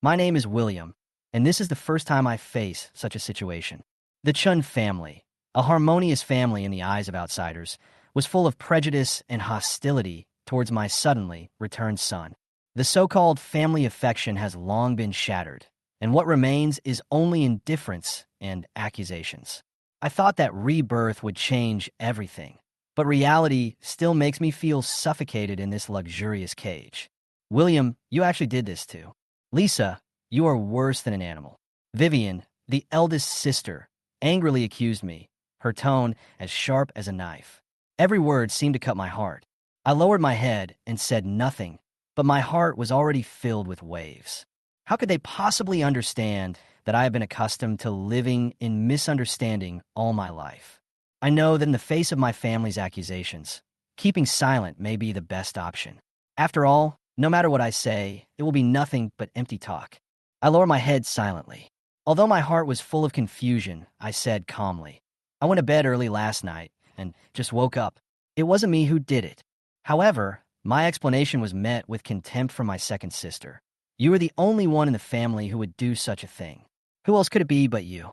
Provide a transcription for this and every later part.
My name is William, and this is the first time I face such a situation. The Chun family, a harmonious family in the eyes of outsiders, was full of prejudice and hostility towards my suddenly returned son. The so-called family affection has long been shattered, and what remains is only indifference and accusations. I thought that rebirth would change everything, but reality still makes me feel suffocated in this luxurious cage. William, you actually did this too. Lisa, you are worse than an animal. Vivian, the eldest sister, angrily accused me, her tone as sharp as a knife. Every word seemed to cut my heart. I lowered my head and said nothing, but my heart was already filled with waves. How could they possibly understand that I have been accustomed to living in misunderstanding all my life? I know that in the face of my family's accusations, keeping silent may be the best option. After all, no matter what I say, it will be nothing but empty talk. I lower my head silently. Although my heart was full of confusion, I said calmly, I went to bed early last night and just woke up. It wasn't me who did it. However, my explanation was met with contempt from my second sister. You are the only one in the family who would do such a thing. Who else could it be but you?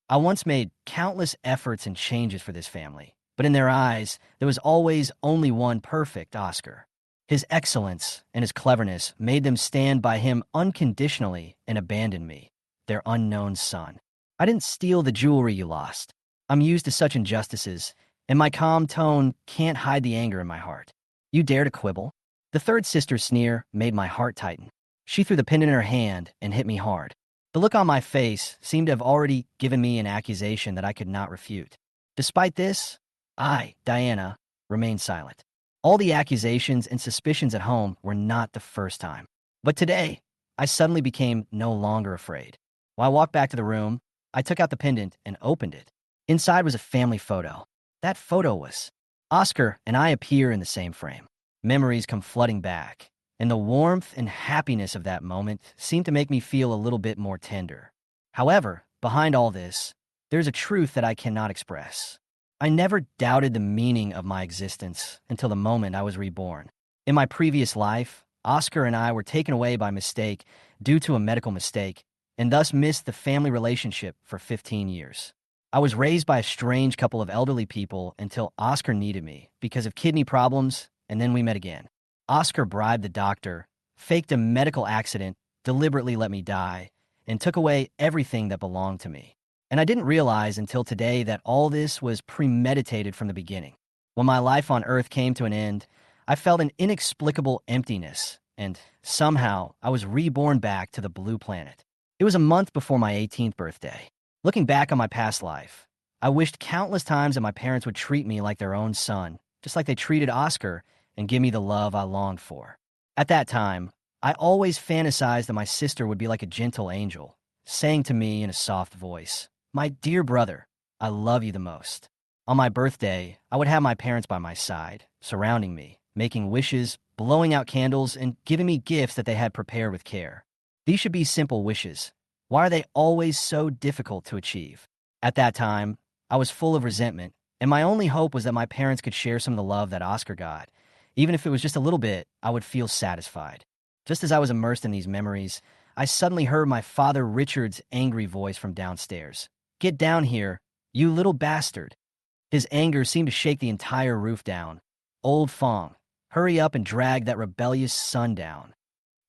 I once made countless efforts and changes for this family, but in their eyes, there was always only one perfect Oscar. His excellence and his cleverness made them stand by him unconditionally and abandon me, their unknown son. I didn't steal the jewelry you lost. I'm used to such injustices, and my calm tone can't hide the anger in my heart. You dare to quibble? The third sister's sneer made my heart tighten. She threw the pendant in her hand and hit me hard. The look on my face seemed to have already given me an accusation that I could not refute. Despite this, I, Diana, remained silent. All the accusations and suspicions at home were not the first time. But today, I suddenly became no longer afraid. When I walked back to the room, I took out the pendant and opened it. Inside was a family photo. That photo was Oscar and I appear in the same frame. Memories come flooding back, and the warmth and happiness of that moment seemed to make me feel a little bit more tender. However, behind all this, there's a truth that I cannot express. I never doubted the meaning of my existence until the moment I was reborn. In my previous life, Oscar and I were taken away by mistake due to a medical mistake, and thus missed the family relationship for 15 years. I was raised by a strange couple of elderly people until Oscar needed me because of kidney problems, and then we met again. Oscar bribed the doctor, faked a medical accident, deliberately let me die, and took away everything that belonged to me. And I didn't realize until today that all this was premeditated from the beginning. When my life on Earth came to an end, I felt an inexplicable emptiness, and somehow I was reborn back to the blue planet. It was a month before my 18th birthday. Looking back on my past life, I wished countless times that my parents would treat me like their own son, just like they treated Oscar, and give me the love I longed for. At that time, I always fantasized that my sister would be like a gentle angel, saying to me in a soft voice, "My dear brother, I love you the most." On my birthday, I would have my parents by my side, surrounding me, making wishes, blowing out candles, and giving me gifts that they had prepared with care. These should be simple wishes. Why are they always so difficult to achieve? At that time, I was full of resentment, and my only hope was that my parents could share some of the love that Oscar got. Even if it was just a little bit, I would feel satisfied. Just as I was immersed in these memories, I suddenly heard my father Richard's angry voice from downstairs. "Get down here, you little bastard." His anger seemed to shake the entire roof down. "Old Fong, hurry up and drag that rebellious son down."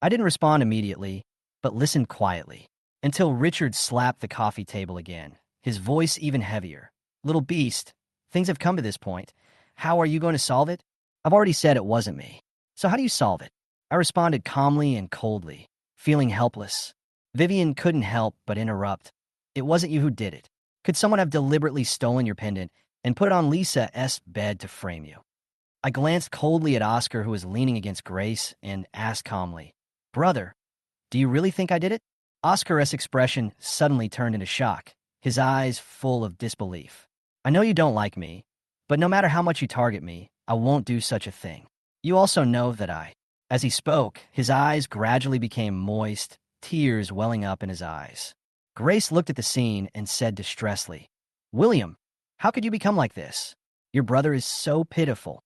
I didn't respond immediately, but listened quietly, until Richard slapped the coffee table again, his voice even heavier. "Little beast, things have come to this point. How are you going to solve it?" "I've already said it wasn't me. So how do you solve it?" I responded calmly and coldly, feeling helpless. Vivian couldn't help but interrupt. "It wasn't you who did it. Could someone have deliberately stolen your pendant and put it on Lisa's bed to frame you?" I glanced coldly at Oscar, who was leaning against Grace, and asked calmly, "Brother, do you really think I did it?" Oscar's expression suddenly turned into shock, his eyes full of disbelief. "I know you don't like me, but no matter how much you target me, I won't do such a thing. You also know that I—" As he spoke, his eyes gradually became moist, tears welling up in his eyes. Grace looked at the scene and said distressedly, "William, how could you become like this? Your brother is so pitiful."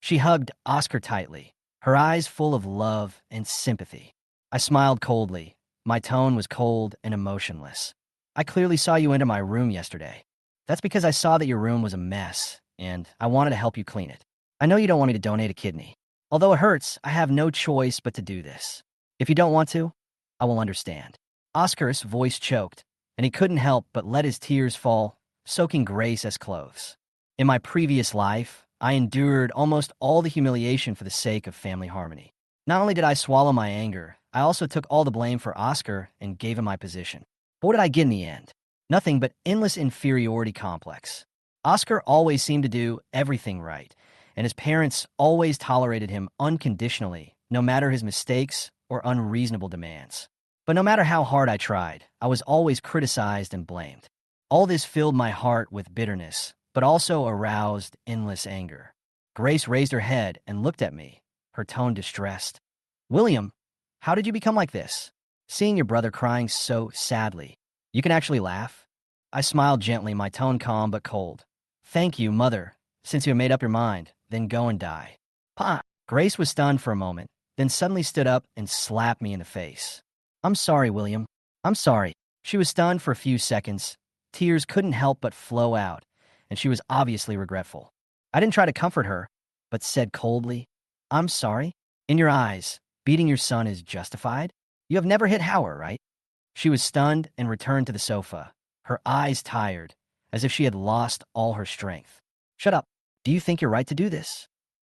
She hugged Oscar tightly, her eyes full of love and sympathy. I smiled coldly, My tone was cold and emotionless. I clearly saw you enter my room yesterday. That's because I saw that your room was a mess, and I wanted to help you clean it. I know you don't want me to donate a kidney. Although it hurts, I have no choice but to do this. If you don't want to, I will understand. Oscar's voice choked, and he couldn't help but let his tears fall, soaking Grace as clothes. In my previous life, I endured almost all the humiliation for the sake of family harmony. Not only did I swallow my anger, I also took all the blame for Oscar and gave him my position. But what did I get in the end? Nothing but endless inferiority complex. Oscar always seemed to do everything right, and his parents always tolerated him unconditionally, no matter his mistakes or unreasonable demands. But no matter how hard I tried, I was always criticized and blamed. All this filled my heart with bitterness, but also aroused endless anger. Grace raised her head and looked at me, her tone distressed. "William, how did you become like this? Seeing your brother crying so sadly. You can actually laugh?" I smiled gently, my tone calm but cold. "Thank you, Mother. Since you have made up your mind, then go and die." Pa! Grace was stunned for a moment, then suddenly stood up and slapped me in the face. "I'm sorry, William. I'm sorry." She was stunned for a few seconds. Tears couldn't help but flow out, and she was obviously regretful. I didn't try to comfort her, but said coldly, "I'm sorry. In your eyes, beating your son is justified? You have never hit Howard, right?" She was stunned and returned to the sofa, her eyes tired, as if she had lost all her strength. "Shut up. Do you think you're right to do this?"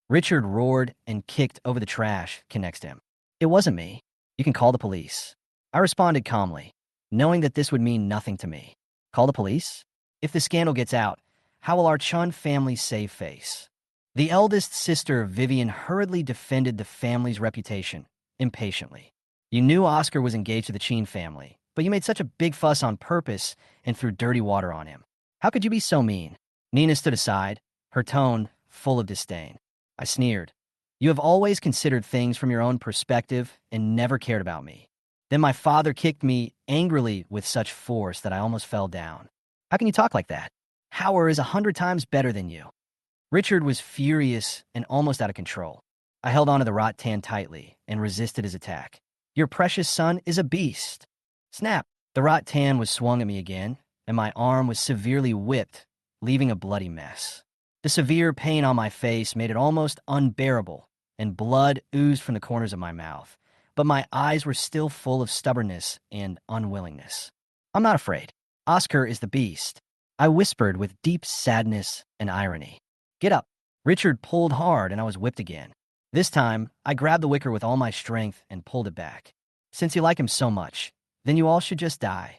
Richard roared and kicked over the trash next to him. "It wasn't me. You can call the police." I responded calmly, knowing that this would mean nothing to me. Call the police? If the scandal gets out, how will our Chun family save face? The eldest sister, Vivian, hurriedly defended the family's reputation, impatiently. "You knew Oscar was engaged to the Chin family, but you made such a big fuss on purpose and threw dirty water on him. How could you be so mean?" Nina stood aside, her tone full of disdain. I sneered. "You have always considered things from your own perspective and never cared about me." Then my father kicked me angrily with such force that I almost fell down. "How can you talk like that? Howard is 100 times better than you." Richard was furious and almost out of control. I held onto the rattan tightly and resisted his attack. "Your precious son is a beast." Snap! The rattan was swung at me again, and my arm was severely whipped, leaving a bloody mess. The severe pain on my face made it almost unbearable, and blood oozed from the corners of my mouth. But my eyes were still full of stubbornness and unwillingness. "I'm not afraid. Oscar is the beast," I whispered with deep sadness and irony. "Get up." Richard pulled hard, and I was whipped again. This time, I grabbed the wicker with all my strength and pulled it back. "Since you like him so much, then you all should just die,"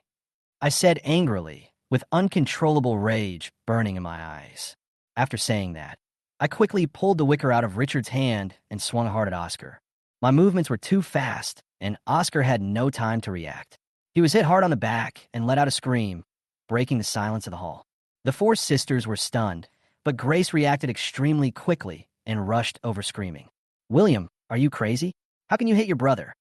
I said angrily, with uncontrollable rage burning in my eyes. After saying that, I quickly pulled the wicker out of Richard's hand and swung hard at Oscar. My movements were too fast, and Oscar had no time to react. He was hit hard on the back and let out a scream, breaking the silence of the hall. The four sisters were stunned, but Grace reacted extremely quickly and rushed over screaming. "William, are you crazy? How can you hit your brother?"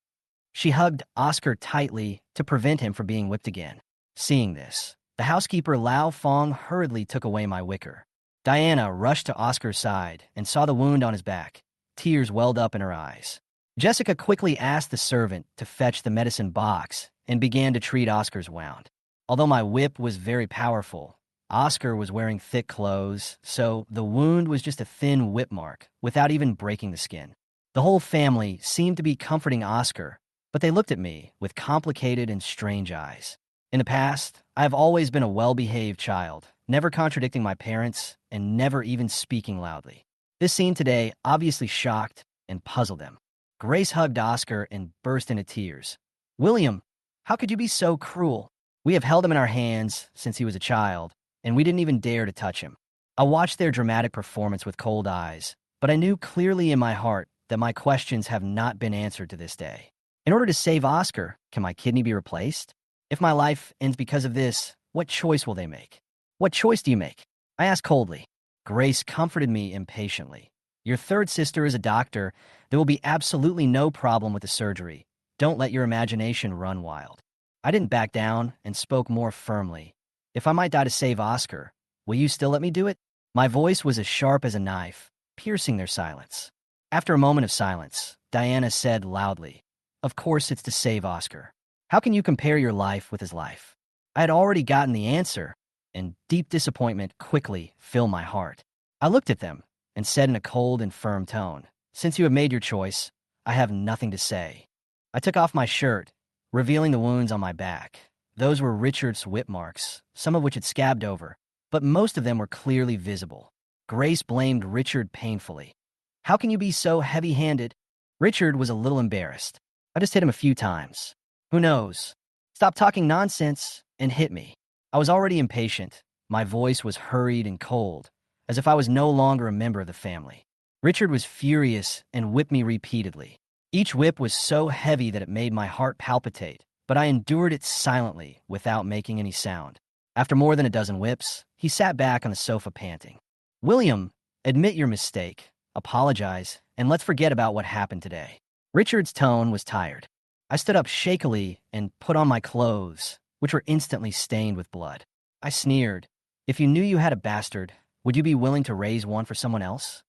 She hugged Oscar tightly to prevent him from being whipped again. Seeing this, the housekeeper Lao Fong hurriedly took away my wicker. Diana rushed to Oscar's side and saw the wound on his back. Tears welled up in her eyes. Jessica quickly asked the servant to fetch the medicine box and began to treat Oscar's wound. Although my whip was very powerful, Oscar was wearing thick clothes, so the wound was just a thin whip mark without even breaking the skin. The whole family seemed to be comforting Oscar, but they looked at me with complicated and strange eyes. In the past, I have always been a well-behaved child, never contradicting my parents and never even speaking loudly. This scene today obviously shocked and puzzled them. Grace hugged Oscar and burst into tears. "William, how could you be so cruel? We have held him in our hands since he was a child, and we didn't even dare to touch him." I watched their dramatic performance with cold eyes, but I knew clearly in my heart that my questions have not been answered to this day. In order to save Oscar, can my kidney be replaced? If my life ends because of this, what choice will they make? "What choice do you make?" I asked coldly. Grace comforted me impatiently. "Your third sister is a doctor. There will be absolutely no problem with the surgery. Don't let your imagination run wild." I didn't back down and spoke more firmly. "If I might die to save Oscar, will you still let me do it?" My voice was as sharp as a knife, piercing their silence. After a moment of silence, Diana said loudly, "Of course it's to save Oscar. How can you compare your life with his life? I had already gotten the answer, and deep disappointment quickly filled my heart. I looked at them and said in a cold and firm tone, "Since you have made your choice, I have nothing to say." I took off my shirt, revealing the wounds on my back. Those were Richard's whip marks, some of which had scabbed over, but most of them were clearly visible. Grace blamed Richard painfully. "How can you be so heavy-handed?" Richard was a little embarrassed. "I just hit him a few times. Who knows? Stop talking nonsense and hit me." I was already impatient. My voice was hurried and cold, as if I was no longer a member of the family. Richard was furious and whipped me repeatedly. Each whip was so heavy that it made my heart palpitate, but I endured it silently without making any sound. After more than a dozen whips, he sat back on the sofa panting. "William, admit your mistake, apologize, and let's forget about what happened today." Richard's tone was tired. I stood up shakily and put on my clothes, which were instantly stained with blood. I sneered. "If you knew you had a bastard, would you be willing to raise one for someone else?"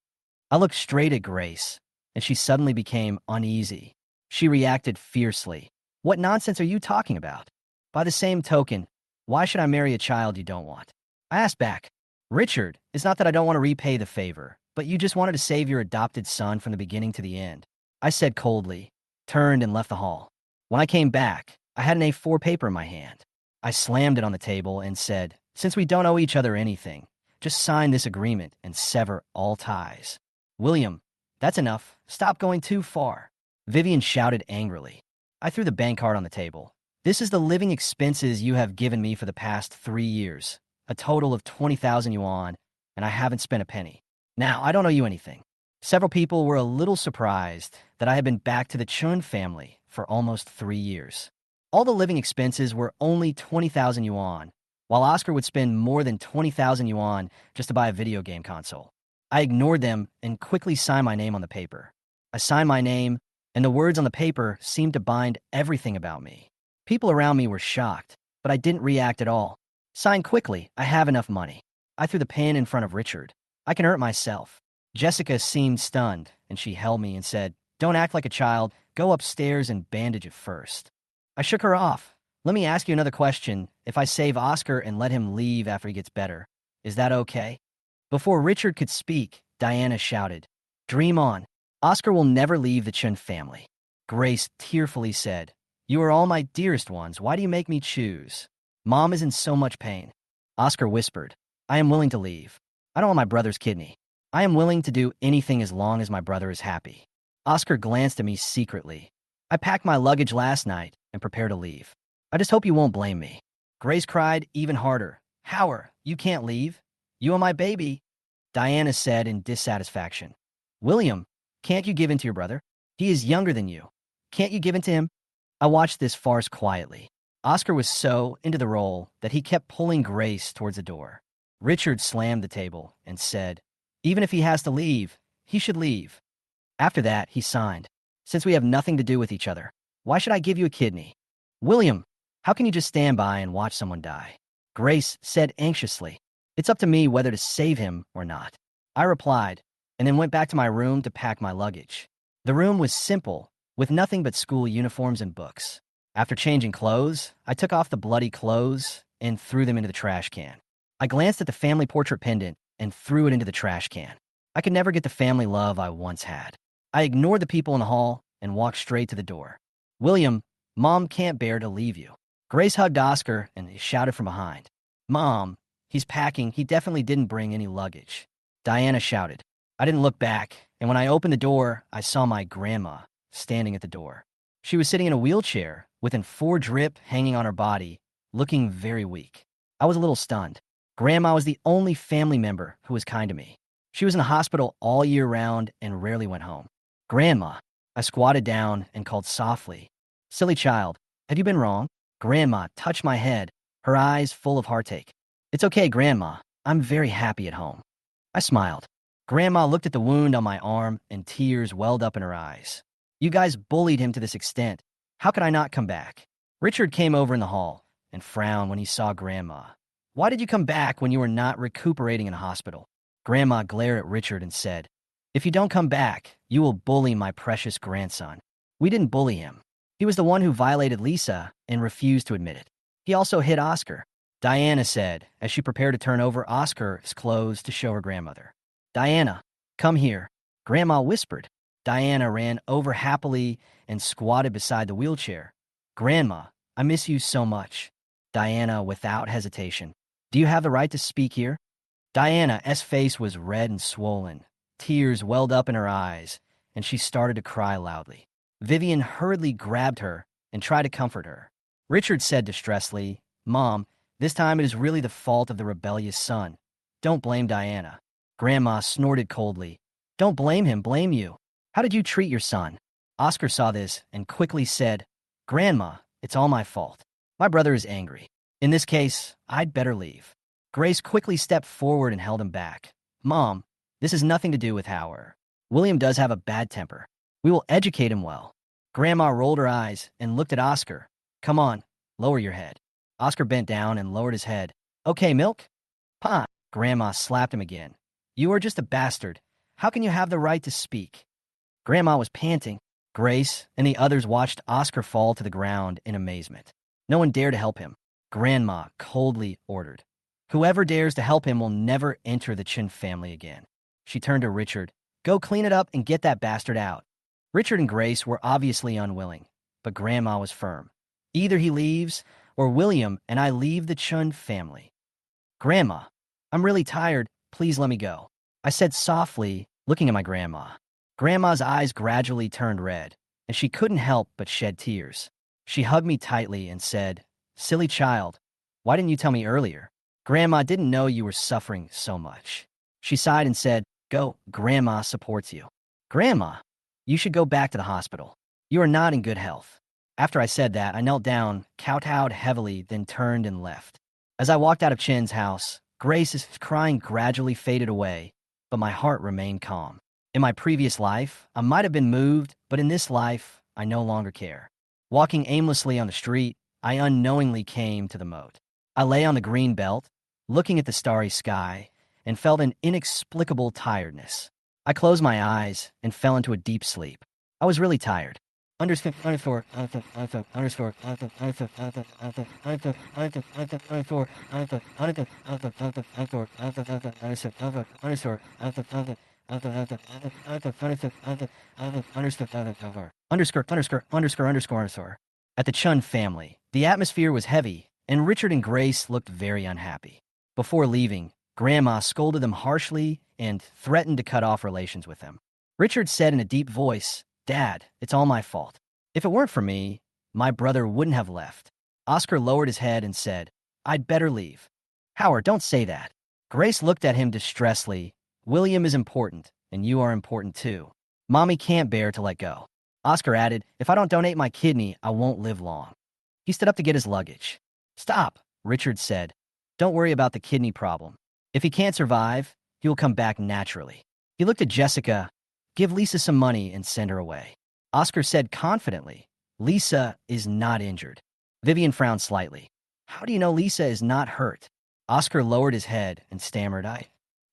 I looked straight at Grace, and she suddenly became uneasy. She reacted fiercely. "What nonsense are you talking about? By the same token, why should I marry a child you don't want?" I asked back. "Richard, it's not that I don't want to repay the favor, but you just wanted to save your adopted son from the beginning to the end," I said coldly, turned and left the hall. When I came back, I had an A4 paper in my hand. I slammed it on the table and said, "Since we don't owe each other anything, just sign this agreement and sever all ties." "William, that's enough. Stop going too far," Vivian shouted angrily. I threw the bank card on the table. "This is the living expenses you have given me for the past 3 years, a total of 20,000 yuan, and I haven't spent a penny. Now, I don't owe you anything." Several people were a little surprised that I had been back to the Chun family for almost 3 years. All the living expenses were only 20,000 yuan, while Oscar would spend more than 20,000 yuan just to buy a video game console. I ignored them and quickly signed my name on the paper. I signed my name, and the words on the paper seemed to bind everything about me. People around me were shocked, but I didn't react at all. "Sign quickly, I have enough money." I threw the pen in front of Richard. "I can hurt myself." Jessica seemed stunned, and she held me and said, "Don't act like a child. Go upstairs and bandage it first." I shook her off. "Let me ask you another question. If I save Oscar and let him leave after he gets better, is that okay?" Before Richard could speak, Diana shouted, "Dream on. Oscar will never leave the Chun family." Grace tearfully said, "You are all my dearest ones. Why do you make me choose? Mom is in so much pain." Oscar whispered, "I am willing to leave. I don't want my brother's kidney. I am willing to do anything as long as my brother is happy." Oscar glanced at me secretly. "I packed my luggage last night and prepared to leave. I just hope you won't blame me." Grace cried even harder. "Howard, you can't leave. You are my baby," Diana said in dissatisfaction. "William, can't you give in to your brother? He is younger than you. Can't you give in to him?" I watched this farce quietly. Oscar was so into the role that he kept pulling Grace towards the door. Richard slammed the table and said, "Even if he has to leave, he should leave." After that, he signed. "Since we have nothing to do with each other, why should I give you a kidney?" "William, how can you just stand by and watch someone die?" Grace said anxiously. "It's up to me whether to save him or not." I replied, and then went back to my room to pack my luggage. The room was simple, with nothing but school uniforms and books. After changing clothes, I took off the bloody clothes and threw them into the trash can. I glanced at the family portrait pendant and threw it into the trash can. I could never get the family love I once had. I ignored the people in the hall and walked straight to the door. "William, Mom can't bear to leave you." Grace hugged Oscar and he shouted from behind, "Mom, he's packing. He definitely didn't bring any luggage." Diana shouted. I didn't look back, and when I opened the door, I saw my grandma standing at the door. She was sitting in a wheelchair with an 4 drip hanging on her body, looking very weak. I was a little stunned. Grandma was the only family member who was kind to me. She was in the hospital all year round and rarely went home. "Grandma." I squatted down and called softly, "Silly child, have you been wrong?" Grandma touched my head, her eyes full of heartache. "It's okay, Grandma. I'm very happy at home." I smiled. Grandma looked at the wound on my arm and tears welled up in her eyes. "You guys bullied him to this extent. How could I not come back?" Richard came over in the hall and frowned when he saw Grandma. "Why did you come back when you were not recuperating in a hospital?" Grandma glared at Richard and said, "If you don't come back, you will bully my precious grandson." "We didn't bully him. He was the one who violated Lisa and refused to admit it. He also hit Oscar, Diana said, as she prepared to turn over Oscar's clothes to show her grandmother. Diana, come here, Grandma whispered. Diana ran over happily and squatted beside the wheelchair. Grandma, I miss you so much. Diana, without hesitation. Do you have the right to speak here? Diana's face was red and swollen. Tears welled up in her eyes, and she started to cry loudly. Vivian hurriedly grabbed her and tried to comfort her. Richard said distressfully, Mom, this time it is really the fault of the rebellious son. Don't blame Diana. Grandma snorted coldly. Don't blame him, blame you. How did you treat your son? Oscar saw this and quickly said, Grandma, it's all my fault. My brother is angry. In this case, I'd better leave. Grace quickly stepped forward and held him back. Mom, this has nothing to do with Howard. William does have a bad temper. We will educate him well. Grandma rolled her eyes and looked at Oscar. Come on, lower your head. Oscar bent down and lowered his head. Okay, Milk? Pa! Grandma slapped him again. You are just a bastard. How can you have the right to speak? Grandma was panting. Grace and the others watched Oscar fall to the ground in amazement. No one dared to help him. Grandma coldly ordered. Whoever dares to help him will never enter the Chin family again. She turned to Richard. Go clean it up and get that bastard out. Richard and Grace were obviously unwilling, but Grandma was firm. Either he leaves, or William and I leave the Chun family. Grandma, I'm really tired. Please let me go. I said softly, looking at my grandma. Grandma's eyes gradually turned red, and she couldn't help but shed tears. She hugged me tightly and said, Silly child, why didn't you tell me earlier? Grandma didn't know you were suffering so much. She sighed and said, Go, Grandma supports you. Grandma, you should go back to the hospital. You are not in good health. After I said that, I knelt down, kowtowed heavily, then turned and left. As I walked out of Chin's house, Grace's crying gradually faded away, but my heart remained calm. In my previous life, I might have been moved, but in this life, I no longer care. Walking aimlessly on the street, I unknowingly came to the moat. I lay on the green belt, looking at the starry sky, and felt an inexplicable tiredness. I closed my eyes and fell into a deep sleep. I was really tired. At the Chun family, the atmosphere was heavy, and Richard and Grace looked very unhappy. Before leaving, Grandma scolded them harshly and threatened to cut off relations with them. Richard said in a deep voice, Dad, it's all my fault. If it weren't for me, my brother wouldn't have left. Oscar lowered his head and said, I'd better leave. Howard, don't say that. Grace looked at him distressfully. William is important, and you are important too. Mommy can't bear to let go. Oscar added, If I don't donate my kidney, I won't live long. He stood up to get his luggage. Stop, Richard said. Don't worry about the kidney problem. If he can't survive, he will come back naturally. He looked at Jessica. Give Lisa some money and send her away. Oscar said confidently, Lisa is not injured. Vivian frowned slightly. How do you know Lisa is not hurt? Oscar lowered his head and stammered,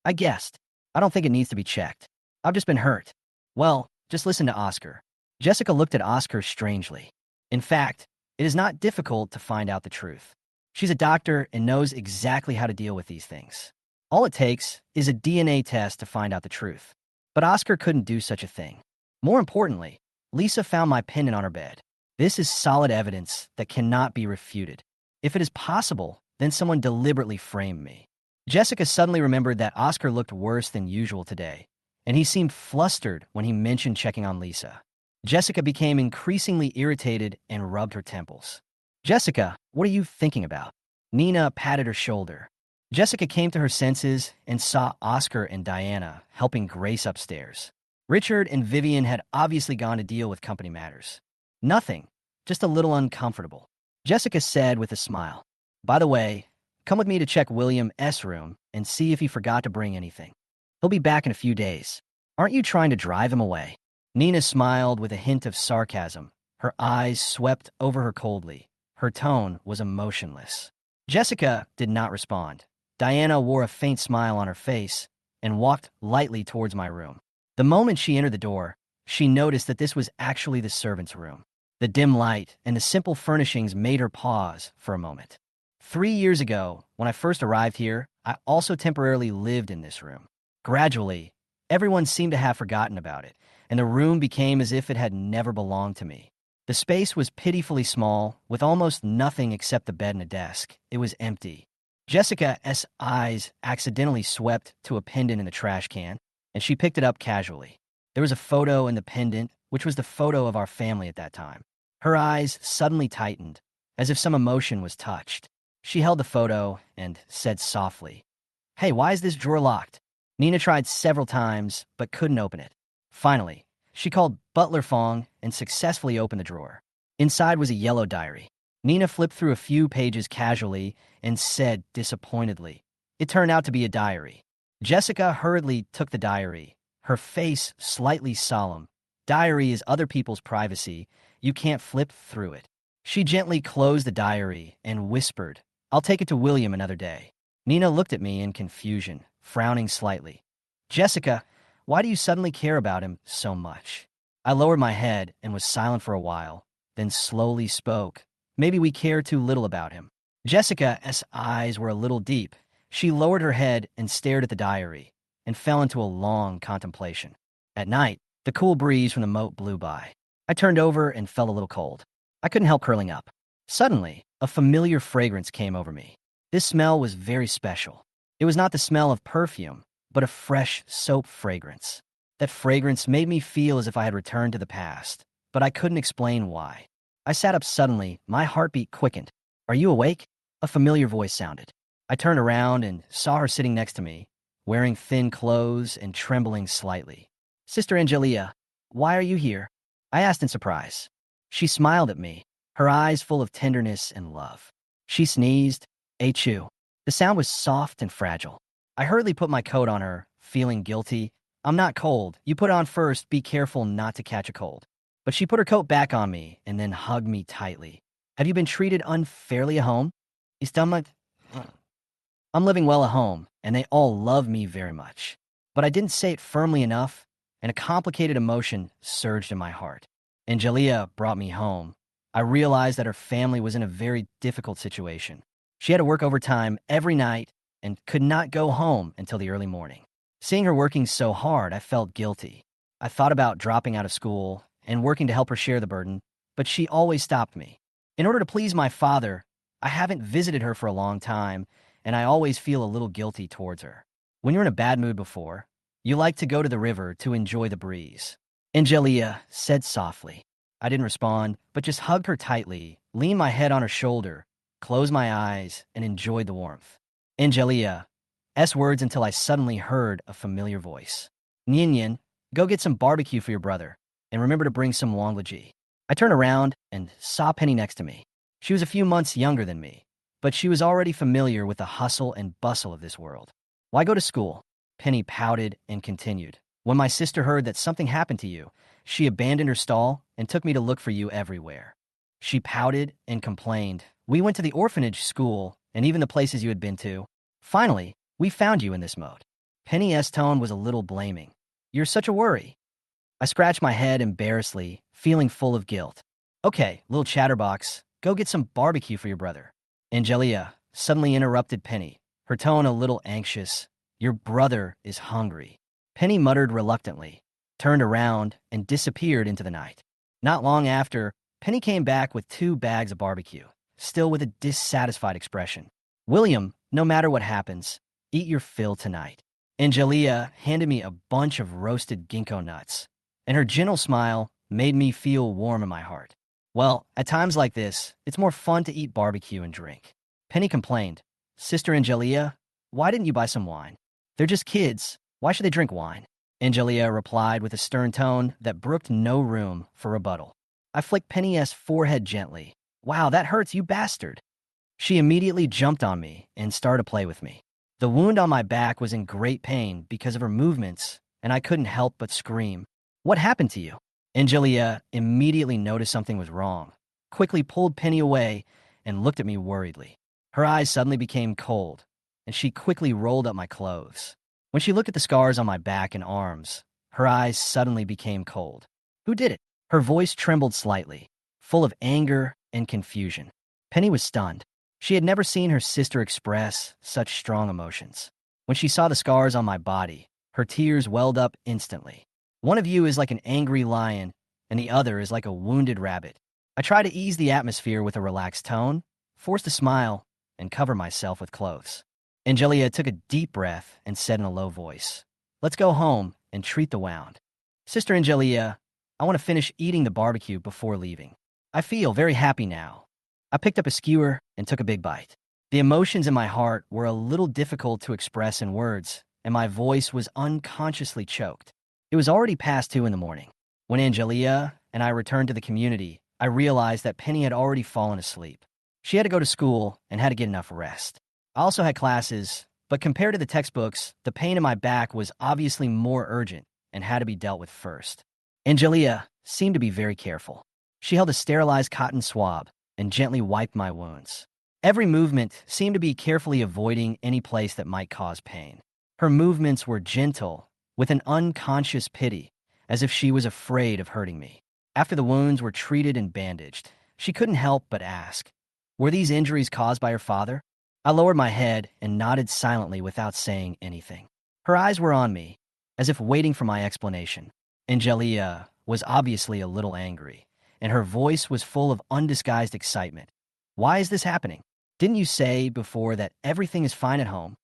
I guessed. I don't think it needs to be checked. I've just been hurt. Well, just listen to Oscar. Jessica looked at Oscar strangely. In fact, it is not difficult to find out the truth. She's a doctor and knows exactly how to deal with these things. All it takes is a DNA test to find out the truth. But Oscar couldn't do such a thing. More importantly, Lisa found my pendant on her bed. This is solid evidence that cannot be refuted. If it is possible, then someone deliberately framed me. Jessica suddenly remembered that Oscar looked worse than usual today, and he seemed flustered when he mentioned checking on Lisa. Jessica became increasingly irritated and rubbed her temples. Jessica, what are you thinking about? Nina patted her shoulder. Jessica came to her senses and saw Oscar and Diana helping Grace upstairs. Richard and Vivian had obviously gone to deal with company matters. Nothing, just a little uncomfortable. Jessica said with a smile, By the way, come with me to check William's room and see if he forgot to bring anything. He'll be back in a few days. Aren't you trying to drive him away? Nina smiled with a hint of sarcasm. Her eyes swept over her coldly. Her tone was emotionless. Jessica did not respond. Diana wore a faint smile on her face and walked lightly towards my room. The moment she entered the door, she noticed that this was actually the servant's room. The dim light and the simple furnishings made her pause for a moment. 3 years ago, when I first arrived here, I also temporarily lived in this room. Gradually, everyone seemed to have forgotten about it, and the room became as if it had never belonged to me. The space was pitifully small, with almost nothing except the bed and a desk. It was empty. Jessica's eyes accidentally swept to a pendant in the trash can, and she picked it up casually. There was a photo in the pendant, which was the photo of our family at that time. Her eyes suddenly tightened, as if some emotion was touched. She held the photo and said softly, "Hey, why is this drawer locked?" Nina tried several times, but couldn't open it. Finally, she called Butler Fong and successfully opened the drawer. Inside was a yellow diary. Nina flipped through a few pages casually and said disappointedly, "It turned out to be a diary." Jessica hurriedly took the diary, her face slightly solemn. "Diary is other people's privacy. You can't flip through it." She gently closed the diary and whispered, "I'll take it to William another day." Nina looked at me in confusion, frowning slightly. "Jessica, why do you suddenly care about him so much?" I lowered my head and was silent for a while, then slowly spoke. "Maybe we care too little about him." Jessica's eyes were a little deep. She lowered her head and stared at the diary, and fell into a long contemplation. At night, the cool breeze from the moat blew by. I turned over and felt a little cold. I couldn't help curling up. Suddenly, a familiar fragrance came over me. This smell was very special. It was not the smell of perfume, but a fresh soap fragrance. That fragrance made me feel as if I had returned to the past, but I couldn't explain why. I sat up suddenly, my heartbeat quickened. "Are you awake?" A familiar voice sounded. I turned around and saw her sitting next to me, wearing thin clothes and trembling slightly. "Sister Angelia, why are you here?" I asked in surprise. She smiled at me, her eyes full of tenderness and love. She sneezed, "Achoo." The sound was soft and fragile. I hurriedly put my coat on her, feeling guilty. "I'm not cold. You put it on first. Be careful not to catch a cold." But she put her coat back on me and then hugged me tightly. "Have you been treated unfairly at home?" I'm living well at home, and they all love me very much. But I didn't say it firmly enough, and a complicated emotion surged in my heart. Angelia brought me home. I realized that her family was in a very difficult situation. She had to work overtime every night and could not go home until the early morning. Seeing her working so hard, I felt guilty. I thought about dropping out of school and working to help her share the burden, but she always stopped me. In order to please my father, I haven't visited her for a long time, and I always feel a little guilty towards her. When you're in a bad mood before, you like to go to the river to enjoy the breeze. Angelia said softly. I didn't respond, but just hugged her tightly, leaned my head on her shoulder, closed my eyes, and enjoyed the warmth. Angelia's words until I suddenly heard a familiar voice. "Nyin, go get some barbecue for your brother, and remember to bring some Wanglaji." I turned around and saw Penny next to me. She was a few months younger than me, but she was already familiar with the hustle and bustle of this world. "Why go to school?" Penny pouted and continued. "When my sister heard that something happened to you, she abandoned her stall and took me to look for you everywhere." She pouted and complained. "We went to the orphanage, school, and even the places you had been to. Finally, we found you in this mode." Penny's tone was a little blaming. "You're such a worry." I scratched my head embarrassedly, feeling full of guilt. "Okay, little chatterbox, go get some barbecue for your brother." Angelia suddenly interrupted Penny, her tone a little anxious. "Your brother is hungry." Penny muttered reluctantly, turned around, and disappeared into the night. Not long after, Penny came back with 2 bags of barbecue, still with a dissatisfied expression. "William, no matter what happens, eat your fill tonight." Angelia handed me a bunch of roasted ginkgo nuts, and her gentle smile made me feel warm in my heart. "Well, at times like this, it's more fun to eat barbecue and drink." Penny complained. "Sister Angelia, why didn't you buy some wine? They're just kids. Why should they drink wine?" Angelia replied with a stern tone that brooked no room for rebuttal. I flicked Penny's forehead gently. "Wow, that hurts, you bastard." She immediately jumped on me and started to play with me. The wound on my back was in great pain because of her movements, and I couldn't help but scream. "What happened to you?" Angelia immediately noticed something was wrong, quickly pulled Penny away, and looked at me worriedly. Her eyes suddenly became cold, and she quickly rolled up my clothes. When she looked at the scars on my back and arms, her eyes suddenly became cold. "Who did it?" Her voice trembled slightly. full of anger and confusion. Penny was stunned. She had never seen her sister express such strong emotions. When she saw the scars on my body, her tears welled up instantly. One of you is like an angry lion, and the other is like a wounded rabbit. I tried to ease the atmosphere with a relaxed tone, forced a smile, and cover myself with clothes. Angelia took a deep breath and said in a low voice, "Let's go home and treat the wound. Sister Angelia, I want to finish eating the barbecue before leaving. I feel very happy now." I picked up a skewer and took a big bite. The emotions in my heart were a little difficult to express in words, and my voice was unconsciously choked. It was already past 2 in the morning. When Angelia and I returned to the community, I realized that Penny had already fallen asleep. She had to go to school and had to get enough rest. I also had classes, but compared to the textbooks, the pain in my back was obviously more urgent and had to be dealt with first. Angelia seemed to be very careful. She held a sterilized cotton swab and gently wiped my wounds. Every movement seemed to be carefully avoiding any place that might cause pain. Her movements were gentle, with an unconscious pity, as if she was afraid of hurting me. After the wounds were treated and bandaged, she couldn't help but ask, "Were these injuries caused by her father?" I lowered my head and nodded silently without saying anything. Her eyes were on me, as if waiting for my explanation. Angelia was obviously a little angry, and her voice was full of undisguised excitement. "Why is this happening? Didn't you say before that everything is fine at home?"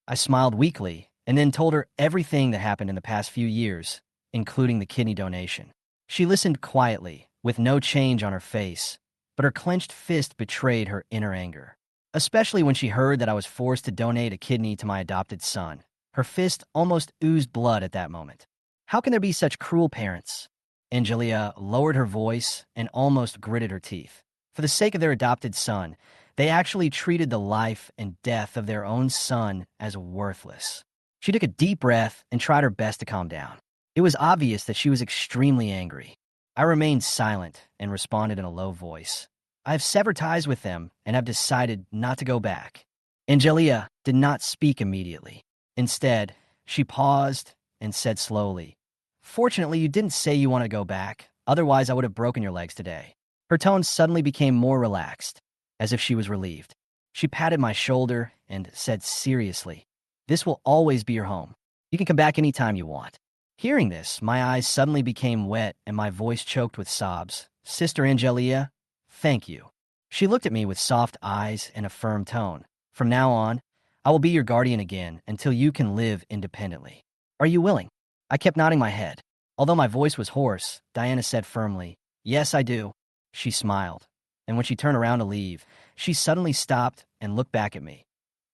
I smiled weakly and then told her everything that happened in the past few years, including the kidney donation. She listened quietly, with no change on her face, but her clenched fist betrayed her inner anger. Especially when she heard that I was forced to donate a kidney to my adopted son. Her fist almost oozed blood at that moment. How can there be such cruel parents? Angelia lowered her voice and almost gritted her teeth. For the sake of their adopted son, they actually treated the life and death of their own son as worthless. She took a deep breath and tried her best to calm down. It was obvious that she was extremely angry. I remained silent and responded in a low voice. "I have severed ties with them and have decided not to go back." Angelia did not speak immediately. Instead, she paused and said slowly, "Fortunately, you didn't say you want to go back. Otherwise, I would have broken your legs today." Her tone suddenly became more relaxed, as if she was relieved. She patted my shoulder and said seriously, "This will always be your home. You can come back anytime you want." Hearing this, my eyes suddenly became wet and my voice choked with sobs. "Sister Angelia, thank you." She looked at me with soft eyes and a firm tone. "From now on, I will be your guardian again until you can live independently. Are you willing?" I kept nodding my head. Although my voice was hoarse, Diana said firmly, "Yes, I do." She smiled, and when she turned around to leave, she suddenly stopped and looked back at me.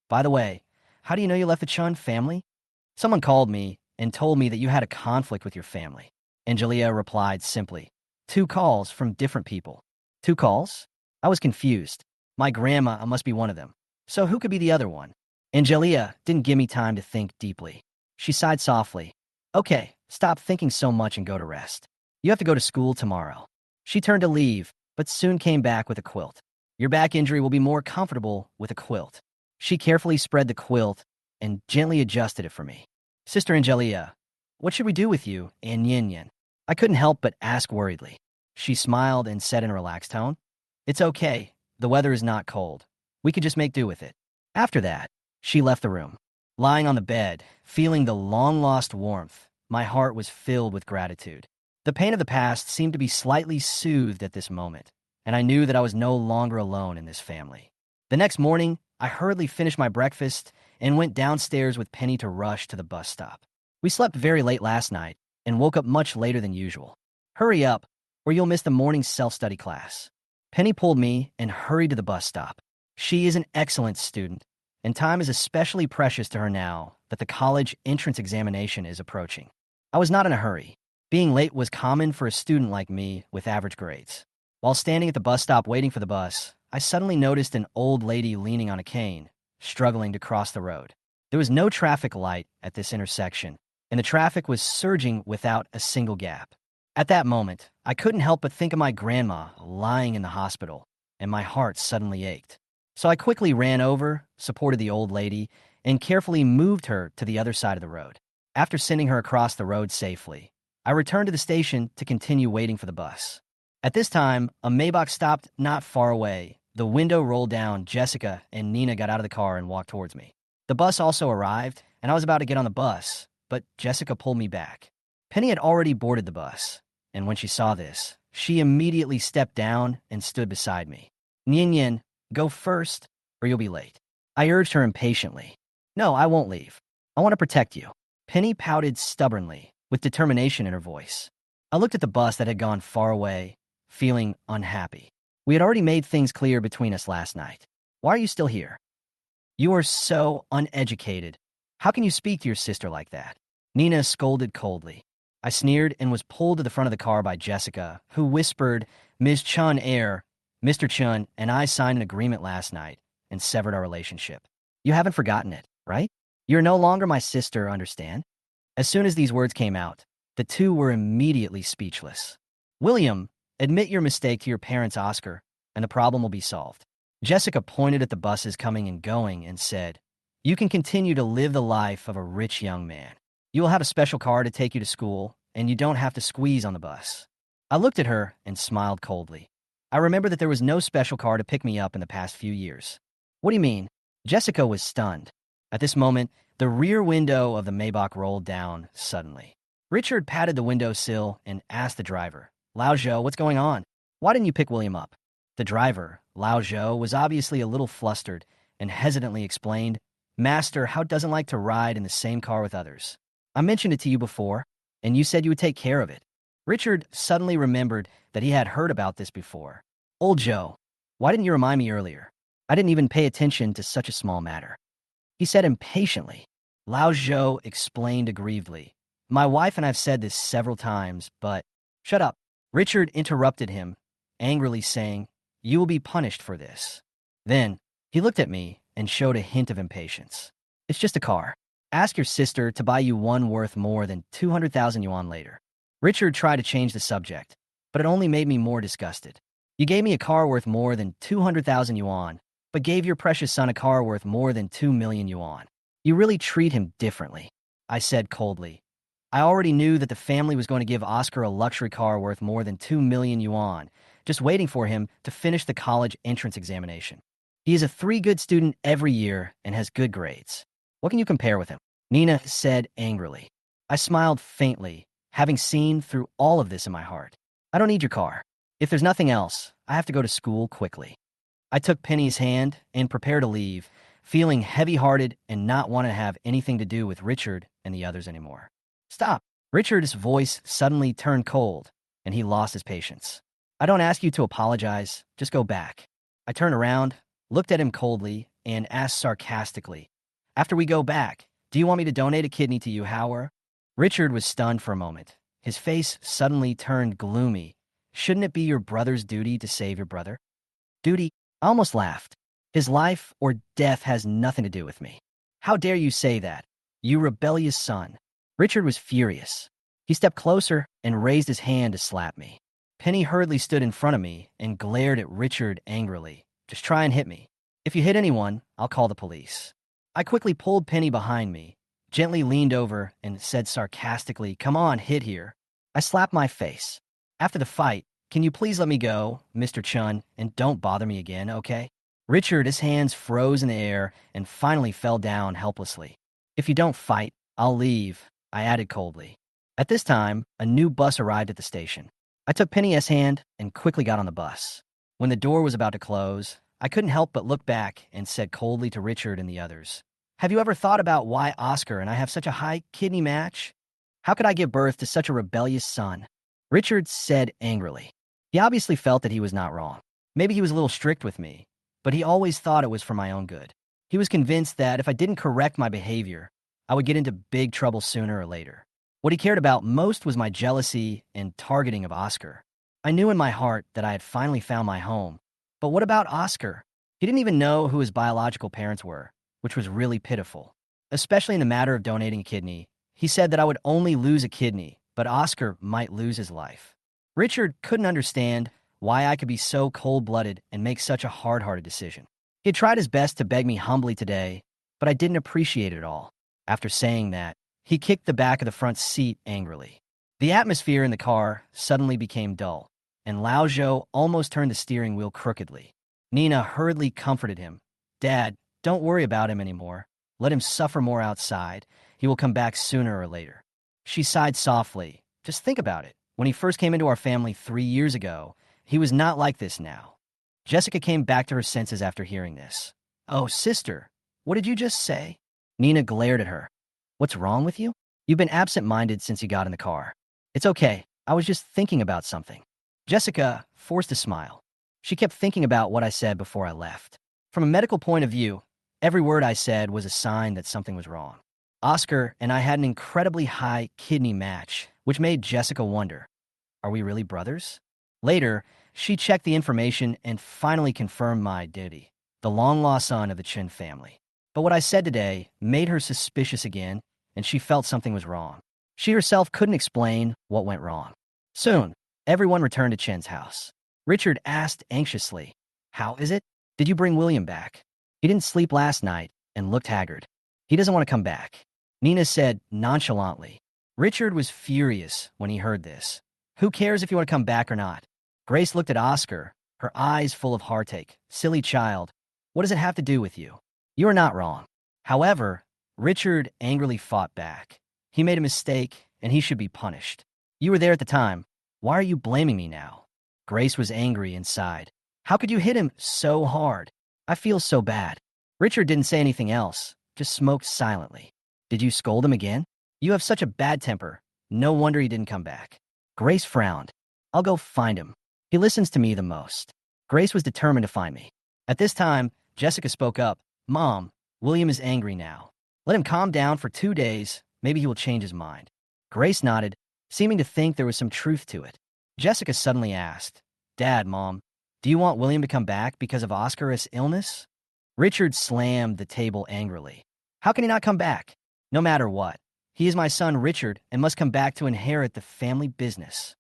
"By the way, how do you know you left the Chun family?" "Someone called me and told me that you had a conflict with your family." Angelia replied simply, "2 calls from different people." "2 calls?" I was confused. My grandma must be one of them. So who could be the other one? Angelia didn't give me time to think deeply. She sighed softly. "Okay, stop thinking so much and go to rest. You have to go to school tomorrow." She turned to leave, but soon came back with a quilt. "Your back injury will be more comfortable with a quilt." She carefully spread the quilt and gently adjusted it for me. "Sister Angelia, what should we do with you and Yin Yin?" I couldn't help but ask worriedly. She smiled and said in a relaxed tone, "It's okay. The weather is not cold. We could just make do with it." After that, she left the room. Lying on the bed, feeling the long-lost warmth, my heart was filled with gratitude. The pain of the past seemed to be slightly soothed at this moment, and I knew that I was no longer alone in this family. The next morning, I hurriedly finished my breakfast and went downstairs with Penny to rush to the bus stop. We slept very late last night and woke up much later than usual. "Hurry up, or you'll miss the morning self-study class." Penny pulled me and hurried to the bus stop. She is an excellent student, and time is especially precious to her now that the college entrance examination is approaching. I was not in a hurry. Being late was common for a student like me with average grades. While standing at the bus stop waiting for the bus, I suddenly noticed an old lady leaning on a cane, struggling to cross the road. There was no traffic light at this intersection, and the traffic was surging without a single gap. At that moment, I couldn't help but think of my grandma lying in the hospital, and my heart suddenly ached. So I quickly ran over, supported the old lady, and carefully moved her to the other side of the road. After sending her across the road safely, I returned to the station to continue waiting for the bus. At this time, a Maybach stopped not far away. The window rolled down. Jessica and Nina got out of the car and walked towards me. The bus also arrived, and I was about to get on the bus, but Jessica pulled me back. Penny had already boarded the bus, and when she saw this, she immediately stepped down and stood beside me. Nyin Yin, go first, or you'll be late. I urged her impatiently. No, I won't leave. I want to protect you. Penny pouted stubbornly, with determination in her voice. I looked at the bus that had gone far away, feeling unhappy. We had already made things clear between us last night. Why are you still here? You are so uneducated. How can you speak to your sister like that? Nina scolded coldly. I sneered and was pulled to the front of the car by Jessica, who whispered, Ms. Chun Mr. Chun and I signed an agreement last night and severed our relationship. You haven't forgotten it, right? You're no longer my sister, understand? As soon as these words came out, the two were immediately speechless. William, admit your mistake to your parents, Oscar, and the problem will be solved. Jessica pointed at the buses coming and going and said, you can continue to live the life of a rich young man. You will have a special car to take you to school, and you don't have to squeeze on the bus. I looked at her and smiled coldly. I remember that there was no special car to pick me up in the past few years. What do you mean? Jessica was stunned. At this moment, the rear window of the Maybach rolled down suddenly. Richard patted the windowsill and asked the driver, Lao Zhou, what's going on? Why didn't you pick William up? The driver, Lao Zhou, was obviously a little flustered and hesitantly explained, Master, how doesn't like to ride in the same car with others? I mentioned it to you before, and you said you would take care of it. Richard suddenly remembered that he had heard about this before. Old Joe, why didn't you remind me earlier? I didn't even pay attention to such a small matter. He said impatiently. Lao Zhou explained aggrievedly. My wife and I have said this several times, but... Shut up. Richard interrupted him, angrily saying, you will be punished for this. Then, he looked at me and showed a hint of impatience. It's just a car. Ask your sister to buy you one worth more than 200,000 yuan later. Richard tried to change the subject, but it only made me more disgusted. You gave me a car worth more than 200,000 yuan, but gave your precious son a car worth more than 2 million yuan. You really treat him differently, I said coldly. I already knew that the family was going to give Oscar a luxury car worth more than 2 million yuan, just waiting for him to finish the college entrance examination. He is a 3-good student every year and has good grades. What can you compare with him? Nina said angrily. I smiled faintly, having seen through all of this in my heart. I don't need your car. If there's nothing else, I have to go to school quickly. I took Penny's hand and prepared to leave, feeling heavy-hearted and not want to have anything to do with Richard and the others anymore. Stop. Richard's voice suddenly turned cold, and he lost his patience. I don't ask you to apologize, just go back. I turned around, looked at him coldly, and asked sarcastically, after we go back, do you want me to donate a kidney to you, Howard? Richard was stunned for a moment. His face suddenly turned gloomy. Shouldn't it be your brother's duty to save your brother? Duty? I almost laughed. His life or death has nothing to do with me. How dare you say that, you rebellious son? Richard was furious. He stepped closer and raised his hand to slap me. Penny hurriedly stood in front of me and glared at Richard angrily. Just try and hit me. If you hit anyone, I'll call the police. I quickly pulled Penny behind me, gently leaned over, and said sarcastically, come on, hit here. I slapped my face. After the fight, can you please let me go, Mr. Chun, and don't bother me again, okay? Richard, his hands froze in the air and finally fell down helplessly. If you don't fight, I'll leave, I added coldly. At this time, a new bus arrived at the station. I took Penny's hand and quickly got on the bus. When the door was about to close, I couldn't help but look back and said coldly to Richard and the others, have you ever thought about why Oscar and I have such a high kidney match? How could I give birth to such a rebellious son? Richard said angrily. He obviously felt that he was not wrong. Maybe he was a little strict with me, but he always thought it was for my own good. He was convinced that if I didn't correct my behavior, I would get into big trouble sooner or later. What he cared about most was my jealousy and targeting of Oscar. I knew in my heart that I had finally found my home. But what about Oscar? He didn't even know who his biological parents were, which was really pitiful. Especially in the matter of donating a kidney, he said that I would only lose a kidney, but Oscar might lose his life. Richard couldn't understand why I could be so cold-blooded and make such a hard-hearted decision. He had tried his best to beg me humbly today, but I didn't appreciate it at all. After saying that, he kicked the back of the front seat angrily. The atmosphere in the car suddenly became dull. and Lao Zhou almost turned the steering wheel crookedly. Nina hurriedly comforted him. Dad, don't worry about him anymore. Let him suffer more outside. He will come back sooner or later. She sighed softly. Just think about it. When he first came into our family 3 years ago, he was not like this now. Jessica came back to her senses after hearing this. Oh, sister, what did you just say? Nina glared at her. What's wrong with you? You've been absent-minded since you got in the car. It's okay. I was just thinking about something. Jessica forced a smile. She kept thinking about what I said before I left. From a medical point of view, every word I said was a sign that something was wrong. Oscar and I had an incredibly high kidney match, which made Jessica wonder, are we really brothers? Later, she checked the information and finally confirmed my identity, the long-lost son of the Chen family. But what I said today made her suspicious again, and she felt something was wrong. She herself couldn't explain what went wrong. Soon, everyone returned to Chen's house. Richard asked anxiously, how is it? Did you bring William back? He didn't sleep last night and looked haggard. He doesn't want to come back. Nina said nonchalantly. Richard was furious when he heard this. Who cares if you want to come back or not? Grace looked at Oscar, her eyes full of heartache. Silly child, what does it have to do with you? You are not wrong. However, Richard angrily fought back. He made a mistake, and he should be punished. You were there at the time. Why are you blaming me now? Grace was angry and sighed. How could you hit him so hard? I feel so bad. Richard didn't say anything else, just smoked silently. Did you scold him again? You have such a bad temper. No wonder he didn't come back. Grace frowned. I'll go find him. He listens to me the most. Grace was determined to find me. At this time, Jessica spoke up. Mom, William is angry now. Let him calm down for 2 days. Maybe he will change his mind. Grace nodded, seeming to think there was some truth to it. Jessica suddenly asked, Dad, Mom, do you want William to come back because of Oscar's illness? Richard slammed the table angrily. How can he not come back? No matter what. He is my son Richard and must come back to inherit the family business.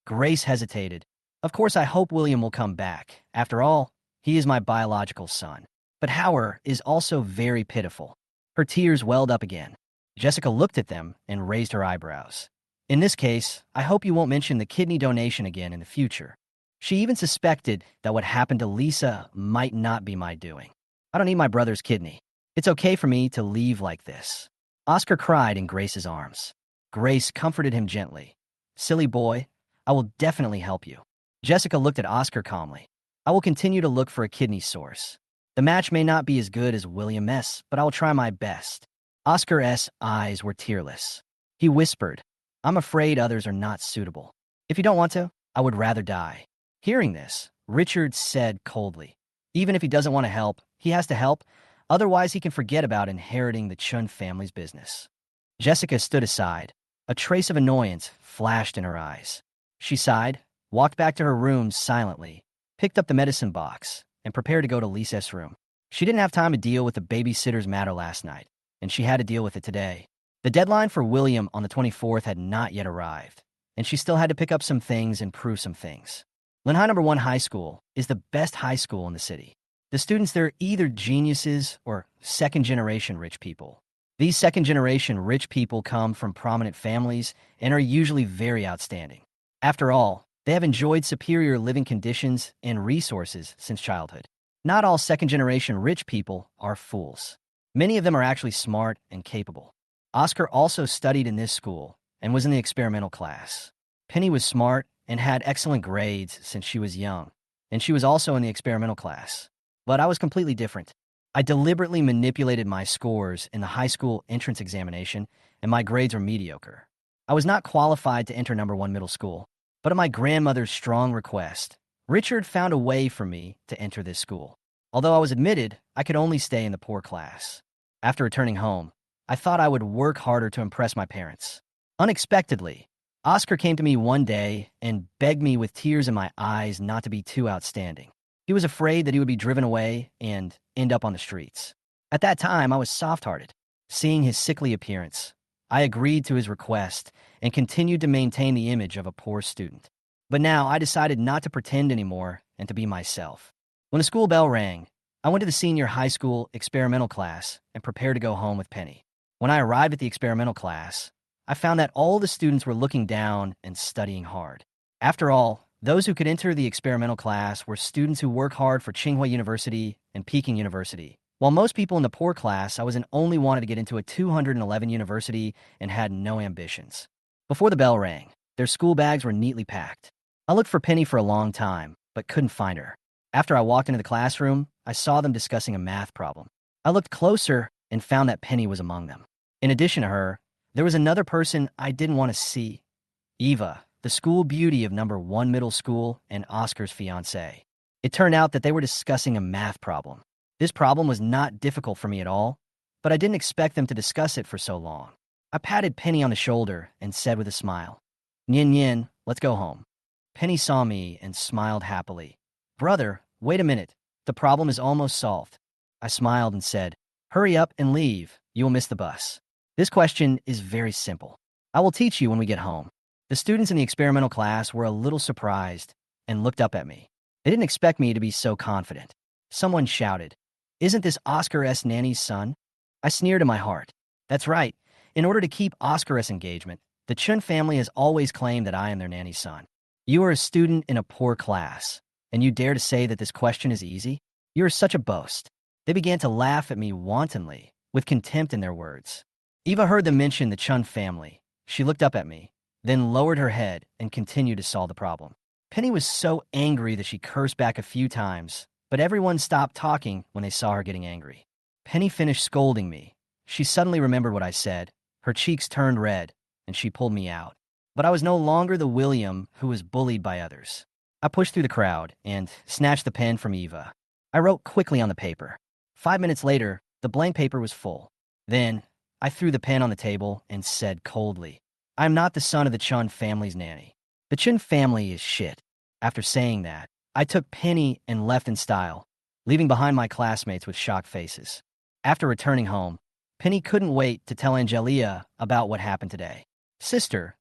Grace hesitated. Of course I hope William will come back. After all, he is my biological son. But Howard is also very pitiful. Her tears welled up again. Jessica looked at them and raised her eyebrows. In this case, I hope you won't mention the kidney donation again in the future. She even suspected that what happened to Lisa might not be my doing. I don't need my brother's kidney. It's okay for me to leave like this. Oscar cried in Grace's arms. Grace comforted him gently. Silly boy, I will definitely help you. Jessica looked at Oscar calmly. I will continue to look for a kidney source. The match may not be as good as William S., but I will try my best. Oscar's eyes were tearless. He whispered, I'm afraid others are not suitable. If you don't want to, I would rather die. Hearing this, Richard said coldly, even if he doesn't want to help, he has to help, otherwise he can forget about inheriting the Chun family's business. Jessica stood aside. A trace of annoyance flashed in her eyes. She sighed, walked back to her room silently, picked up the medicine box, and prepared to go to Lisa's room. She didn't have time to deal with the babysitter's matter last night, and she had to deal with it today. The deadline for William on the 24th had not yet arrived, and she still had to pick up some things and prove some things. Lanhai No. 1 High School is the best high school in the city. The students there are either geniuses or second-generation rich people. These second-generation rich people come from prominent families and are usually very outstanding. After all, they have enjoyed superior living conditions and resources since childhood. Not all second-generation rich people are fools. Many of them are actually smart and capable. Oscar also studied in this school and was in the experimental class. Penny was smart and had excellent grades since she was young, and she was also in the experimental class. But I was completely different. I deliberately manipulated my scores in the high school entrance examination, and my grades were mediocre. I was not qualified to enter No. 1 middle school, but at my grandmother's strong request, Richard found a way for me to enter this school. Although I was admitted, I could only stay in the poor class. After returning home, I thought I would work harder to impress my parents. Unexpectedly, Oscar came to me one day and begged me with tears in my eyes not to be too outstanding. He was afraid that he would be driven away and end up on the streets. At that time, I was soft-hearted. Seeing his sickly appearance, I agreed to his request and continued to maintain the image of a poor student. But now I decided not to pretend anymore and to be myself. When the school bell rang, I went to the senior high school experimental class and prepared to go home with Penny. When I arrived at the experimental class, I found that all the students were looking down and studying hard. After all, Those who could enter the experimental class were students who work hard for Tsinghua University and Peking University. While most people in the poor class, I was an only wanted to get into a 211 university and had no ambitions. Before the bell rang, their school bags were neatly packed. I looked for Penny for a long time, but couldn't find her. After I walked into the classroom, I saw them discussing a math problem. I looked closer and found that Penny was among them. In addition to her, there was another person I didn't want to see. Eva, the school beauty of number 1 middle school and Oscar's fiancée. It turned out that they were discussing a math problem. This problem was not difficult for me at all, but I didn't expect them to discuss it for so long. I patted Penny on the shoulder and said with a smile, "Nyin Nyin, let's go home." Penny saw me and smiled happily. "Brother, wait a minute. The problem is almost solved." I smiled and said, "Hurry up and leave. You will miss the bus." This question is very simple. I will teach you when we get home. The students in the experimental class were a little surprised and looked up at me. They didn't expect me to be so confident. Someone shouted, "Isn't this Oscar S. Nanny's son?" I sneered in my heart. That's right. In order to keep Oscar S. engagement, the Chun family has always claimed that I am their nanny's son. You are a student in a poor class, and you dare to say that this question is easy? You are such a boast. They began to laugh at me wantonly, with contempt in their words. Eva heard them mention the Chun family. She looked up at me, then lowered her head and continued to solve the problem. Penny was so angry that she cursed back a few times, but everyone stopped talking when they saw her getting angry. Penny finished scolding me. She suddenly remembered what I said. Her cheeks turned red, and she pulled me out. But I was no longer the William who was bullied by others. I pushed through the crowd and snatched the pen from Eva. I wrote quickly on the paper. 5 minutes later, the blank paper was full. Then, I threw the pen on the table and said coldly, "I am not the son of the Chun family's nanny. The Chun family is shit." After saying that, I took Penny and left in style, leaving behind my classmates with shocked faces. After returning home, Penny couldn't wait to tell Angelia about what happened today. "Sister,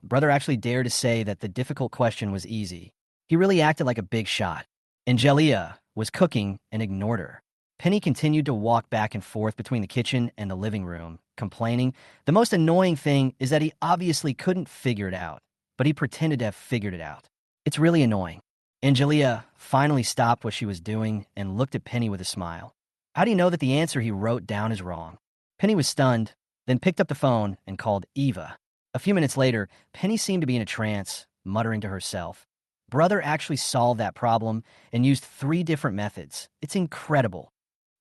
brother actually dared to say that the difficult question was easy. He really acted like a big shot." Angelia was cooking and ignored her. Penny continued to walk back and forth between the kitchen and the living room, complaining, "The most annoying thing is that he obviously couldn't figure it out, but he pretended to have figured it out. It's really annoying." Angelia finally stopped what she was doing and looked at Penny with a smile. "How do you know that the answer he wrote down is wrong?" Penny was stunned, then picked up the phone and called Eva. A few minutes later, Penny seemed to be in a trance, muttering to herself. Brother actually solved that problem and used 3 different methods. It's incredible.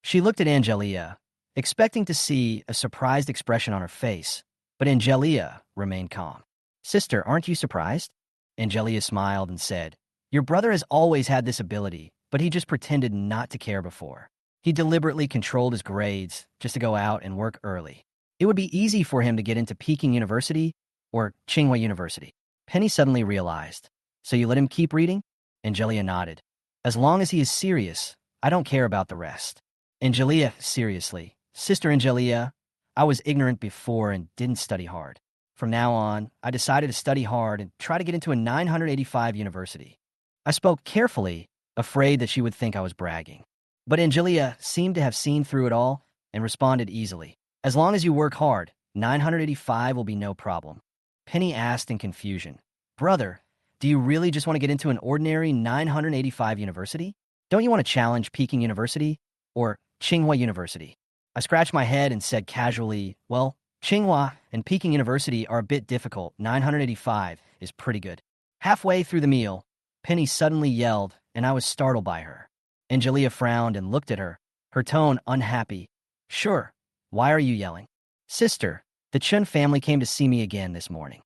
She looked at Angelia, expecting to see a surprised expression on her face, but Angelia remained calm. "Sister, aren't you surprised?" Angelia smiled and said, "Your brother has always had this ability, but he just pretended not to care before. He deliberately controlled his grades just to go out and work early. It would be easy for him to get into Peking University or Tsinghua University." Penny suddenly realized. "So you let him keep reading?" Angelia nodded. "As long as he is serious, I don't care about the rest." Angelia, seriously. "Sister Angelia, I was ignorant before and didn't study hard. From now on, I decided to study hard and try to get into a 985 university." I spoke carefully, afraid that she would think I was bragging. But Angelia seemed to have seen through it all and responded easily. "As long as you work hard, 985 will be no problem." Penny asked in confusion, "Brother, do you really just want to get into an ordinary 985 university? Don't you want to challenge Peking University or Tsinghua University?" I scratched my head and said casually, "Well, Tsinghua and Peking University are a bit difficult. 985 is pretty good." Halfway through the meal, Penny suddenly yelled, and I was startled by her. Angelia frowned and looked at her, her tone unhappy. "Sure, why are you yelling?" "Sister, the Chun family came to see me again this morning,"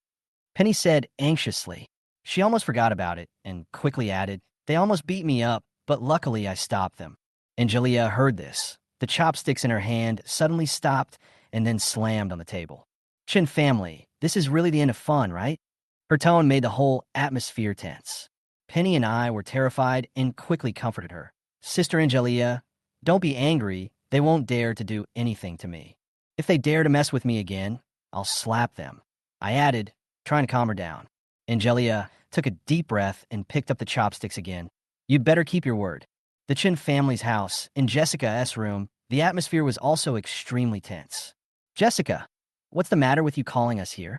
Penny said anxiously. She almost forgot about it and quickly added, "They almost beat me up, but luckily I stopped them." Angelia heard this. The chopsticks in her hand suddenly stopped and then slammed on the table. "Chun family, this is really the end of fun, right?" Her tone made the whole atmosphere tense. Penny and I were terrified and quickly comforted her. "Sister Angelia, don't be angry. They won't dare to do anything to me. If they dare to mess with me again, I'll slap them," I added, trying to calm her down. Angelia took a deep breath and picked up the chopsticks again. "You'd better keep your word." The Chin family's house, in Jessica's room, the atmosphere was also extremely tense. "Jessica, what's the matter with you calling us here?"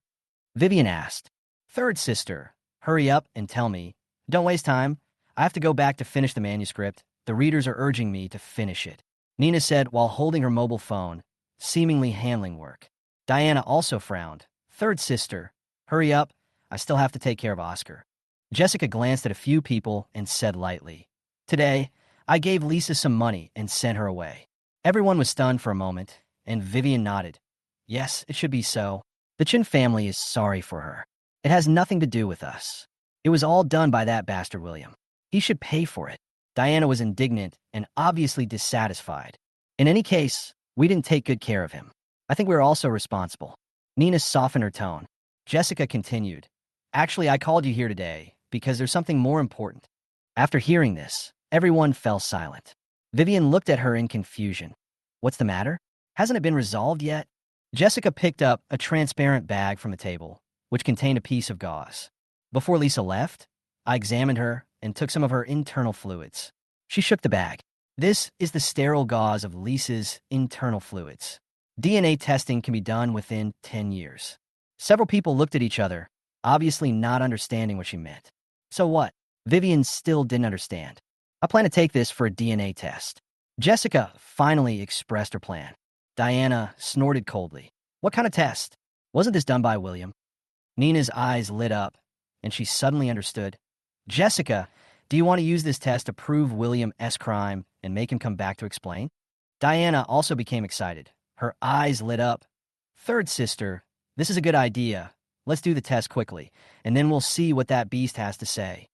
Vivian asked. "Third sister, hurry up and tell me, Don't waste time. I have to go back to finish the manuscript. The readers are urging me to finish it, Nina said while holding her mobile phone, seemingly handling work. Diana also frowned. Third sister, hurry up. I still have to take care of Oscar. Jessica glanced at a few people and said lightly, Today, I gave Lisa some money and sent her away. Everyone was stunned for a moment, and Vivian nodded. Yes, it should be so. The Chin family is sorry for her. It has nothing to do with us. It was all done by that bastard William. He should pay for it. Diana was indignant and obviously dissatisfied. In any case, we didn't take good care of him. I think we're also responsible. Nina softened her tone. Jessica continued. Actually, I called you here today because there's something more important. After hearing this, everyone fell silent. Vivian looked at her in confusion. What's the matter? Hasn't it been resolved yet? Jessica picked up a transparent bag from the table, which contained a piece of gauze. Before Lisa left, I examined her and took some of her internal fluids. She shook the bag. This is the sterile gauze of Lisa's internal fluids. DNA testing can be done within 10 years. Several people looked at each other, obviously not understanding what she meant. So what? Vivian still didn't understand. I plan to take this for a DNA test. Jessica finally expressed her plan. Diana snorted coldly. What kind of test? Wasn't this done by William? Nina's eyes lit up, and she suddenly understood. Jessica, do you want to use this test to prove William's crime and make him come back to explain? Diana also became excited. Her eyes lit up. Third sister, this is a good idea. Let's do the test quickly, and then we'll see what that beast has to say.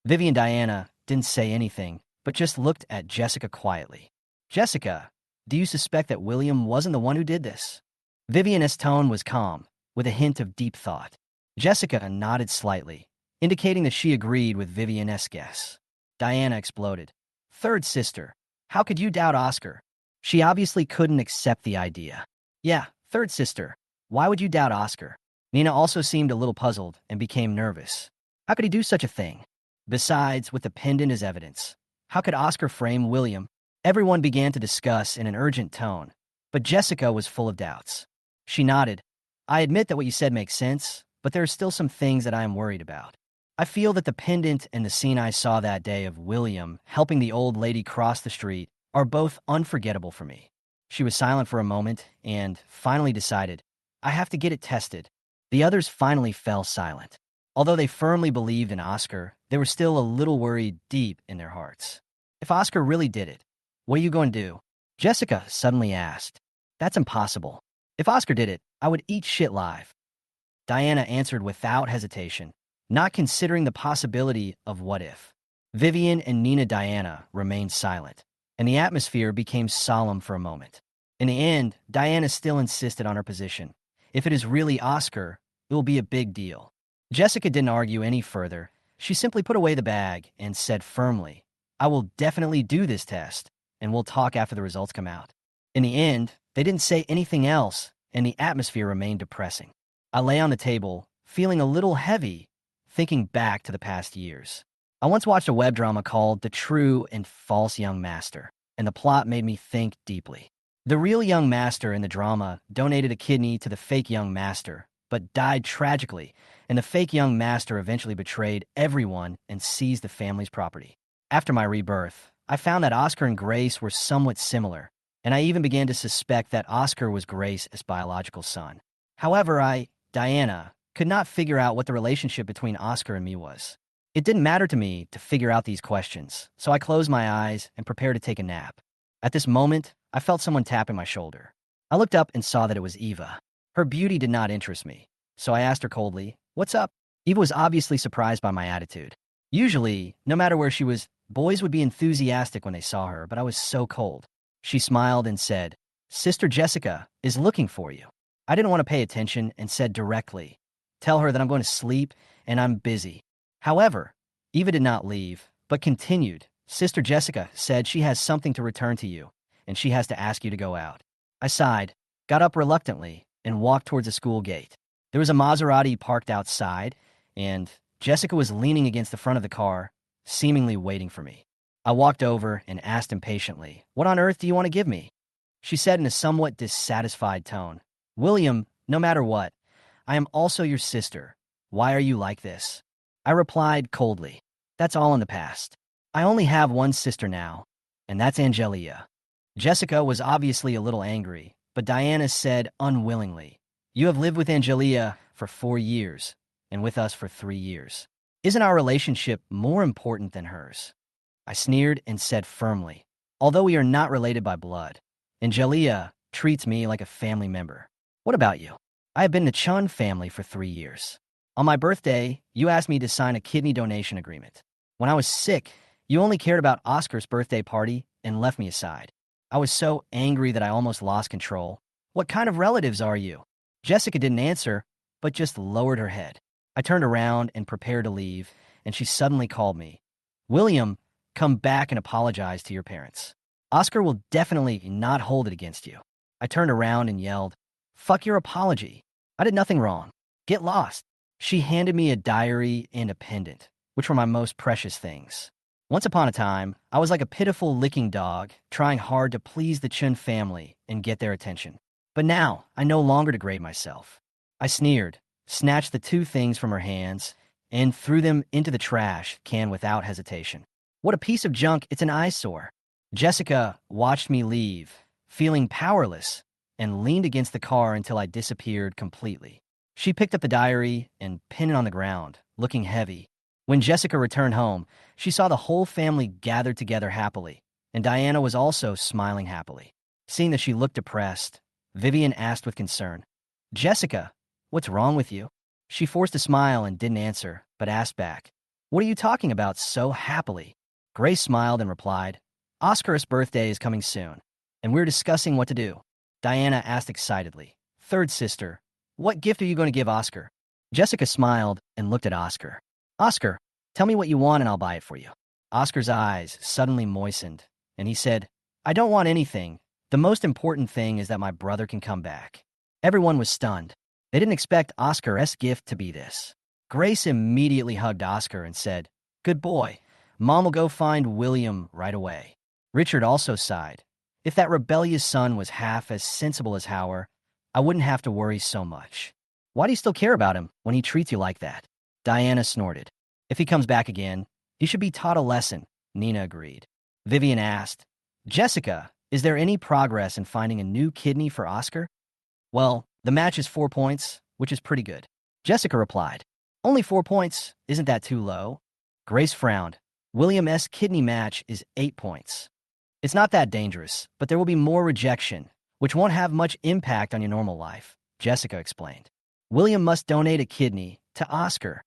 Vivian and Diana didn't say anything, but just looked at Jessica quietly. Jessica, do you suspect that William wasn't the one who did this? Vivian's tone was calm, with a hint of deep thought. Jessica nodded slightly, indicating that she agreed with Vivian's guess. Diana exploded. Third sister, how could you doubt Oscar? She obviously couldn't accept the idea. Yeah, third sister, why would you doubt Oscar? Nina also seemed a little puzzled and became nervous. How could he do such a thing? Besides, with the pendant as evidence, how could Oscar frame William? Everyone began to discuss in an urgent tone, but Jessica was full of doubts. She nodded. I admit that what you said makes sense, but there are still some things that I am worried about. I feel that the pendant and the scene I saw that day of William helping the old lady cross the street are both unforgettable for me. She was silent for a moment and finally decided, I have to get it tested. The others finally fell silent. Although they firmly believed in Oscar, they were still a little worried deep in their hearts. If Oscar really did it, what are you going to do? Jessica suddenly asked. That's impossible. If Oscar did it, I would eat shit live. Diana answered without hesitation, not considering the possibility of what if. Vivian and Nina Diana remained silent, and the atmosphere became solemn for a moment. In the end, Diana still insisted on her position. If it is really Oscar, it will be a big deal. Jessica didn't argue any further. She simply put away the bag and said firmly, I will definitely do this test, and we'll talk after the results come out. In the end, they didn't say anything else, and the atmosphere remained depressing. I lay on the table, feeling a little heavy, thinking back to the past years. I once watched a web drama called The True and False Young Master, and the plot made me think deeply. The real young master in the drama donated a kidney to the fake young master, but died tragically, and the fake young master eventually betrayed everyone and seized the family's property. After my rebirth, I found that Oscar and Grace were somewhat similar, and I even began to suspect that Oscar was Grace's biological son. However, Diana, could not figure out what the relationship between Oscar and me was. It didn't matter to me to figure out these questions, so I closed my eyes and prepared to take a nap. At this moment, I felt someone tapping my shoulder. I looked up and saw that it was Eva. Her beauty did not interest me, so I asked her coldly, What's up? Eva was obviously surprised by my attitude. Usually, no matter where she was, boys would be enthusiastic when they saw her, but I was so cold. She smiled and said, Sister Jessica is looking for you. I didn't want to pay attention and said directly, Tell her that I'm going to sleep and I'm busy. However, Eva did not leave, but continued. Sister Jessica said she has something to return to you, and she has to ask you to go out. I sighed, got up reluctantly, and walked towards the school gate. There was a Maserati parked outside, and Jessica was leaning against the front of the car, seemingly waiting for me. I walked over and asked impatiently, What on earth do you want to give me? She said in a somewhat dissatisfied tone, William, no matter what, I am also your sister. Why are you like this? I replied coldly, That's all in the past. I only have one sister now, and that's Angelia. Jessica was obviously a little angry, but Diana said unwillingly, "You have lived with Angelia for 4 years, and with us for 3 years. Isn't our relationship more important than hers?" I sneered and said firmly, "Although we are not related by blood, Angelia treats me like a family member. What about you? I have been in the Chun family for 3 years. On my birthday, you asked me to sign a kidney donation agreement. When I was sick, you only cared about Oscar's birthday party and left me aside. I was so angry that I almost lost control. What kind of relatives are you?" Jessica didn't answer, but just lowered her head. I turned around and prepared to leave, and she suddenly called me. "William, come back and apologize to your parents. Oscar will definitely not hold it against you." I turned around and yelled, "Fuck your apology. I did nothing wrong. Get lost." She handed me a diary and a pendant, which were my most precious things. Once upon a time, I was like a pitiful licking dog, trying hard to please the Chun family and get their attention. But now, I no longer degrade myself. I sneered, snatched the two things from her hands, and threw them into the trash can without hesitation. What a piece of junk, it's an eyesore. Jessica watched me leave, feeling powerless, and leaned against the car until I disappeared completely. She picked up the diary and pinned it on the ground, looking heavy. When Jessica returned home, she saw the whole family gathered together happily, and Diana was also smiling happily. Seeing that she looked depressed, Vivian asked with concern, "Jessica, what's wrong with you?" She forced a smile and didn't answer, but asked back, "What are you talking about so happily?" Grace smiled and replied, "Oscar's birthday is coming soon, and we're discussing what to do." Diana asked excitedly, "Third sister, what gift are you going to give Oscar?" Jessica smiled and looked at Oscar. "Oscar, tell me what you want and I'll buy it for you." Oscar's eyes suddenly moistened, and he said, "I don't want anything. The most important thing is that my brother can come back." Everyone was stunned. They didn't expect Oscar's gift to be this. Grace immediately hugged Oscar and said, "Good boy. Mom will go find William right away." Richard also sighed. "If that rebellious son was half as sensible as Howard, I wouldn't have to worry so much." "Why do you still care about him when he treats you like that?" Diana snorted. "If he comes back again, he should be taught a lesson," Nina agreed. Vivian asked, "Jessica, is there any progress in finding a new kidney for Oscar?" "Well, the match is 4 points, which is pretty good." Jessica replied, "Only 4 points, isn't that too low?" Grace frowned. "William's kidney match is 8 points. It's not that dangerous, but there will be more rejection, which won't have much impact on your normal life," Jessica explained. "William must donate a kidney to Oscar,"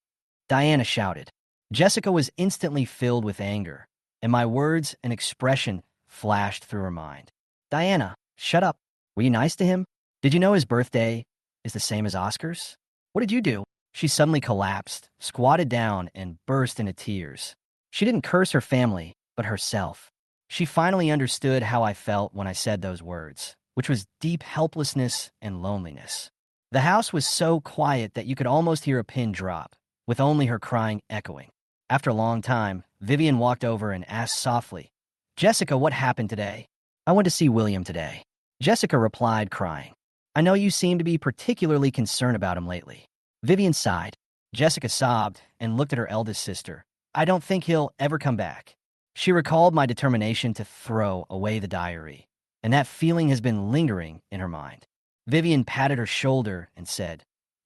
Diana shouted. Jessica was instantly filled with anger, and my words and expression flashed through her mind. "Diana, shut up. Were you nice to him? Did you know his birthday is the same as Oscar's? What did you do?" She suddenly collapsed, squatted down, and burst into tears. She didn't curse her family, but herself. She finally understood how I felt when I said those words, which was deep helplessness and loneliness. The house was so quiet that you could almost hear a pin drop, with only her crying echoing. After a long time, Vivian walked over and asked softly, "Jessica, what happened today?" "I went to see William today," Jessica replied, crying. "I know you seem to be particularly concerned about him lately." Vivian sighed. Jessica sobbed and looked at her eldest sister. "I don't think he'll ever come back." She recalled my determination to throw away the diary, and that feeling has been lingering in her mind. Vivian patted her shoulder and said,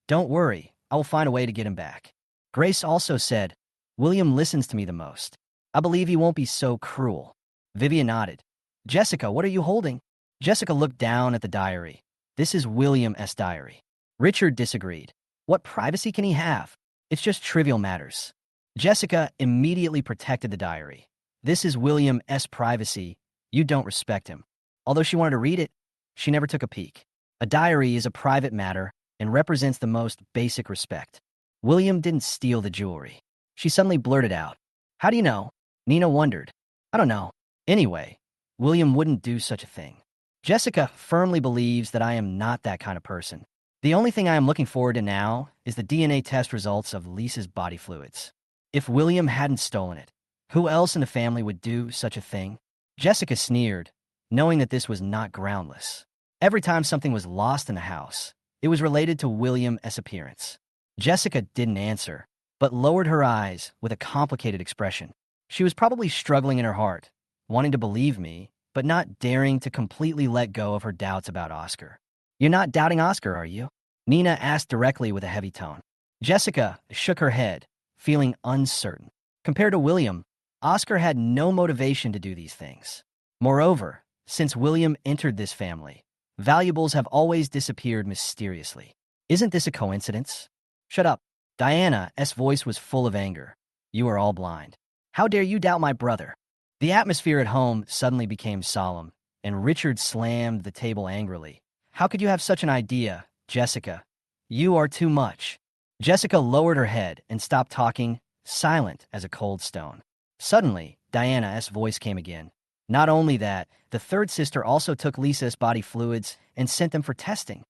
"Don't worry, I will find a way to get him back." Grace also said, "William listens to me the most. I believe he won't be so cruel." Vivian nodded. "Jessica, what are you holding?" Jessica looked down at the diary. "This is William's diary." Richard disagreed. "What privacy can he have? It's just trivial matters." Jessica immediately protected the diary. "This is William's privacy. You don't respect him." Although she wanted to read it, she never took a peek. A diary is a private matter and represents the most basic respect. William didn't steal the jewelry. She suddenly blurted out, "How do you know?" Nina wondered. "I don't know. Anyway, William wouldn't do such a thing." Jessica firmly believes that I am not that kind of person. The only thing I am looking forward to now is the DNA test results of Lisa's body fluids. If William hadn't stolen it, who else in the family would do such a thing? Jessica sneered, knowing that this was not groundless. Every time something was lost in the house, it was related to William's appearance. Jessica didn't answer, but lowered her eyes with a complicated expression. She was probably struggling in her heart, wanting to believe me, but not daring to completely let go of her doubts about Oscar. "You're not doubting Oscar, are you?" Nina asked directly with a heavy tone. Jessica shook her head, feeling uncertain. Compared to William, Oscar had no motivation to do these things. Moreover, since William entered this family, valuables have always disappeared mysteriously. "Isn't this a coincidence?" "Shut up." Diana's voice was full of anger. "You are all blind. How dare you doubt my brother?" The atmosphere at home suddenly became solemn, and Richard slammed the table angrily. "How could you have such an idea, Jessica? You are too much." Jessica lowered her head and stopped talking, silent as a cold stone. Suddenly, Diana's voice came again. "Not only that, the third sister also took Lisa's body fluids and sent them for testing."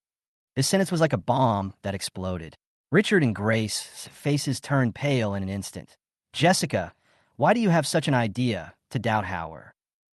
This sentence was like a bomb that exploded. Richard and Grace's faces turned pale in an instant. "Jessica, why do you have such an idea to doubt Howard?"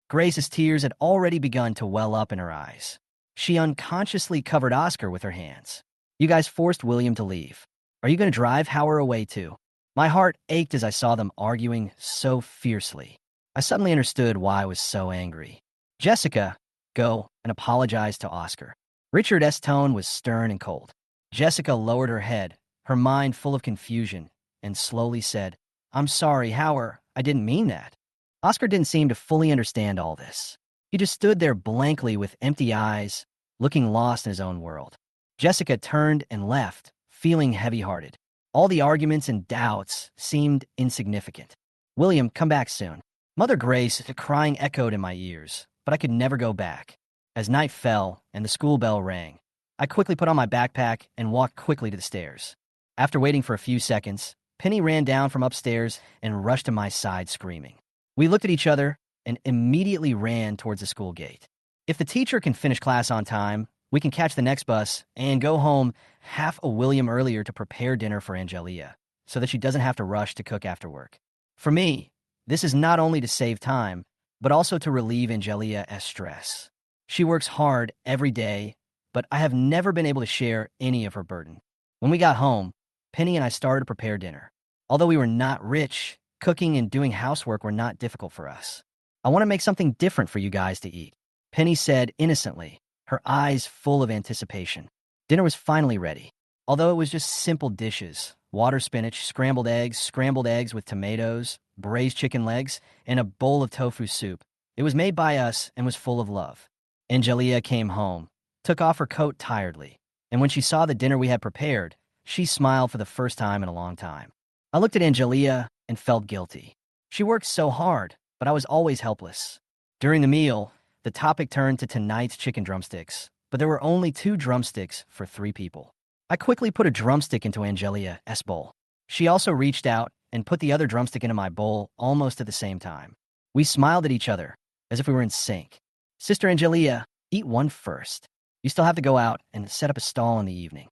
Grace's tears had already begun to well up in her eyes. She unconsciously covered Oscar with her hands. "You guys forced William to leave. Are you going to drive Howard away too?" My heart ached as I saw them arguing so fiercely. I suddenly understood why I was so angry. "Jessica, go and apologize to Oscar." Richard's tone was stern and cold. Jessica lowered her head, her mind full of confusion, and slowly said, "I'm sorry, Howard, I didn't mean that." Oscar didn't seem to fully understand all this. He just stood there blankly with empty eyes, looking lost in his own world. Jessica turned and left, feeling heavy-hearted. All the arguments and doubts seemed insignificant. "William, come back soon." Mother Grace crying echoed in my ears, but I could never go back. As night fell and the school bell rang, I quickly put on my backpack and walked quickly to the stairs. After waiting for a few seconds, Penny ran down from upstairs and rushed to my side screaming. We looked at each other and immediately ran towards the school gate. If the teacher can finish class on time, we can catch the next bus and go home half a William earlier to prepare dinner for Angelia, so that she doesn't have to rush to cook after work. For me, this is not only to save time, but also to relieve Angelia's stress. She works hard every day, but I have never been able to share any of her burden. When we got home, Penny and I started to prepare dinner. Although we were not rich, cooking and doing housework were not difficult for us. "I want to make something different for you guys to eat," Penny said innocently, her eyes full of anticipation. Dinner was finally ready. Although it was just simple dishes, water spinach, scrambled eggs with tomatoes, braised chicken legs, and a bowl of tofu soup. It was made by us and was full of love. Angelia came home, took off her coat tiredly, and when she saw the dinner we had prepared, she smiled for the first time in a long time. I looked at Angelia and felt guilty. She worked so hard, but I was always helpless. During the meal, the topic turned to tonight's chicken drumsticks, but there were only 2 drumsticks for 3 people. I quickly put a drumstick into Angelia's bowl. She also reached out and put the other drumstick into my bowl almost at the same time. We smiled at each other, as if we were in sync. "Sister Angelia, eat one first. You still have to go out and set up a stall in the evening."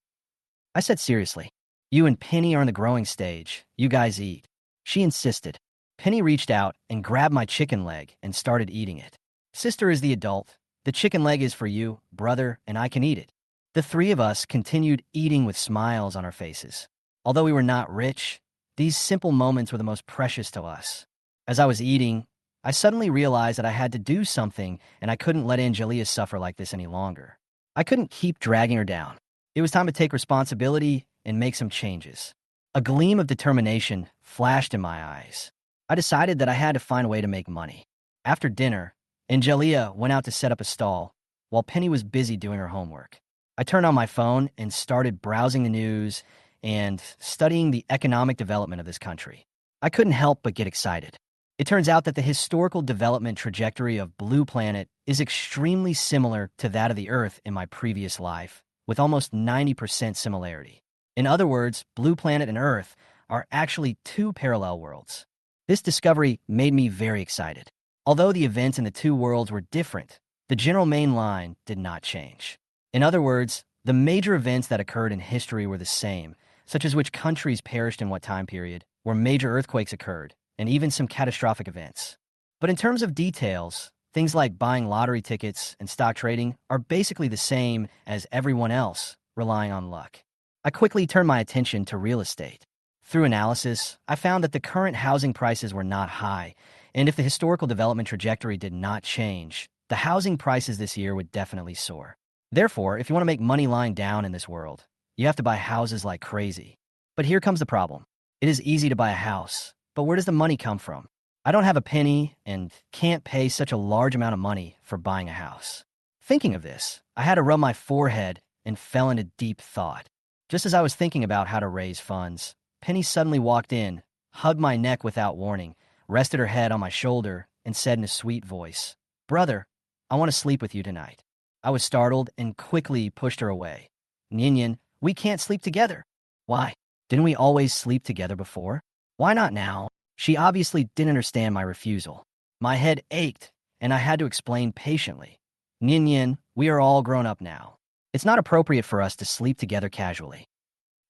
I said seriously. "You and Penny are in the growing stage. You guys eat." She insisted. Penny reached out and grabbed my chicken leg and started eating it. "Sister is the adult. The chicken leg is for you, brother, and I can eat it." The 3 of us continued eating with smiles on our faces. Although we were not rich, these simple moments were the most precious to us. As I was eating, I suddenly realized that I had to do something and I couldn't let Angelia suffer like this any longer. I couldn't keep dragging her down. It was time to take responsibility and make some changes. A gleam of determination flashed in my eyes. I decided that I had to find a way to make money. After dinner, Angelia went out to set up a stall, while Penny was busy doing her homework. I turned on my phone and started browsing the news and studying the economic development of this country. I couldn't help but get excited. It turns out that the historical development trajectory of Blue Planet is extremely similar to that of the Earth in my previous life, with almost 90% similarity. In other words, Blue Planet and Earth are actually 2 parallel worlds. This discovery made me very excited. Although the events in the 2 worlds were different, the general main line did not change. In other words, the major events that occurred in history were the same, such as which countries perished in what time period, where major earthquakes occurred, and even some catastrophic events. But in terms of details, things like buying lottery tickets and stock trading are basically the same as everyone else, relying on luck. I quickly turned my attention to real estate. Through analysis, I found that the current housing prices were not high, and if the historical development trajectory did not change, the housing prices this year would definitely soar. Therefore, if you want to make money lying down in this world, you have to buy houses like crazy. But here comes the problem. It is easy to buy a house, but where does the money come from? I don't have a penny and can't pay such a large amount of money for buying a house. Thinking of this, I had to rub my forehead and fell into deep thought. Just as I was thinking about how to raise funds, Penny suddenly walked in, hugged my neck without warning, rested her head on my shoulder, and said in a sweet voice, "Brother, I want to sleep with you tonight." I was startled and quickly pushed her away. "Nyin, we can't sleep together." "Why? Didn't we always sleep together before? Why not now?" She obviously didn't understand my refusal. My head ached, and I had to explain patiently. "Nyin, we are all grown up now. It's not appropriate for us to sleep together casually."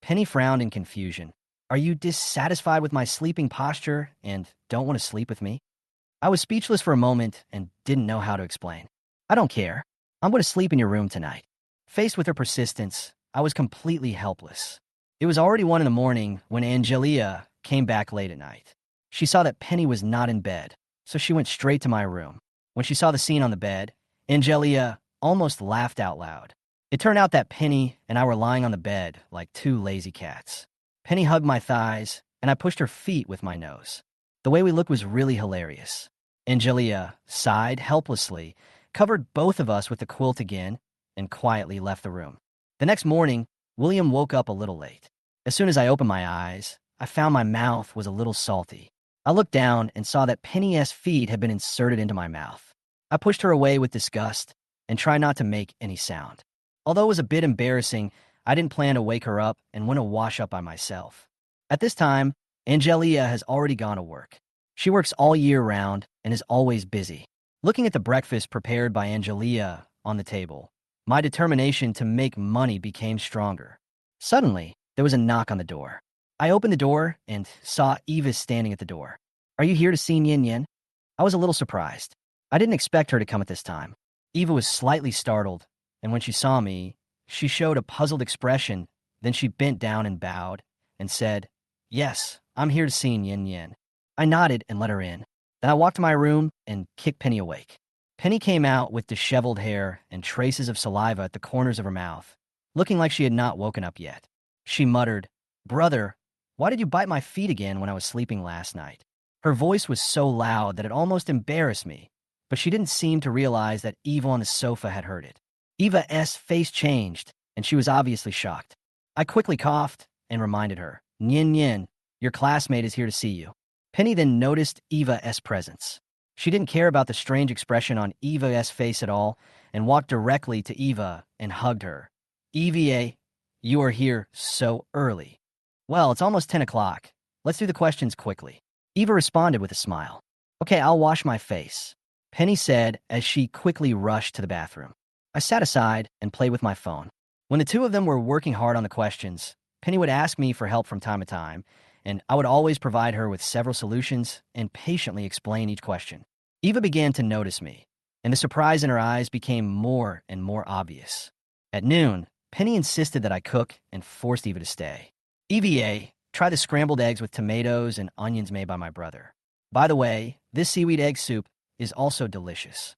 Penny frowned in confusion. "Are you dissatisfied with my sleeping posture and don't want to sleep with me?" I was speechless for a moment and didn't know how to explain. "I don't care. I'm going to sleep in your room tonight." Faced with her persistence, I was completely helpless. It was already 1 in the morning when Angelia came back late at night. She saw that Penny was not in bed, so she went straight to my room. When she saw the scene on the bed, Angelia almost laughed out loud. It turned out that Penny and I were lying on the bed like two lazy cats. Penny hugged my thighs, and I pushed her feet with my nose. The way we looked was really hilarious. Angelia sighed helplessly, covered both of us with the quilt again, and quietly left the room. The next morning, William woke up a little late. As soon as I opened my eyes, I found my mouth was a little salty. I looked down and saw that Penny's feet had been inserted into my mouth. I pushed her away with disgust and tried not to make any sound. Although it was a bit embarrassing, I didn't plan to wake her up and went to wash up by myself. At this time, Angelia has already gone to work. She works all year round and is always busy. Looking at the breakfast prepared by Angelia on the table, my determination to make money became stronger. Suddenly, there was a knock on the door. I opened the door and saw Eva standing at the door. "Are you here to see Yin Yin?" I was a little surprised. I didn't expect her to come at this time. Eva was slightly startled, and when she saw me, she showed a puzzled expression. Then she bent down and bowed and said, "Yes, I'm here to see Yin Yin." I nodded and let her in. Then I walked to my room and kicked Penny awake. Penny came out with disheveled hair and traces of saliva at the corners of her mouth, looking like she had not woken up yet. She muttered, "Brother, why did you bite my feet again when I was sleeping last night?" Her voice was so loud that it almost embarrassed me, but she didn't seem to realize that Eva on the sofa had heard it. Eva's face changed, and she was obviously shocked. I quickly coughed and reminded her, "Yin Yin, your classmate is here to see you." Penny then noticed Eva's presence. She didn't care about the strange expression on Eva's face at all and walked directly to Eva and hugged her. "Eva, you are here so early." "Well, it's almost 10 o'clock. Let's do the questions quickly." Eva responded with a smile. "Okay, I'll wash my face," Penny said as she quickly rushed to the bathroom. I sat aside and played with my phone. When the two of them were working hard on the questions, Penny would ask me for help from time to time, and I would always provide her with several solutions and patiently explain each question. Eva began to notice me, and the surprise in her eyes became more and more obvious. At noon, Penny insisted that I cook and forced Eva to stay. "Eva, try the scrambled eggs with tomatoes and onions made by my brother. By the way, this seaweed egg soup is also delicious."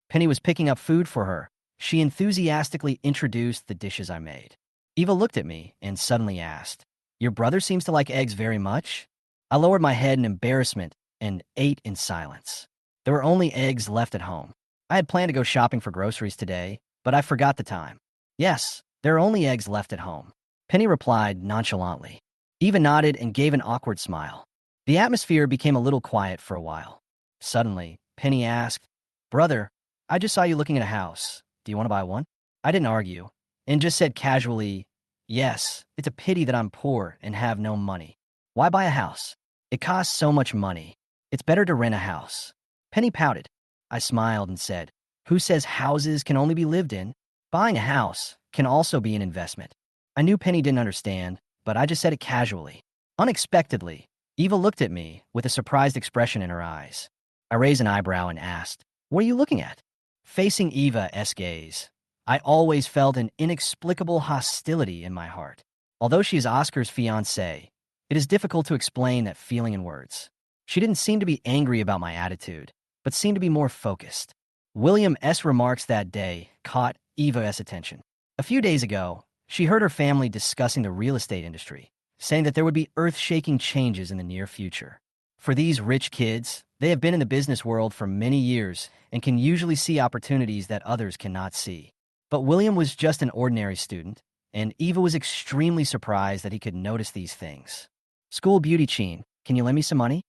Penny was picking up food for her. She enthusiastically introduced the dishes I made. Eva looked at me and suddenly asked, "Your brother seems to like eggs very much?" I lowered my head in embarrassment and ate in silence. There were only eggs left at home. I had planned to go shopping for groceries today, but I forgot the time. "Yes, there are only eggs left at home," Penny replied nonchalantly. Eva nodded and gave an awkward smile. The atmosphere became a little quiet for a while. Suddenly, Penny asked, "Brother, I just saw you looking at a house. Do you want to buy one?" I didn't argue, and just said casually, "Yes, it's a pity that I'm poor and have no money. Why buy a house? It costs so much money. It's better to rent a house." Penny pouted. I smiled and said, "Who says houses can only be lived in? Buying a house can also be an investment." I knew Penny didn't understand, but I just said it casually. Unexpectedly, Eva looked at me with a surprised expression in her eyes. I raised an eyebrow and asked, "What are you looking at?" Facing Eva's gaze, I always felt an inexplicable hostility in my heart. Although she is Oscar's fiancée, It is difficult to explain that feeling in words. She didn't seem to be angry about my attitude, but seemed to be more focused. William's remarks that day caught Eva's attention. A few days ago, she heard her family discussing the real estate industry, saying that there would be earth-shaking changes in the near future. For these rich kids, they have been in the business world for many years and can usually see opportunities that others cannot see. But William was just an ordinary student, and Eva was extremely surprised that he could notice these things. "School beauty Cheen, can you lend me some money?"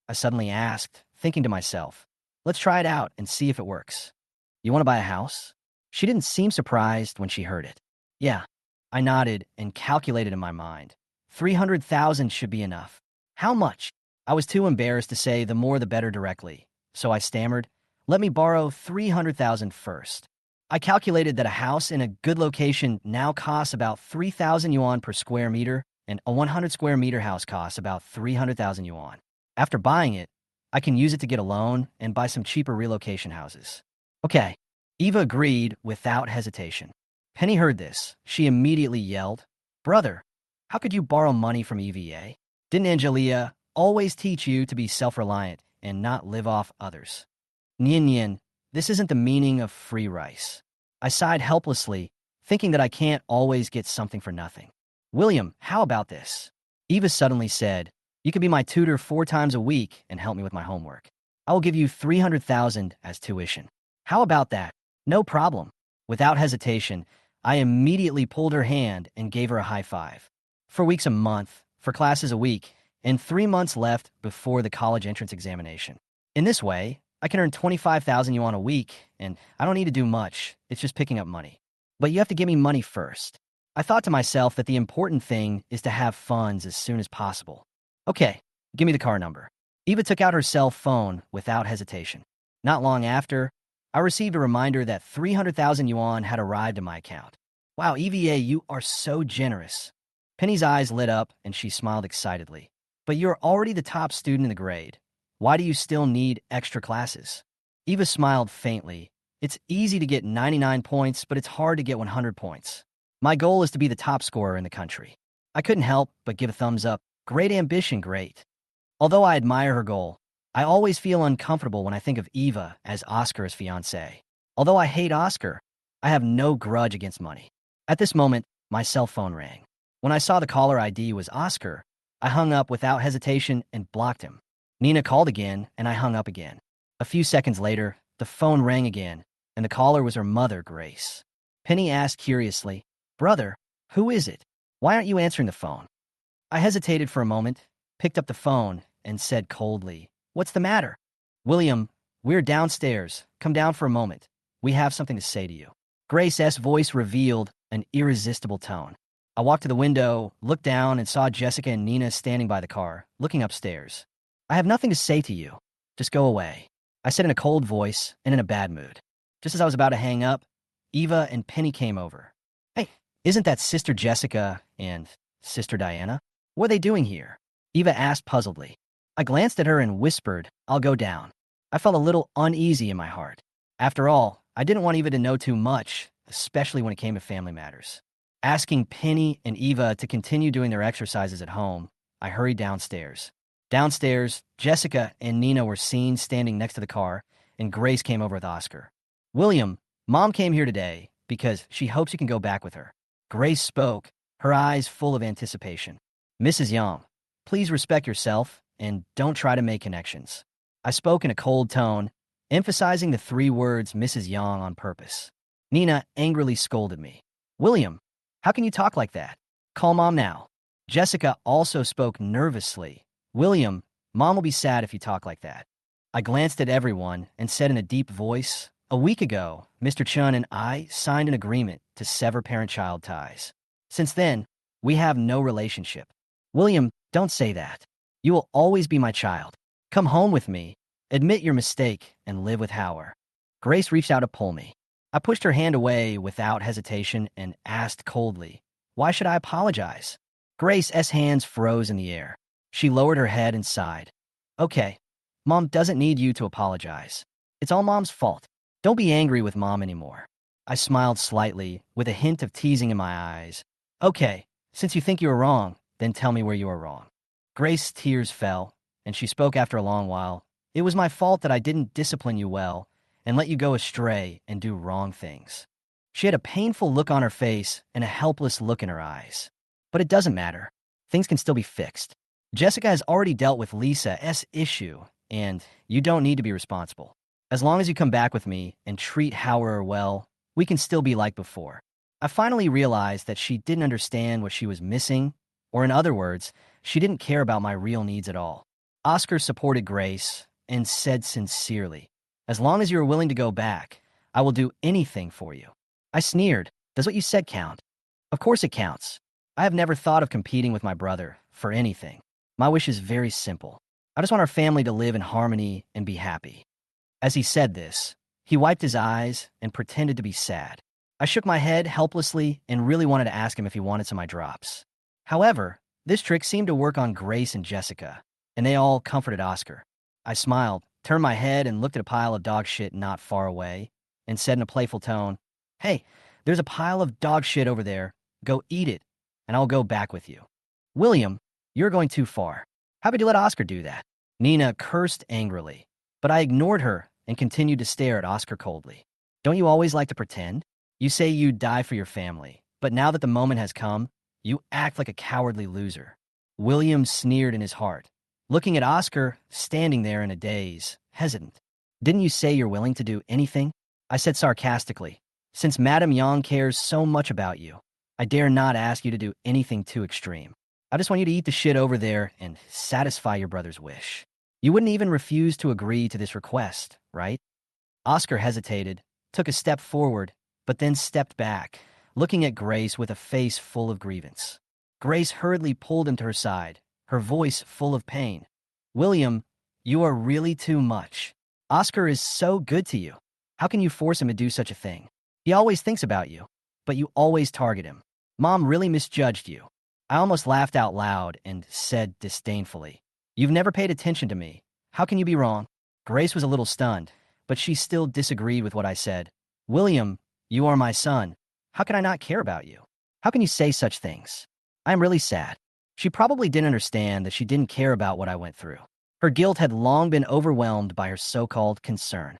I suddenly asked, thinking to myself, let's try it out and see if it works. "You want to buy a house?" She didn't seem surprised when she heard it. "Yeah." I nodded and calculated in my mind. 300,000 should be enough. "How much?" I was too embarrassed to say the more the better directly, so I stammered, "Let me borrow 300,000 first." I calculated that a house in a good location now costs about 3,000 yuan per square meter, and a 100 square meter house costs about 300,000 yuan. After buying it, I can use it to get a loan and buy some cheaper relocation houses. Okay. Eva agreed without hesitation. Penny heard this. She immediately yelled, "Brother, how could you borrow money from EVA? Didn't Angelia always teach you to be self-reliant and not live off others?" "Nian Nian, this isn't the meaning of free rice." I sighed helplessly, thinking that I can't always get something for nothing. "William, how about this?" Eva suddenly said, "You could be my tutor 4 times a week and help me with my homework. I will give you 300,000 as tuition. How about that?" "No problem." Without hesitation, I immediately pulled her hand and gave her a high five. 4 weeks a month, for classes a week, and 3 months left before the college entrance examination. In this way, I can earn 25,000 yuan a week, and I don't need to do much. It's just picking up money. But you have to give me money first. I thought to myself that the important thing is to have funds as soon as possible. "Okay, give me the car number." Eva took out her cell phone without hesitation. Not long after, I received a reminder that 300,000 yuan had arrived in my account. "Wow, EVA, you are so generous." Penny's eyes lit up and she smiled excitedly. "But you're already the top student in the grade. Why do you still need extra classes?" Eva smiled faintly. "It's easy to get 99 points, but it's hard to get 100 points. My goal is to be the top scorer in the country." I couldn't help but give a thumbs up. Great ambition, great. Although I admire her goal, I always feel uncomfortable when I think of Eva as Oscar's fiancée. Although I hate Oscar, I have no grudge against money. At this moment, my cell phone rang. When I saw the caller ID was Oscar, I hung up without hesitation and blocked him. Nina called again, and I hung up again. A few seconds later, the phone rang again, and the caller was her mother, Grace. Penny asked curiously, "Brother, who is it? Why aren't you answering the phone?" I hesitated for a moment, picked up the phone, and said coldly, "What's the matter?" "William, we're downstairs. Come down for a moment. We have something to say to you." Grace's voice revealed an irresistible tone. I walked to the window, looked down, and saw Jessica and Nina standing by the car, looking upstairs. "I have nothing to say to you. Just go away," I said in a cold voice and in a bad mood. Just as I was about to hang up, Eva and Penny came over. "Hey, isn't that Sister Jessica and Sister Diana? What are they doing here?" Eva asked puzzledly. I glanced at her and whispered, "I'll go down." I felt a little uneasy in my heart. After all, I didn't want Eva to know too much, especially when it came to family matters. Asking Penny and Eva to continue doing their exercises at home, I hurried downstairs. Downstairs, Jessica and Nina were seen standing next to the car, and Grace came over with Oscar. "William, Mom came here today because she hopes you can go back with her." Grace spoke, her eyes full of anticipation. "Mrs. Young, please respect yourself and don't try to make connections." I spoke in a cold tone, emphasizing the 3 words Mrs. Young on purpose. Nina angrily scolded me. "William, how can you talk like that? Call Mom now." Jessica also spoke nervously. "William, Mom will be sad if you talk like that." I glanced at everyone and said in a deep voice, "A week ago, Mr. Chun and I signed an agreement to sever parent-child ties. Since then, we have no relationship. William, don't say that. You will always be my child. Come home with me, admit your mistake, and live with Howard." Grace reached out to pull me. I pushed her hand away without hesitation and asked coldly, "Why should I apologize?" Grace's hands froze in the air. She lowered her head and sighed. "Okay, Mom doesn't need you to apologize. It's all Mom's fault. Don't be angry with Mom anymore." I smiled slightly, with a hint of teasing in my eyes. "Okay, since you think you were wrong, then tell me where you were wrong." Grace's tears fell, and she spoke after a long while. It was my fault that I didn't discipline you well and let you go astray and do wrong things. She had a painful look on her face and a helpless look in her eyes. But it doesn't matter. Things can still be fixed. Jessica has already dealt with Lisa's issue, and you don't need to be responsible. As long as you come back with me and treat Howard well, we can still be like before. I finally realized that she didn't understand what she was missing, or in other words, she didn't care about my real needs at all. Oscar supported Grace and said sincerely, "As long as you are willing to go back, I will do anything for you." I sneered. "Does what you said count?" "Of course it counts. I have never thought of competing with my brother for anything. My wish is very simple. I just want our family to live in harmony and be happy." As he said this, he wiped his eyes and pretended to be sad. I shook my head helplessly and really wanted to ask him if he wanted some eye drops. However, this trick seemed to work on Grace and Jessica, and they all comforted Oscar. I smiled, turned my head, and looked at a pile of dog shit not far away, and said in a playful tone, "Hey, there's a pile of dog shit over there. Go eat it, and I'll go back with you." "William, you're going too far. How could you let Oscar do that?" Nina cursed angrily, but I ignored her and continued to stare at Oscar coldly. "Don't you always like to pretend? You say you'd die for your family, but now that the moment has come, you act like a cowardly loser." William sneered in his heart, looking at Oscar standing there in a daze, hesitant. "Didn't you say you're willing to do anything?" I said sarcastically. "Since Madame Yang cares so much about you, I dare not ask you to do anything too extreme. I just want you to eat the shit over there and satisfy your brother's wish. You wouldn't even refuse to agree to this request, right?" Oscar hesitated, took a step forward, but then stepped back, looking at Grace with a face full of grievance. Grace hurriedly pulled him to her side, her voice full of pain. "William, you are really too much. Oscar is so good to you. How can you force him to do such a thing? He always thinks about you, but you always target him. Mom really misjudged you." I almost laughed out loud and said disdainfully, "You've never paid attention to me. How can you be wrong?" Grace was a little stunned, but she still disagreed with what I said. "William, you are my son. How can I not care about you? How can you say such things? I am really sad." She probably didn't understand that she didn't care about what I went through. Her guilt had long been overwhelmed by her so-called concern.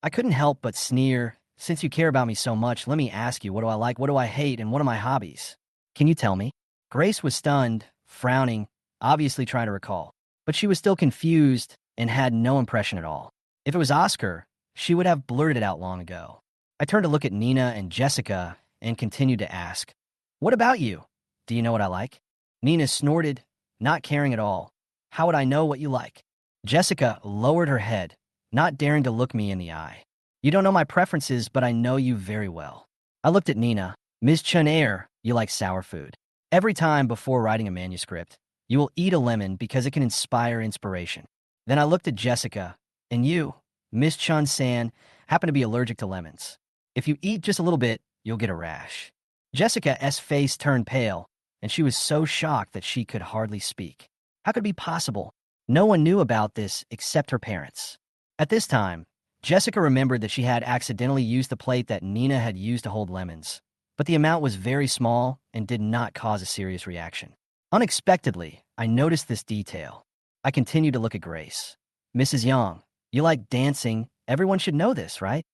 I couldn't help but sneer. "Since you care about me so much, let me ask you, what do I like, what do I hate, and what are my hobbies? Can you tell me?" Grace was stunned, frowning, obviously trying to recall. But she was still confused and had no impression at all. If it was Oscar, she would have blurted it out long ago. I turned to look at Nina and Jessica and continued to ask, "What about you? Do you know what I like?" Nina snorted, not caring at all. "How would I know what you like?" Jessica lowered her head, not daring to look me in the eye. "You don't know my preferences, but I know you very well." I looked at Nina. "Ms. Chen-er, you like sour food. Every time before writing a manuscript, you will eat a lemon because it can inspire inspiration." Then I looked at Jessica, "And you, Miss Chun-san, happen to be allergic to lemons. If you eat just a little bit, you'll get a rash." Jessica's face turned pale, and she was so shocked that she could hardly speak. How could it be possible? No one knew about this except her parents. At this time, Jessica remembered that she had accidentally used the plate that Nina had used to hold lemons, but the amount was very small and did not cause a serious reaction. Unexpectedly, I noticed this detail. I continued to look at Grace. "Mrs. Yang, you like dancing. Everyone should know this, right?"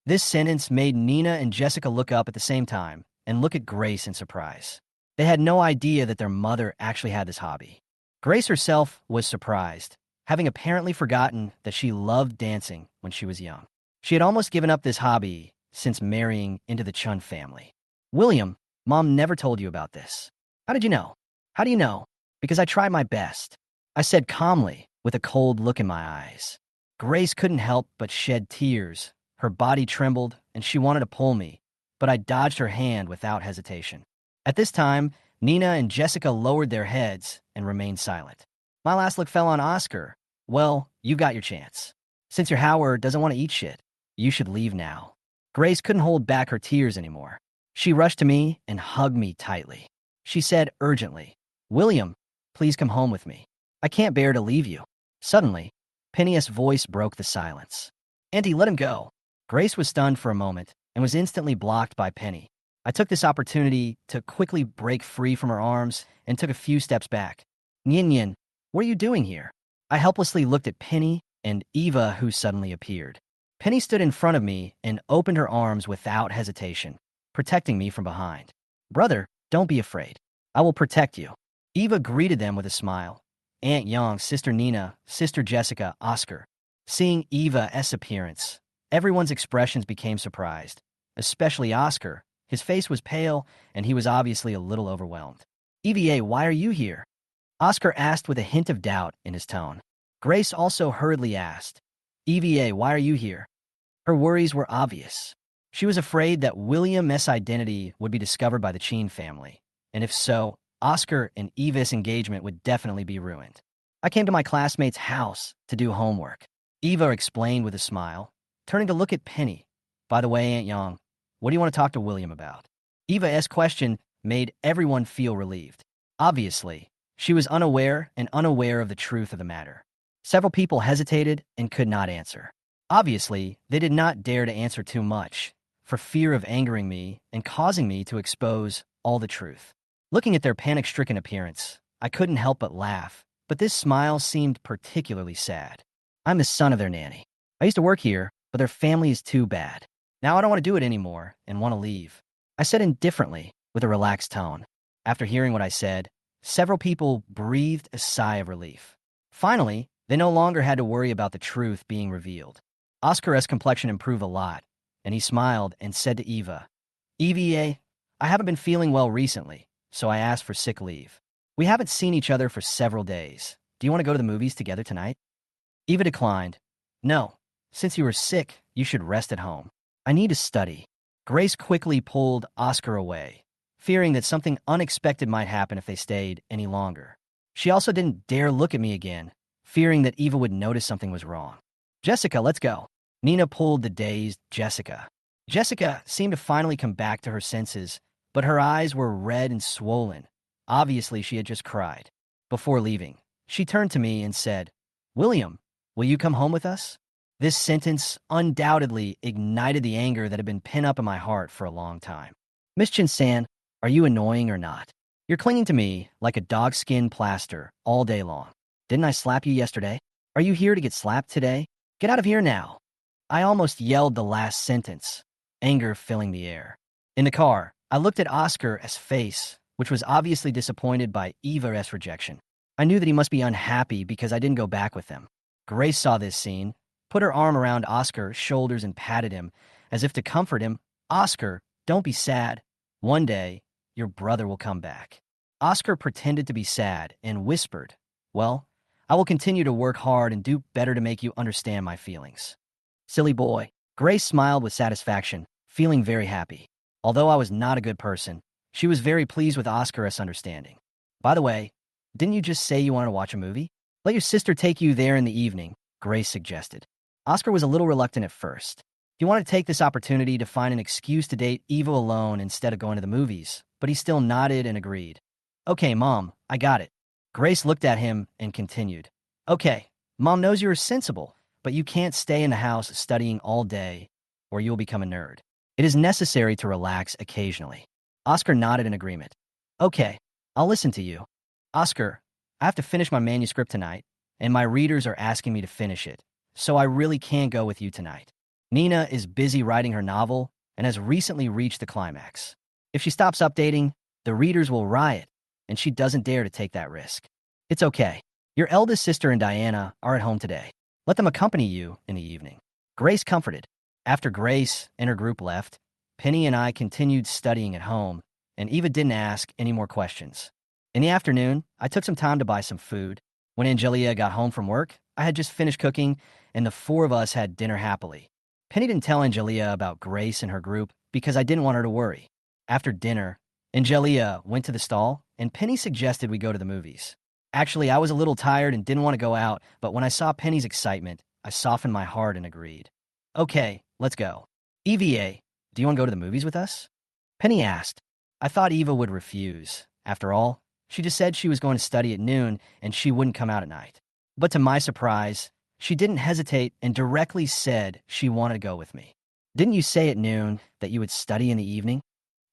This sentence made Nina and Jessica look up at the same time and look at Grace in surprise. They had no idea that their mother actually had this hobby. Grace herself was surprised, having apparently forgotten that she loved dancing when she was young. She had almost given up this hobby since marrying into the Chun family. "William, Mom never told you about this. How did you know?" "How do you know?" "Because I tried my best," I said calmly, with a cold look in my eyes. Grace couldn't help but shed tears. Her body trembled, and she wanted to pull me, but I dodged her hand without hesitation. At this time, Nina and Jessica lowered their heads and remained silent. My last look fell on Oscar. "Well, you got your chance. Since your Howard doesn't want to eat shit, you should leave now." Grace couldn't hold back her tears anymore. She rushed to me and hugged me tightly. She said urgently, "William, please come home with me. I can't bear to leave you." Suddenly, Penny's voice broke the silence. "Auntie, let him go." Grace was stunned for a moment and was instantly blocked by Penny. I took this opportunity to quickly break free from her arms and took a few steps back. "Nyin Nyin, What are you doing here? I helplessly looked at Penny and Eva, who suddenly appeared. Penny stood in front of me and opened her arms without hesitation, protecting me from behind. Brother, don't be afraid. I will protect you. Eva greeted them with a smile. Aunt Yang, Sister Nina, Sister Jessica, Oscar. Seeing Eva's appearance, everyone's expressions became surprised, especially Oscar. His face was pale, and he was obviously a little overwhelmed. Eva, why are you here? Oscar asked with a hint of doubt in his tone. Grace also hurriedly asked, Eva, why are you here? Her worries were obvious. She was afraid that William's identity would be discovered by the Chin family, and if so, Oscar and Eva's engagement would definitely be ruined. I came to my classmate's house to do homework. Eva explained with a smile, turning to look at Penny. By the way, Aunt Yang, what do you want to talk to William about? Eva's question made everyone feel relieved. Obviously, she was unaware of the truth of the matter. Several people hesitated and could not answer. Obviously, they did not dare to answer too much, for fear of angering me and causing me to expose all the truth. Looking at their panic-stricken appearance, I couldn't help but laugh, but this smile seemed particularly sad. I'm the son of their nanny. I used to work here, but their family is too bad. Now I don't want to do it anymore and want to leave. I said indifferently, with a relaxed tone. After hearing what I said, several people breathed a sigh of relief. Finally, they no longer had to worry about the truth being revealed. Oscar's complexion improved a lot, and he smiled and said to Eva, Eva, I haven't been feeling well recently, so I asked for sick leave. We haven't seen each other for several days. Do you want to go to the movies together tonight? Eva declined. No, since you were sick, you should rest at home. I need to study. Grace quickly pulled Oscar away, fearing that something unexpected might happen if they stayed any longer. She also didn't dare look at me again, fearing that Eva would notice something was wrong. Jessica, let's go. Nina pulled the dazed Jessica. Jessica seemed to finally come back to her senses, but her eyes were red and swollen. Obviously, she had just cried. Before leaving, she turned to me and said, William, will you come home with us? This sentence undoubtedly ignited the anger that had been pent up in my heart for a long time. Miss Chin-san, are you annoying or not? You're clinging to me like a dog-skin plaster all day long. Didn't I slap you yesterday? Are you here to get slapped today? Get out of here now. I almost yelled the last sentence, anger filling the air. In the car, I looked at Oscar's face, which was obviously disappointed by Eva's rejection. I knew that he must be unhappy because I didn't go back with them. Grace saw this scene, put her arm around Oscar's shoulders and patted him, as if to comfort him. Oscar, don't be sad. One day, your brother will come back. Oscar pretended to be sad and whispered, Well, I will continue to work hard and do better to make you understand my feelings. Silly boy. Grace smiled with satisfaction, feeling very happy. Although I was not a good person, she was very pleased with Oscar's understanding. By the way, didn't you just say you wanted to watch a movie? Let your sister take you there in the evening, Grace suggested. Oscar was a little reluctant at first. He wanted to take this opportunity to find an excuse to date Eva alone instead of going to the movies, but he still nodded and agreed. Okay, Mom, I got it. Grace looked at him and continued. Okay, Mom knows you're sensible, but you can't stay in the house studying all day, or you'll become a nerd. It is necessary to relax occasionally. Oscar nodded in agreement. Okay, I'll listen to you. Oscar, I have to finish my manuscript tonight, and my readers are asking me to finish it, so I really can't go with you tonight. Nina is busy writing her novel and has recently reached the climax. If she stops updating, the readers will riot, and she doesn't dare to take that risk. It's okay. Your eldest sister and Diana are at home today. Let them accompany you in the evening. Grace comforted. After Grace and her group left, Penny and I continued studying at home, and Eva didn't ask any more questions. In the afternoon, I took some time to buy some food. When Angelia got home from work, I had just finished cooking, and the four of us had dinner happily. Penny didn't tell Angelia about Grace and her group because I didn't want her to worry. After dinner, Angelia went to the stall, and Penny suggested we go to the movies. Actually, I was a little tired and didn't want to go out, but when I saw Penny's excitement, I softened my heart and agreed. Okay, let's go. Eva, do you want to go to the movies with us? Penny asked. I thought Eva would refuse. After all, she just said she was going to study at noon and she wouldn't come out at night. But to my surprise, she didn't hesitate and directly said she wanted to go with me. Didn't you say at noon that you would study in the evening?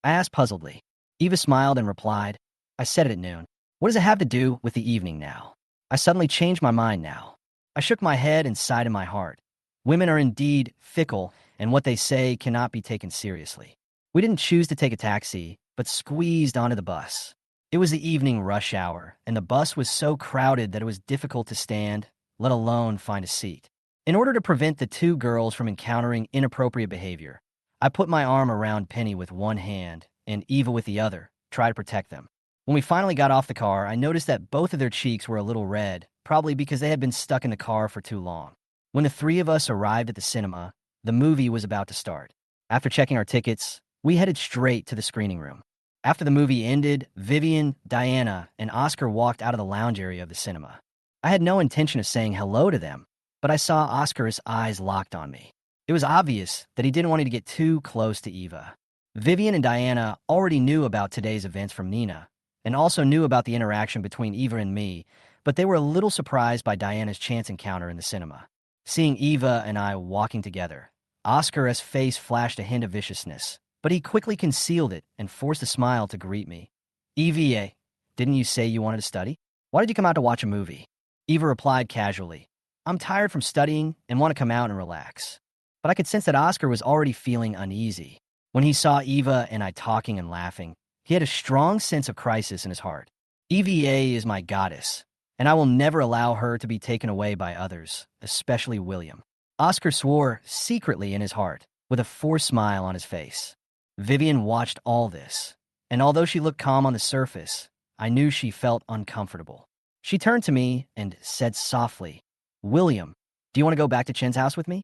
I asked puzzledly. Eva smiled and replied, I said it at noon. What does it have to do with the evening now? I suddenly changed my mind now. I shook my head and sighed in my heart. Women are indeed fickle, and what they say cannot be taken seriously. We didn't choose to take a taxi, but squeezed onto the bus. It was the evening rush hour, and the bus was so crowded that it was difficult to stand, let alone find a seat. In order to prevent the two girls from encountering inappropriate behavior, I put my arm around Penny with one hand and Eva with the other, try to protect them. When we finally got off the car, I noticed that both of their cheeks were a little red, probably because they had been stuck in the car for too long. When the three of us arrived at the cinema, the movie was about to start. After checking our tickets, we headed straight to the screening room. After the movie ended, Vivian, Diana, and Oscar walked out of the lounge area of the cinema. I had no intention of saying hello to them, but I saw Oscar's eyes locked on me. It was obvious that he didn't want me to get too close to Eva. Vivian and Diana already knew about today's events from Nina, and also knew about the interaction between Eva and me, but they were a little surprised by Diana's chance encounter in the cinema. Seeing Eva and I walking together, Oscar's face flashed a hint of viciousness, but he quickly concealed it and forced a smile to greet me. "Eva, didn't you say you wanted to study? Why did you come out to watch a movie?" Eva replied casually, "I'm tired from studying and want to come out and relax." But I could sense that Oscar was already feeling uneasy. When he saw Eva and I talking and laughing, he had a strong sense of crisis in his heart. "Eva is my goddess, and I will never allow her to be taken away by others, especially William." Oscar swore secretly in his heart, with a forced smile on his face. Vivian watched all this, and although she looked calm on the surface, I knew she felt uncomfortable. She turned to me and said softly, "William, do you want to go back to Chen's house with me?"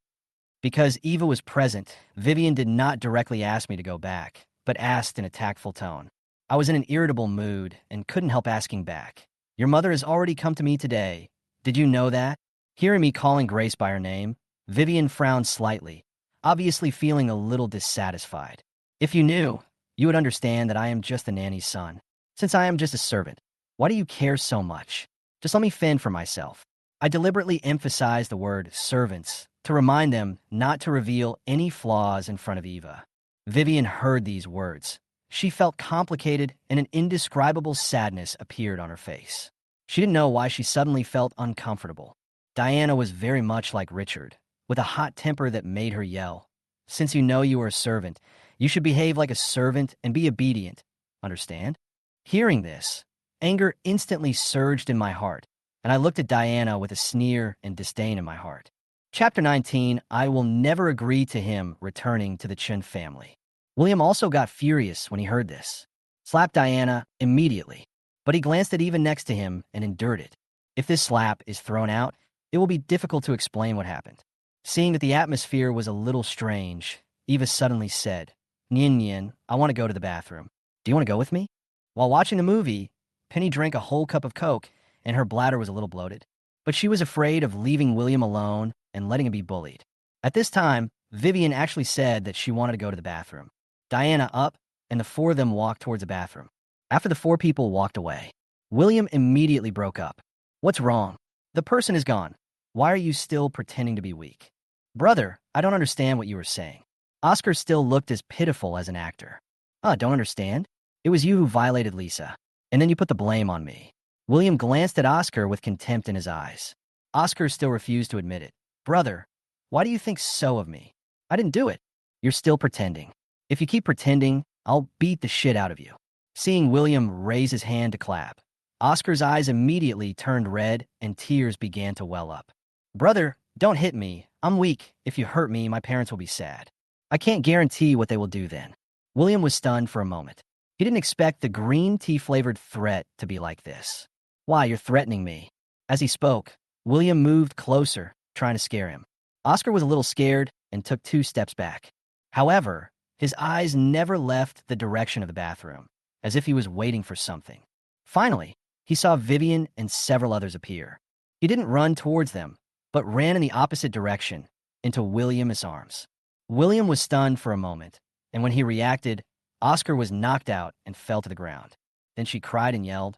Because Eva was present, Vivian did not directly ask me to go back, but asked in a tactful tone. I was in an irritable mood and couldn't help asking back, "Your mother has already come to me today. Did you know that?" Hearing me calling Grace by her name, Vivian frowned slightly, obviously feeling a little dissatisfied. "If you knew, you would understand that I am just the nanny's son. Since I am just a servant, why do you care so much? Just let me fend for myself." I deliberately emphasized the word servants to remind them not to reveal any flaws in front of Eva. Vivian heard these words. She felt complicated and an indescribable sadness appeared on her face. She didn't know why she suddenly felt uncomfortable. Diana was very much like Richard, with a hot temper that made her yell. "Since you know you are a servant, you should behave like a servant and be obedient. Understand?" Hearing this, anger instantly surged in my heart, and I looked at Diana with a sneer and disdain in my heart. Chapter 19, I will never agree to him returning to the Chen family. William also got furious when he heard this. Slapped Diana immediately, but he glanced at Eva next to him and endured it. If this slap is thrown out, it will be difficult to explain what happened. Seeing that the atmosphere was a little strange, Eva suddenly said, "Nian Nian, I want to go to the bathroom. Do you want to go with me?" While watching the movie, Penny drank a whole cup of Coke, and her bladder was a little bloated. But she was afraid of leaving William alone and letting him be bullied. At this time, Vivian actually said that she wanted to go to the bathroom. Diana up, and the four of them walked towards the bathroom. After the four people walked away, William immediately broke up. "What's wrong? The person is gone. Why are you still pretending to be weak?" "Brother, I don't understand what you were saying." Oscar still looked as pitiful as an actor. Don't understand? It was you who violated Lisa, and then you put the blame on me." William glanced at Oscar with contempt in his eyes. Oscar still refused to admit it. "Brother, why do you think so of me? I didn't do it." "You're still pretending. If you keep pretending, I'll beat the shit out of you." Seeing William raise his hand to clap, Oscar's eyes immediately turned red and tears began to well up. "Brother, don't hit me. I'm weak. If you hurt me, my parents will be sad. I can't guarantee what they will do then." William was stunned for a moment. He didn't expect the green tea-flavored threat to be like this. "Why, you're threatening me." As he spoke, William moved closer, trying to scare him. Oscar was a little scared and took 2 steps back. However, his eyes never left the direction of the bathroom, as if he was waiting for something. Finally, he saw Vivian and several others appear. He didn't run towards them, but ran in the opposite direction, into William's arms. William was stunned for a moment, and when he reacted, Oscar was knocked out and fell to the ground. Then she cried and yelled,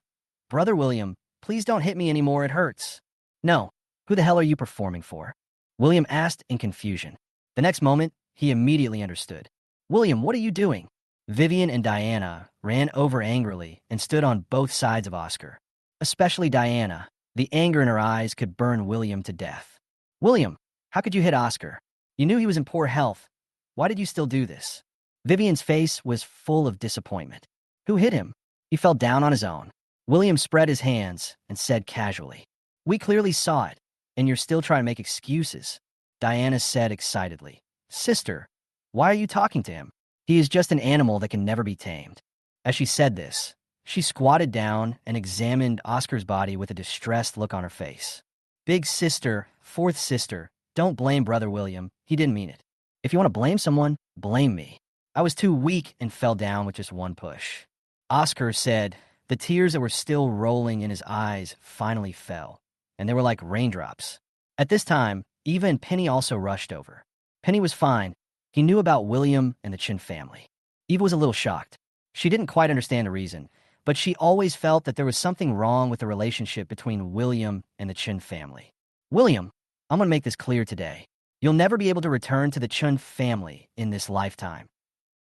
"Brother William, please don't hit me anymore, it hurts." "No, who the hell are you performing for?" William asked in confusion. The next moment, he immediately understood. "William, what are you doing?" Vivian and Diana ran over angrily and stood on both sides of Oscar. Especially Diana, The anger in her eyes could burn William to death. William, how could you hit Oscar? You knew he was in poor health. Why did you still do this? Vivian's face was full of disappointment. Who hit him? He fell down on his own. William spread his hands and said casually, "We clearly saw it, and you're still trying to make excuses." Diana said excitedly, "Sister, why are you talking to him? He is just an animal that can never be tamed." As she said this, she squatted down and examined Oscar's body with a distressed look on her face. "Big sister, fourth sister, don't blame Brother William. He didn't mean it. If you want to blame someone, blame me. I was too weak and fell down with just one push." Oscar said. The tears that were still rolling in his eyes finally fell, and they were like raindrops. At this time, Eva and Penny also rushed over. Penny was fine. He knew about William and the Chin family. Eva was a little shocked. She didn't quite understand the reason, but she always felt that there was something wrong with the relationship between William and the Chin family. "William, I'm going to make this clear today. You'll never be able to return to the Chin family in this lifetime."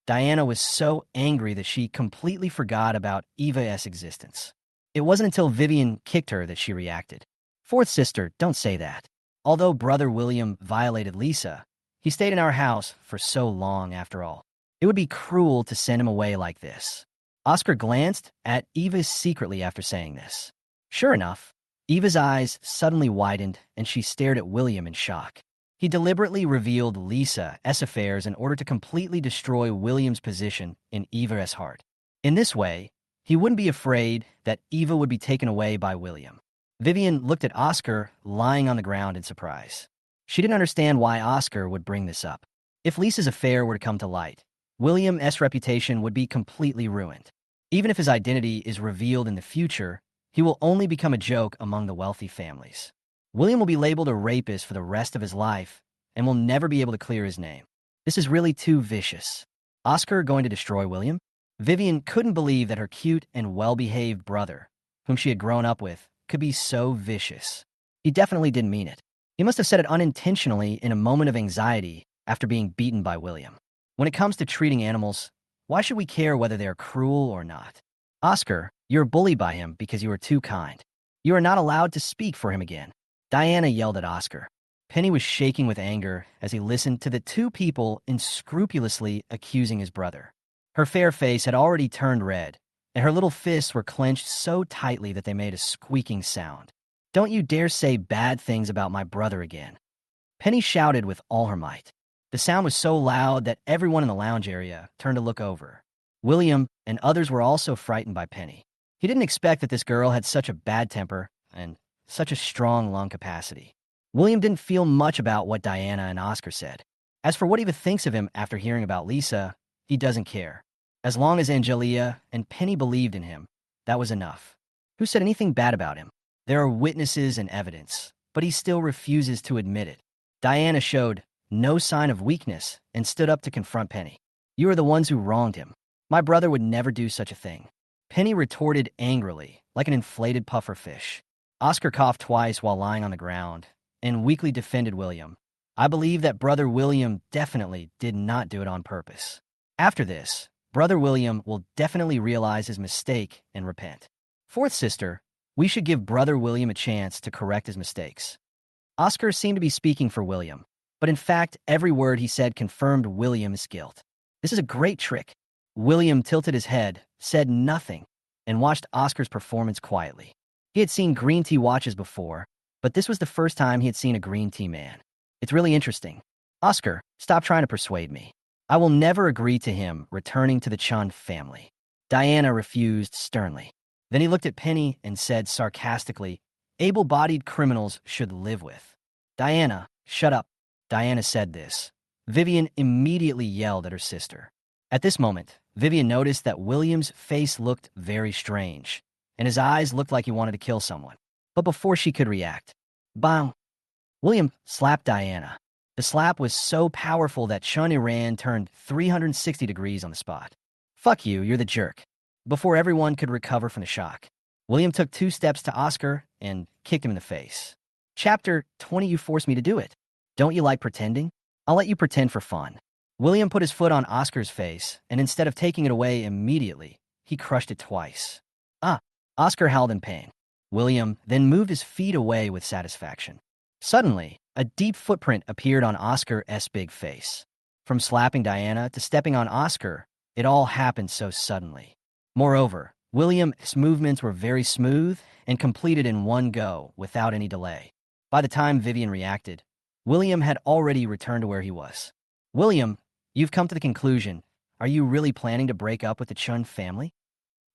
Diana was so angry that she completely forgot about Eva's existence. It wasn't until Vivian kicked her that she reacted. "Fourth sister, don't say that. Although Brother William violated Lisa, he stayed in our house for so long after all. It would be cruel to send him away like this." Oscar glanced at Eva secretly after saying this. Sure enough, Eva's eyes suddenly widened and she stared at William in shock. He deliberately revealed Lisa's affairs in order to completely destroy William's position in Eva's heart. In this way, he wouldn't be afraid that Eva would be taken away by William. Vivian looked at Oscar lying on the ground in surprise. She didn't understand why Oscar would bring this up. If Lisa's affair were to come to light, William's reputation would be completely ruined. Even if his identity is revealed in the future, he will only become a joke among the wealthy families. William will be labeled a rapist for the rest of his life and will never be able to clear his name. This is really too vicious. Oscar going to destroy William? Vivian couldn't believe that her cute and well-behaved brother, whom she had grown up with, could be so vicious. He definitely didn't mean it. He must have said it unintentionally in a moment of anxiety after being beaten by William. When it comes to treating animals, why should we care whether they are cruel or not? Oscar, you're bullied by him because you are too kind. You are not allowed to speak for him again. Diana yelled at Oscar. Penny was shaking with anger as he listened to the two people unscrupulously accusing his brother. Her fair face had already turned red, and her little fists were clenched so tightly that they made a squeaking sound. "Don't you dare say bad things about my brother again." Penny shouted with all her might. The sound was so loud that everyone in the lounge area turned to look over. William and others were also frightened by Penny. He didn't expect that this girl had such a bad temper and such a strong lung capacity. William didn't feel much about what Diana and Oscar said. As for what Eva thinks of him after hearing about Lisa, he doesn't care. As long as Angelia and Penny believed in him, that was enough. Who said anything bad about him? There are witnesses and evidence, but he still refuses to admit it. Diana showed no sign of weakness and stood up to confront Penny. "You are the ones who wronged him. My brother would never do such a thing." Penny retorted angrily, like an inflated puffer fish. Oscar coughed twice while lying on the ground and weakly defended William. "I believe that Brother William definitely did not do it on purpose. After this, Brother William will definitely realize his mistake and repent. Fourth sister, we should give Brother William a chance to correct his mistakes." Oscar seemed to be speaking for William, but in fact, every word he said confirmed William's guilt. This is a great trick. William tilted his head, said nothing, and watched Oscar's performance quietly. He had seen green tea watches before, but this was the first time he had seen a green tea man. "It's really interesting. Oscar, stop trying to persuade me. I will never agree to him returning to the Chun family." Diana refused sternly. Then he looked at Penny and said sarcastically, "Able-bodied criminals should live with." "Diana, shut up." Diana said this. Vivian immediately yelled at her sister. At this moment, Vivian noticed that William's face looked very strange, and his eyes looked like he wanted to kill someone. But before she could react, bang! William slapped Diana. The slap was so powerful that Chun Iran turned 360 degrees on the spot. "Fuck you, you're the jerk." Before everyone could recover from the shock, William took 2 steps to Oscar and kicked him in the face. Chapter 20. You forced me to do it. Don't you like pretending? I'll let you pretend for fun. William put his foot on Oscar's face, and instead of taking it away immediately, he crushed it twice. Ah! Oscar howled in pain. William then moved his feet away with satisfaction. Suddenly, a deep footprint appeared on Oscar's big face. From slapping Diana to stepping on Oscar, it all happened so suddenly. Moreover, William's movements were very smooth and completed in one go without any delay. By the time Vivian reacted, William had already returned to where he was. William, you've come to the conclusion. Are you really planning to break up with the Chun family?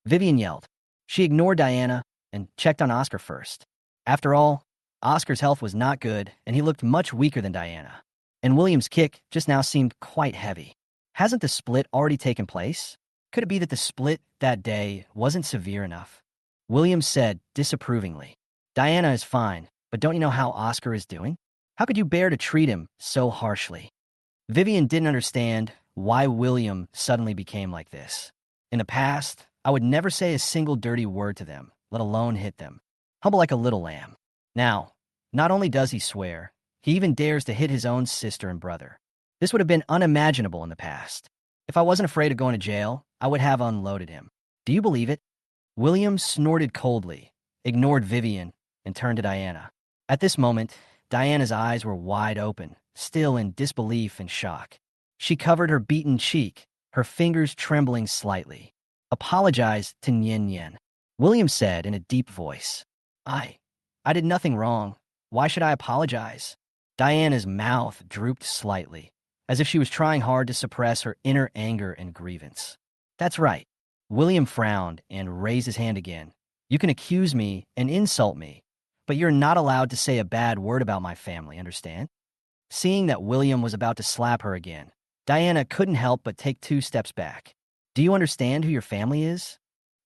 Vivian yelled. She ignored Diana and checked on Oscar first. After all, Oscar's health was not good, and he looked much weaker than Diana. And William's kick just now seemed quite heavy. Hasn't the split already taken place? Could it be that the split that day wasn't severe enough? William said disapprovingly. Diana is fine, but don't you know how Oscar is doing? How could you bear to treat him so harshly? Vivian didn't understand why William suddenly became like this. In the past, I would never say a single dirty word to them, let alone hit them. Humble like a little lamb. Now, not only does he swear, he even dares to hit his own sister and brother. This would have been unimaginable in the past. If I wasn't afraid of going to jail, I would have unloaded him. Do you believe it? William snorted coldly, ignored Vivian, and turned to Diana. At this moment, Diana's eyes were wide open, still in disbelief and shock. She covered her beaten cheek, her fingers trembling slightly. Apologize to Nyen Nyen, William said in a deep voice. I did nothing wrong. Why should I apologize? Diana's mouth drooped slightly, as if she was trying hard to suppress her inner anger and grievance. That's right. William frowned and raised his hand again. You can accuse me and insult me, but you're not allowed to say a bad word about my family, understand? Seeing that William was about to slap her again, Diana couldn't help but take 2 steps back. Do you understand who your family is?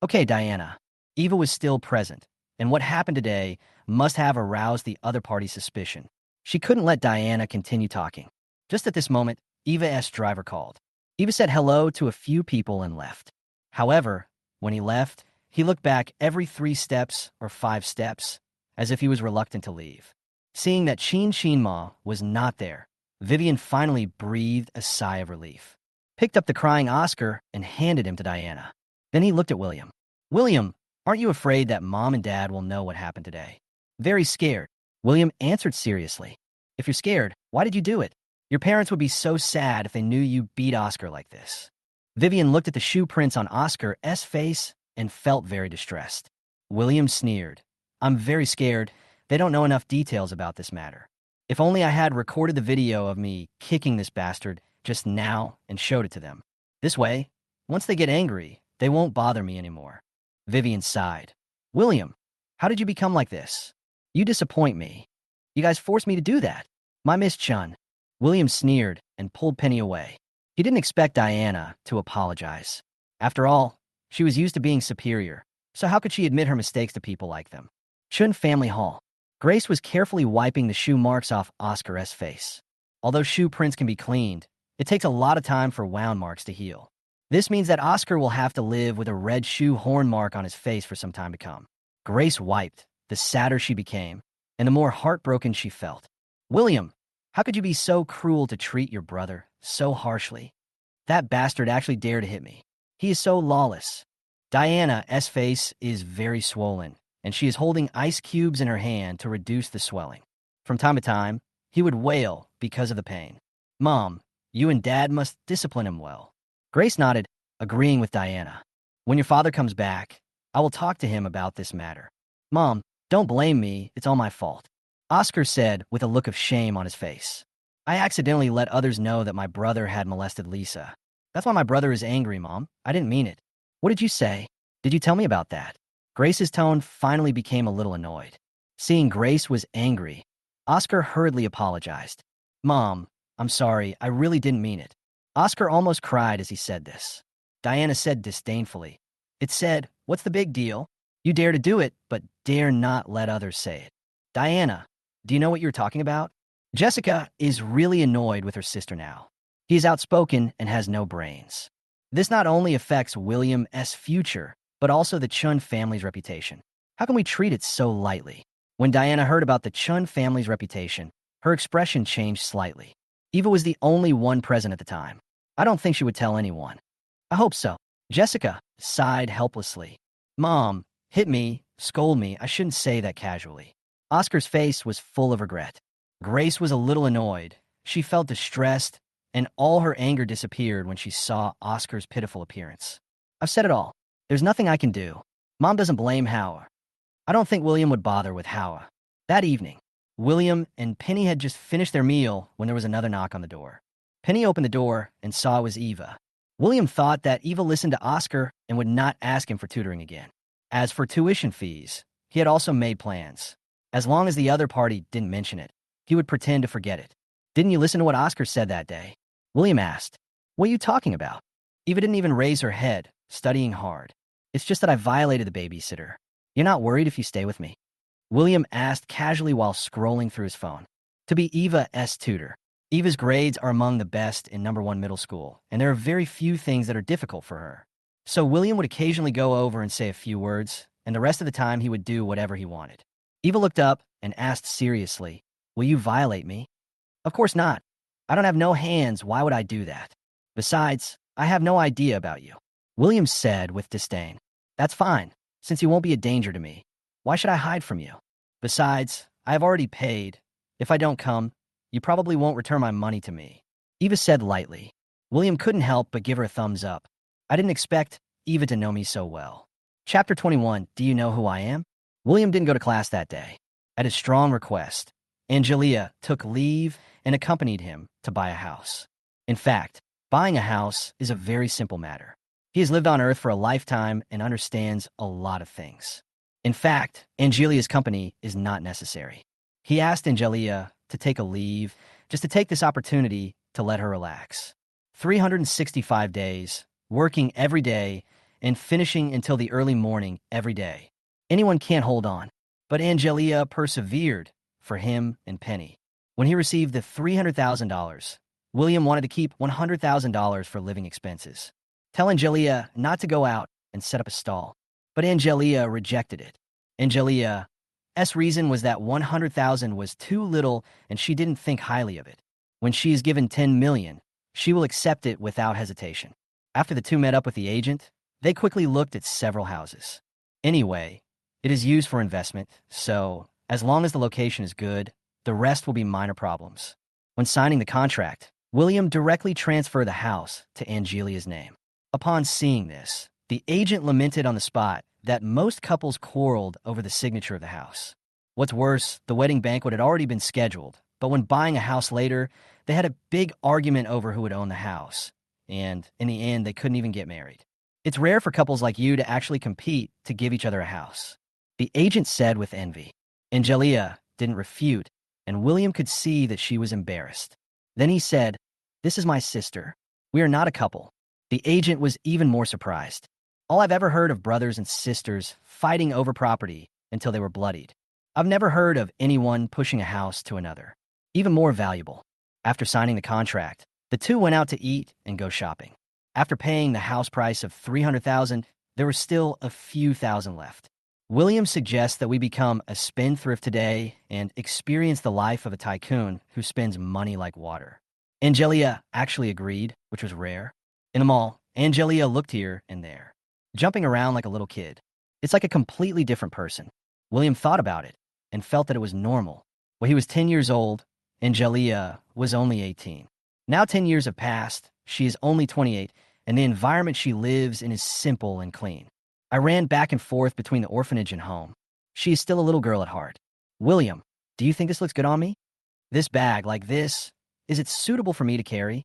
Okay, Diana. Eva was still present, and what happened today must have aroused the other party's suspicion. She couldn't let Diana continue talking. Just at this moment, Eva's driver called. Eva said hello to a few people and left. However, when he left, he looked back every 3 steps or 5 steps, as if he was reluctant to leave. Seeing that Chin Ma was not there, Vivian finally breathed a sigh of relief, picked up the crying Oscar, and handed him to Diana. Then he looked at William. William, aren't you afraid that Mom and Dad will know what happened today? Very scared. William answered seriously. If you're scared, why did you do it? Your parents would be so sad if they knew you beat Oscar like this. Vivian looked at the shoe prints on Oscar's face and felt very distressed. William sneered. I'm very scared. They don't know enough details about this matter. If only I had recorded the video of me kicking this bastard just now and showed it to them. This way, once they get angry, they won't bother me anymore. Vivian sighed. William, how did you become like this? You disappoint me. You guys forced me to do that. My Miss Chun. William sneered and pulled Penny away. He didn't expect Diana to apologize. After all, she was used to being superior, so how could she admit her mistakes to people like them? Chun Family Hall. Grace was carefully wiping the shoe marks off Oscar's face. Although shoe prints can be cleaned, it takes a lot of time for wound marks to heal. This means that Oscar will have to live with a red shoe horn mark on his face for some time to come. Grace wiped, the sadder she became, and the more heartbroken she felt. William, how could you be so cruel to treat your brother so harshly? That bastard actually dared to hit me. He is so lawless. Diana's face is very swollen, and she is holding ice cubes in her hand to reduce the swelling. From time to time, he would wail because of the pain. Mom, you and Dad must discipline him well. Grace nodded, agreeing with Diana. When your father comes back, I will talk to him about this matter. Mom, don't blame me, it's all my fault. Oscar said with a look of shame on his face. I accidentally let others know that my brother had molested Lisa. That's why my brother is angry, Mom. I didn't mean it. What did you say? Did you tell me about that? Grace's tone finally became a little annoyed. Seeing Grace was angry, Oscar hurriedly apologized. Mom, I'm sorry, I really didn't mean it. Oscar almost cried as he said this. Diana said disdainfully. It said, what's the big deal? You dare to do it, but dare not let others say it. Diana, do you know what you're talking about? Jessica is really annoyed with her sister now. He is outspoken and has no brains. This not only affects William's future, but also the Chun family's reputation. How can we treat it so lightly? When Diana heard about the Chun family's reputation, her expression changed slightly. Eva was the only one present at the time. I don't think she would tell anyone. I hope so. Jessica sighed helplessly. Mom, Hit me, scold me, I shouldn't say that casually. Oscar's face was full of regret. Grace was a little annoyed. She felt distressed, and all her anger disappeared when she saw Oscar's pitiful appearance. I've said it all. There's nothing I can do. Mom doesn't blame Howard. I don't think William would bother with Howard. That evening, William and Penny had just finished their meal when there was another knock on the door. Penny opened the door and saw it was Eva. William thought that Eva listened to Oscar and would not ask him for tutoring again. As for tuition fees, he had also made plans. As long as the other party didn't mention it, he would pretend to forget it. Didn't you listen to what Oscar said that day? William asked. What are you talking about? Eva didn't even raise her head, studying hard. It's just that I violated the babysitter. You're not worried if you stay with me? William asked casually while scrolling through his phone. To be Eva's tutor. Eva's grades are among the best in #1 middle school, and there are very few things that are difficult for her. So William would occasionally go over and say a few words, and the rest of the time he would do whatever he wanted. Eva looked up and asked seriously, will you violate me? Of course not. I don't have no hands, why would I do that? Besides, I have no idea about you. William said with disdain. That's fine, since you won't be a danger to me. Why should I hide from you? Besides, I have already paid. If I don't come, you probably won't return my money to me. Eva said lightly. William couldn't help but give her a thumbs up. I didn't expect Eva to know me so well. Chapter 21, Do You Know Who I Am? William didn't go to class that day. At his strong request, Angelia took leave and accompanied him to buy a house. In fact, buying a house is a very simple matter. He has lived on Earth for a lifetime and understands a lot of things. In fact, Angelia's company is not necessary. He asked Angelia to take a leave, just to take this opportunity to let her relax. 365 days, working every day, and finishing until the early morning every day. Anyone can't hold on, but Angelia persevered for him and Penny. When he received the $300,000, William wanted to keep $100,000 for living expenses. Tell Angelia not to go out and set up a stall. But Angelia rejected it. Angelia's reason was that $100,000 was too little and she didn't think highly of it. When she is given $10 million, she will accept it without hesitation. After the two met up with the agent, they quickly looked at several houses. Anyway, it is used for investment, so as long as the location is good, the rest will be minor problems. When signing the contract, William directly transferred the house to Angelia's name. Upon seeing this, the agent lamented on the spot that most couples quarreled over the signature of the house. What's worse, the wedding banquet had already been scheduled, but when buying a house later, they had a big argument over who would own the house, and in the end, they couldn't even get married. It's rare for couples like you to actually compete to give each other a house. The agent said with envy. Angelia didn't refute, and William could see that she was embarrassed. Then he said, This is my sister. We are not a couple. The agent was even more surprised. All I've ever heard of brothers and sisters fighting over property until they were bloodied. I've never heard of anyone pushing a house to another. Even more valuable. After signing the contract, the two went out to eat and go shopping. After paying the house price of $300,000, there were still a few thousand left. William suggests that we become a spendthrift today and experience the life of a tycoon who spends money like water. Angelia actually agreed, which was rare. In the mall, Angelia looked here and there, jumping around like a little kid. It's like a completely different person. William thought about it and felt that it was normal. When he was 10 years old, Angelia was only 18. Now 10 years have passed, she is only 28, and the environment she lives in is simple and clean. I ran back and forth between the orphanage and home. She is still a little girl at heart. William, do you think this looks good on me? This bag, like this, is it suitable for me to carry?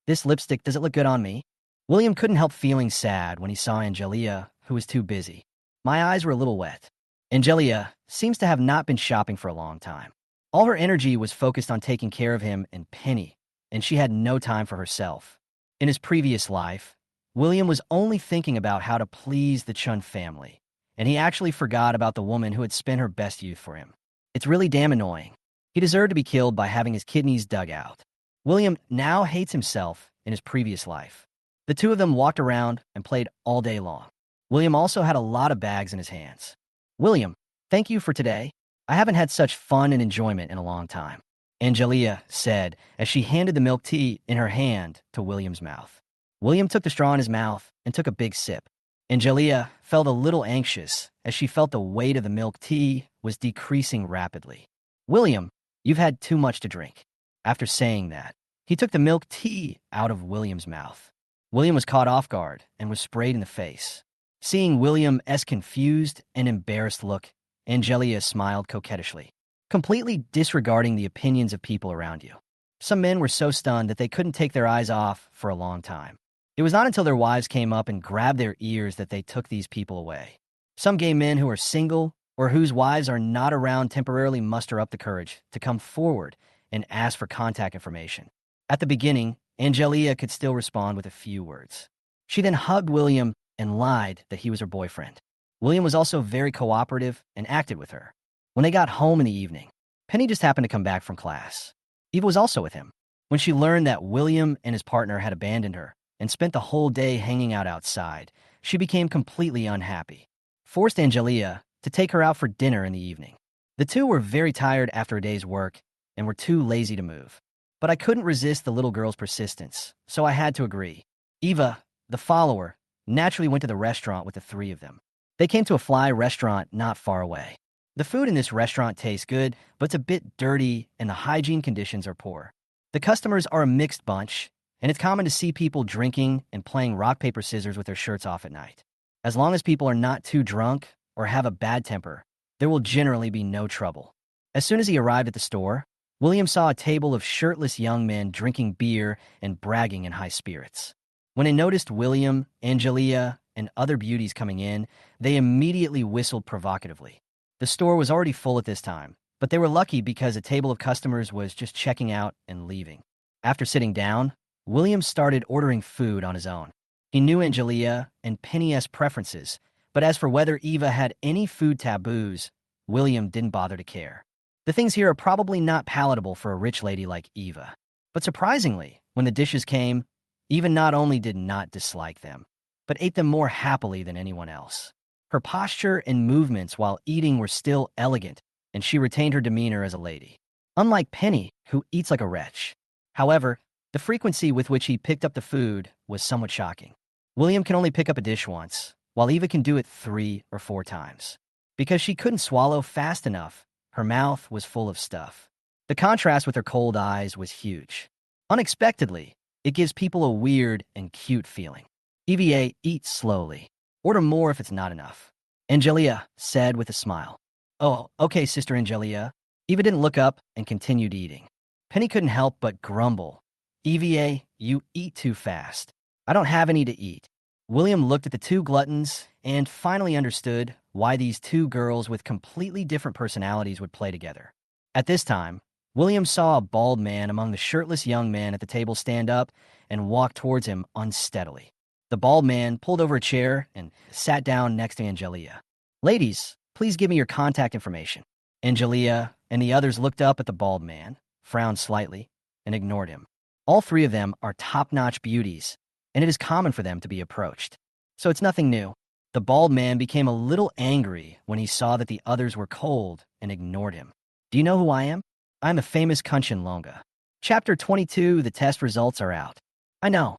This lipstick, does it look good on me? William couldn't help feeling sad when he saw Angelia, who was too busy. My eyes were a little wet. Angelia seems to have not been shopping for a long time. All her energy was focused on taking care of him and Penny, and she had no time for herself. In his previous life, William was only thinking about how to please the Chun family, and he actually forgot about the woman who had spent her best youth for him. It's really damn annoying. He deserved to be killed by having his kidneys dug out. William now hates himself in his previous life. The two of them walked around and played all day long. William also had a lot of bags in his hands. William, thank you for today. I haven't had such fun and enjoyment in a long time, Angelia said as she handed the milk tea in her hand to William's mouth. William took the straw in his mouth and took a big sip. Angelia felt a little anxious as she felt the weight of the milk tea was decreasing rapidly. William, you've had too much to drink. After saying that, he took the milk tea out of William's mouth. William was caught off guard and was sprayed in the face. Seeing William's confused and embarrassed look, Angelia smiled coquettishly, completely disregarding the opinions of people around you. Some men were so stunned that they couldn't take their eyes off for a long time. It was not until their wives came up and grabbed their ears that they took these people away. Some gay men who are single or whose wives are not around temporarily muster up the courage to come forward and ask for contact information. At the beginning, Angelia could still respond with a few words. She then hugged William and lied that he was her boyfriend. William was also very cooperative and acted with her. When they got home in the evening, Penny just happened to come back from class. Eva was also with him. When she learned that William and his partner had abandoned her and spent the whole day hanging out outside, she became completely unhappy, forced Angelia to take her out for dinner in the evening. The two were very tired after a day's work and were too lazy to move. But I couldn't resist the little girl's persistence, so I had to agree. Eva, the follower, naturally went to the restaurant with the three of them. They came to a fly restaurant not far away. The food in this restaurant tastes good, but it's a bit dirty and the hygiene conditions are poor. The customers are a mixed bunch, and it's common to see people drinking and playing rock, paper, scissors with their shirts off at night. As long as people are not too drunk or have a bad temper, there will generally be no trouble. As soon as he arrived at the store, William saw a table of shirtless young men drinking beer and bragging in high spirits. When they noticed William, Angelia, and other beauties coming in, they immediately whistled provocatively. The store was already full at this time, but they were lucky because a table of customers was just checking out and leaving. After sitting down, William started ordering food on his own. He knew Angelia and Penny's preferences, but as for whether Eva had any food taboos, William didn't bother to care. The things here are probably not palatable for a rich lady like Eva. But surprisingly, when the dishes came, Eva not only did not dislike them, but ate them more happily than anyone else. Her posture and movements while eating were still elegant, and she retained her demeanor as a lady. Unlike Penny, who eats like a wretch. However, the frequency with which he picked up the food was somewhat shocking. William can only pick up a dish once, while Eva can do it 3 or 4 times. Because she couldn't swallow fast enough, her mouth was full of stuff. The contrast with her cold eyes was huge. Unexpectedly, it gives people a weird and cute feeling. EVA, eat slowly. Order more if it's not enough. Angelia said with a smile. Oh, okay, Sister Angelia. Eva didn't look up and continued eating. Penny couldn't help but grumble. EVA, you eat too fast. I don't have any to eat. William looked at the two gluttons and finally understood why these two girls with completely different personalities would play together. At this time, William saw a bald man among the shirtless young men at the table stand up and walk towards him unsteadily. The bald man pulled over a chair and sat down next to Angelia. Ladies, please give me your contact information. Angelia and the others looked up at the bald man, frowned slightly, and ignored him. All three of them are top-notch beauties, and it is common for them to be approached. So it's nothing new. The bald man became a little angry when he saw that the others were cold and ignored him. Do you know who I am? I'm a famous Kunshin Longa. Chapter 22, the test results are out. I know.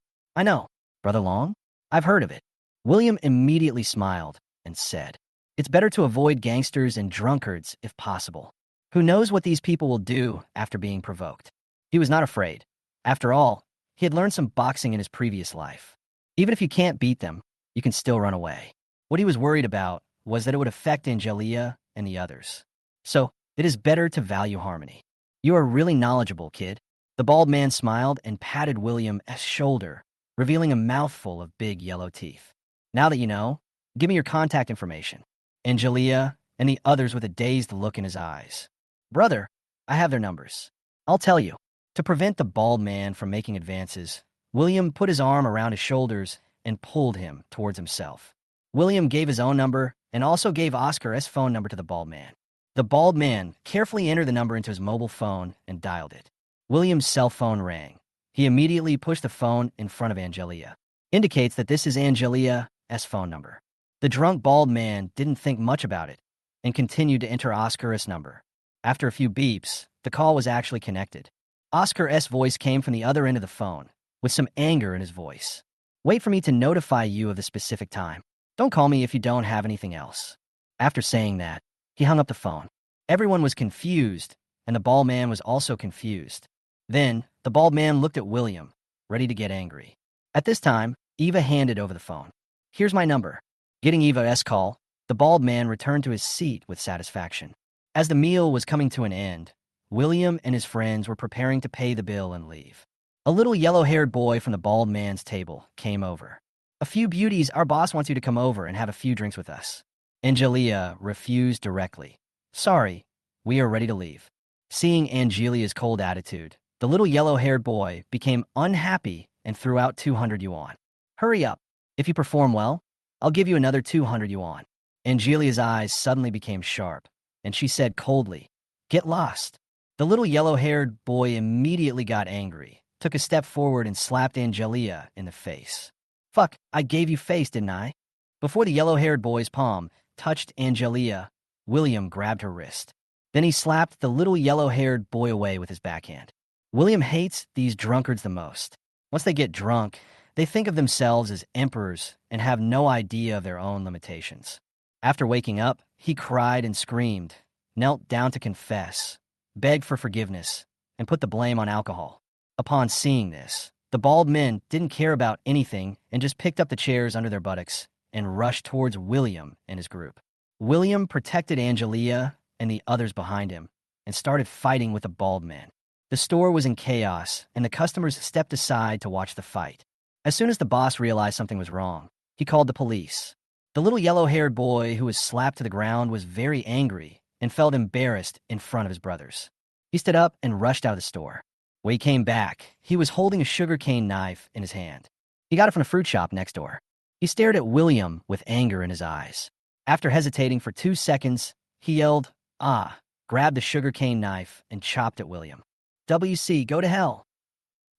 Brother Long? I've heard of it. William immediately smiled and said, it's better to avoid gangsters and drunkards if possible. Who knows what these people will do after being provoked? He was not afraid. After all, he had learned some boxing in his previous life. Even if you can't beat them, you can still run away. What he was worried about was that it would affect Angelia and the others. So, it is better to value harmony. You are really knowledgeable, kid. The bald man smiled and patted William's shoulder, revealing a mouthful of big yellow teeth. Now that you know, give me your contact information. Angelia and the others with a dazed look in his eyes. Brother, I have their numbers. I'll tell you. To prevent the bald man from making advances, William put his arm around his shoulders and pulled him towards himself. William gave his own number and also gave Oscar's phone number to the bald man. The bald man carefully entered the number into his mobile phone and dialed it. William's cell phone rang. He immediately pushed the phone in front of Angelia. Indicates that this is Angelia's phone number. The drunk bald man didn't think much about it and continued to enter Oscar's number. After a few beeps, the call was actually connected. Oscar's voice came from the other end of the phone, with some anger in his voice. Wait for me to notify you of the specific time. Don't call me if you don't have anything else. After saying that, he hung up the phone. Everyone was confused, and the bald man was also confused. Then, the bald man looked at William, ready to get angry. At this time, Eva handed over the phone. Here's my number. Getting Eva's call, the bald man returned to his seat with satisfaction. As the meal was coming to an end, William and his friends were preparing to pay the bill and leave. A little yellow-haired boy from the bald man's table came over. A few beauties, our boss wants you to come over and have a few drinks with us. Angelia refused directly. Sorry, we are ready to leave. Seeing Angelia's cold attitude, the little yellow-haired boy became unhappy and threw out 200 yuan. Hurry up. If you perform well, I'll give you another 200 yuan. Angelia's eyes suddenly became sharp, and she said coldly, Get lost. The little yellow-haired boy immediately got angry, took a step forward and slapped Angelia in the face. Fuck, I gave you face, didn't I? Before the yellow-haired boy's palm touched Angelia, William grabbed her wrist. Then he slapped the little yellow-haired boy away with his backhand. William hates these drunkards the most. Once they get drunk, they think of themselves as emperors and have no idea of their own limitations. After waking up, he cried and screamed, knelt down to confess, begged for forgiveness, and put the blame on alcohol. Upon seeing this, the bald men didn't care about anything and just picked up the chairs under their buttocks and rushed towards William and his group. William protected Angelia and the others behind him and started fighting with the bald men. The store was in chaos, and the customers stepped aside to watch the fight. As soon as the boss realized something was wrong, he called the police. The little yellow-haired boy who was slapped to the ground was very angry and felt embarrassed in front of his brothers. He stood up and rushed out of the store. When he came back, he was holding a sugarcane knife in his hand. He got it from the fruit shop next door. He stared at William with anger in his eyes. After hesitating for 2 seconds, he yelled, "Ah!" grabbed the sugarcane knife and chopped at William. WC, go to hell.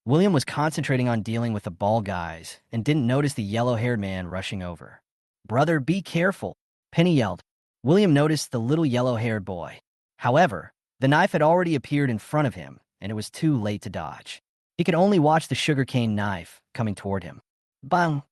William was concentrating on dealing with the bald guys and didn't notice the yellow-haired man rushing over. Brother, be careful, Penny yelled. William noticed the little yellow-haired boy. However, the knife had already appeared in front of him, and it was too late to dodge. He could only watch the sugarcane knife coming toward him. Bang!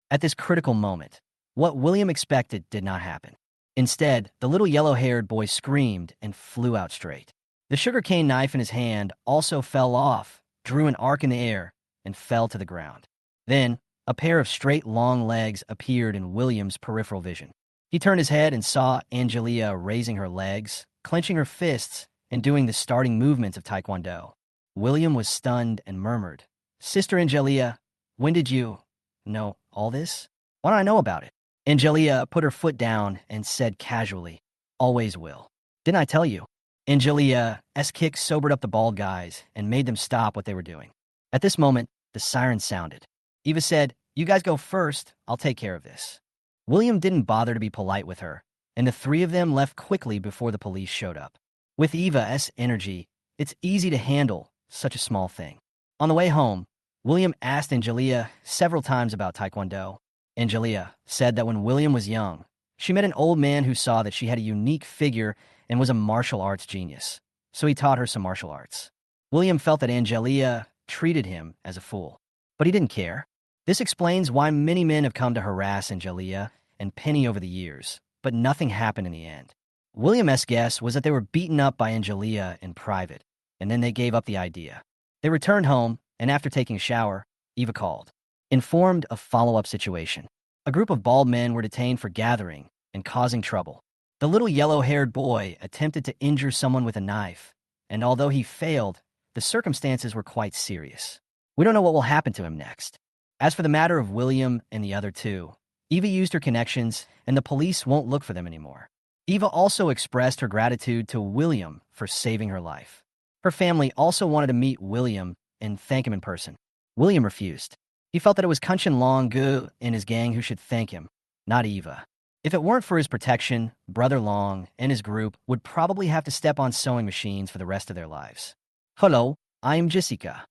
At this critical moment, what William expected did not happen. Instead, the little yellow-haired boy screamed and flew out straight. The sugarcane knife in his hand also fell off, drew an arc in the air, and fell to the ground. Then, a pair of straight, long legs appeared in William's peripheral vision. He turned his head and saw Angelia raising her legs, clenching her fists, and doing the starting movements of Taekwondo. William was stunned and murmured, Sister Angelia, when did you know all this? Why don't I know about it? Angelia put her foot down and said casually, Always will. Didn't I tell you? Angelia's kick sobered up the bald guys and made them stop what they were doing. At this moment, the siren sounded. Eva said, You guys go first, I'll take care of this. William didn't bother to be polite with her, and the three of them left quickly before the police showed up. With Eva's energy, it's easy to handle such a small thing. On the way home, William asked Angelia several times about Taekwondo. Angelia said that when William was young, she met an old man who saw that she had a unique figure and was a martial arts genius, so he taught her some martial arts. William felt that Angelia treated him as a fool, but he didn't care. This explains why many men have come to harass Angelia and Penny over the years, but nothing happened in the end. William's guess was that they were beaten up by Angelia in private, and then they gave up the idea. They returned home, and after taking a shower, Eva called. Informed of follow-up situation. A group of bald men were detained for gathering and causing trouble. The little yellow-haired boy attempted to injure someone with a knife, and although he failed, the circumstances were quite serious. We don't know what will happen to him next. As for the matter of William and the other two, Eva used her connections, and the police won't look for them anymore. Eva also expressed her gratitude to William for saving her life. Her family also wanted to meet William and thank him in person. William refused. He felt that it was Kunshin Long-gu and his gang who should thank him, not Eva. If it weren't for his protection, Brother Long and his group would probably have to step on sewing machines for the rest of their lives. Hello, I am Jessica.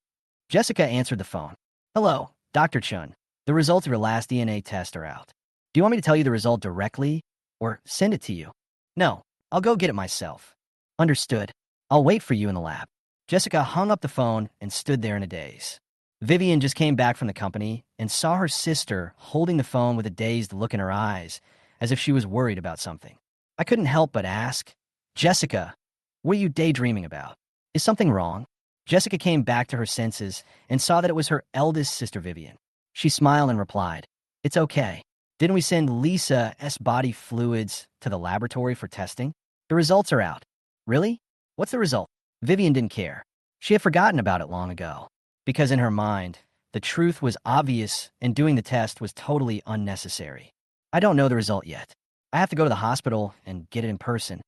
Jessica answered the phone. Hello, Dr. Chun. The results of your last DNA test are out. Do you want me to tell you the result directly or send it to you? No, I'll go get it myself. Understood. I'll wait for you in the lab. Jessica hung up the phone and stood there in a daze. Vivian just came back from the company and saw her sister holding the phone with a dazed look in her eyes, as if she was worried about something. I couldn't help but ask, Jessica, what are you daydreaming about? Is something wrong? Jessica came back to her senses and saw that it was her eldest sister Vivian. She smiled and replied, It's okay. Didn't we send Lisa's body fluids to the laboratory for testing? The results are out. Really? What's the result? Vivian didn't care. She had forgotten about it long ago, because in her mind, the truth was obvious and doing the test was totally unnecessary. I don't know the result yet. I have to go to the hospital and get it in person.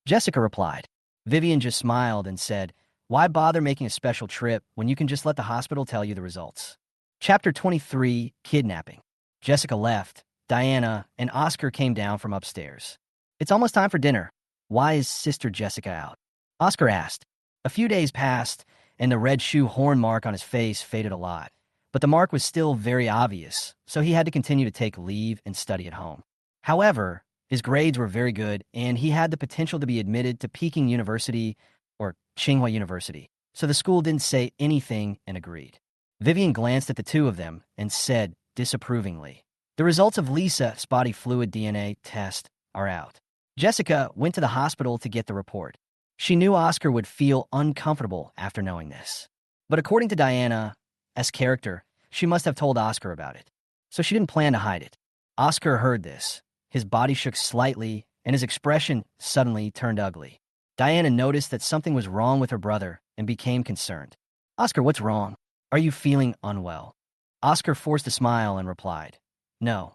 Jessica replied. Vivian just smiled and said, Why bother making a special trip when you can just let the hospital tell you the results? Chapter 23, Kidnapping. Jessica left. Diana and Oscar came down from upstairs. It's almost time for dinner. Why is Sister Jessica out? Oscar asked. A few days passed, and the red shoe horn mark on his face faded a lot. But the mark was still very obvious, so he had to continue to take leave and study at home. However, his grades were very good, and he had the potential to be admitted to Peking University or Tsinghua University, so the school didn't say anything and agreed. Vivian glanced at the two of them and said disapprovingly, The results of Lisa's body fluid DNA test are out. Jessica went to the hospital to get the report. She knew Oscar would feel uncomfortable after knowing this. But according to Diana's character, she must have told Oscar about it. So she didn't plan to hide it. Oscar heard this. His body shook slightly, and his expression suddenly turned ugly. Diana noticed that something was wrong with her brother and became concerned. Oscar, what's wrong? Are you feeling unwell? Oscar forced a smile and replied, No,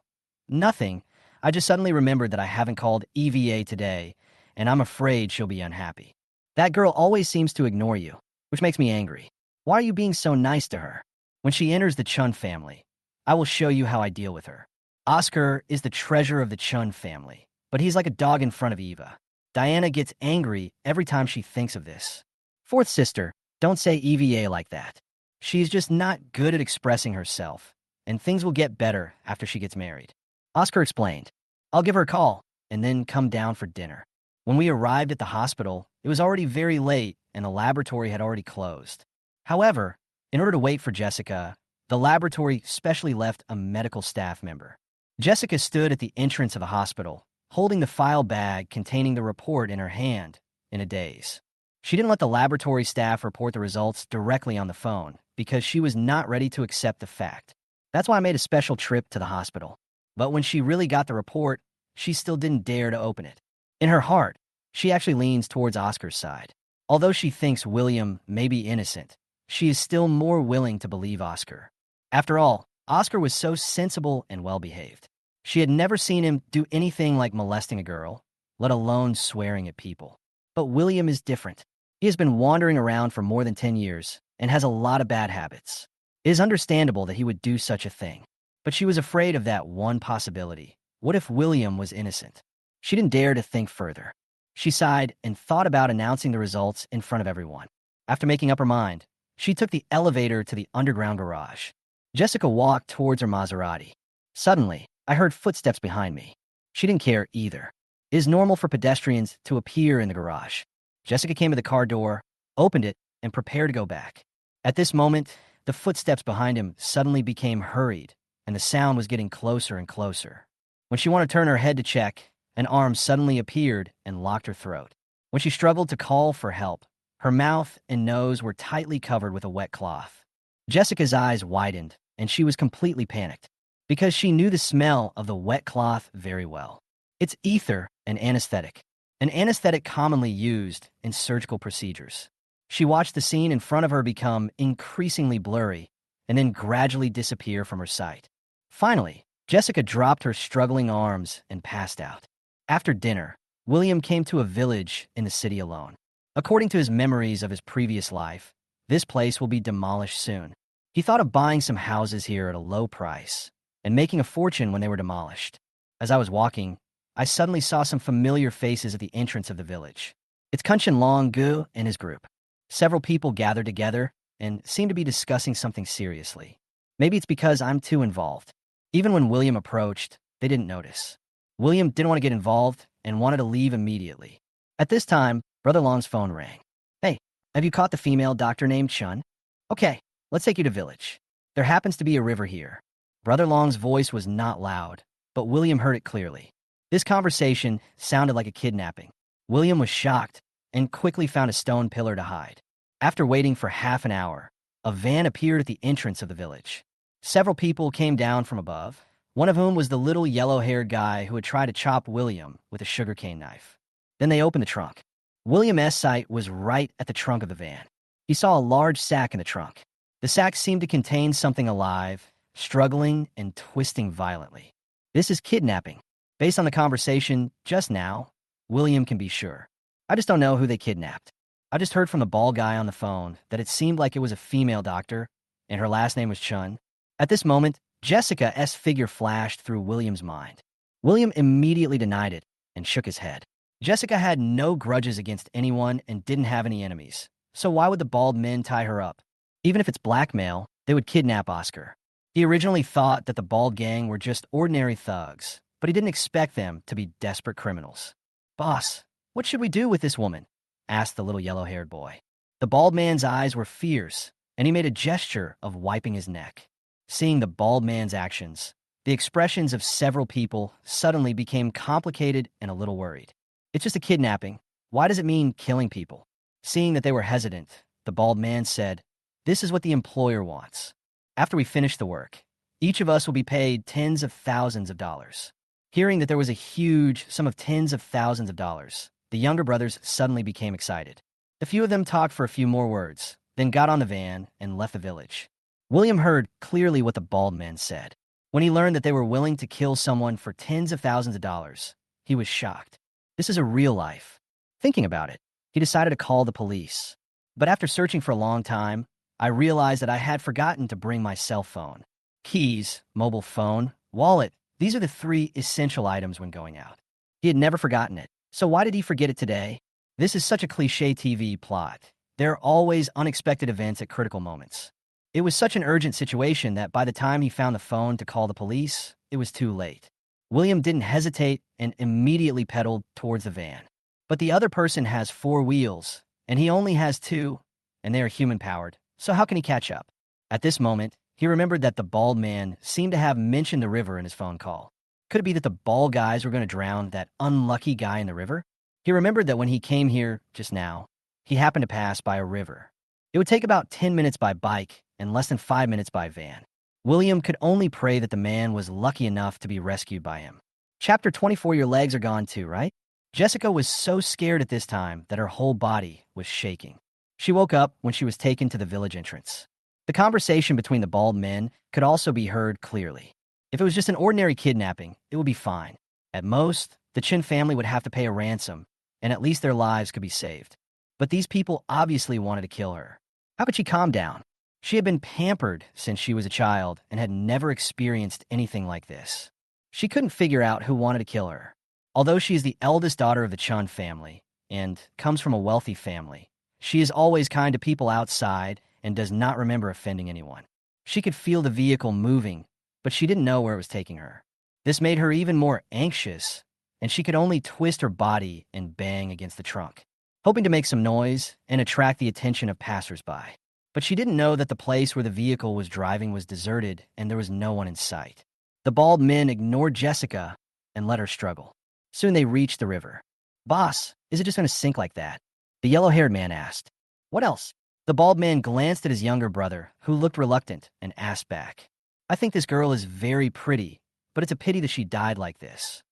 nothing. I just suddenly remembered that I haven't called EVA today, and I'm afraid she'll be unhappy. That girl always seems to ignore you, which makes me angry. Why are you being so nice to her? When she enters the Chun family, I will show you how I deal with her. Oscar is the treasure of the Chun family, but he's like a dog in front of Eva. Diana gets angry every time she thinks of this. Fourth sister, don't say EVA like that. She's just not good at expressing herself, and things will get better after she gets married. Oscar explained, I'll give her a call, and then come down for dinner. When we arrived at the hospital, it was already very late, and the laboratory had already closed. However, in order to wait for Jessica, the laboratory specially left a medical staff member. Jessica stood at the entrance of the hospital, holding the file bag containing the report in her hand, in a daze. She didn't let the laboratory staff report the results directly on the phone, because she was not ready to accept the fact. That's why I made a special trip to the hospital. But when she really got the report, she still didn't dare to open it. In her heart, she actually leans towards Oscar's side. Although she thinks William may be innocent, she is still more willing to believe Oscar. After all, Oscar was so sensible and well-behaved. She had never seen him do anything like molesting a girl, let alone swearing at people. But William is different. He has been wandering around for more than 10 years and has a lot of bad habits. It is understandable that he would do such a thing. But she was afraid of that one possibility. What if William was innocent? She didn't dare to think further. She sighed and thought about announcing the results in front of everyone. After making up her mind, she took the elevator to the underground garage. Jessica walked towards her Maserati. Suddenly, I heard footsteps behind me. She didn't care either. It is normal for pedestrians to appear in the garage. Jessica came to the car door, opened it, and prepared to go back. At this moment, the footsteps behind him suddenly became hurried, and the sound was getting closer and closer. When she wanted to turn her head to check, an arm suddenly appeared and locked her throat. When she struggled to call for help, her mouth and nose were tightly covered with a wet cloth. Jessica's eyes widened, and she was completely panicked, because she knew the smell of the wet cloth very well. It's ether, an anesthetic commonly used in surgical procedures. She watched the scene in front of her become increasingly blurry and then gradually disappear from her sight. Finally, Jessica dropped her struggling arms and passed out. After dinner, William came to a village in the city alone. According to his memories of his previous life, this place will be demolished soon. He thought of buying some houses here at a low price and making a fortune when they were demolished. As I was walking, I suddenly saw some familiar faces at the entrance of the village. It's Kunshin Long-gu and his group. Several people gathered together and seemed to be discussing something seriously. Maybe it's because I'm too involved. Even when William approached, they didn't notice. William didn't want to get involved and wanted to leave immediately. At this time, Brother Long's phone rang. Hey, have you caught the female doctor named Chun? Okay, Let's take you to village. There happens to be a river here. Brother Long's voice was not loud, but William heard it clearly. This conversation sounded like a kidnapping. William was shocked and quickly found a stone pillar to hide. After waiting for half an hour, a van appeared at the entrance of the village. Several people came down from above, one of whom was the little yellow-haired guy who had tried to chop William with a sugarcane knife. Then they opened the trunk. William's sight was right at the trunk of the van. He saw a large sack in the trunk. The sack seemed to contain something alive, struggling and twisting violently. This is kidnapping. Based on the conversation just now, William can be sure. I just don't know who they kidnapped. I just heard from the bald guy on the phone that it seemed like it was a female doctor, and her last name was Chun. At this moment, Jessica's figure flashed through William's mind. William immediately denied it and shook his head. Jessica had no grudges against anyone and didn't have any enemies, so why would the bald men tie her up? Even if it's blackmail, they would kidnap Oscar. He originally thought that the bald gang were just ordinary thugs, but he didn't expect them to be desperate criminals. "Boss, what should we do with this woman?" asked the little yellow-haired boy. The bald man's eyes were fierce, and he made a gesture of wiping his neck. Seeing the bald man's actions, the expressions of several people suddenly became complicated and a little worried. "It's just a kidnapping. Why does it mean killing people?" Seeing that they were hesitant, the bald man said, "This is what the employer wants. After we finish the work, each of us will be paid tens of thousands of dollars." Hearing that there was a huge sum of tens of thousands of dollars, the younger brothers suddenly became excited. The few of them talked for a few more words, then got on the van and left the village. William heard clearly what the bald man said. When he learned that they were willing to kill someone for tens of thousands of dollars, he was shocked. This is a real life. Thinking about it, he decided to call the police. But after searching for a long time, I realized that I had forgotten to bring my cell phone. Keys, mobile phone, wallet, these are the 3 essential items when going out. He had never forgotten it. So why did he forget it today? This is such a cliché TV plot. There are always unexpected events at critical moments. It was such an urgent situation that by the time he found the phone to call the police, it was too late. William didn't hesitate and immediately pedaled towards the van. But the other person has 4 wheels, and he only has 2, and they are human-powered, so how can he catch up? At this moment, he remembered that the bald man seemed to have mentioned the river in his phone call. Could it be that the bald guys were going to drown that unlucky guy in the river? He remembered that when he came here just now, he happened to pass by a river. It would take about 10 minutes by bike and less than 5 minutes by van. William could only pray that the man was lucky enough to be rescued by him. Chapter 24, your legs are gone too, right? Jessica was so scared at this time that her whole body was shaking. She woke up when she was taken to the village entrance. The conversation between the bald men could also be heard clearly. If it was just an ordinary kidnapping, it would be fine. At most, the Chin family would have to pay a ransom, and at least their lives could be saved. But these people obviously wanted to kill her. How could she calm down? She had been pampered since she was a child and had never experienced anything like this. She couldn't figure out who wanted to kill her. Although she is the eldest daughter of the Chun family and comes from a wealthy family, she is always kind to people outside and does not remember offending anyone. She could feel the vehicle moving, but she didn't know where it was taking her. This made her even more anxious, and she could only twist her body and bang against the trunk, hoping to make some noise and attract the attention of passersby. But she didn't know that the place where the vehicle was driving was deserted and there was no one in sight. The bald men ignored Jessica and let her struggle. Soon they reached the river. "Boss, is it just going to sink like that?" the yellow-haired man asked. "What else?" The bald man glanced at his younger brother, who looked reluctant, and asked back. "I think this girl is very pretty, but it's a pity that she died like this."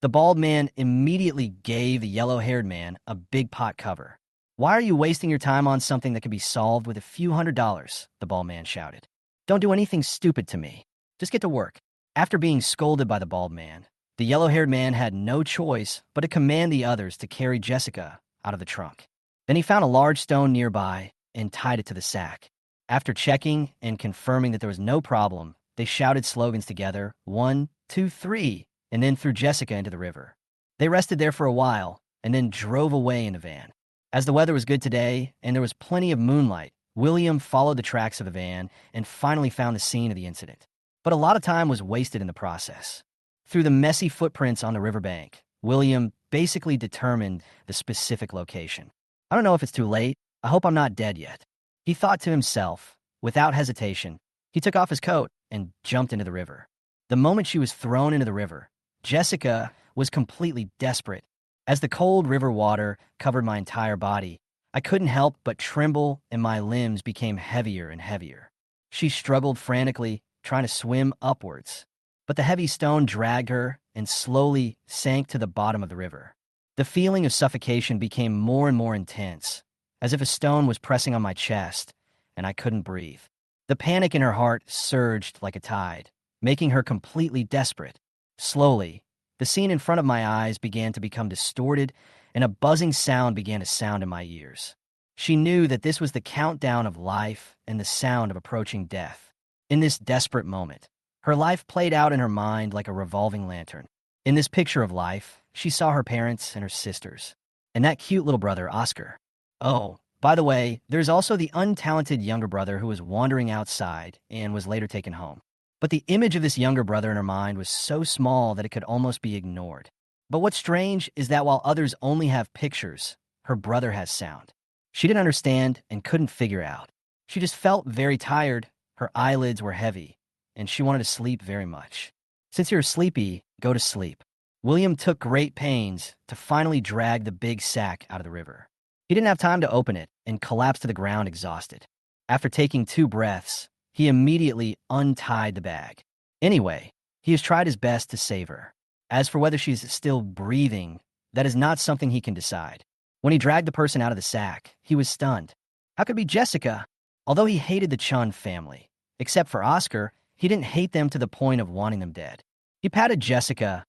The bald man immediately gave the yellow-haired man a big pot cover. "Why are you wasting your time on something that could be solved with a few $100s?" the bald man shouted. "Don't do anything stupid to me. Just get to work." After being scolded by the bald man, the yellow-haired man had no choice but to command the others to carry Jessica out of the trunk. Then he found a large stone nearby and tied it to the sack. After checking and confirming that there was no problem, they shouted slogans together, 1, 2, 3, and then threw Jessica into the river. They rested there for a while and then drove away in the van. As the weather was good today and there was plenty of moonlight, William followed the tracks of the van and finally found the scene of the incident. But a lot of time was wasted in the process. Through the messy footprints on the riverbank, William basically determined the specific location. "I don't know if it's too late. I hope I'm not dead yet." He thought to himself, Without hesitation, he took off his coat and jumped into the river. The moment she was thrown into the river, Jessica was completely desperate. As the cold river water covered my entire body, I couldn't help but tremble and my limbs became heavier and heavier. She struggled frantically, trying to swim upwards, but the heavy stone dragged her and slowly sank to the bottom of the river. The feeling of suffocation became more and more intense, as if a stone was pressing on my chest, and I couldn't breathe. The panic in her heart surged like a tide, making her completely desperate. Slowly, the scene in front of my eyes began to become distorted, and a buzzing sound began to sound in my ears. She knew that this was the countdown of life and the sound of approaching death. In this desperate moment, her life played out in her mind like a revolving lantern. In this picture of life, she saw her parents and her sisters, and that cute little brother, Oscar. Oh, by the way, there's also the untalented younger brother who was wandering outside and was later taken home. But the image of this younger brother in her mind was so small that it could almost be ignored. But what's strange is that while others only have pictures, her brother has sound. She didn't understand and couldn't figure out. She just felt very tired, her eyelids were heavy, and she wanted to sleep very much. Since you're sleepy, go to sleep. William took great pains to finally drag the big sack out of the river. He didn't have time to open it and collapsed to the ground exhausted. After taking 2 breaths, he immediately untied the bag. Anyway, he has tried his best to save her. As for whether she's still breathing, that is not something he can decide. When he dragged the person out of the sack, he was stunned. How could it be Jessica? Although he hated the Chun family, except for Oscar, he didn't hate them to the point of wanting them dead. He patted Jessica's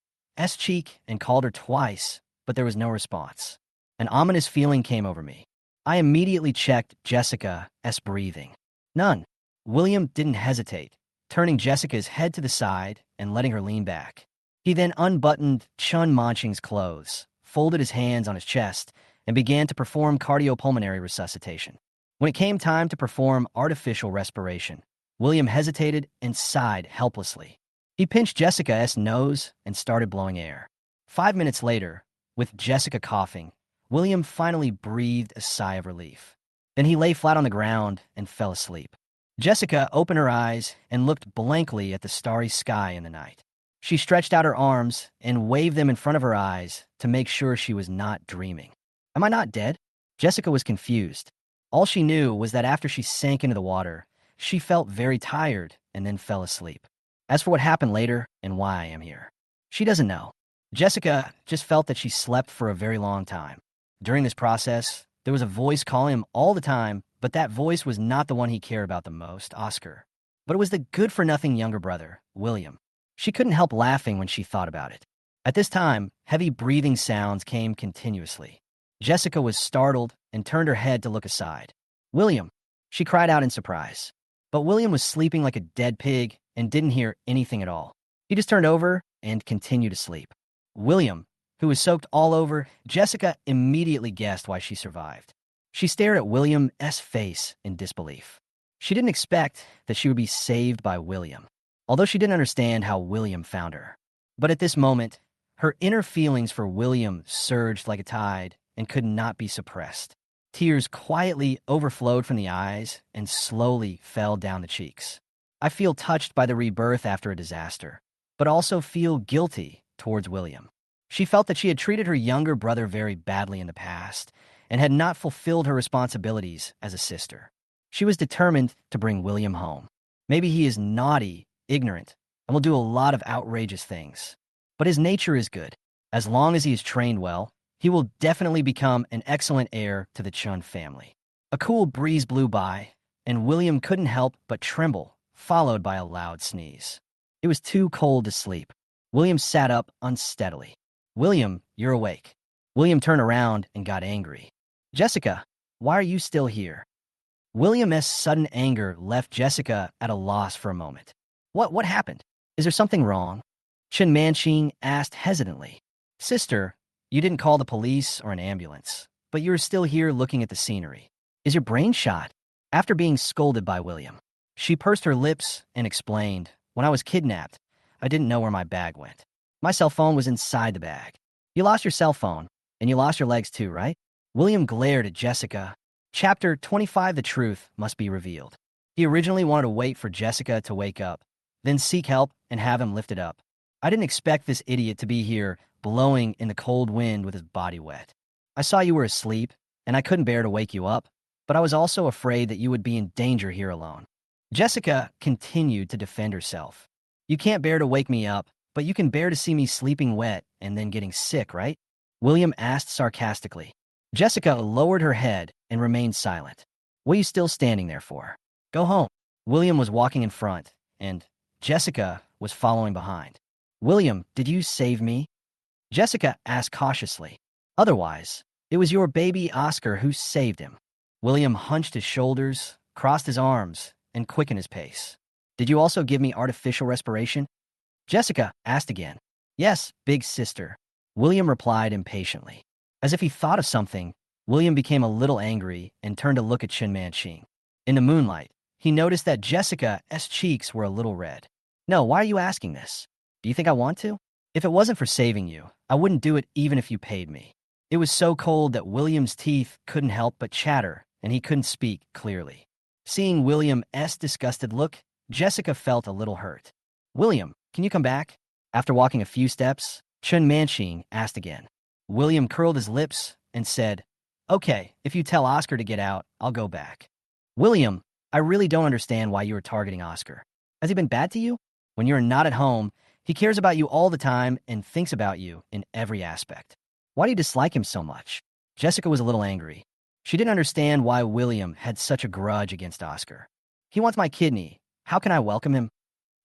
cheek and called her twice, but there was no response. An ominous feeling came over me. I immediately checked Jessica's breathing. None. William didn't hesitate, turning Jessica's head to the side and letting her lean back. He then unbuttoned Chun Manching's clothes, folded his hands on his chest, and began to perform cardiopulmonary resuscitation. When it came time to perform artificial respiration, William hesitated and sighed helplessly. He pinched Jessica's nose and started blowing air. 5 minutes later, with Jessica coughing, William finally breathed a sigh of relief. Then he lay flat on the ground and fell asleep. Jessica opened her eyes and looked blankly at the starry sky in the night. She stretched out her arms and waved them in front of her eyes to make sure she was not dreaming. Am I not dead? Jessica was confused. All she knew was that after she sank into the water, she felt very tired and then fell asleep. As for what happened later and why I am here, she doesn't know. Jessica just felt that she slept for a very long time. During this process, there was a voice calling him all the time, but that voice was not the one he cared about the most, Oscar. But it was the good-for-nothing younger brother, William. She couldn't help laughing when she thought about it. At this time, heavy breathing sounds came continuously. Jessica was startled and turned her head to look aside. William, she cried out in surprise. But William was sleeping like a dead pig and didn't hear anything at all. He just turned over and continued to sleep. William, who was soaked all over, Jessica immediately guessed why she survived. She stared at William's face in disbelief. She didn't expect that she would be saved by William, although she didn't understand how William found her. But at this moment, her inner feelings for William surged like a tide and could not be suppressed. Tears quietly overflowed from the eyes and slowly fell down the cheeks. I feel touched by the rebirth after a disaster, but also feel guilty towards William. She felt that she had treated her younger brother very badly in the past and had not fulfilled her responsibilities as a sister. She was determined to bring William home. Maybe he is naughty, ignorant, and will do a lot of outrageous things. But his nature is good. As long as he is trained well, he will definitely become an excellent heir to the Chun family. A cool breeze blew by, and William couldn't help but tremble, followed by a loud sneeze. It was too cold to sleep. William sat up unsteadily. William, you're awake. William turned around and got angry. Jessica, why are you still here? William's sudden anger left Jessica at a loss for a moment. What happened? Is there something wrong? Chen Manqing asked hesitantly. Sister, you didn't call the police or an ambulance, but you're still here looking at the scenery. Is your brain shot? After being scolded by William, she pursed her lips and explained, when I was kidnapped, I didn't know where my bag went. My cell phone was inside the bag. You lost your cell phone, and you lost your legs too, right? William glared at Jessica. Chapter 25, The Truth Must Be Revealed. He originally wanted to wait for Jessica to wake up, then seek help and have him lifted up. I didn't expect this idiot to be here, blowing in the cold wind with his body wet. I saw you were asleep, and I couldn't bear to wake you up, but I was also afraid that you would be in danger here alone. Jessica continued to defend herself. You can't bear to wake me up, but you can bear to see me sleeping wet and then getting sick, right? William asked sarcastically. Jessica lowered her head and remained silent. What are you still standing there for? Go home. William was walking in front, and Jessica was following behind. William, did you save me? Jessica asked cautiously. Otherwise, it was your baby Oscar who saved him. William hunched his shoulders, crossed his arms, and quickened his pace. Did you also give me artificial respiration? Jessica asked again. Yes, big sister. William replied impatiently. As if he thought of something, William became a little angry and turned to look at Chen Manqing. In the moonlight, he noticed that Jessica's cheeks were a little red. No, why are you asking this? Do you think I want to? If it wasn't for saving you, I wouldn't do it even if you paid me. It was so cold that William's teeth couldn't help but chatter, and he couldn't speak clearly. Seeing William's disgusted look, Jessica felt a little hurt. William, can you come back? After walking a few steps, Chen Manqing asked again. William curled his lips and said, Okay, if you tell Oscar to get out, I'll go back. William, I really don't understand why you are targeting Oscar. Has he been bad to you? When you're not at home, he cares about you all the time and thinks about you in every aspect. Why do you dislike him so much? Jessica was a little angry. She didn't understand why William had such a grudge against Oscar. He wants my kidney. How can I welcome him?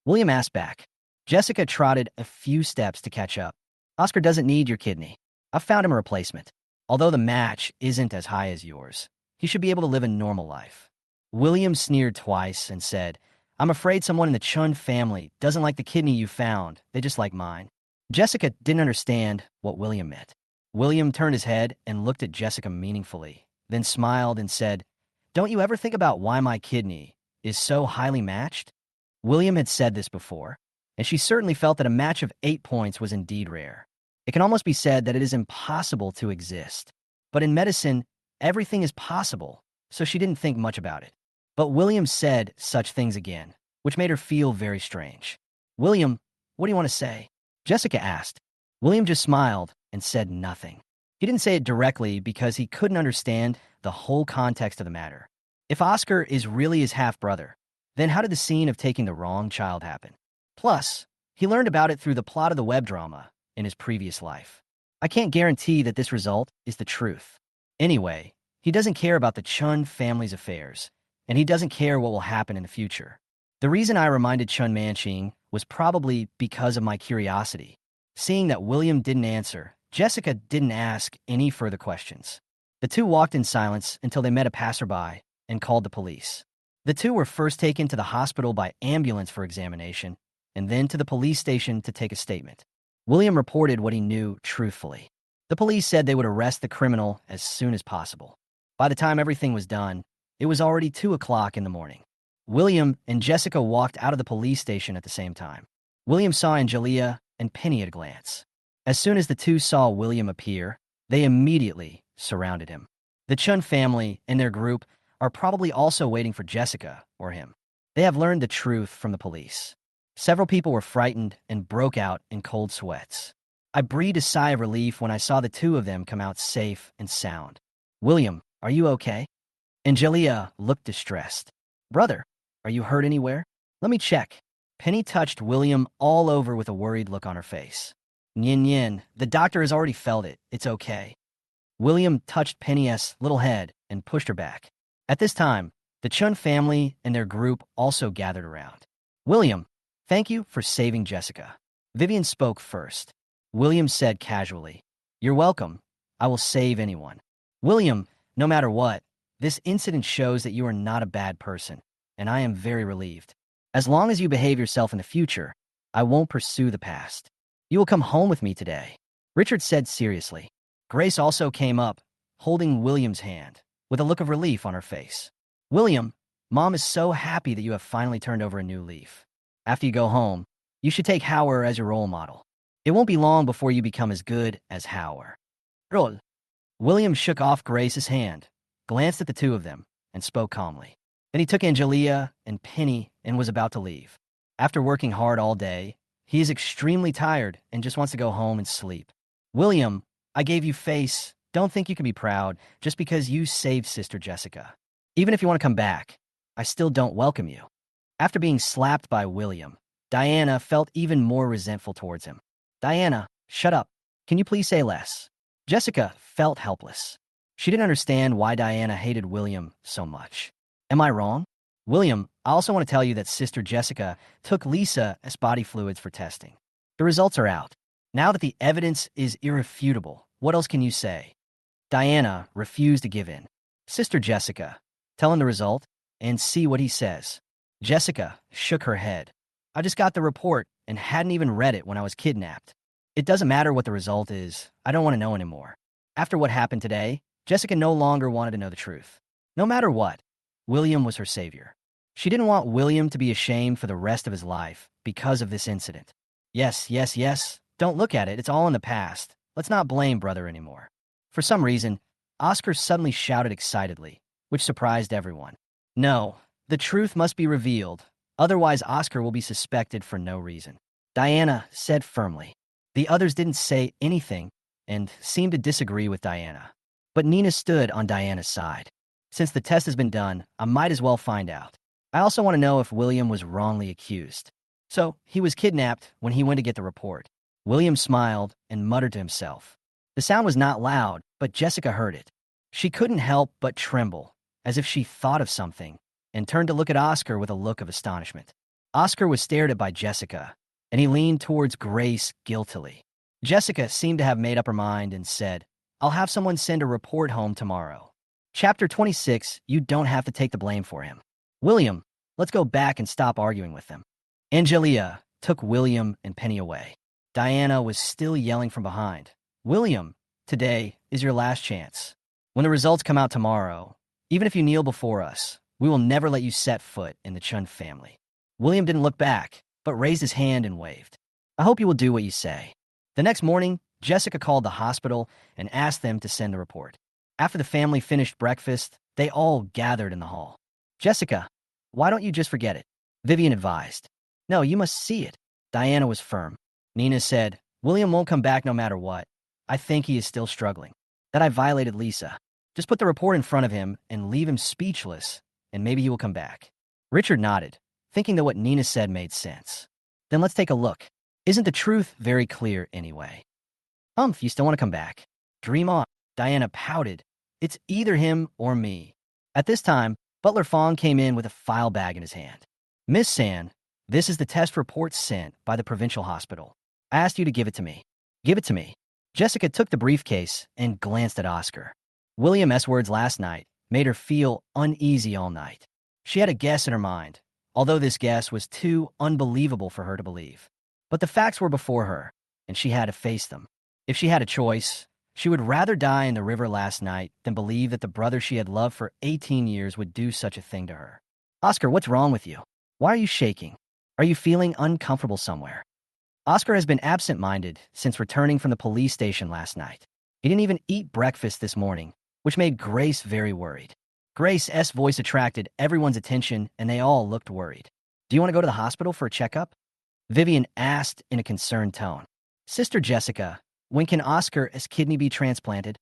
William asked back. Jessica trotted a few steps to catch up. Oscar doesn't need your kidney. I've found him a replacement. Although the match isn't as high as yours, he should be able to live a normal life. William sneered twice and said, I'm afraid someone in the Chun family doesn't like the kidney you found. They just like mine. Jessica didn't understand what William meant. William turned his head and looked at Jessica meaningfully, then smiled and said, Don't you ever think about why my kidney is so highly matched? William had said this before, and she certainly felt that a match of 8 points was indeed rare. It can almost be said that it is impossible to exist. But in medicine, everything is possible, so she didn't think much about it. But William said such things again, which made her feel very strange. William, what do you want to say? Jessica asked. William just smiled and said nothing. He didn't say it directly because he couldn't understand the whole context of the matter. If Oscar is really his half-brother, then how did the scene of taking the wrong child happen? Plus, he learned about it through the plot of the web drama in his previous life. I can't guarantee that this result is the truth. Anyway, he doesn't care about the Chun family's affairs, and he doesn't care what will happen in the future. The reason I reminded Chen Manqing was probably because of my curiosity. Seeing that William didn't answer, Jessica didn't ask any further questions. The two walked in silence until they met a passerby and called the police. The two were first taken to the hospital by ambulance for examination, and then to the police station to take a statement. William reported what he knew truthfully. The police said they would arrest the criminal as soon as possible. By the time everything was done, it was already 2 o'clock in the morning. William and Jessica walked out of the police station at the same time. William saw Angelia and Penny at a glance. As soon as the two saw William appear, they immediately surrounded him. The Chun family and their group are probably also waiting for Jessica or him. They have learned the truth from the police. Several people were frightened and broke out in cold sweats. I breathed a sigh of relief when I saw the two of them come out safe and sound. William, are you okay? Angelia looked distressed. Brother, are you hurt anywhere? Let me check. Penny touched William all over with a worried look on her face. Nyin Yin, the doctor has already felt it. It's okay. William touched Penny's little head and pushed her back. At this time, the Chun family and their group also gathered around. William, thank you for saving Jessica. Vivian spoke first. William said casually, You're welcome. I will save anyone. William, no matter what, this incident shows that you are not a bad person, and I am very relieved. As long as you behave yourself in the future, I won't pursue the past. You will come home with me today, Richard said seriously. Grace also came up, holding William's hand, with a look of relief on her face. William, Mom is so happy that you have finally turned over a new leaf. After you go home, you should take Howard as your role model. It won't be long before you become as good as Howard. Roll. William shook off Grace's hand, glanced at the two of them, and spoke calmly. Then he took Angelia and Penny and was about to leave. After working hard all day, he is extremely tired and just wants to go home and sleep. William, I gave you face. Don't think you can be proud just because you saved Sister Jessica. Even if you want to come back, I still don't welcome you. After being slapped by William, Diana felt even more resentful towards him. Diana, shut up. Can you please say less? Jessica felt helpless. She didn't understand why Diana hated William so much. Am I wrong? William, I also want to tell you that Sister Jessica took Lisa as body fluids for testing. The results are out. Now that the evidence is irrefutable, what else can you say? Diana refused to give in. Sister Jessica, tell him the result and see what he says. Jessica shook her head. I just got the report and hadn't even read it when I was kidnapped. It doesn't matter what the result is. I don't want to know anymore. After what happened today, Jessica no longer wanted to know the truth. No matter what, William was her savior. She didn't want William to be ashamed for the rest of his life because of this incident. Yes, yes, yes. Don't look at it. It's all in the past. Let's not blame brother anymore. For some reason, Oscar suddenly shouted excitedly, which surprised everyone. No, the truth must be revealed. Otherwise, Oscar will be suspected for no reason. Diana said firmly. The others didn't say anything and seemed to disagree with Diana. But Nina stood on Diana's side. Since the test has been done, I might as well find out. I also want to know if William was wrongly accused. So, he was kidnapped when he went to get the report. William smiled and muttered to himself. The sound was not loud, but Jessica heard it. She couldn't help but tremble, as if she thought of something, and turned to look at Oscar with a look of astonishment. Oscar was stared at by Jessica, and he leaned towards Grace guiltily. Jessica seemed to have made up her mind and said, I'll have someone send a report home tomorrow. Chapter 26, you don't have to take the blame for him. William, let's go back and stop arguing with them. Angelia took William and Penny away. Diana was still yelling from behind. William, today is your last chance. When the results come out tomorrow, even if you kneel before us, we will never let you set foot in the Chun family. William didn't look back, but raised his hand and waved. I hope you will do what you say. The next morning, Jessica called the hospital and asked them to send the report. After the family finished breakfast, they all gathered in the hall. Jessica, why don't you just forget it? Vivian advised. No, you must see it. Diana was firm. Nina said, William won't come back no matter what. I think he is still struggling. That I violated Lisa. Just put the report in front of him and leave him speechless, and maybe he will come back. Richard nodded, thinking that what Nina said made sense. Then let's take a look. Isn't the truth very clear anyway? You still want to come back? Dream on. Diana pouted. It's either him or me. At this time, Butler Fong came in with a file bag in his hand. Miss San, this is the test report sent by the provincial hospital. I asked you to give it to me. Give it to me. Jessica took the briefcase and glanced at Oscar. William S. words last night made her feel uneasy all night. She had a guess in her mind, although this guess was too unbelievable for her to believe. But the facts were before her, and she had to face them. If she had a choice, she would rather die in the river last night than believe that the brother she had loved for 18 years would do such a thing to her. Oscar, what's wrong with you? Why are you shaking? Are you feeling uncomfortable somewhere? Oscar has been absent-minded since returning from the police station last night. He didn't even eat breakfast this morning, which made Grace very worried. Grace's voice attracted everyone's attention, and they all looked worried. Do you want to go to the hospital for a checkup? Vivian asked in a concerned tone. Sister Jessica, when can Oscar's kidney be transplanted?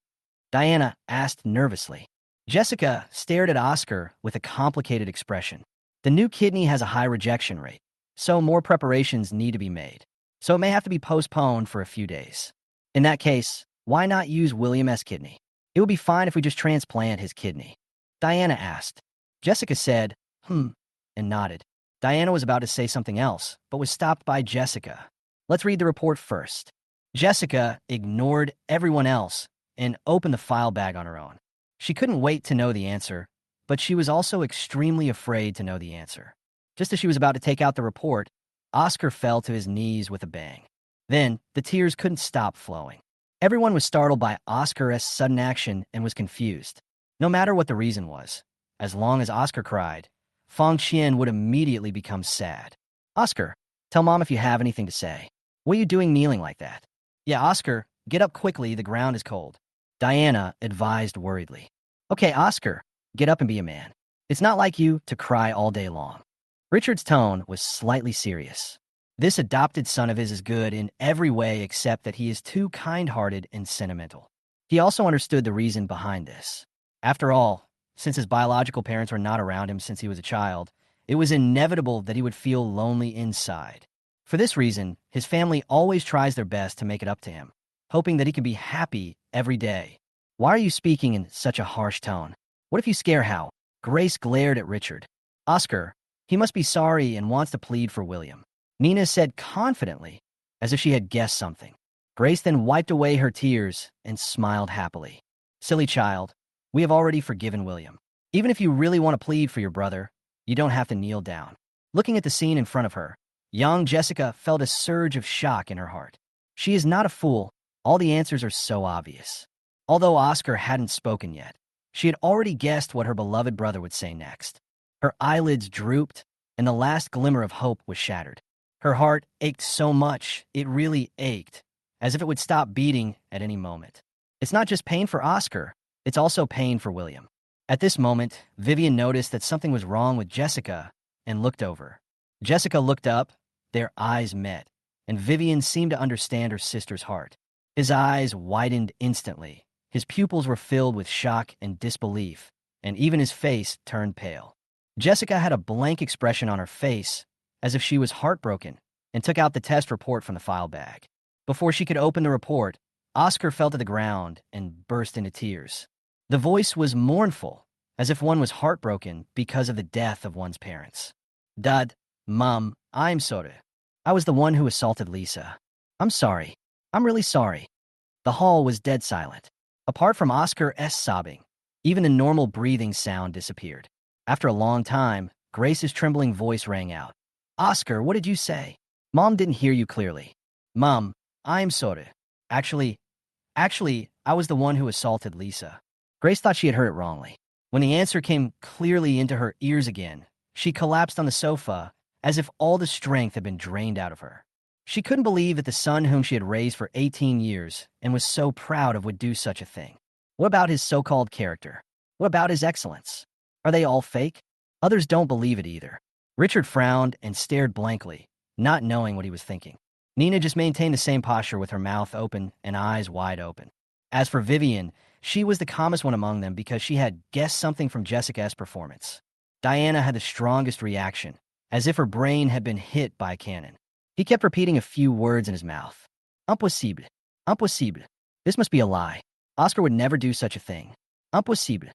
Diana asked nervously. Jessica stared at Oscar with a complicated expression. The new kidney has a high rejection rate, so more preparations need to be made. So it may have to be postponed for a few days. In that case, why not use William's kidney? It would be fine if we just transplant his kidney. Diana asked. Jessica said, and nodded. Diana was about to say something else, but was stopped by Jessica. Let's read the report first. Jessica ignored everyone else and opened the file bag on her own. She couldn't wait to know the answer, but she was also extremely afraid to know the answer. Just as she was about to take out the report, Oscar fell to his knees with a bang. Then, the tears couldn't stop flowing. Everyone was startled by Oscar's sudden action and was confused. No matter what the reason was, as long as Oscar cried, Fong Qian would immediately become sad. Oscar, tell Mom if you have anything to say. What are you doing kneeling like that? Yeah, Oscar, get up quickly, the ground is cold. Diana advised worriedly. Okay, Oscar, get up and be a man. It's not like you to cry all day long. Richard's tone was slightly serious. This adopted son of his is good in every way except that he is too kind-hearted and sentimental. He also understood the reason behind this. After all, since his biological parents were not around him since he was a child, it was inevitable that he would feel lonely inside. For this reason, his family always tries their best to make it up to him, hoping that he can be happy every day. Why are you speaking in such a harsh tone? What if you scare Hal? Grace glared at Richard. Oscar, he must be sorry and wants to plead for William, Nina said confidently, as if she had guessed something. Grace then wiped away her tears and smiled happily. Silly child, we have already forgiven William. Even if you really want to plead for your brother, you don't have to kneel down. Looking at the scene in front of her, young Jessica felt a surge of shock in her heart. She is not a fool. All the answers are so obvious. Although Oscar hadn't spoken yet, she had already guessed what her beloved brother would say next. Her eyelids drooped, and the last glimmer of hope was shattered. Her heart ached so much, it really ached, as if it would stop beating at any moment. It's not just pain for Oscar, it's also pain for William. At this moment, Vivian noticed that something was wrong with Jessica and looked over. Jessica looked up, their eyes met, and Vivian seemed to understand her sister's heart. His eyes widened instantly. His pupils were filled with shock and disbelief, and even his face turned pale. Jessica had a blank expression on her face, as if she was heartbroken, and took out the test report from the file bag. Before she could open the report, Oscar fell to the ground and burst into tears. The voice was mournful, as if one was heartbroken because of the death of one's parents. Dad, Mom, I'm sorry. I was the one who assaulted Lisa. I'm sorry. I'm really sorry. The hall was dead silent. Apart from Oscar's sobbing, even the normal breathing sound disappeared. After a long time, Grace's trembling voice rang out. Oscar, what did you say? Mom didn't hear you clearly. Mom, I'm sorry. Actually, I was the one who assaulted Lisa. Grace thought she had heard it wrongly. When the answer came clearly into her ears again, she collapsed on the sofa as if all the strength had been drained out of her. She couldn't believe that the son whom she had raised for 18 years and was so proud of would do such a thing. What about his so-called character? What about his excellence? Are they all fake? Others don't believe it either. Richard frowned and stared blankly, not knowing what he was thinking. Nina just maintained the same posture with her mouth open and eyes wide open. As for Vivian, she was the calmest one among them because she had guessed something from Jessica's performance. Diana had the strongest reaction, as if her brain had been hit by a cannon. He kept repeating a few words in his mouth. Impossible. Impossible. This must be a lie. Oscar would never do such a thing. Impossible.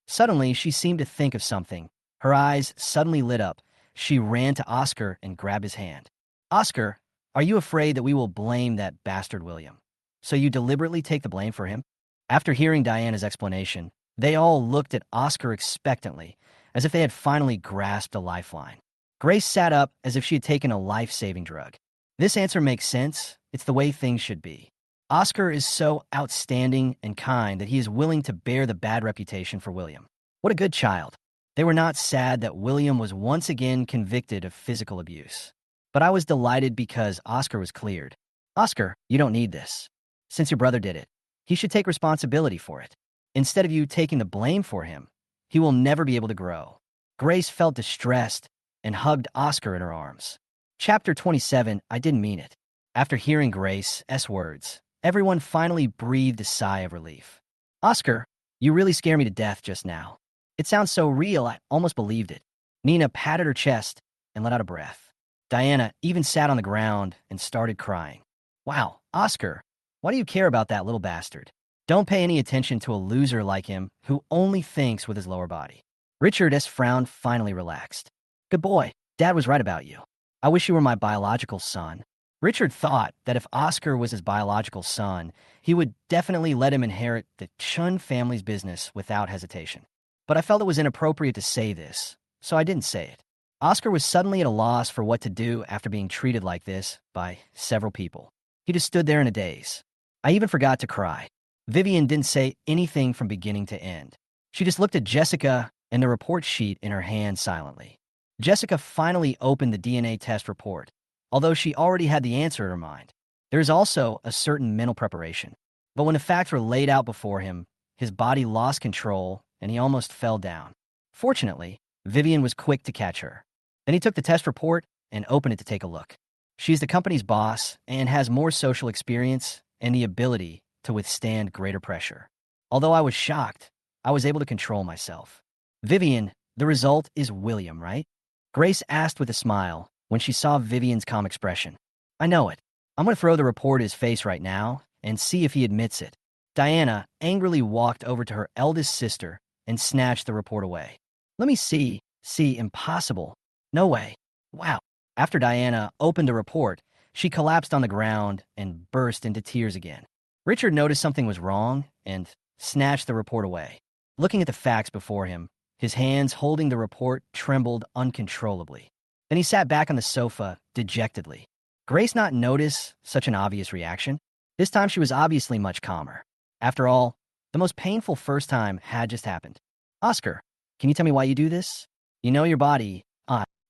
Suddenly, she seemed to think of something. Her eyes suddenly lit up. She ran to Oscar and grabbed his hand. Oscar, are you afraid that we will blame that bastard William? So you deliberately take the blame for him? After hearing Diana's explanation, they all looked at Oscar expectantly, as if they had finally grasped a lifeline. Grace sat up as if she had taken a life-saving drug. This answer makes sense. It's the way things should be. Oscar is so outstanding and kind that he is willing to bear the bad reputation for William. What a good child. They were not sad that William was once again convicted of physical abuse. But I was delighted because Oscar was cleared. Oscar, you don't need this. Since your brother did it, he should take responsibility for it. Instead of you taking the blame for him, he will never be able to grow. Grace felt distressed and hugged Oscar in her arms. Chapter 27, I didn't mean it. After hearing Grace's words, everyone finally breathed a sigh of relief. Oscar, you really scare me to death just now. It sounds so real, I almost believed it. Nina patted her chest and let out a breath. Diana even sat on the ground and started crying. Wow, Oscar, why do you care about that little bastard? Don't pay any attention to a loser like him who only thinks with his lower body. Richard's frown finally relaxed. Good boy, Dad was right about you. I wish you were my biological son. Richard thought that if Oscar was his biological son, he would definitely let him inherit the Chun family's business without hesitation. But I felt it was inappropriate to say this, so I didn't say it. Oscar was suddenly at a loss for what to do after being treated like this by several people. He just stood there in a daze. I even forgot to cry. Vivian didn't say anything from beginning to end. She just looked at Jessica and the report sheet in her hand silently. Jessica finally opened the DNA test report, although she already had the answer in her mind. There is also a certain mental preparation. But when the facts were laid out before him, his body lost control and he almost fell down. Fortunately, Vivian was quick to catch her. Then he took the test report and opened it to take a look. She's the company's boss and has more social experience and the ability to withstand greater pressure. Although I was shocked, I was able to control myself. Vivian, the result is William, right? Grace asked with a smile when she saw Vivian's calm expression. I know it. I'm going to throw the report at his face right now and see if he admits it. Diana angrily walked over to her eldest sister and snatched the report away. Let me see. See, impossible. No way. Wow. After Diana opened the report, she collapsed on the ground and burst into tears again. Richard noticed something was wrong and snatched the report away. Looking at the facts before him, his hands holding the report trembled uncontrollably. Then he sat back on the sofa dejectedly. Grace not notice such an obvious reaction? This time she was obviously much calmer. After all, the most painful first time had just happened. Oscar, can you tell me why you do this? You know your body.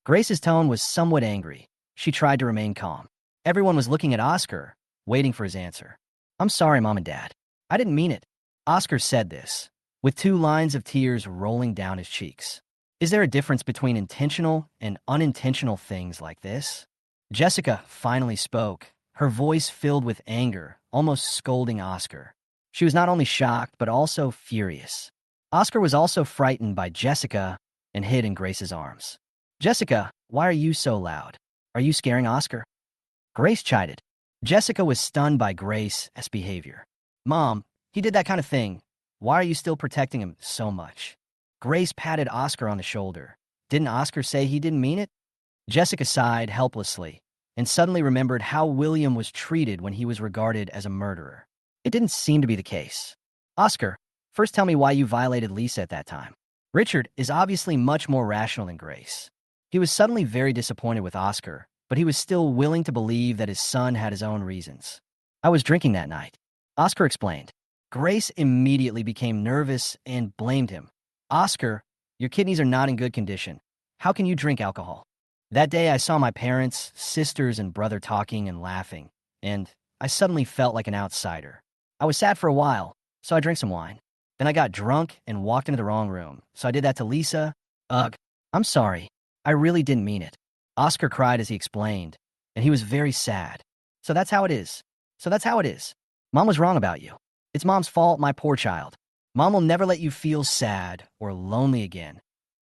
Grace's tone was somewhat angry. She tried to remain calm. Everyone was looking at Oscar, waiting for his answer. I'm sorry, Mom and Dad. I didn't mean it. Oscar said this, with 2 lines of tears rolling down his cheeks. Is there a difference between intentional and unintentional things like this? Jessica finally spoke, her voice filled with anger, almost scolding Oscar. She was not only shocked, but also furious. Oscar was also frightened by Jessica and hid in Grace's arms. Jessica, why are you so loud? Are you scaring Oscar? Grace chided. Jessica was stunned by Grace's behavior. Mom, he did that kind of thing. Why are you still protecting him so much? Grace patted Oscar on the shoulder. Didn't Oscar say he didn't mean it? Jessica sighed helplessly and suddenly remembered how William was treated when he was regarded as a murderer. It didn't seem to be the case. Oscar, first tell me why you violated Lisa at that time. Richard is obviously much more rational than Grace. He was suddenly very disappointed with Oscar, but he was still willing to believe that his son had his own reasons. I was drinking that night, Oscar explained. Grace immediately became nervous and blamed him. Oscar, your kidneys are not in good condition. How can you drink alcohol? That day I saw my parents, sisters, and brother talking and laughing, and I suddenly felt like an outsider. I was sad for a while, so I drank some wine. Then I got drunk and walked into the wrong room, so I did that to Lisa. Ugh, I'm sorry. I really didn't mean it. Oscar cried as he explained, and he was very sad. So that's how it is. Mom was wrong about you. It's Mom's fault, my poor child. Mom will never let you feel sad or lonely again.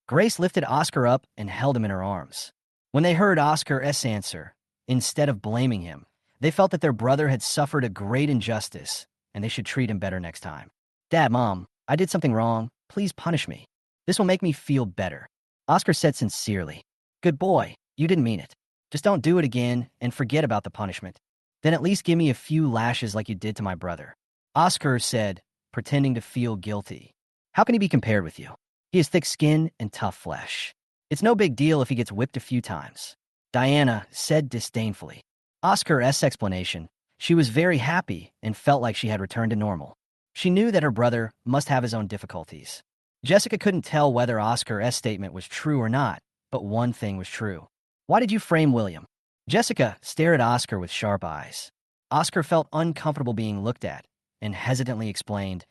Grace lifted Oscar up and held him in her arms. When they heard Oscar's answer, instead of blaming him, they felt that their brother had suffered a great injustice, and they should treat him better next time. Dad, Mom, I did something wrong. Please punish me. This will make me feel better. Oscar said sincerely. Good boy, you didn't mean it. Just don't do it again and forget about the punishment. Then at least give me a few lashes like you did to my brother. Oscar said, pretending to feel guilty. How can he be compared with you? He has thick skin and tough flesh. It's no big deal if he gets whipped a few times. Diana said disdainfully. Oscar's explanation, she was very happy and felt like she had returned to normal. She knew that her brother must have his own difficulties. Jessica couldn't tell whether Oscar's statement was true or not, but one thing was true. Why did you frame William? Jessica stared at Oscar with sharp eyes. Oscar felt uncomfortable being looked at and hesitantly explained,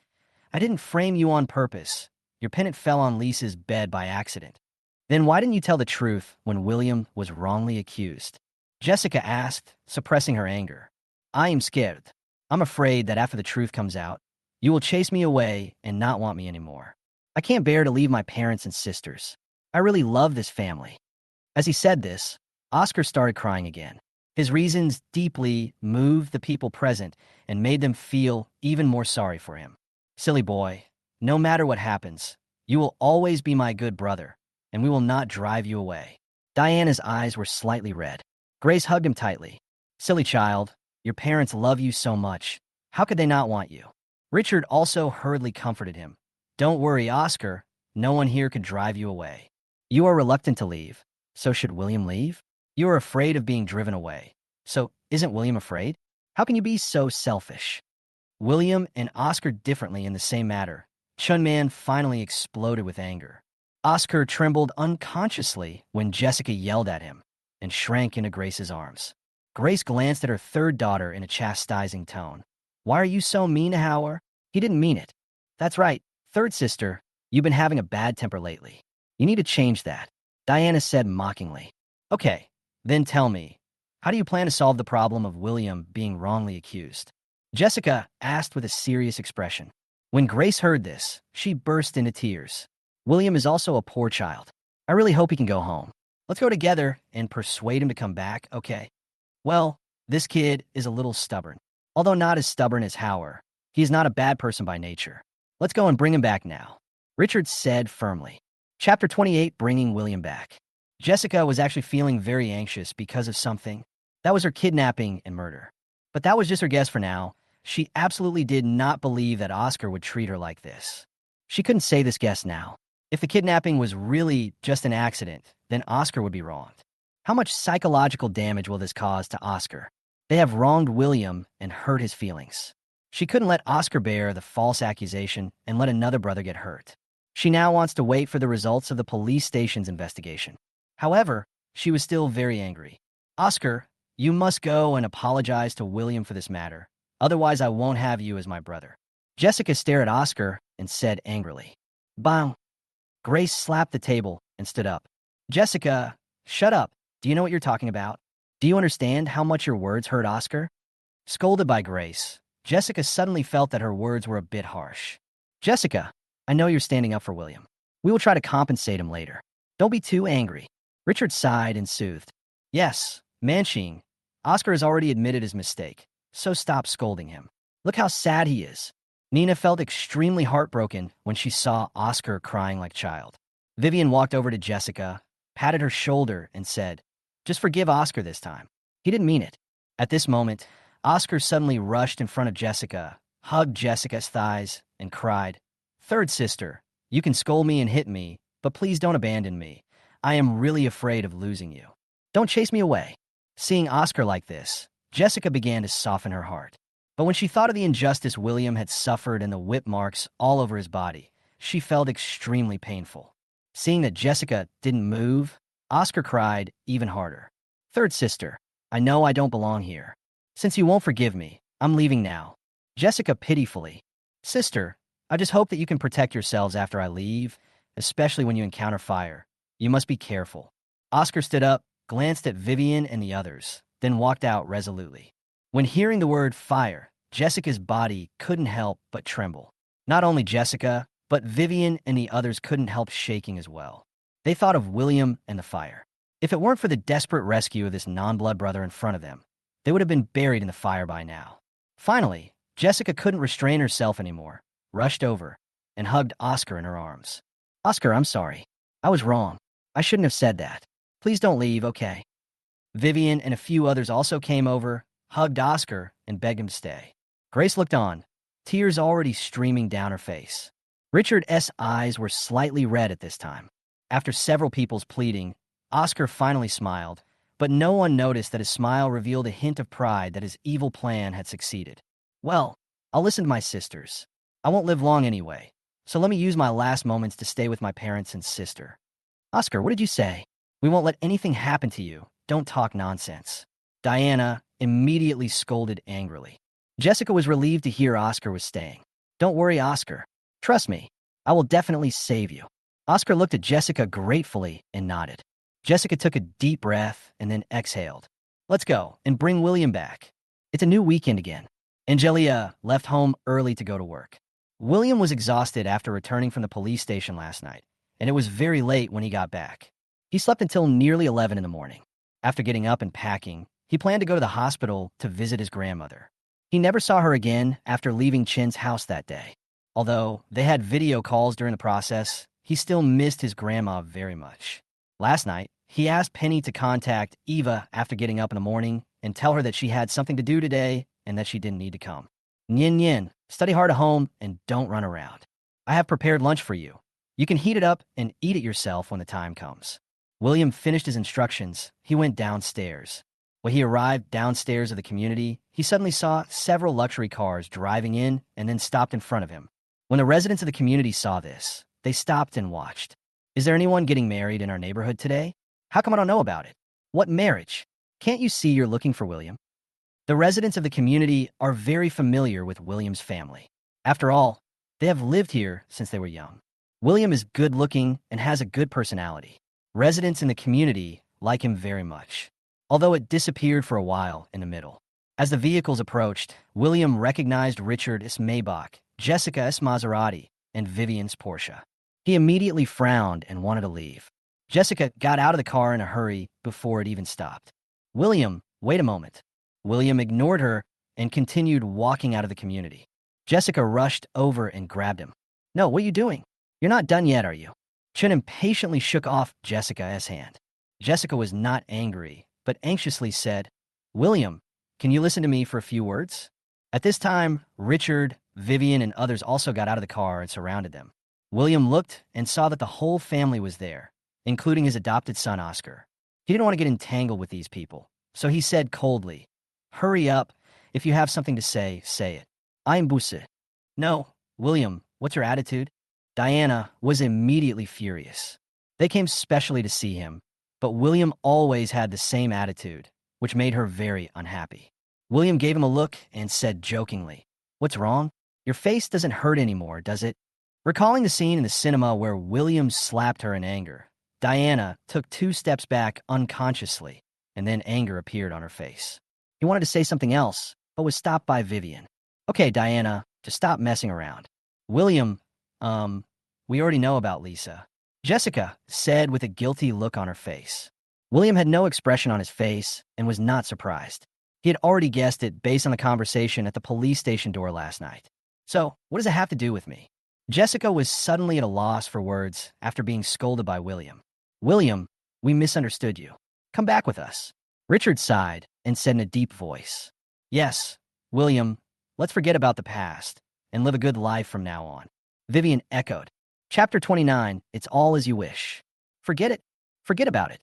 I didn't frame you on purpose. Your pennant fell on Lisa's bed by accident. Then why didn't you tell the truth when William was wrongly accused? Jessica asked, suppressing her anger. I am scared. I'm afraid that after the truth comes out, you will chase me away and not want me anymore. I can't bear to leave my parents and sisters. I really love this family. As he said this, Oscar started crying again. His reasons deeply moved the people present and made them feel even more sorry for him. Silly boy, no matter what happens, you will always be my good brother, and we will not drive you away. Diana's eyes were slightly red. Grace hugged him tightly. Silly child, your parents love you so much. How could they not want you? Richard also hurriedly comforted him. Don't worry, Oscar. No one here could drive you away. You are reluctant to leave. So should William leave? You are afraid of being driven away. So isn't William afraid? How can you be so selfish? William and Oscar differently in the same matter. Chunman finally exploded with anger. Oscar trembled unconsciously when Jessica yelled at him and shrank into Grace's arms. Grace glanced at her third daughter in a chastising tone. Why are you so mean to Howard? He didn't mean it. That's right, third sister, you've been having a bad temper lately. You need to change that, Diana said mockingly. Okay, then tell me, how do you plan to solve the problem of William being wrongly accused? Jessica asked with a serious expression. When Grace heard this, she burst into tears. William is also a poor child. I really hope he can go home. Let's go together and persuade him to come back, okay? Well, this kid is a little stubborn. Although not as stubborn as Howard, he is not a bad person by nature. Let's go and bring him back now, Richard said firmly. Chapter 28, Bringing William Back. Jessica was actually feeling very anxious because of something. That was her kidnapping and murder. But that was just her guess for now. She absolutely did not believe that Oscar would treat her like this. She couldn't say this guess now. If the kidnapping was really just an accident, then Oscar would be wronged. How much psychological damage will this cause to Oscar? They have wronged William and hurt his feelings. She couldn't let Oscar bear the false accusation and let another brother get hurt. She now wants to wait for the results of the police station's investigation. However, she was still very angry. Oscar, you must go and apologize to William for this matter. Otherwise, I won't have you as my brother. Jessica stared at Oscar and said angrily. Bang! Grace slapped the table and stood up. Jessica, shut up. Do you know what you're talking about? Do you understand how much your words hurt Oscar? Scolded by Grace, Jessica suddenly felt that her words were a bit harsh. Jessica, I know you're standing up for William. We will try to compensate him later. Don't be too angry. Richard sighed and soothed. Yes, Manching. Oscar has already admitted his mistake, so stop scolding him. Look how sad he is. Nina felt extremely heartbroken when she saw Oscar crying like a child. Vivian walked over to Jessica, patted her shoulder, and said, Just forgive Oscar this time. He didn't mean it. At this moment, Oscar suddenly rushed in front of Jessica, hugged Jessica's thighs, and cried, Third sister, you can scold me and hit me, but please don't abandon me. I am really afraid of losing you. Don't chase me away. Seeing Oscar like this, Jessica began to soften her heart. But when she thought of the injustice William had suffered and the whip marks all over his body, she felt extremely painful. Seeing that Jessica didn't move, Oscar cried even harder. Third sister, I know I don't belong here. Since you won't forgive me, I'm leaving now. Jessica pitifully. Sister, I just hope that you can protect yourselves after I leave, especially when you encounter fire. You must be careful. Oscar stood up, glanced at Vivian and the others, then walked out resolutely. When hearing the word fire, Jessica's body couldn't help but tremble. Not only Jessica, but Vivian and the others couldn't help shaking as well. They thought of William and the fire. If it weren't for the desperate rescue of this non-blood brother in front of them, they would have been buried in the fire by now. Finally, Jessica couldn't restrain herself anymore, rushed over, and hugged Oscar in her arms. Oscar, I'm sorry. I was wrong. I shouldn't have said that. Please don't leave, okay? Vivian and a few others also came over, hugged Oscar, and begged him to stay. Grace looked on, tears already streaming down her face. Richard's eyes were slightly red at this time. After several people's pleading, Oscar finally smiled, but no one noticed that his smile revealed a hint of pride that his evil plan had succeeded. Well, I'll listen to my sisters. I won't live long anyway, so let me use my last moments to stay with my parents and sister. Oscar, what did you say? We won't let anything happen to you. Don't talk nonsense. Diana immediately scolded angrily. Jessica was relieved to hear Oscar was staying. Don't worry, Oscar. Trust me, I will definitely save you. Oscar looked at Jessica gratefully and nodded. Jessica took a deep breath and then exhaled. Let's go and bring William back. It's a new weekend again. Angelia left home early to go to work. William was exhausted after returning from the police station last night, and it was very late when he got back. He slept until nearly 11 in the morning. After getting up and packing, he planned to go to the hospital to visit his grandmother. He never saw her again after leaving Chin's house that day. Although they had video calls during the process, he still missed his grandma very much. Last night, he asked Penny to contact Eva after getting up in the morning and tell her that she had something to do today and that she didn't need to come. Nyin Yin, study hard at home and don't run around. I have prepared lunch for you. You can heat it up and eat it yourself when the time comes. William finished his instructions. He went downstairs. When he arrived downstairs of the community, he suddenly saw several luxury cars driving in and then stopped in front of him. When the residents of the community saw this, they stopped and watched. Is there anyone getting married in our neighborhood today? How come I don't know about it? What marriage? Can't you see you're looking for William? The residents of the community are very familiar with William's family. After all, they have lived here since they were young. William is good-looking and has a good personality. Residents in the community like him very much, although it disappeared for a while in the middle. As the vehicles approached, William recognized Richard as Maybach, Jessica as Maserati, and Vivian's Porsche. He immediately frowned and wanted to leave. Jessica got out of the car in a hurry before it even stopped. William, wait a moment. William ignored her and continued walking out of the community. Jessica rushed over and grabbed him. No, what are you doing? You're not done yet, are you? Chun impatiently shook off Jessica's hand. Jessica was not angry, but anxiously said, William, can you listen to me for a few words? At this time, Richard, Vivian, and others also got out of the car and surrounded them. William looked and saw that the whole family was there, including his adopted son, Oscar. He didn't want to get entangled with these people, so he said coldly, Hurry up. If you have something to say, say it. I'm Busse. No, William, what's your attitude? Diana was immediately furious. They came specially to see him, but William always had the same attitude, which made her very unhappy. William gave him a look and said jokingly, What's wrong? Your face doesn't hurt anymore, does it? Recalling the scene in the cinema where William slapped her in anger, Diana took 2 steps back unconsciously, and then anger appeared on her face. He wanted to say something else, but was stopped by Vivian. Okay, Diana, just stop messing around. William, we already know about Lisa. Jessica said with a guilty look on her face. William had no expression on his face and was not surprised. He had already guessed it based on the conversation at the police station door last night. So, what does it have to do with me? Jessica was suddenly at a loss for words after being scolded by William. William, we misunderstood you. Come back with us. Richard sighed and said in a deep voice, Yes, William, let's forget about the past and live a good life from now on. Vivian echoed. Chapter 29, It's All As You Wish. Forget it. Forget about it.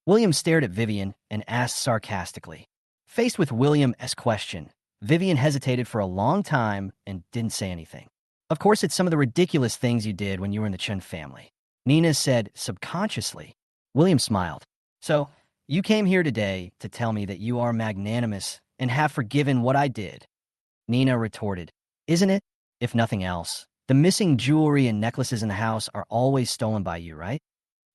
William stared at Vivian and asked sarcastically. Faced with William's question, Vivian hesitated for a long time and didn't say anything. Of course, it's some of the ridiculous things you did when you were in the Chun family. Nina said subconsciously. William smiled. So, you came here today to tell me that you are magnanimous and have forgiven what I did. Nina retorted. Isn't it? If nothing else, the missing jewelry and necklaces in the house are always stolen by you, right?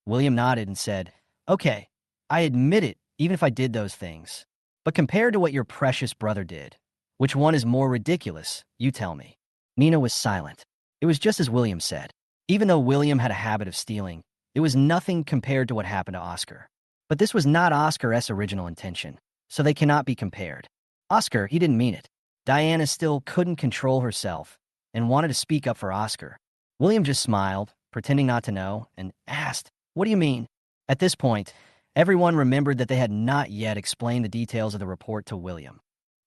William nodded and said, Okay, I admit it, even if I did those things. But compared to what your precious brother did, which one is more ridiculous, you tell me. Nina was silent. It was just as William said. Even though William had a habit of stealing, it was nothing compared to what happened to Oscar. But this was not Oscar's original intention, so they cannot be compared. Oscar, he didn't mean it. Diana still couldn't control herself and wanted to speak up for Oscar. William just smiled, pretending not to know, and asked, What do you mean? At this point, everyone remembered that they had not yet explained the details of the report to William.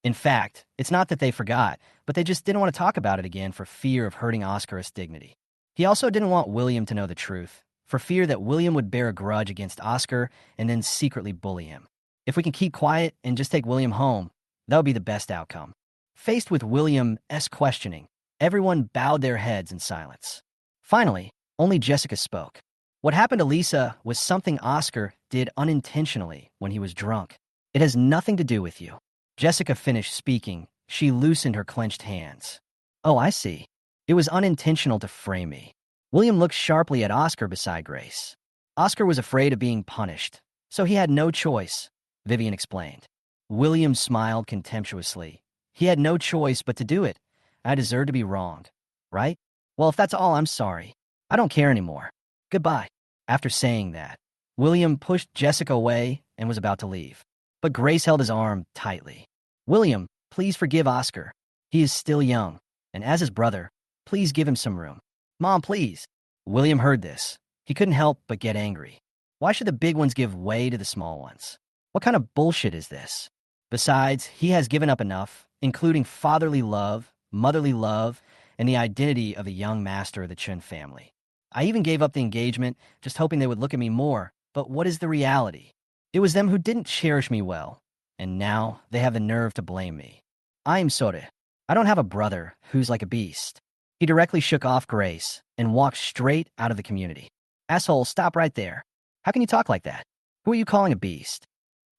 In fact, it's not that they forgot, but they just didn't want to talk about it again for fear of hurting Oscar's dignity. He also didn't want William to know the truth, for fear that William would bear a grudge against Oscar and then secretly bully him. If we can keep quiet and just take William home, that would be the best outcome. Faced with William's questioning, everyone bowed their heads in silence. Finally, only Jessica spoke. What happened to Lisa was something Oscar did unintentionally when he was drunk. It has nothing to do with you. Jessica finished speaking. She loosened her clenched hands. Oh, I see. It was unintentional to frame me. William looked sharply at Oscar beside Grace. Oscar was afraid of being punished, so he had no choice, Vivian explained. William smiled contemptuously. He had no choice but to do it. I deserve to be wronged, right? Well, if that's all, I'm sorry. I don't care anymore. Goodbye. After saying that, William pushed Jessica away and was about to leave. But Grace held his arm tightly. William, please forgive Oscar. He is still young, and as his brother, please give him some room. Mom, please. William heard this. He couldn't help but get angry. Why should the big ones give way to the small ones? What kind of bullshit is this? Besides, he has given up enough, including fatherly love, motherly love, and the identity of a young master of the Chun family. I even gave up the engagement, just hoping they would look at me more. But what is the reality? It was them who didn't cherish me well, and now they have the nerve to blame me. I'm sorry. I don't have a brother who's like a beast. He directly shook off Grace and walked straight out of the community. Asshole, stop right there. How can you talk like that? Who are you calling a beast?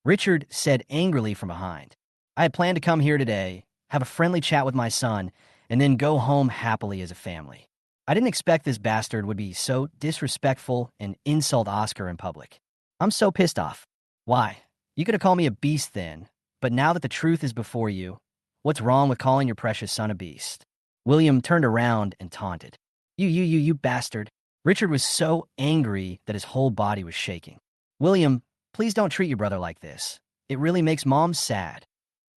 Richard said angrily from behind. I had planned to come here today, have a friendly chat with my son, and then go home happily as a family. I didn't expect this bastard would be so disrespectful and insult Oscar in public. I'm so pissed off. Why? You could have called me a beast then, but now that the truth is before you, what's wrong with calling your precious son a beast? William turned around and taunted. You bastard. Richard was so angry that his whole body was shaking. William, please don't treat your brother like this. It really makes Mom sad.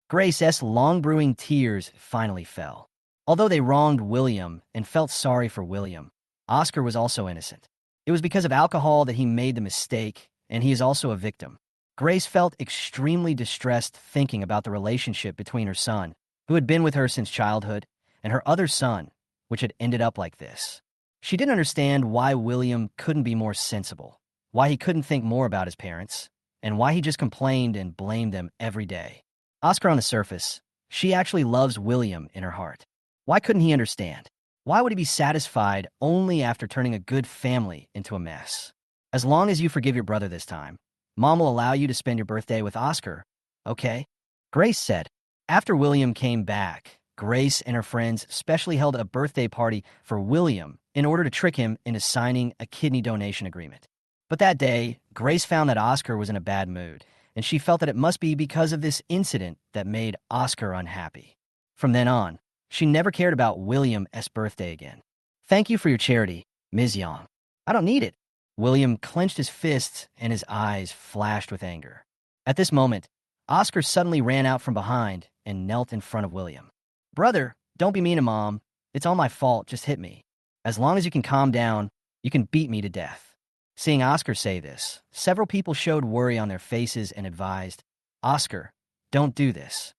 Grace's long brewing tears finally fell. Although they wronged William and felt sorry for William, Oscar was also innocent. It was because of alcohol that he made the mistake, and he is also a victim. Grace felt extremely distressed thinking about the relationship between her son, who had been with her since childhood, and her other son, which had ended up like this. She didn't understand why William couldn't be more sensible, why he couldn't think more about his parents, and why he just complained and blamed them every day. Oscar on the surface, she actually loves William in her heart. Why couldn't he understand? Why would he be satisfied only after turning a good family into a mess? As long as you forgive your brother this time, Mom will allow you to spend your birthday with Oscar, okay? Grace said. After William came back, Grace and her friends specially held a birthday party for William in order to trick him into signing a kidney donation agreement. But that day, Grace found that Oscar was in a bad mood, and she felt that it must be because of this incident that made Oscar unhappy. From then on, she never cared about William's birthday again. Thank you for your charity, Ms. Young. I don't need it. William clenched his fists and his eyes flashed with anger. At this moment, Oscar suddenly ran out from behind and knelt in front of William. Brother, don't be mean to Mom. It's all my fault, just hit me. As long as you can calm down, you can beat me to death. Seeing Oscar say this, several people showed worry on their faces and advised, Oscar, don't do this.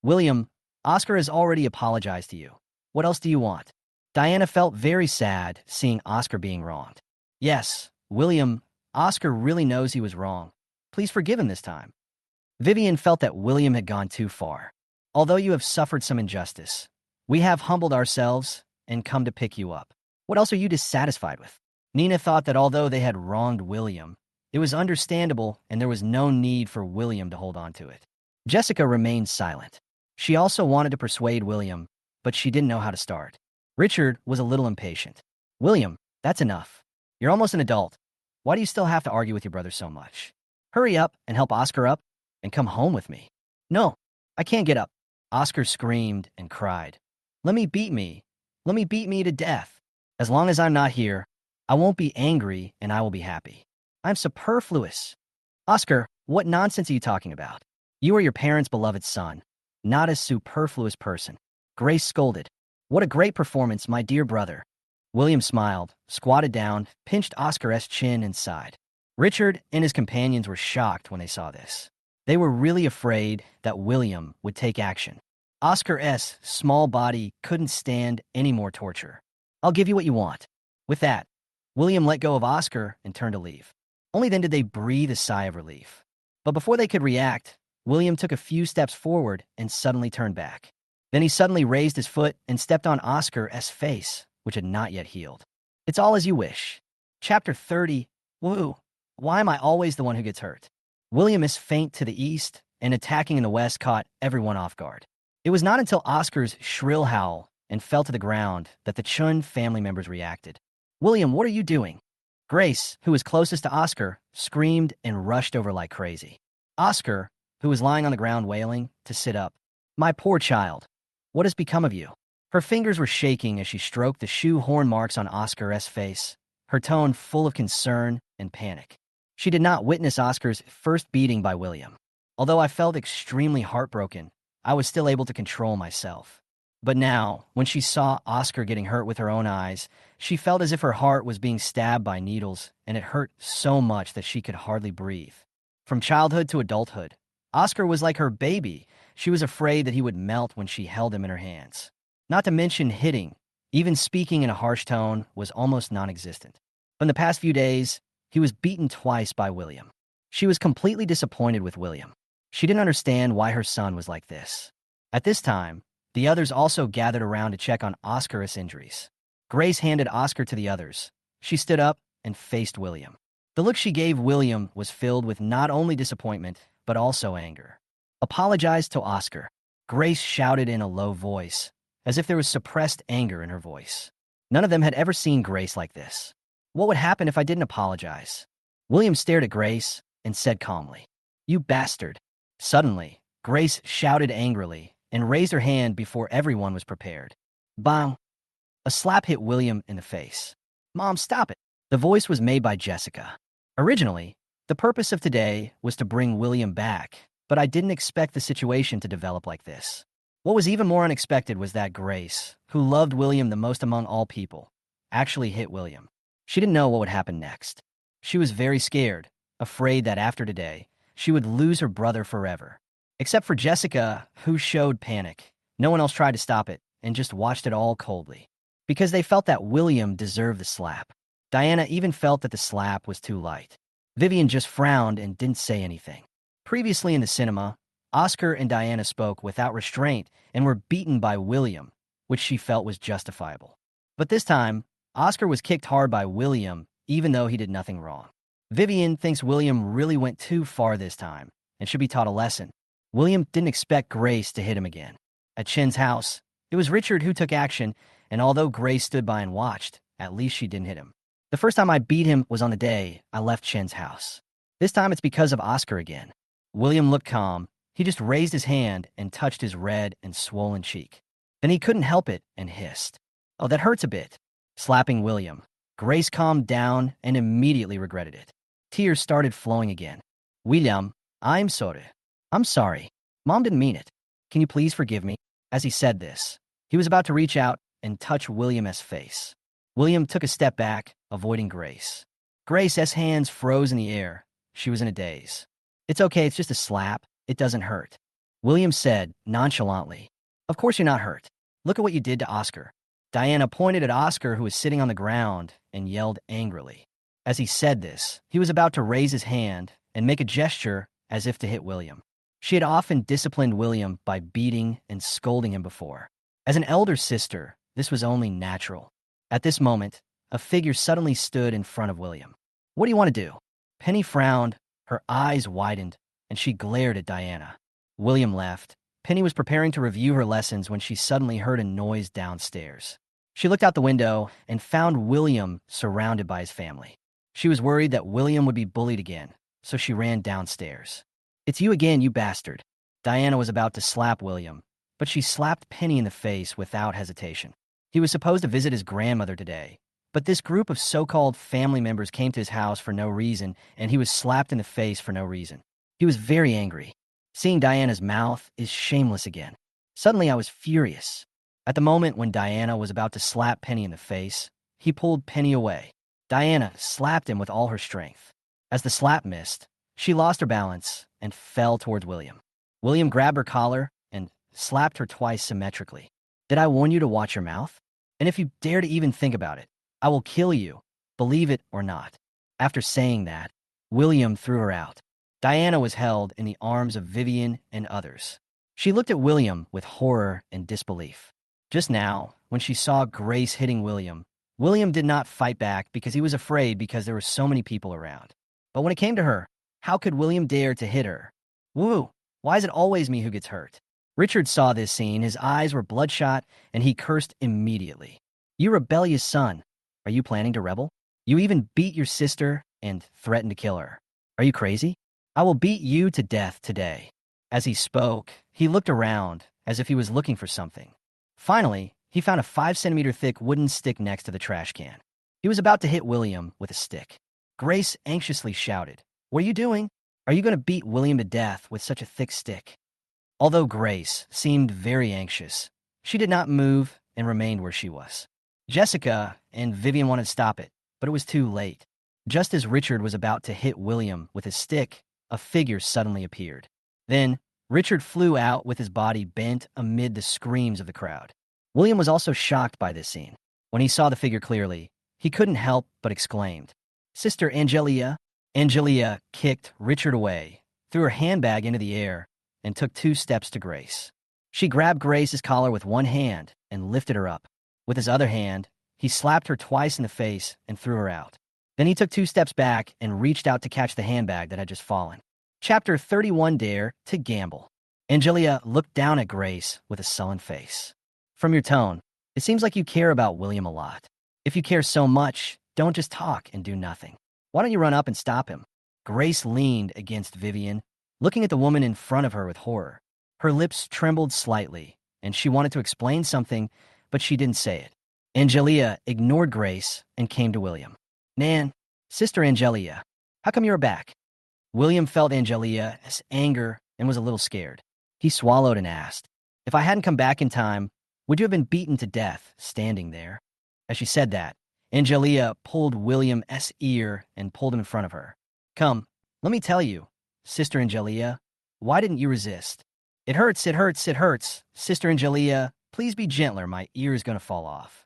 William, Oscar has already apologized to you. What else do you want? Diana felt very sad seeing Oscar being wronged. Yes, William, Oscar really knows he was wrong. Please forgive him this time. Vivian felt that William had gone too far. Although you have suffered some injustice, we have humbled ourselves and come to pick you up. What else are you dissatisfied with? Nina thought that although they had wronged William, it was understandable and there was no need for William to hold on to it. Jessica remained silent. She also wanted to persuade William, but she didn't know how to start. Richard was a little impatient. William, that's enough. You're almost an adult. Why do you still have to argue with your brother so much? Hurry up and help Oscar up and come home with me. No, I can't get up. Oscar screamed and cried. Let me beat me. Let me beat me to death. As long as I'm not here, I won't be angry and I will be happy. I'm superfluous. Oscar, what nonsense are you talking about? You are your parents' beloved son, not a superfluous person. Grace scolded. What a great performance, my dear brother. William smiled, squatted down, pinched Oscar's chin and sighed. Richard and his companions were shocked when they saw this. They were really afraid that William would take action. Oscar's small body couldn't stand any more torture. I'll give you what you want. With that, William let go of Oscar and turned to leave. Only then did they breathe a sigh of relief. But before they could react, William took a few steps forward and suddenly turned back. Then he suddenly raised his foot and stepped on Oscar's face, which had not yet healed. It's all as you wish. Chapter 30. Woo. Why am I always the one who gets hurt? William is faint to the east, and attacking in the west caught everyone off guard. It was not until Oscar's shrill howl and fell to the ground that the Chun family members reacted. William, what are you doing? Grace, who was closest to Oscar, screamed and rushed over like crazy. Oscar, who was lying on the ground wailing, to sit up. My poor child. What has become of you? Her fingers were shaking as she stroked the shoe horn marks on Oscar's face, her tone full of concern and panic. She did not witness Oscar's first beating by William. Although I felt extremely heartbroken, I was still able to control myself. But now, when she saw Oscar getting hurt with her own eyes, she felt as if her heart was being stabbed by needles, and it hurt so much that she could hardly breathe. From childhood to adulthood, Oscar was like her baby. She was afraid that he would melt when she held him in her hands. Not to mention hitting, even speaking in a harsh tone, was almost non-existent. But in the past few days, he was beaten twice by William. She was completely disappointed with William. She didn't understand why her son was like this. At this time, the others also gathered around to check on Oscar's injuries. Grace handed Oscar to the others. She stood up and faced William. The look she gave William was filled with not only disappointment, but also anger. Apologize to Oscar. Grace shouted in a low voice, as if there was suppressed anger in her voice. None of them had ever seen Grace like this. What would happen if I didn't apologize? William stared at Grace and said calmly, "You bastard." Suddenly, Grace shouted angrily and raised her hand before everyone was prepared. Bang! A slap hit William in the face. "Mom, stop it." The voice was made by Jessica. Originally, the purpose of today was to bring William back, but I didn't expect the situation to develop like this. What was even more unexpected was that Grace, who loved William the most among all people, actually hit William. She didn't know what would happen next. She was very scared, afraid that after today, she would lose her brother forever. Except for Jessica, who showed panic. No one else tried to stop it and just watched it all coldly. Because they felt that William deserved the slap. Diana even felt that the slap was too light. Vivian just frowned and didn't say anything. Previously in the cinema, Oscar and Diana spoke without restraint and were beaten by William, which she felt was justifiable. But this time, Oscar was kicked hard by William, even though he did nothing wrong. Vivian thinks William really went too far this time and should be taught a lesson. William didn't expect Grace to hit him again. At Chin's house, it was Richard who took action, and although Grace stood by and watched, at least she didn't hit him. The first time I beat him was on the day I left Chin's house. This time it's because of Oscar again. William looked calm. He just raised his hand and touched his red and swollen cheek. Then he couldn't help it and hissed, "Oh, that hurts a bit." Slapping William, Grace calmed down and immediately regretted it. Tears started flowing again. "William, I'm sorry. I'm sorry. Mom didn't mean it. Can you please forgive me?" As he said this, he was about to reach out and touch William's face. William took a step back, avoiding Grace. Grace's hands froze in the air. She was in a daze. "It's okay, it's just a slap. It doesn't hurt," William said nonchalantly. "Of course you're not hurt. Look at what you did to Oscar." Diana pointed at Oscar, who was sitting on the ground, and yelled angrily. As he said this, he was about to raise his hand and make a gesture as if to hit William. She had often disciplined William by beating and scolding him before. As an elder sister, this was only natural. At this moment, a figure suddenly stood in front of William. "What do you want to do?" Penny frowned, her eyes widened, and she glared at Diana. William left. Penny was preparing to review her lessons when she suddenly heard a noise downstairs. She looked out the window and found William surrounded by his family. She was worried that William would be bullied again, so she ran downstairs. "It's you again, you bastard." Diana was about to slap William, but she slapped Penny in the face without hesitation. He was supposed to visit his grandmother today, but this group of so-called family members came to his house for no reason, and he was slapped in the face for no reason. He was very angry. Seeing Diana's mouth is shameless again. Suddenly I was furious. At the moment when Diana was about to slap Penny in the face, he pulled Penny away. Diana slapped him with all her strength. As the slap missed, she lost her balance and fell towards William. William grabbed her collar and slapped her twice symmetrically. "Did I warn you to watch your mouth? And if you dare to even think about it, I will kill you, believe it or not." After saying that, William threw her out. Diana was held in the arms of Vivian and others. She looked at William with horror and disbelief. Just now, when she saw Grace hitting William, William did not fight back because he was afraid because there were so many people around. But when it came to her, how could William dare to hit her? Woo! Why is it always me who gets hurt? Richard saw this scene, his eyes were bloodshot, and he cursed immediately. "You rebellious son! Are you planning to rebel? You even beat your sister and threatened to kill her. Are you crazy? I will beat you to death today." As he spoke, he looked around as if he was looking for something. Finally, he found a 5-centimeter thick wooden stick next to the trash can. He was about to hit William with a stick. Grace anxiously shouted, "What are you doing? Are you going to beat William to death with such a thick stick?" Although Grace seemed very anxious, she did not move and remained where she was. Jessica and Vivian wanted to stop it, but it was too late. Just as Richard was about to hit William with his stick, a figure suddenly appeared. Then, Richard flew out with his body bent amid the screams of the crowd. William was also shocked by this scene. When he saw the figure clearly, he couldn't help but exclaimed, "Sister Angelia!" Angelia kicked Richard away, threw her handbag into the air, and took 2 steps to Grace. She grabbed Grace's collar with one hand and lifted her up. With his other hand, he slapped her twice in the face and threw her out. Then he took 2 steps back and reached out to catch the handbag that had just fallen. Chapter 31, Dare to Gamble. Angelia looked down at Grace with a sullen face. "From your tone, it seems like you care about William a lot. If you care so much, don't just talk and do nothing. Why don't you run up and stop him? Grace leaned against Vivian, looking at the woman in front of her with horror. Her lips trembled slightly, and she wanted to explain something, but she didn't say it. Angelia ignored Grace and came to William. Nan, Sister Angelia, how come you're back? William felt Angelia's anger and was a little scared. He swallowed and asked, if I hadn't come back in time, would you have been beaten to death standing there? As she said that, Angelia pulled William's ear and pulled him in front of her. Come, let me tell you, Sister Angelia, why didn't you resist? It hurts, it hurts, it hurts. Sister Angelia, please be gentler, my ear is going to fall off.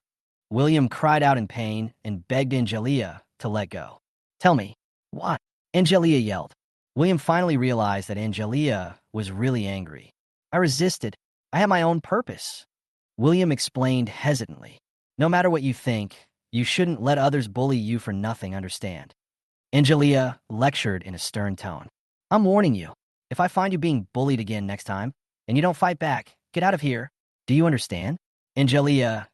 William cried out in pain and begged Angelia to let go. Tell me, what? Angelia yelled. William finally realized that Angelia was really angry. I resisted. I had my own purpose. William explained hesitantly. No matter what you think, you shouldn't let others bully you for nothing, understand? Angelia lectured in a stern tone. I'm warning you. If I find you being bullied again next time, and you don't fight back, get out of here. Do you understand? Angelia's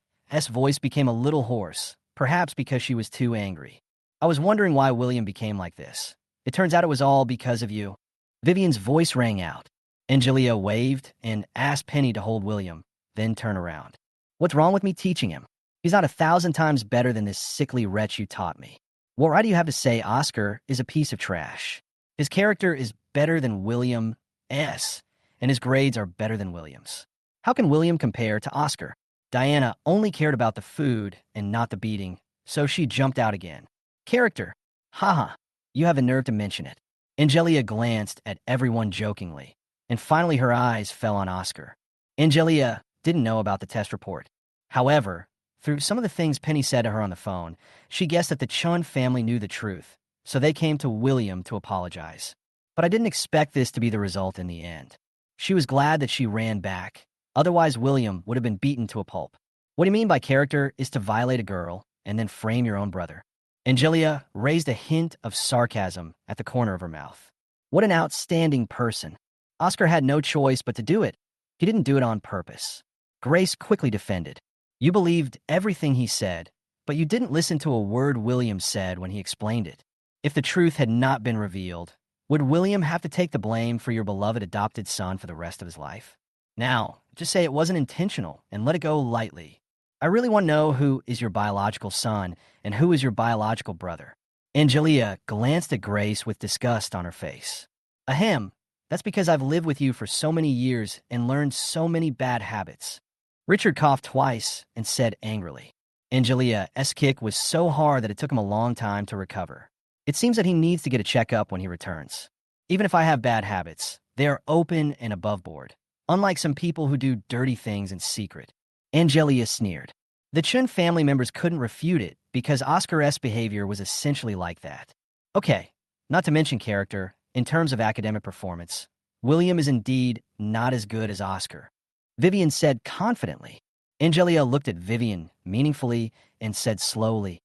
voice became a little hoarse, perhaps because she was too angry. I was wondering why William became like this. It turns out it was all because of you. Vivian's voice rang out. Angelia waved and asked Penny to hold William, then turn around. What's wrong with me teaching him? He's not 1,000 times better than this sickly wretch you taught me. What right do you have to say Oscar is a piece of trash? His character is better than William's, and his grades are better than William's. How can William compare to Oscar? Diana only cared about the food and not the beating, so she jumped out again. Character. Haha, you have the nerve to mention it. Angelia glanced at everyone jokingly, and finally her eyes fell on Oscar. Angelia didn't know about the test report. However, through some of the things Penny said to her on the phone, she guessed that the Chun family knew the truth, so they came to William to apologize. But I didn't expect this to be the result in the end. She was glad that she ran back. Otherwise, William would have been beaten to a pulp. What do you mean by character is to violate a girl and then frame your own brother? Angelia raised a hint of sarcasm at the corner of her mouth. What an outstanding person. Oscar had no choice but to do it. He didn't do it on purpose. Grace quickly defended. You believed everything he said, but you didn't listen to a word William said when he explained it. If the truth had not been revealed, would William have to take the blame for your beloved adopted son for the rest of his life? Now, just say it wasn't intentional and let it go lightly. I really want to know who is your biological son and who is your biological brother. Angelia glanced at Grace with disgust on her face. Ahem, that's because I've lived with you for so many years and learned so many bad habits. Richard coughed twice and said angrily. Angelia's kick was so hard that it took him a long time to recover. It seems that he needs to get a checkup when he returns. Even if I have bad habits, they are open and above board, unlike some people who do dirty things in secret. Angelia sneered. The Chun family members couldn't refute it because Oscar's behavior was essentially like that. Okay, not to mention character, in terms of academic performance, William is indeed not as good as Oscar. Vivian said confidently. Angelia looked at Vivian meaningfully and said slowly,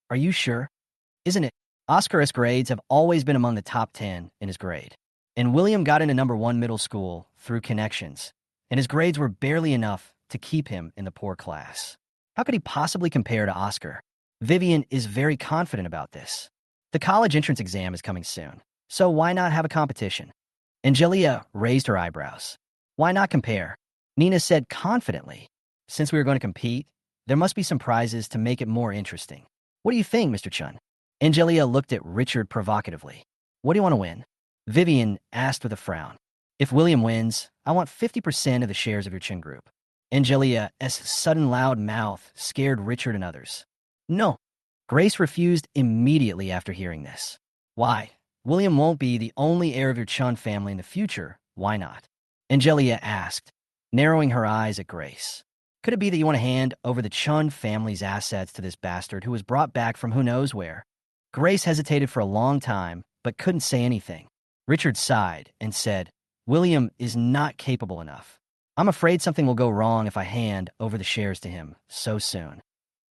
Are you sure? Isn't it? Oscar's grades have always been among the top 10 in his grade. And William got into #1 middle school through connections, and his grades were barely enough to keep him in the poor class. How could he possibly compare to Oscar? Vivian is very confident about this. The college entrance exam is coming soon, so why not have a competition? Angelia raised her eyebrows. Why not compare? Nina said confidently. Since we are going to compete, there must be some prizes to make it more interesting. What do you think, Mr. Chun? Angelia looked at Richard provocatively. What do you want to win? Vivian asked with a frown. If William wins, I want 50% of the shares of your Chun group. Angelia's sudden loud mouth scared Richard and others. No. Grace refused immediately after hearing this. Why? William won't be the only heir of your Chun family in the future. Why not? Angelia asked, narrowing her eyes at Grace. Could it be that you want to hand over the Chun family's assets to this bastard who was brought back from who knows where? Grace hesitated for a long time, but couldn't say anything. Richard sighed and said, William is not capable enough. I'm afraid something will go wrong if I hand over the shares to him so soon.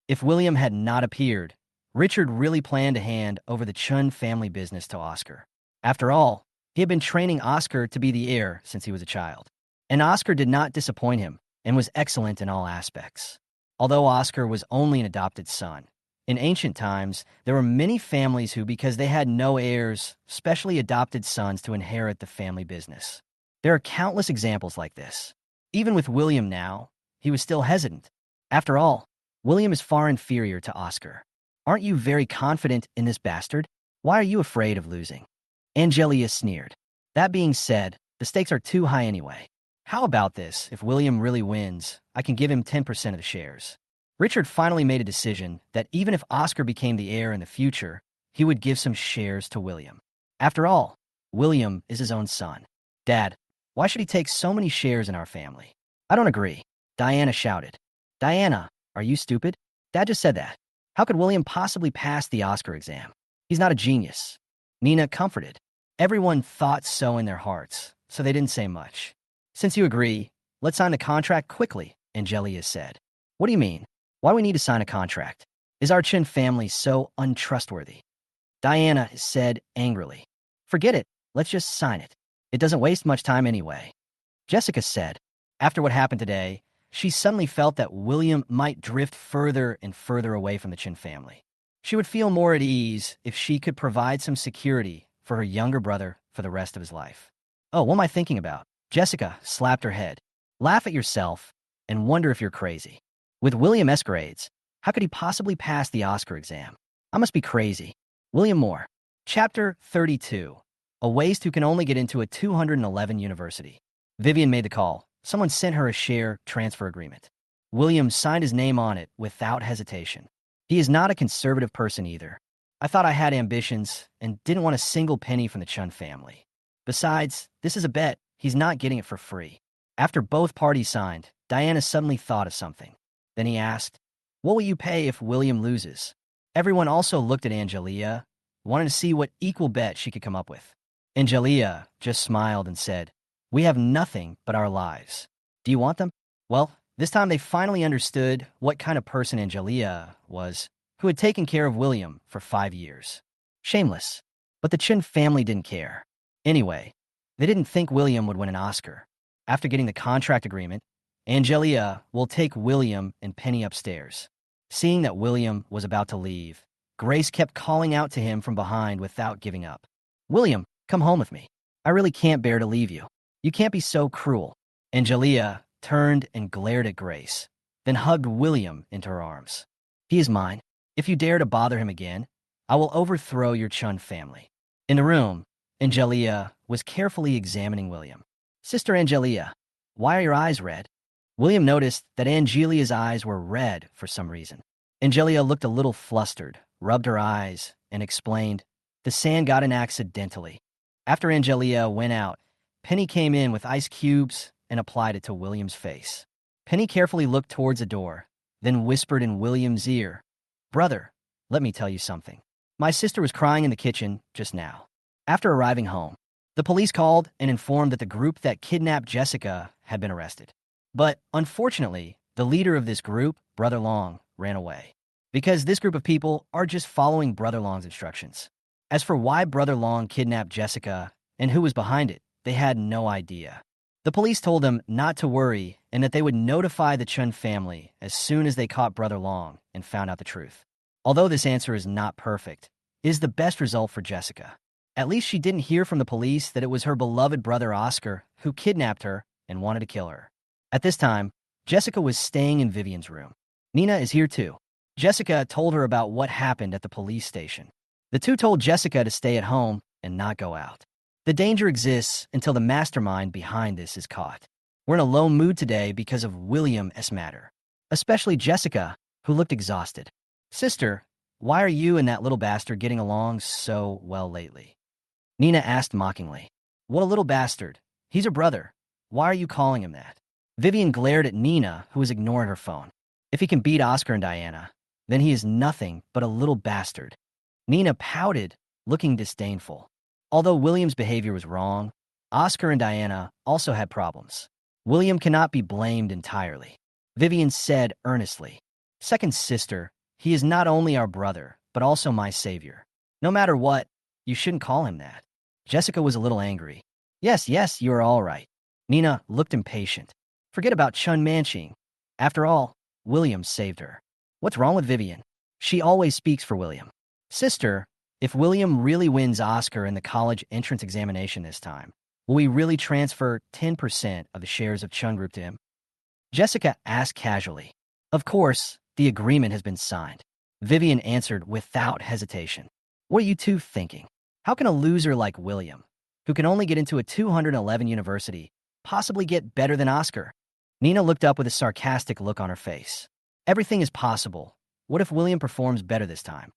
If William had not appeared, Richard really planned to hand over the Chun family business to Oscar. After all, he had been training Oscar to be the heir since he was a child. And Oscar did not disappoint him and was excellent in all aspects. Although Oscar was only an adopted son, In ancient times, there were many families who, because they had no heirs, specially adopted sons to inherit the family business. There are countless examples like this. Even with William now, he was still hesitant. After all, William is far inferior to Oscar. Aren't you very confident in this bastard? Why are you afraid of losing? Angelia sneered. That being said, the stakes are too high anyway. How about this? If William really wins, I can give him 10% of the shares. Richard finally made a decision that even if Oscar became the heir in the future, he would give some shares to William. After all, William is his own son. Dad, why should he take so many shares in our family? I don't agree. Diana shouted. Diana, are you stupid? Dad just said that. How could William possibly pass the Oscar exam? He's not a genius. Nina comforted. Everyone thought so in their hearts, so they didn't say much. Since you agree, let's sign the contract quickly, Angelia said. What do you mean? Why do we need to sign a contract? Is our Chin family so untrustworthy? Diana said angrily. Forget it. Let's just sign it. It doesn't waste much time anyway. Jessica said. After what happened today, she suddenly felt that William might drift further and further away from the Chin family. She would feel more at ease if she could provide some security for her younger brother for the rest of his life. Oh, what am I thinking about? Jessica slapped her head. Laugh at yourself and wonder if you're crazy. With William S. grades, how could he possibly pass the Oscar exam? I must be crazy. William Moore. Chapter 32. A waste who can only get into a 211 university. Vivian made the call. Someone sent her a share transfer agreement. William signed his name on it without hesitation. He is not a conservative person either. I thought I had ambitions and didn't want a single penny from the Chun family. Besides, this is a bet. He's not getting it for free. After both parties signed, Diana suddenly thought of something. Then he asked, what will you pay if William loses? Everyone also looked at Angelia, wanting to see what equal bet she could come up with. Angelia just smiled and said, we have nothing but our lives. Do you want them? Well, this time they finally understood what kind of person Angelia was, who had taken care of William for 5 years. Shameless. But the Chin family didn't care. Anyway, they didn't think William would win an Oscar. After getting the contract agreement, Angelia will take William and Penny upstairs. Seeing that William was about to leave, Grace kept calling out to him from behind without giving up. William, come home with me. I really can't bear to leave you. You can't be so cruel. Angelia turned and glared at Grace, then hugged William into her arms. He is mine. If you dare to bother him again, I will overthrow your Chun family. In the room, Angelia was carefully examining William. Sister Angelia, why are your eyes red? William noticed that Angelia's eyes were red for some reason. Angelia looked a little flustered, rubbed her eyes, and explained, the sand got in accidentally. After Angelia went out, Penny came in with ice cubes and applied it to William's face. Penny carefully looked towards a door, then whispered in William's ear, Brother, let me tell you something. My sister was crying in the kitchen just now. After arriving home, the police called and informed that the group that kidnapped Jessica had been arrested. But unfortunately, the leader of this group, Brother Long, ran away. Because this group of people are just following Brother Long's instructions. As for why Brother Long kidnapped Jessica and who was behind it, they had no idea. The police told them not to worry and that they would notify the Chun family as soon as they caught Brother Long and found out the truth. Although this answer is not perfect, it is the best result for Jessica. At least she didn't hear from the police that it was her beloved brother Oscar who kidnapped her and wanted to kill her. At this time, Jessica was staying in Vivian's room. Nina is here too. Jessica told her about what happened at the police station. The two told Jessica to stay at home and not go out. The danger exists until the mastermind behind this is caught. We're in a low mood today because of William S. matter. Especially Jessica, who looked exhausted. Sister, why are you and that little bastard getting along so well lately? Nina asked mockingly. What a little bastard. He's her brother. Why are you calling him that? Vivian glared at Nina, who was ignoring her phone. If he can beat Oscar and Diana, then he is nothing but a little bastard. Nina pouted, looking disdainful. Although William's behavior was wrong, Oscar and Diana also had problems. William cannot be blamed entirely. Vivian said earnestly, Second sister, he is not only our brother, but also my savior. No matter what, you shouldn't call him that. Jessica was a little angry. Yes, you are all right. Nina looked impatient. Forget about Chun Manching. After all, William saved her. What's wrong with Vivian? She always speaks for William. Sister, if William really wins Oscar in the college entrance examination this time, will we really transfer 10% of the shares of Chun Group to him? Jessica asked casually. Of course, the agreement has been signed. Vivian answered without hesitation. What are you two thinking? How can a loser like William, who can only get into a 211 university, possibly get better than Oscar? Nina looked up with a sarcastic look on her face. Everything is possible. What if William performs better this time?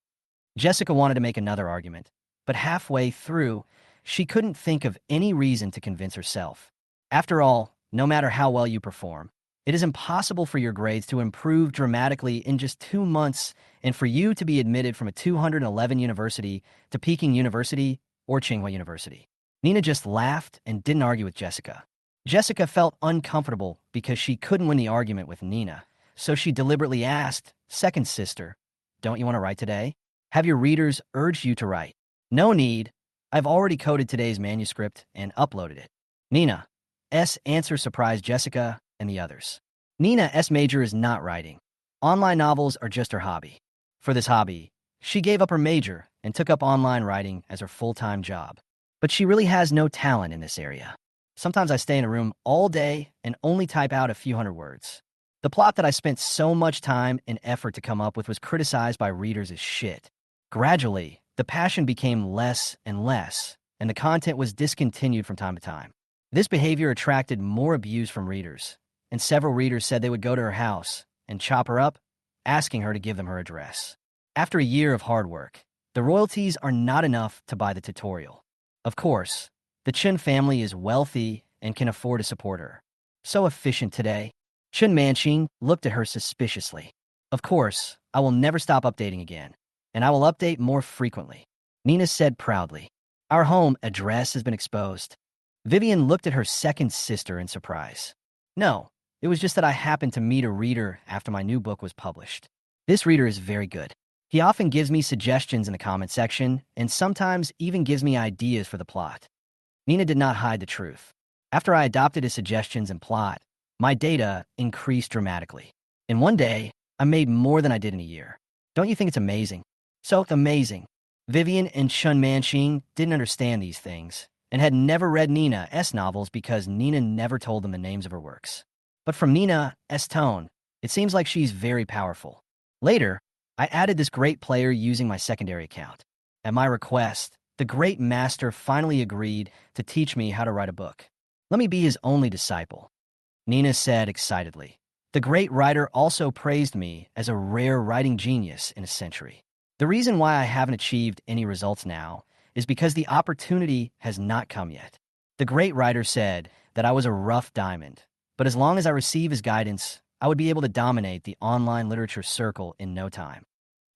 Jessica wanted to make another argument, but halfway through, she couldn't think of any reason to convince herself. After all, no matter how well you perform, it is impossible for your grades to improve dramatically in just 2 months and for you to be admitted from a 211 university to Peking University or Tsinghua University. Nina just laughed and didn't argue with Jessica. Jessica felt uncomfortable because she couldn't win the argument with Nina, so she deliberately asked, "Second sister, don't you want to write today? Have your readers urged you to write?" "No need. I've already coded today's manuscript and uploaded it." Nina's answer surprised Jessica and the others. Nina's major is not writing. Online novels are just her hobby. For this hobby, she gave up her major and took up online writing as her full-time job. But she really has no talent in this area. Sometimes I stay in a room all day and only type out a few hundred words. The plot that I spent so much time and effort to come up with was criticized by readers as shit. Gradually, the passion became less and less, and the content was discontinued from time to time. This behavior attracted more abuse from readers, and several readers said they would go to her house and chop her up, asking her to give them her address. After a year of hard work, the royalties are not enough to buy the tutorial. Of course, the Chun family is wealthy and can afford to support her. So efficient today. Chun Manching looked at her suspiciously. Of course, I will never stop updating again, and I will update more frequently, Nina said proudly. Our home address has been exposed. Vivian looked at her second sister in surprise. No, it was just that I happened to meet a reader after my new book was published. This reader is very good. He often gives me suggestions in the comment section and sometimes even gives me ideas for the plot. Nina did not hide the truth. After I adopted his suggestions and plot, my data increased dramatically. In one day, I made more than I did in a year. Don't you think it's amazing? So amazing. Vivian and Chun Manching didn't understand these things and had never read Nina's novels because Nina never told them the names of her works. But from Nina's tone, it seems like she's very powerful. Later, I added this great player using my secondary account. At my request, the great master finally agreed to teach me how to write a book. Let me be his only disciple, Nina said excitedly. The great writer also praised me as a rare writing genius in a century. The reason why I haven't achieved any results now is because the opportunity has not come yet. The great writer said that I was a rough diamond, but as long as I receive his guidance, I would be able to dominate the online literature circle in no time.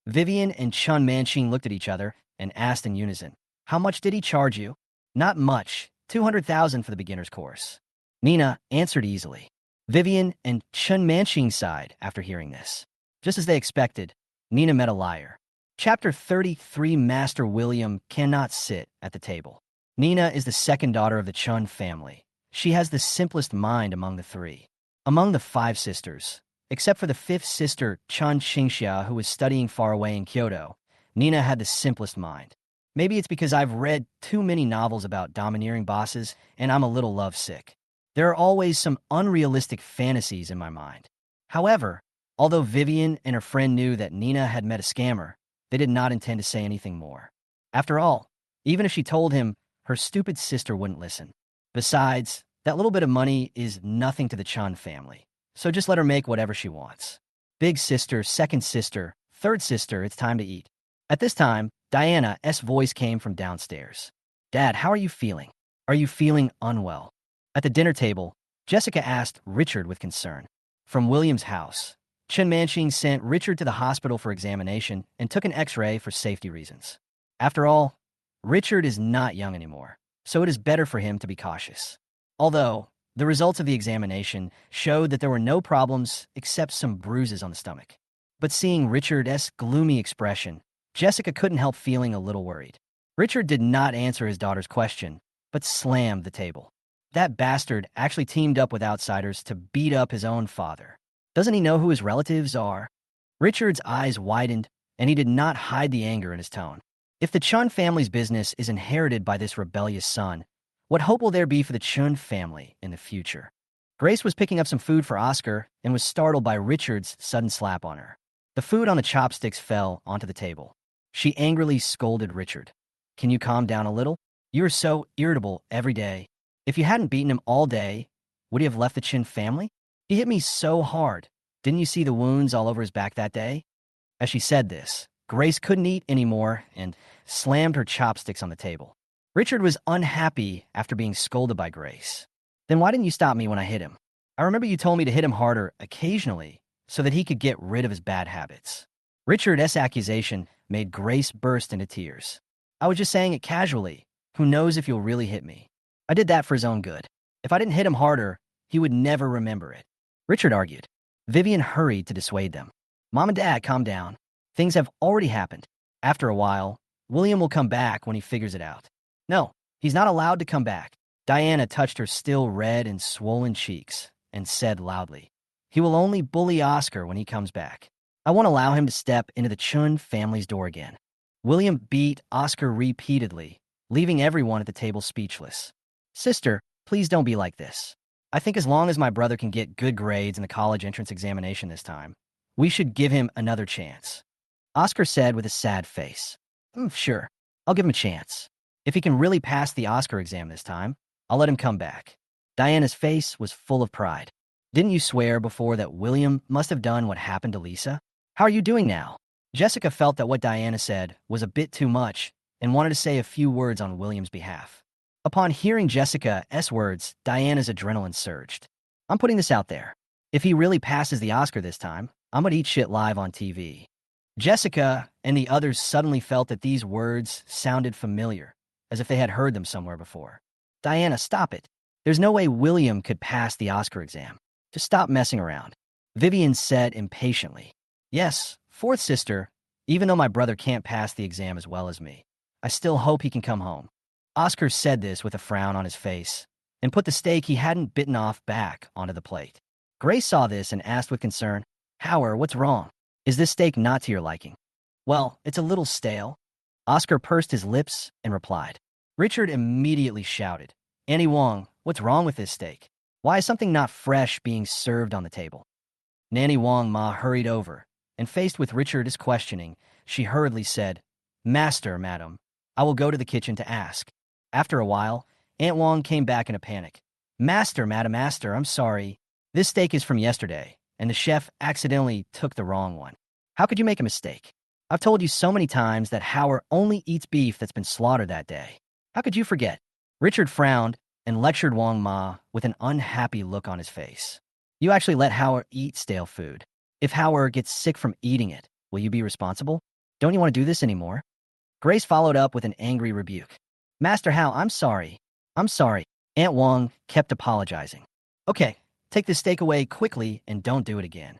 Vivian and Chun Manching looked at each other and asked in unison, "How much did he charge you?" "Not much, 200,000 for the beginner's course." Nina answered easily. Vivian and Chun Manching sighed after hearing this. Just as they expected, Nina met a liar. Chapter 33. Master William cannot sit at the table. Nina is the second daughter of the Chun family. She has the simplest mind among the three. Among the 5 sisters, except for the 5th sister, Chun Xingxia, who was studying far away in Kyoto, Nina had the simplest mind. Maybe it's because I've read too many novels about domineering bosses and I'm a little lovesick. There are always some unrealistic fantasies in my mind. However, although Vivian and her friend knew that Nina had met a scammer, they did not intend to say anything more. After all, even if she told him, her stupid sister wouldn't listen. Besides, that little bit of money is nothing to the Chun family, so just let her make whatever she wants. Big sister, second sister, third sister, it's time to eat. At this time, Diana's voice came from downstairs. "Dad, how are you feeling? Are you feeling unwell?" At the dinner table, Jessica asked Richard with concern. From William's house, Chun Manching sent Richard to the hospital for examination and took an x-ray for safety reasons. After all, Richard is not young anymore, so it is better for him to be cautious. Although, the results of the examination showed that there were no problems except some bruises on the stomach. But seeing Richard's gloomy expression, Jessica couldn't help feeling a little worried. Richard did not answer his daughter's question, but slammed the table. That bastard actually teamed up with outsiders to beat up his own father. Doesn't he know who his relatives are? Richard's eyes widened and he did not hide the anger in his tone. If the Chun family's business is inherited by this rebellious son, what hope will there be for the Chun family in the future? Grace was picking up some food for Oscar and was startled by Richard's sudden slap on her. The food on the chopsticks fell onto the table. She angrily scolded Richard. "Can you calm down a little? You are so irritable every day. If you hadn't beaten him all day, would he have left the Chin family? He hit me so hard. Didn't you see the wounds all over his back that day?" As she said this, Grace couldn't eat anymore and slammed her chopsticks on the table. Richard was unhappy after being scolded by Grace. "Then why didn't you stop me when I hit him? I remember you told me to hit him harder occasionally so that he could get rid of his bad habits." Richard's accusation made Grace burst into tears. "I was just saying it casually. Who knows if you'll really hit me? I did that for his own good. If I didn't hit him harder, he would never remember it," Richard argued. Vivian hurried to dissuade them. "Mom and Dad, calm down. Things have already happened. After a while, William will come back when he figures it out." "No, he's not allowed to come back." Diana touched her still red and swollen cheeks and said loudly, "He will only bully Oscar when he comes back. I won't allow him to step into the Chun family's door again." William beat Oscar repeatedly, leaving everyone at the table speechless. "Sister, please don't be like this. I think as long as my brother can get good grades in the college entrance examination this time, we should give him another chance," Oscar said with a sad face. Sure, I'll give him a chance. If he can really pass the Oscar exam this time, I'll let him come back." Diana's face was full of pride. "Didn't you swear before that William must have done what happened to Lisa? How are you doing now?" Jessica felt that what Diana said was a bit too much and wanted to say a few words on William's behalf. Upon hearing Jessica's words, Diana's adrenaline surged. "I'm putting this out there. If he really passes the Oscar this time, I'm gonna eat shit live on TV." Jessica and the others suddenly felt that these words sounded familiar, as if they had heard them somewhere before. "Diana, stop it. There's no way William could pass the Oscar exam. Just stop messing around," Vivian said impatiently. "Yes, fourth sister, even though my brother can't pass the exam as well as me, I still hope he can come home." Oscar said this with a frown on his face and put the steak he hadn't bitten off back onto the plate. Grace saw this and asked with concern, "Howard, what's wrong? Is this steak not to your liking?" "Well, it's a little stale." Oscar pursed his lips and replied. Richard immediately shouted, "Annie Wong, what's wrong with this steak? Why is something not fresh being served on the table?" Nanny Wong Ma hurried over, and faced with Richard's questioning, she hurriedly said, "Master, madam, I will go to the kitchen to ask." After a while, Aunt Wong came back in a panic. "Master, madam, master, I'm sorry. This steak is from yesterday, and the chef accidentally took the wrong one. How could you make a mistake? I've told you so many times that Howard only eats beef that's been slaughtered that day. How could you forget?" Richard frowned and lectured Wong Ma with an unhappy look on his face. "You actually let Howard eat stale food. If Howard gets sick from eating it, will you be responsible? Don't you want to do this anymore?" Grace followed up with an angry rebuke. "Master Hao, I'm sorry. I'm sorry." Aunt Wong kept apologizing. "Okay, take this steak away quickly and don't do it again,"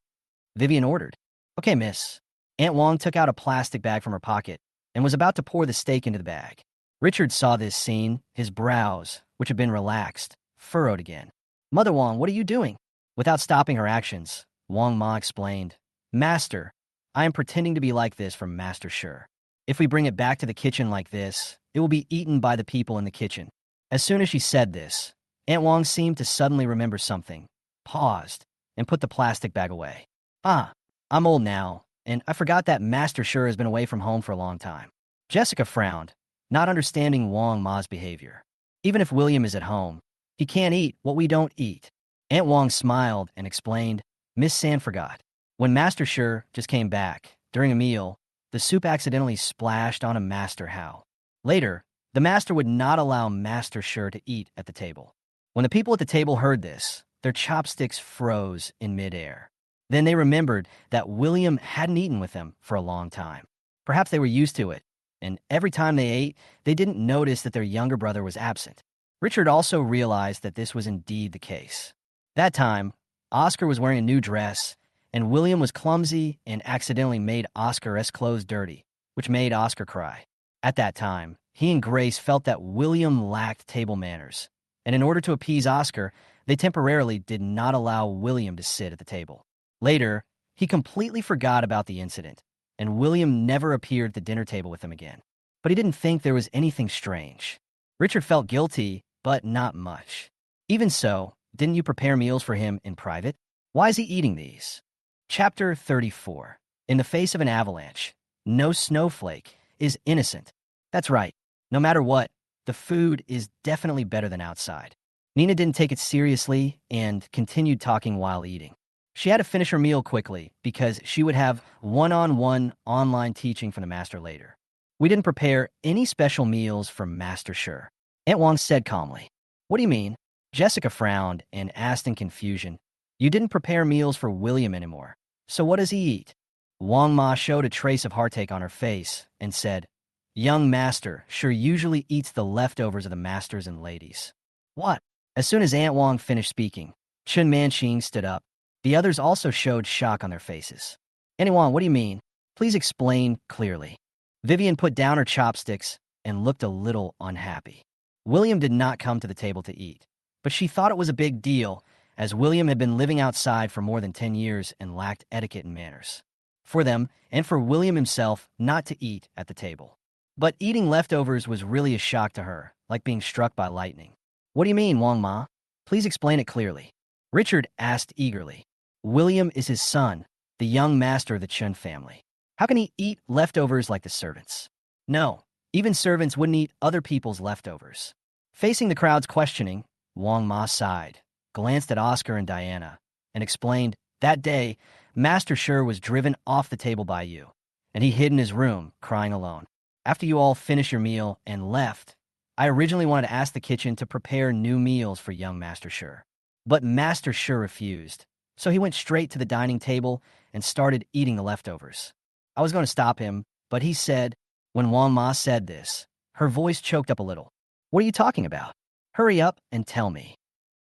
Vivian ordered. "Okay, miss." Aunt Wong took out a plastic bag from her pocket and was about to pour the steak into the bag. Richard saw this scene, his brows, which had been relaxed, furrowed again. "Mother Wong, what are you doing?" Without stopping her actions, Wong Ma explained, "Master, I am pretending to be like this from Master Sure. If we bring it back to the kitchen like this, it will be eaten by the people in the kitchen." As soon as she said this, Aunt Wong seemed to suddenly remember something, paused, and put the plastic bag away. "Ah, I'm old now, and I forgot that Master Sure has been away from home for a long time." Jessica frowned, not understanding Wong Ma's behavior. "Even if William is at home, he can't eat what we don't eat." Aunt Wong smiled and explained, "Miss San forgot. When Master Sure just came back, during a meal, the soup accidentally splashed on a Master Hao. Later, the master would not allow Master Sure to eat at the table. When the people at the table heard this, their chopsticks froze in midair. Then they remembered that William hadn't eaten with them for a long time. Perhaps they were used to it, and every time they ate, they didn't notice that their younger brother was absent. Richard also realized that this was indeed the case. That time, Oscar was wearing a new dress, and William was clumsy and accidentally made Oscar's clothes dirty, which made Oscar cry. At that time, he and Grace felt that William lacked table manners, and in order to appease Oscar, they temporarily did not allow William to sit at the table. Later, he completely forgot about the incident and William never appeared at the dinner table with him again. But he didn't think there was anything strange. Richard felt guilty, but not much. Even so, didn't you prepare meals for him in private? Why is he eating these? Chapter 34. In the face of an avalanche, no snowflake is innocent. That's right. No matter what, the food is definitely better than outside. Nina didn't take it seriously and continued talking while eating. She had to finish her meal quickly because she would have one-on-one online teaching from the master later. We didn't prepare any special meals for Master Sure. Aunt Wang said calmly. What do you mean? Jessica frowned and asked in confusion. You didn't prepare meals for William anymore. So what does he eat? Wang Ma showed a trace of heartache on her face and said, Young Master Sure usually eats the leftovers of the masters and ladies. What? As soon as Aunt Wang finished speaking, Chun Manqing stood up. The others also showed shock on their faces. Aunt Wang, what do you mean? Please explain clearly. Vivian put down her chopsticks and looked a little unhappy. William did not come to the table to eat, but she thought it was a big deal, as William had been living outside for more than 10 years and lacked etiquette and manners. For them, and for William himself, not to eat at the table. But eating leftovers was really a shock to her, like being struck by lightning. What do you mean, Wang Ma? Please explain it clearly. Richard asked eagerly. William is his son, the young master of the Chun family. How can he eat leftovers like the servants? No, even servants wouldn't eat other people's leftovers. Facing the crowd's questioning, Wang Ma sighed, glanced at Oscar and Diana, and explained, that day, Master Sure was driven off the table by you, and he hid in his room, crying alone. After you all finished your meal and left, I originally wanted to ask the kitchen to prepare new meals for young Master Sure. But Master Sure refused, so he went straight to the dining table and started eating the leftovers. I was going to stop him, but he said, when Wang Ma said this, her voice choked up a little. What are you talking about? Hurry up and tell me.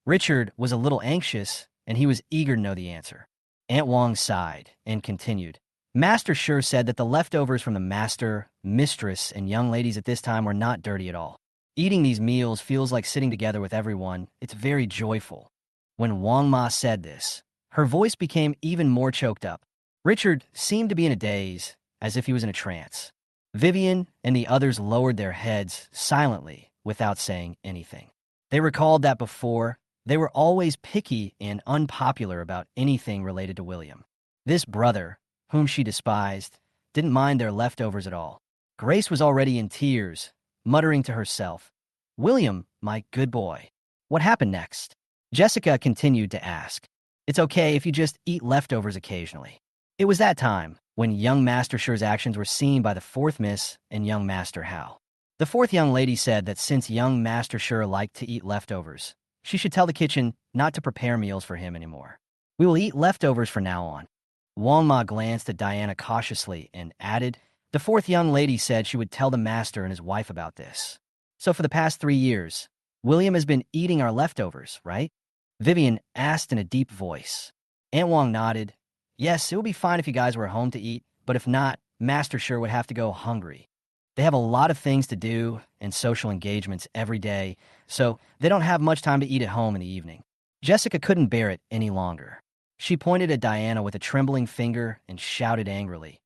Richard was a little anxious, and he was eager to know the answer. Aunt Wang sighed and continued. Master Sure said that the leftovers from the master, mistress, and young ladies at this time were not dirty at all. Eating these meals feels like sitting together with everyone. It's very joyful. When Wang Ma said this, her voice became even more choked up. Richard seemed to be in a daze, as if he was in a trance. Vivian and the others lowered their heads silently without saying anything. They recalled that before, they were always picky and unpopular about anything related to William. This brother, whom she despised, didn't mind their leftovers at all. Grace was already in tears, muttering to herself, William, my good boy. What happened next? Jessica continued to ask. It's okay if you just eat leftovers occasionally. It was that time when young Master Sure's actions were seen by the fourth Miss and young Master Hao. The fourth young lady said that since young Master Sure liked to eat leftovers, she should tell the kitchen not to prepare meals for him anymore. We will eat leftovers from now on. Wang Ma glanced at Diana cautiously and added, the fourth young lady said she would tell the master and his wife about this. So for the past 3 years, William has been eating our leftovers, right? Vivian asked in a deep voice. Aunt Wang nodded. Yes, it would be fine if you guys were home to eat, but if not, Master Sure would have to go hungry. They have a lot of things to do and social engagements every day, so they don't have much time to eat at home in the evening. Jessica couldn't bear it any longer. She pointed at Diana with a trembling finger and shouted angrily,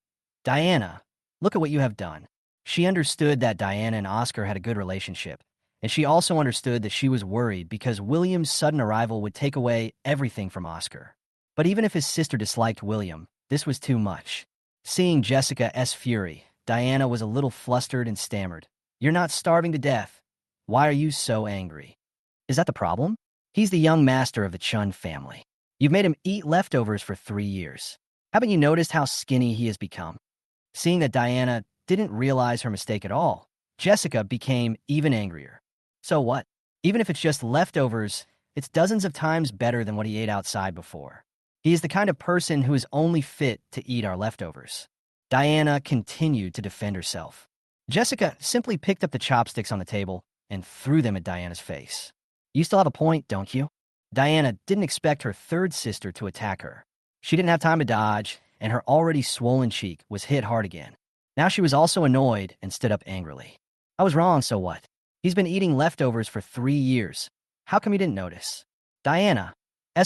Diana, look at what you have done. She understood that Diana and Oscar had a good relationship, and she also understood that she was worried because William's sudden arrival would take away everything from Oscar. But even if his sister disliked William, this was too much. Seeing Jessica's fury, Diana was a little flustered and stammered. You're not starving to death. Why are you so angry? Is that the problem? He's the young master of the Chun family. You've made him eat leftovers for 3 years. Haven't you noticed how skinny he has become? Seeing that Diana didn't realize her mistake at all, Jessica became even angrier. So what? Even if it's just leftovers, it's dozens of times better than what he ate outside before. He is the kind of person who is only fit to eat our leftovers. Diana continued to defend herself. Jessica simply picked up the chopsticks on the table and threw them at Diana's face. You still have a point, don't you? Diana didn't expect her third sister to attack her. She didn't have time to dodge, and her already swollen cheek was hit hard again. Now she was also annoyed and stood up angrily. I was wrong, so what? He's been eating leftovers for 3 years. How come you didn't notice? Diana's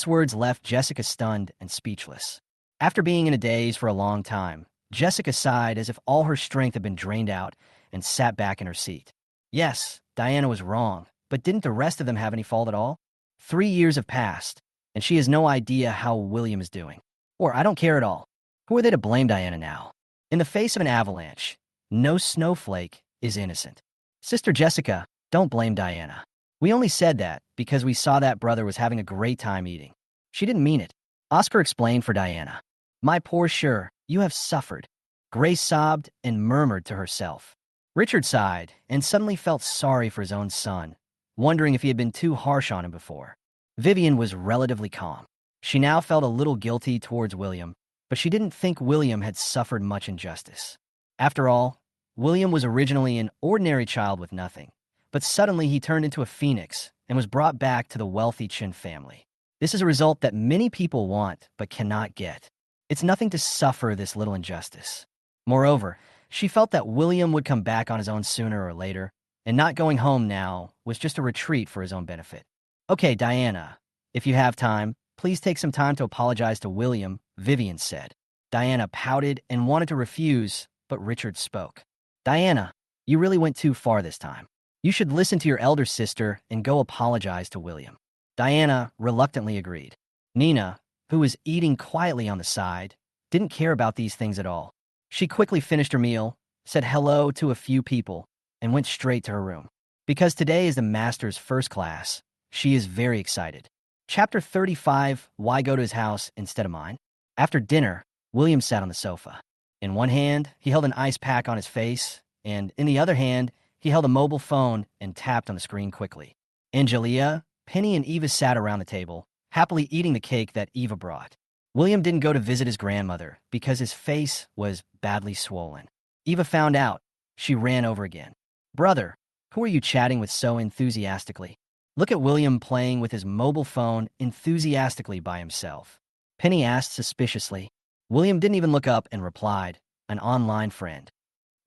words left Jessica stunned and speechless. After being in a daze for a long time, Jessica sighed as if all her strength had been drained out and sat back in her seat. Yes, Diana was wrong, but didn't the rest of them have any fault at all? 3 years have passed, and she has no idea how William is doing. Or I don't care at all. Who are they to blame Diana now? In the face of an avalanche, no snowflake is innocent. Sister Jessica, don't blame Diana. We only said that because we saw that brother was having a great time eating. She didn't mean it. Oscar explained for Diana. My poor Sure, you have suffered. Grace sobbed and murmured to herself. Richard sighed and suddenly felt sorry for his own son, wondering if he had been too harsh on him before. Vivian was relatively calm. She now felt a little guilty towards William, but she didn't think William had suffered much injustice. After all, William was originally an ordinary child with nothing, but suddenly he turned into a phoenix and was brought back to the wealthy Chin family. This is a result that many people want but cannot get. It's nothing to suffer this little injustice. Moreover, she felt that William would come back on his own sooner or later, and not going home now was just a retreat for his own benefit. Okay, Diana, if you have time, please take some time to apologize to William, Vivian said. Diana pouted and wanted to refuse, but Richard spoke. Diana, you really went too far this time. You should listen to your elder sister and go apologize to William. Diana reluctantly agreed. Nina, who was eating quietly on the side, didn't care about these things at all. She quickly finished her meal, said hello to a few people, and went straight to her room. Because today is the master's first class, she is very excited. Chapter 35, Why Go to His House Instead of Mine? After dinner, William sat on the sofa. In one hand, he held an ice pack on his face, and in the other hand, he held a mobile phone and tapped on the screen quickly. Angelia, Penny, and Eva sat around the table, happily eating the cake that Eva brought. William didn't go to visit his grandmother because his face was badly swollen. Eva found out. She ran over again. Brother, who are you chatting with so enthusiastically? Look at William playing with his mobile phone enthusiastically by himself. Penny asked suspiciously. William didn't even look up and replied, an online friend.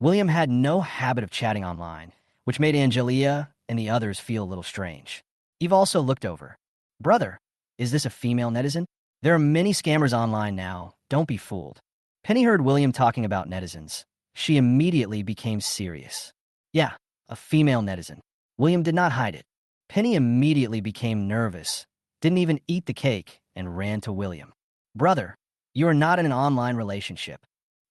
William had no habit of chatting online, which made Angelia and the others feel a little strange. Eve also looked over. Brother, is this a female netizen? There are many scammers online now. Don't be fooled. Penny heard William talking about netizens. She immediately became serious. Yeah, a female netizen. William did not hide it. Penny immediately became nervous, didn't even eat the cake, and ran to William. Brother, you are not in an online relationship.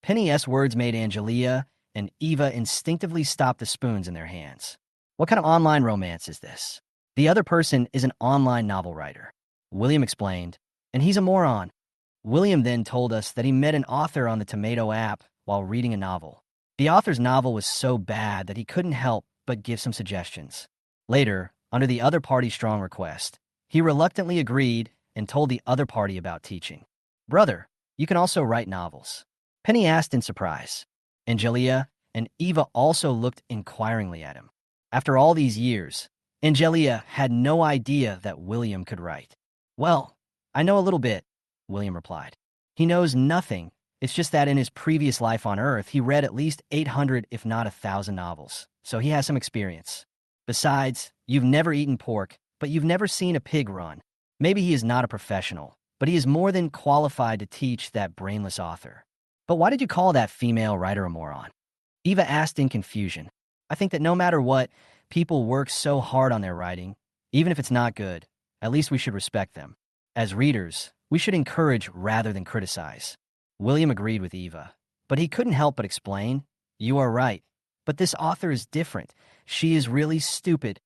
Penny's words made Angelia and Eva instinctively stop the spoons in their hands. What kind of online romance is this? The other person is an online novel writer. William explained, and he's a moron. William then told us that he met an author on the Tomato app while reading a novel. The author's novel was so bad that he couldn't help but give some suggestions. Later, under the other party's strong request, he reluctantly agreed and told the other party about teaching. Brother, you can also write novels. Penny asked in surprise. Angelia and Eva also looked inquiringly at him. After all these years, Angelia had no idea that William could write. Well, I know a little bit, William replied. He knows nothing. It's just that in his previous life on Earth, he read at least 800 if not 1,000 novels, so he has some experience. Besides, you've never eaten pork, but you've never seen a pig run. Maybe he is not a professional, but he is more than qualified to teach that brainless author. But why did you call that female writer a moron? Eva asked in confusion. I think that no matter what, people work so hard on their writing. Even if it's not good, at least we should respect them. As readers, we should encourage rather than criticize. William agreed with Eva, but he couldn't help but explain, you are right, but this author is different. She is really stupid.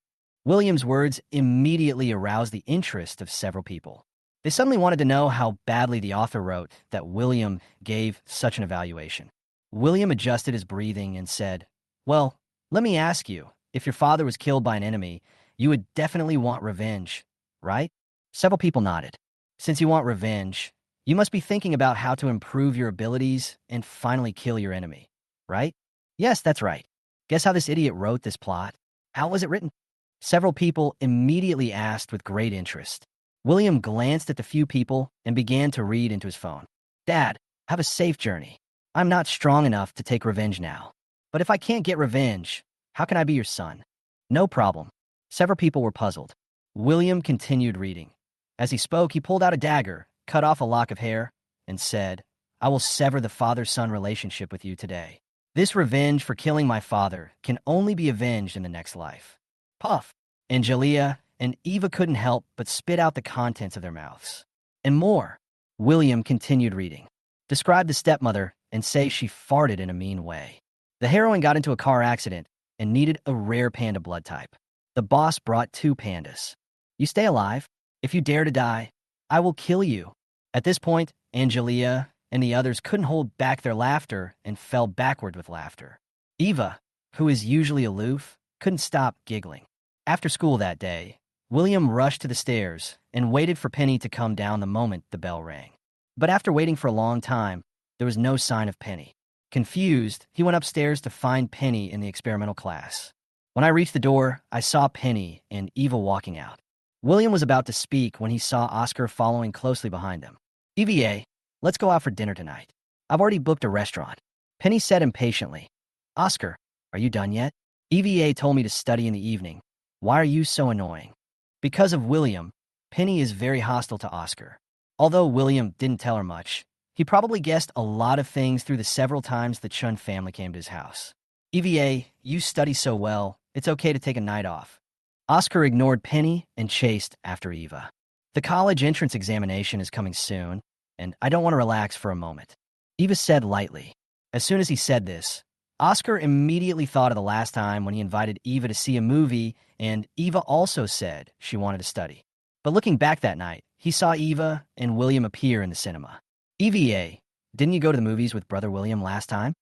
William's words immediately aroused the interest of several people. They suddenly wanted to know how badly the author wrote that William gave such an evaluation. William adjusted his breathing and said, well, let me ask you, if your father was killed by an enemy, you would definitely want revenge, right? Several people nodded. Since you want revenge, you must be thinking about how to improve your abilities and finally kill your enemy, right? Yes, that's right. Guess how this idiot wrote this plot? How was it written? Several people immediately asked with great interest. William glanced at the few people and began to read into his phone. Dad, have a safe journey. I'm not strong enough to take revenge now. But if I can't get revenge, how can I be your son? No problem. Several people were puzzled. William continued reading. As he spoke, he pulled out a dagger, cut off a lock of hair, and said, I will sever the father-son relationship with you today. This revenge for killing my father can only be avenged in the next life. Puff. Angelia and Eva couldn't help but spit out the contents of their mouths. And more. William continued reading. Describe the stepmother and say she farted in a mean way. The heroine got into a car accident and needed a rare panda blood type. The boss brought 2 pandas. You stay alive. If you dare to die, I will kill you. At this point, Angelia and the others couldn't hold back their laughter and fell backward with laughter. Eva, who is usually aloof, couldn't stop giggling. After school that day, William rushed to the stairs and waited for Penny to come down the moment the bell rang. But after waiting for a long time, there was no sign of Penny. Confused, he went upstairs to find Penny in the experimental class. When I reached the door, I saw Penny and Eva walking out. William was about to speak when he saw Oscar following closely behind him. EVA, let's go out for dinner tonight. I've already booked a restaurant. Penny said impatiently. Oscar, are you done yet? EVA told me to study in the evening. Why are you so annoying? Because of William, Penny is very hostile to Oscar. Although William didn't tell her much, he probably guessed a lot of things through the several times the Chun family came to his house. EVA, you study so well, it's okay to take a night off. Oscar ignored Penny and chased after Eva. The college entrance examination is coming soon, and I don't want to relax for a moment. Eva said lightly. As soon as he said this, Oscar immediately thought of the last time when he invited Eva to see a movie, and Eva also said she wanted to study. But looking back that night, he saw Eva and William appear in the cinema. EVA, didn't you go to the movies with Brother William last time?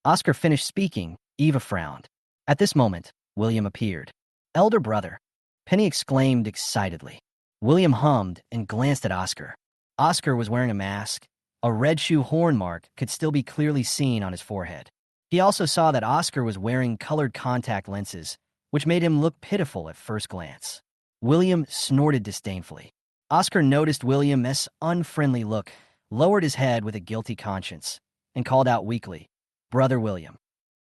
Oscar finished speaking. Eva frowned. At this moment, William appeared. Elder brother, Penny exclaimed excitedly. William hummed and glanced at Oscar. Oscar was wearing a mask. A red shoe horn mark could still be clearly seen on his forehead. He also saw that Oscar was wearing colored contact lenses, which made him look pitiful at first glance. William snorted disdainfully. Oscar noticed William's unfriendly look, lowered his head with a guilty conscience, and called out weakly, Brother William.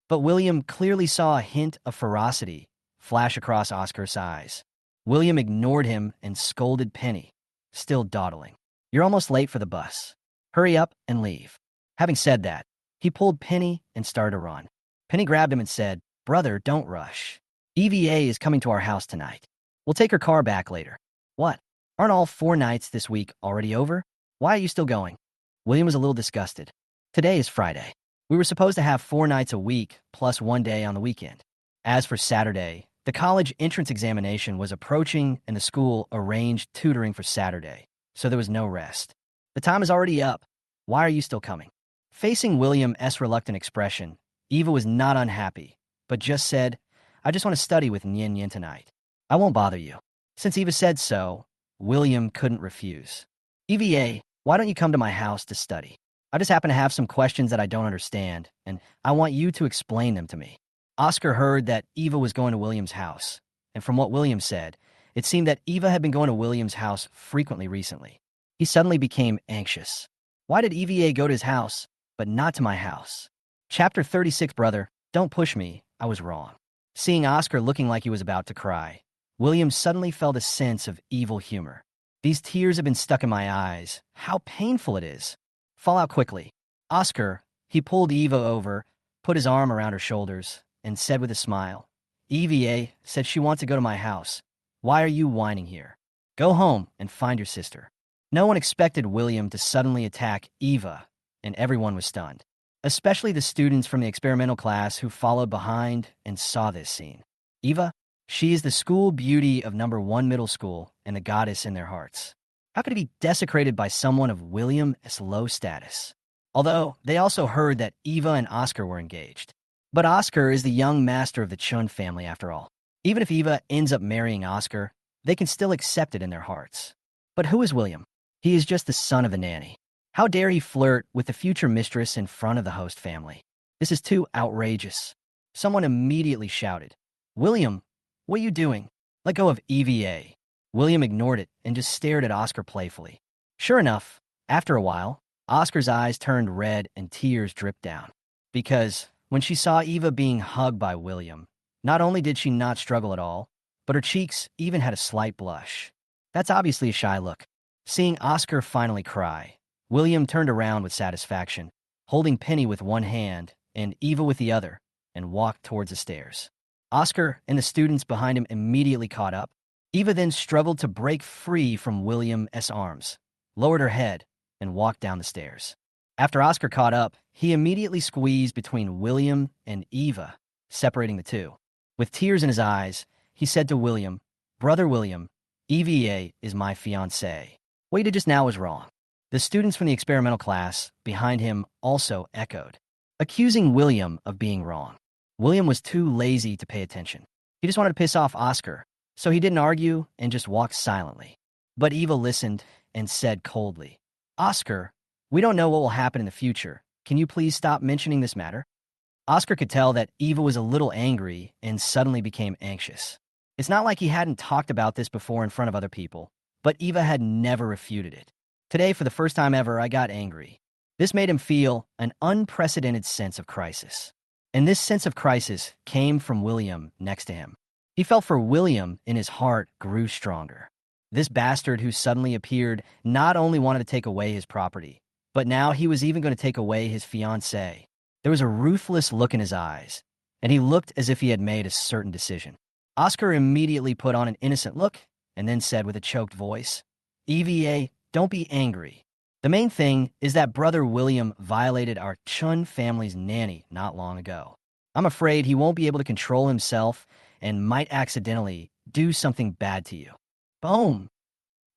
But William clearly saw a hint of ferocity flash across Oscar's eyes. William ignored him and scolded Penny, still dawdling. You're almost late for the bus. Hurry up and leave. Having said that, he pulled Penny and started to run. Penny grabbed him and said, Brother, don't rush. EVA is coming to our house tonight. We'll take her car back later. What? Aren't all 4 nights this week already over? Why are you still going? William was a little disgusted. Today is Friday. We were supposed to have 4 nights a week, plus 1 day on the weekend. As for Saturday, the college entrance examination was approaching and the school arranged tutoring for Saturday, so there was no rest. The time is already up. Why are you still coming? Facing William's reluctant expression, Eva was not unhappy, but just said, I just want to study with Nyen Nyen tonight. I won't bother you. Since Eva said so, William couldn't refuse. EVA, why don't you come to my house to study? I just happen to have some questions that I don't understand, and I want you to explain them to me. Oscar heard that Eva was going to William's house, and from what William said, it seemed that Eva had been going to William's house frequently recently. He suddenly became anxious. Why did EVA go to his house, but not to my house? Chapter 36, Brother, don't push me, I was wrong. Seeing Oscar looking like he was about to cry, William suddenly felt a sense of evil humor. These tears have been stuck in my eyes. How painful it is. Fall out quickly. Oscar, he pulled Eva over, put his arm around her shoulders, and said with a smile, EVA said she wants to go to my house. Why are you whining here? Go home and find your sister. No one expected William to suddenly attack Eva, and everyone was stunned, especially the students from the experimental class who followed behind and saw this scene. Eva, she is the school beauty of number 1 middle school and the goddess in their hearts. How could it be desecrated by someone of William's low status? Although they also heard that Eva and Oscar were engaged. But Oscar is the young master of the Chun family after all. Even if Eva ends up marrying Oscar, they can still accept it in their hearts. But who is William? He is just the son of the nanny. How dare he flirt with the future mistress in front of the host family? This is too outrageous. Someone immediately shouted, William, what are you doing? Let go of EVA. William ignored it and just stared at Oscar playfully. Sure enough, after a while, Oscar's eyes turned red and tears dripped down. Because when she saw Eva being hugged by William, not only did she not struggle at all, but her cheeks even had a slight blush. That's obviously a shy look. Seeing Oscar finally cry, William turned around with satisfaction, holding Penny with one hand and Eva with the other, and walked towards the stairs. Oscar and the students behind him immediately caught up. Eva then struggled to break free from William's arms, lowered her head, and walked down the stairs. After Oscar caught up, he immediately squeezed between William and Eva, separating the two. With tears in his eyes, he said to William, "Brother William, EVA is my fiancée. What you did just now was wrong." The students from the experimental class behind him also echoed, accusing William of being wrong. William was too lazy to pay attention. He just wanted to piss off Oscar, so he didn't argue and just walked silently. But Eva listened and said coldly, "Oscar, we don't know what will happen in the future. Can you please stop mentioning this matter?" Oscar could tell that Eva was a little angry and suddenly became anxious. It's not like he hadn't talked about this before in front of other people, but Eva had never refuted it. Today, for the first time ever, I got angry. This made him feel an unprecedented sense of crisis. And this sense of crisis came from William next to him. He felt for William and his heart grew stronger. This bastard who suddenly appeared not only wanted to take away his property, but now he was even going to take away his fiancée. There was a ruthless look in his eyes, and he looked as if he had made a certain decision. Oscar immediately put on an innocent look and then said with a choked voice, "EVA, don't be angry. The main thing is that Brother William violated our Chun family's nanny not long ago. I'm afraid he won't be able to control himself and might accidentally do something bad to you." Boom!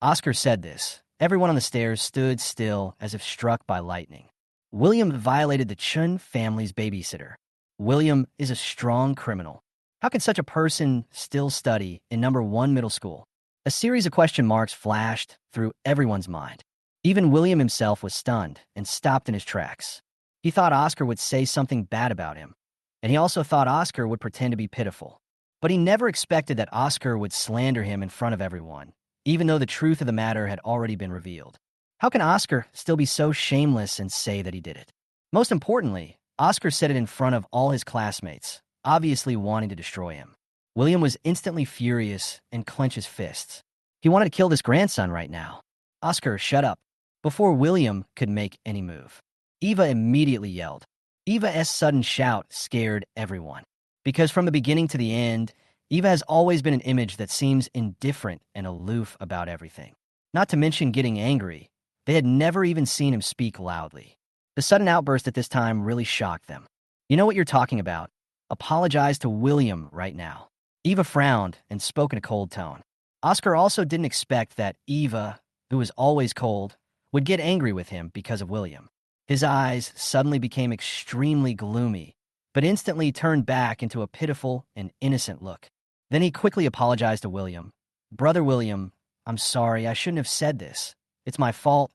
Oscar said this. Everyone on the stairs stood still as if struck by lightning. William violated the Chun family's babysitter. William is a strong criminal. How can such a person still study in number 1 middle school? A series of question marks flashed through everyone's mind. Even William himself was stunned and stopped in his tracks. He thought Oscar would say something bad about him, and he also thought Oscar would pretend to be pitiful. But he never expected that Oscar would slander him in front of everyone, even though the truth of the matter had already been revealed. How can Oscar still be so shameless and say that he did it? Most importantly, Oscar said it in front of all his classmates, obviously wanting to destroy him. William was instantly furious and clenched his fists. He wanted to kill this grandson right now. "Oscar, shut up," before William could make any move. Eva immediately yelled. Eva's sudden shout scared everyone. Because from the beginning to the end, Eva has always been an image that seems indifferent and aloof about everything. Not to mention getting angry. They had never even seen him speak loudly. The sudden outburst at this time really shocked them. "You know what you're talking about. Apologize to William right now." Eva frowned and spoke in a cold tone. Oscar also didn't expect that Eva, who was always cold, would get angry with him because of William. His eyes suddenly became extremely gloomy, but instantly turned back into a pitiful and innocent look. Then he quickly apologized to William. "Brother William, I'm sorry, I shouldn't have said this. It's my fault.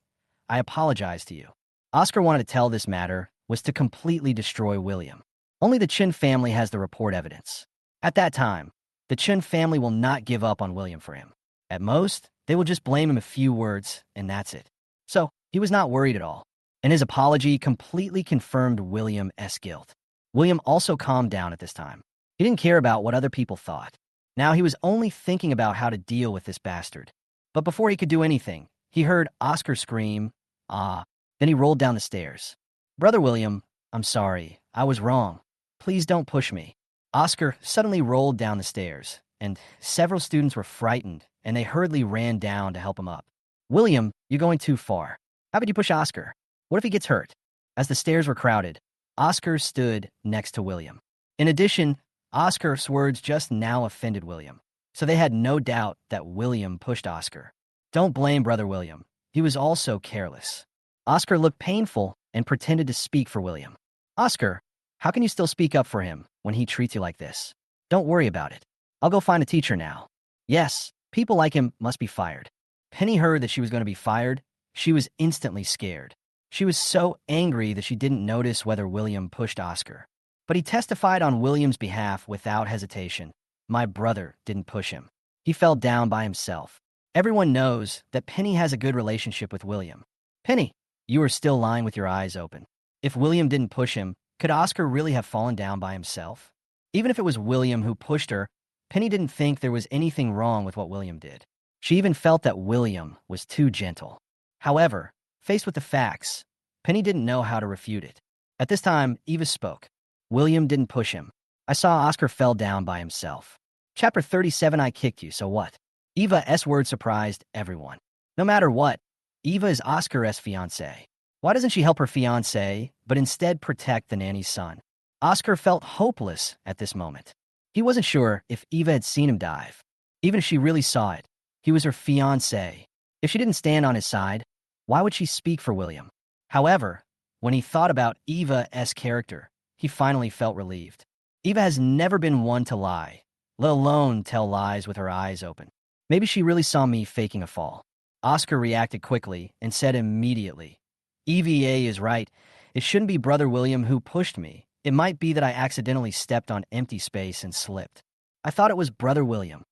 I apologize to you." Oscar wanted to tell this matter was to completely destroy William. Only the Chin family has the report evidence. At that time, the Chin family will not give up on William for him. At most, they will just blame him a few words, and that's it. So, he was not worried at all, and his apology completely confirmed William's guilt. William also calmed down at this time. He didn't care about what other people thought. Now he was only thinking about how to deal with this bastard. But before he could do anything, he heard Oscar scream, "Ah." Then he rolled down the stairs. "Brother William, I'm sorry. I was wrong. Please don't push me." Oscar suddenly rolled down the stairs, and several students were frightened, and they hurriedly ran down to help him up. "William, you're going too far. How could you push Oscar? What if he gets hurt?" As the stairs were crowded, Oscar stood next to William. In addition, Oscar's words just now offended William, so they had no doubt that William pushed Oscar. "Don't blame Brother William. He was also careless." Oscar looked painful and pretended to speak for William. "Oscar, how can you still speak up for him when he treats you like this? Don't worry about it. I'll go find a teacher now." Yes, people like him must be fired. Penny heard that she was going to be fired. She was instantly scared. She was so angry that she didn't notice whether William pushed Oscar. But he testified on William's behalf without hesitation. "My brother didn't push him. He fell down by himself." Everyone knows that Penny has a good relationship with William. "Penny, you are still lying with your eyes open. If William didn't push him, could Oscar really have fallen down by himself?" Even if it was William who pushed her, Penny didn't think there was anything wrong with what William did. She even felt that William was too gentle. However, Faced with the facts, Penny didn't know how to refute it. At this time, Eva spoke. William didn't push him. I saw Oscar fell down by himself. Chapter 37, I kicked you, so what? Eva's word surprised everyone. No matter what, Eva is Oscar's fiancée. Why doesn't she help her fiancé, but instead protect the nanny's son? Oscar felt hopeless at this moment. He wasn't sure if Eva had seen him dive. Even if she really saw it, he was her fiancé. If she didn't stand on his side, why would she speak for William? However, when he thought about Eva's character, he finally felt relieved. Eva has never been one to lie, let alone tell lies with her eyes open. Maybe she really saw me faking a fall. Oscar reacted quickly and said immediately, EVA is right. It shouldn't be Brother William who pushed me. It might be that I accidentally stepped on empty space and slipped. I thought it was Brother William.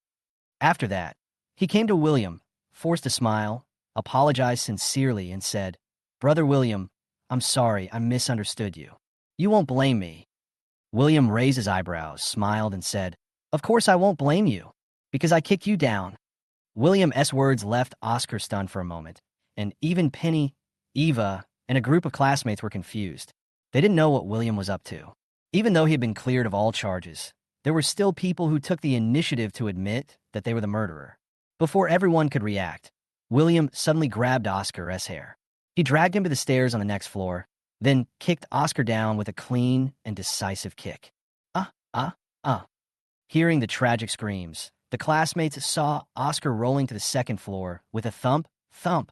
After that, he came to William, forced a smile, apologized sincerely, and said, Brother William, I'm sorry, I misunderstood you. You won't blame me. William raised his eyebrows, smiled, and said, Of course I won't blame you, because I kicked you down. William's words left Oscar stunned for a moment, and even Penny, Eva, and a group of classmates were confused. They didn't know what William was up to. Even though he had been cleared of all charges, there were still people who took the initiative to admit that they were the murderer. Before everyone could react, William suddenly grabbed Oscar's hair. He dragged him to the stairs on the next floor, then kicked Oscar down with a clean and decisive kick. Ah, ah, ah. Hearing the tragic screams, the classmates saw Oscar rolling to the second floor with a thump, thump.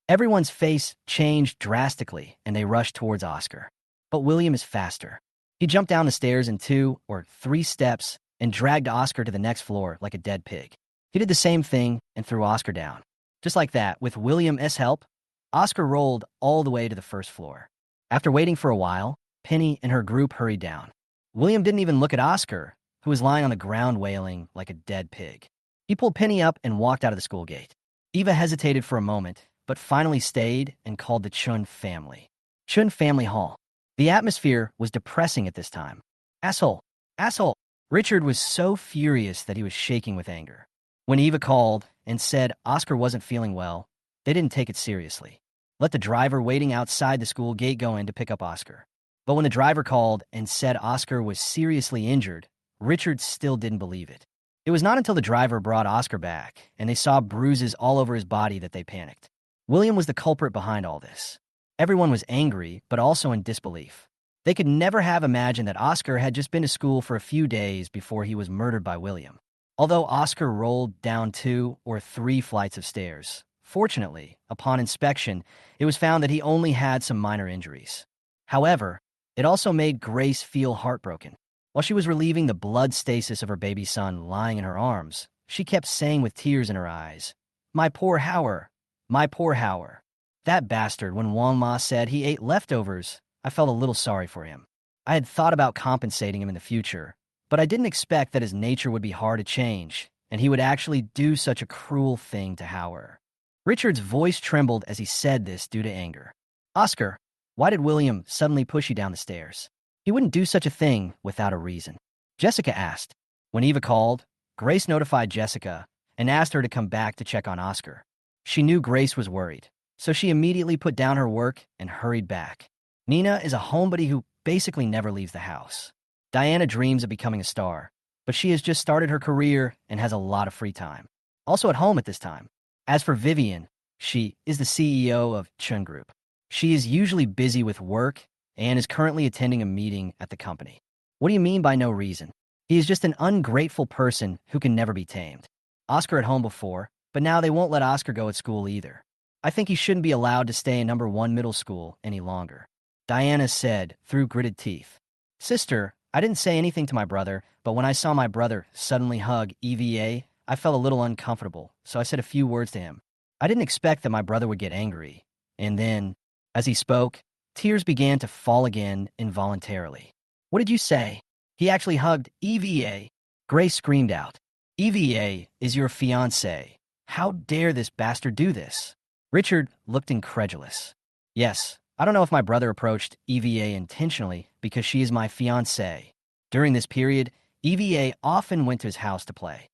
Everyone's face changed drastically, and they rushed towards Oscar. But William is faster. He jumped down the stairs in 2 or 3 steps and dragged Oscar to the next floor like a dead pig. He did the same thing and threw Oscar down. Just like that, with William's help, Oscar rolled all the way to the first floor. After waiting for a while, Penny and her group hurried down. William didn't even look at Oscar, who was lying on the ground wailing like a dead pig. He pulled Penny up and walked out of the school gate. Eva hesitated for a moment, but finally stayed and called the Chun family. Chun Family Hall. The atmosphere was depressing at this time. Asshole! Asshole! Richard was so furious that he was shaking with anger. When Eva called and said Oscar wasn't feeling well, they didn't take it seriously. Let the driver waiting outside the school gate go in to pick up Oscar. But when the driver called and said Oscar was seriously injured, Richard still didn't believe it. It was not until the driver brought Oscar back and they saw bruises all over his body that they panicked. William was the culprit behind all this. Everyone was angry, but also in disbelief. They could never have imagined that Oscar had just been to school for a few days before he was murdered by William. Although Oscar rolled down 2 or 3 flights of stairs, fortunately, upon inspection, it was found that he only had some minor injuries. However, it also made Grace feel heartbroken. While she was relieving the blood stasis of her baby son lying in her arms, she kept saying with tears in her eyes, My poor Howard, my poor Howard. That bastard, when Wang Ma said he ate leftovers, I felt a little sorry for him. I had thought about compensating him in the future, but I didn't expect that his nature would be hard to change, and he would actually do such a cruel thing to Howard. Richard's voice trembled as he said this due to anger. Oscar, why did William suddenly push you down the stairs? He wouldn't do such a thing without a reason. Jessica asked. When Eva called, Grace notified Jessica and asked her to come back to check on Oscar. She knew Grace was worried, so she immediately put down her work and hurried back. Nina is a homebody who basically never leaves the house. Diana dreams of becoming a star, but she has just started her career and has a lot of free time. Also at home at this time. As for Vivian, she is the CEO of Chun Group. She is usually busy with work and is currently attending a meeting at the company. What do you mean by no reason? He is just an ungrateful person who can never be tamed. Oscar at home before, but now they won't let Oscar go at school either. I think he shouldn't be allowed to stay in number 1 middle school any longer. Diana said through gritted teeth. Sister, I didn't say anything to my brother, but when I saw my brother suddenly hug EVA, I felt a little uncomfortable, so I said a few words to him. I didn't expect that my brother would get angry. And then, as he spoke, tears began to fall again involuntarily. What did you say? He actually hugged EVA. Grace screamed out. EVA is your fiancé. How dare this bastard do this? Richard looked incredulous. Yes, I don't know if my brother approached EVA intentionally because she is my fiancé. During this period, EVA often went to his house to play.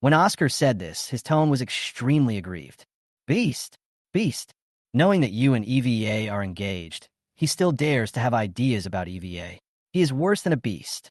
When Oscar said this, his tone was extremely aggrieved. Beast! Beast! Knowing that you and EVA are engaged, he still dares to have ideas about EVA. He is worse than a beast.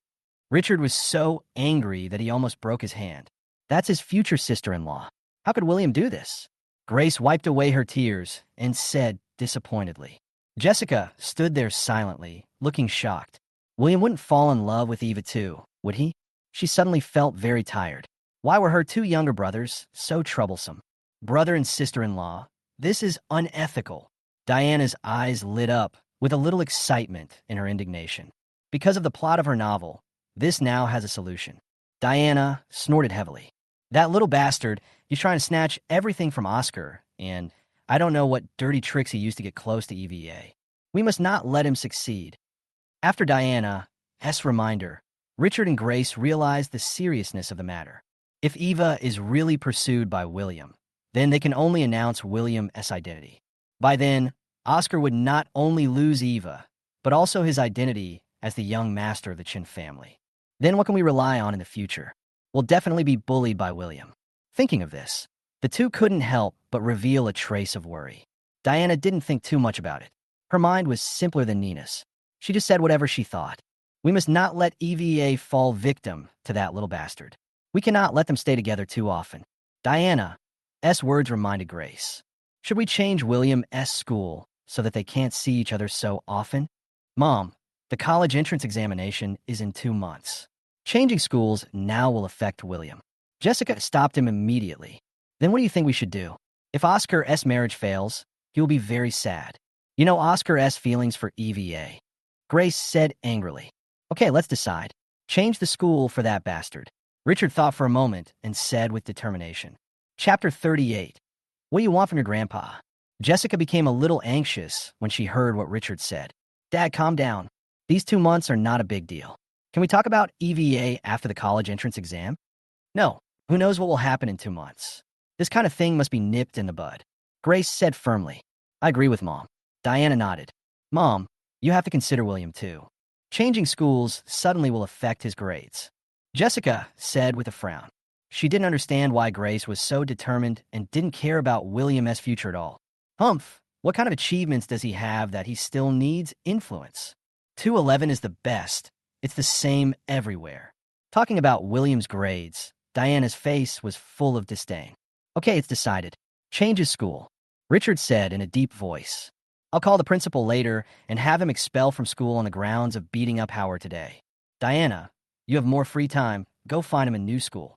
Richard was so angry that he almost broke his hand. That's his future sister-in-law. How could William do this? Grace wiped away her tears and said disappointedly. Jessica stood there silently, looking shocked. William wouldn't fall in love with Eva too, would he? She suddenly felt very tired. Why were her two younger brothers so troublesome? Brother and sister-in-law. This is unethical. Diana's eyes lit up with a little excitement in her indignation. Because of the plot of her novel, this now has a solution. Diana snorted heavily. That little bastard, he's trying to snatch everything from Oscar, and I don't know what dirty tricks he used to get close to EVA. We must not let him succeed. After Diana's reminder, Richard and Grace realized the seriousness of the matter. If Eva is really pursued by William, then they can only announce William's identity. By then, Oscar would not only lose Eva, but also his identity as the young master of the Chin family. Then what can we rely on in the future? We'll definitely be bullied by William. Thinking of this, the two couldn't help but reveal a trace of worry. Diana didn't think too much about it. Her mind was simpler than Nina's. She just said whatever she thought. We must not let EVA fall victim to that little bastard. We cannot let them stay together too often. Diana's words reminded Grace. Should we change William's school so that they can't see each other so often? Mom, the college entrance examination is in 2 months. Changing schools now will affect William. Jessica stopped him immediately. Then what do you think we should do? If Oscar's marriage fails, he will be very sad. You know Oscar's feelings for EVA. Grace said angrily. Okay, let's decide. Change the school for that bastard. Richard thought for a moment and said with determination. Chapter 38. What do you want from your grandpa? Jessica became a little anxious when she heard what Richard said. Dad, calm down. These 2 months are not a big deal. Can we talk about EVA after the college entrance exam? No. Who knows what will happen in 2 months? This kind of thing must be nipped in the bud. Grace said firmly. I agree with Mom. Diana nodded. Mom, you have to consider William too. Changing schools suddenly will affect his grades. Jessica said with a frown. She didn't understand why Grace was so determined and didn't care about William's future at all. Humph, what kind of achievements does he have that he still needs influence? 211 is the best. It's the same everywhere. Talking about William's grades, Diana's face was full of disdain. Okay, it's decided. Change his school. Richard said in a deep voice. I'll call the principal later and have him expelled from school on the grounds of beating up Howard today. Diana, you have more free time. Go find him a new school.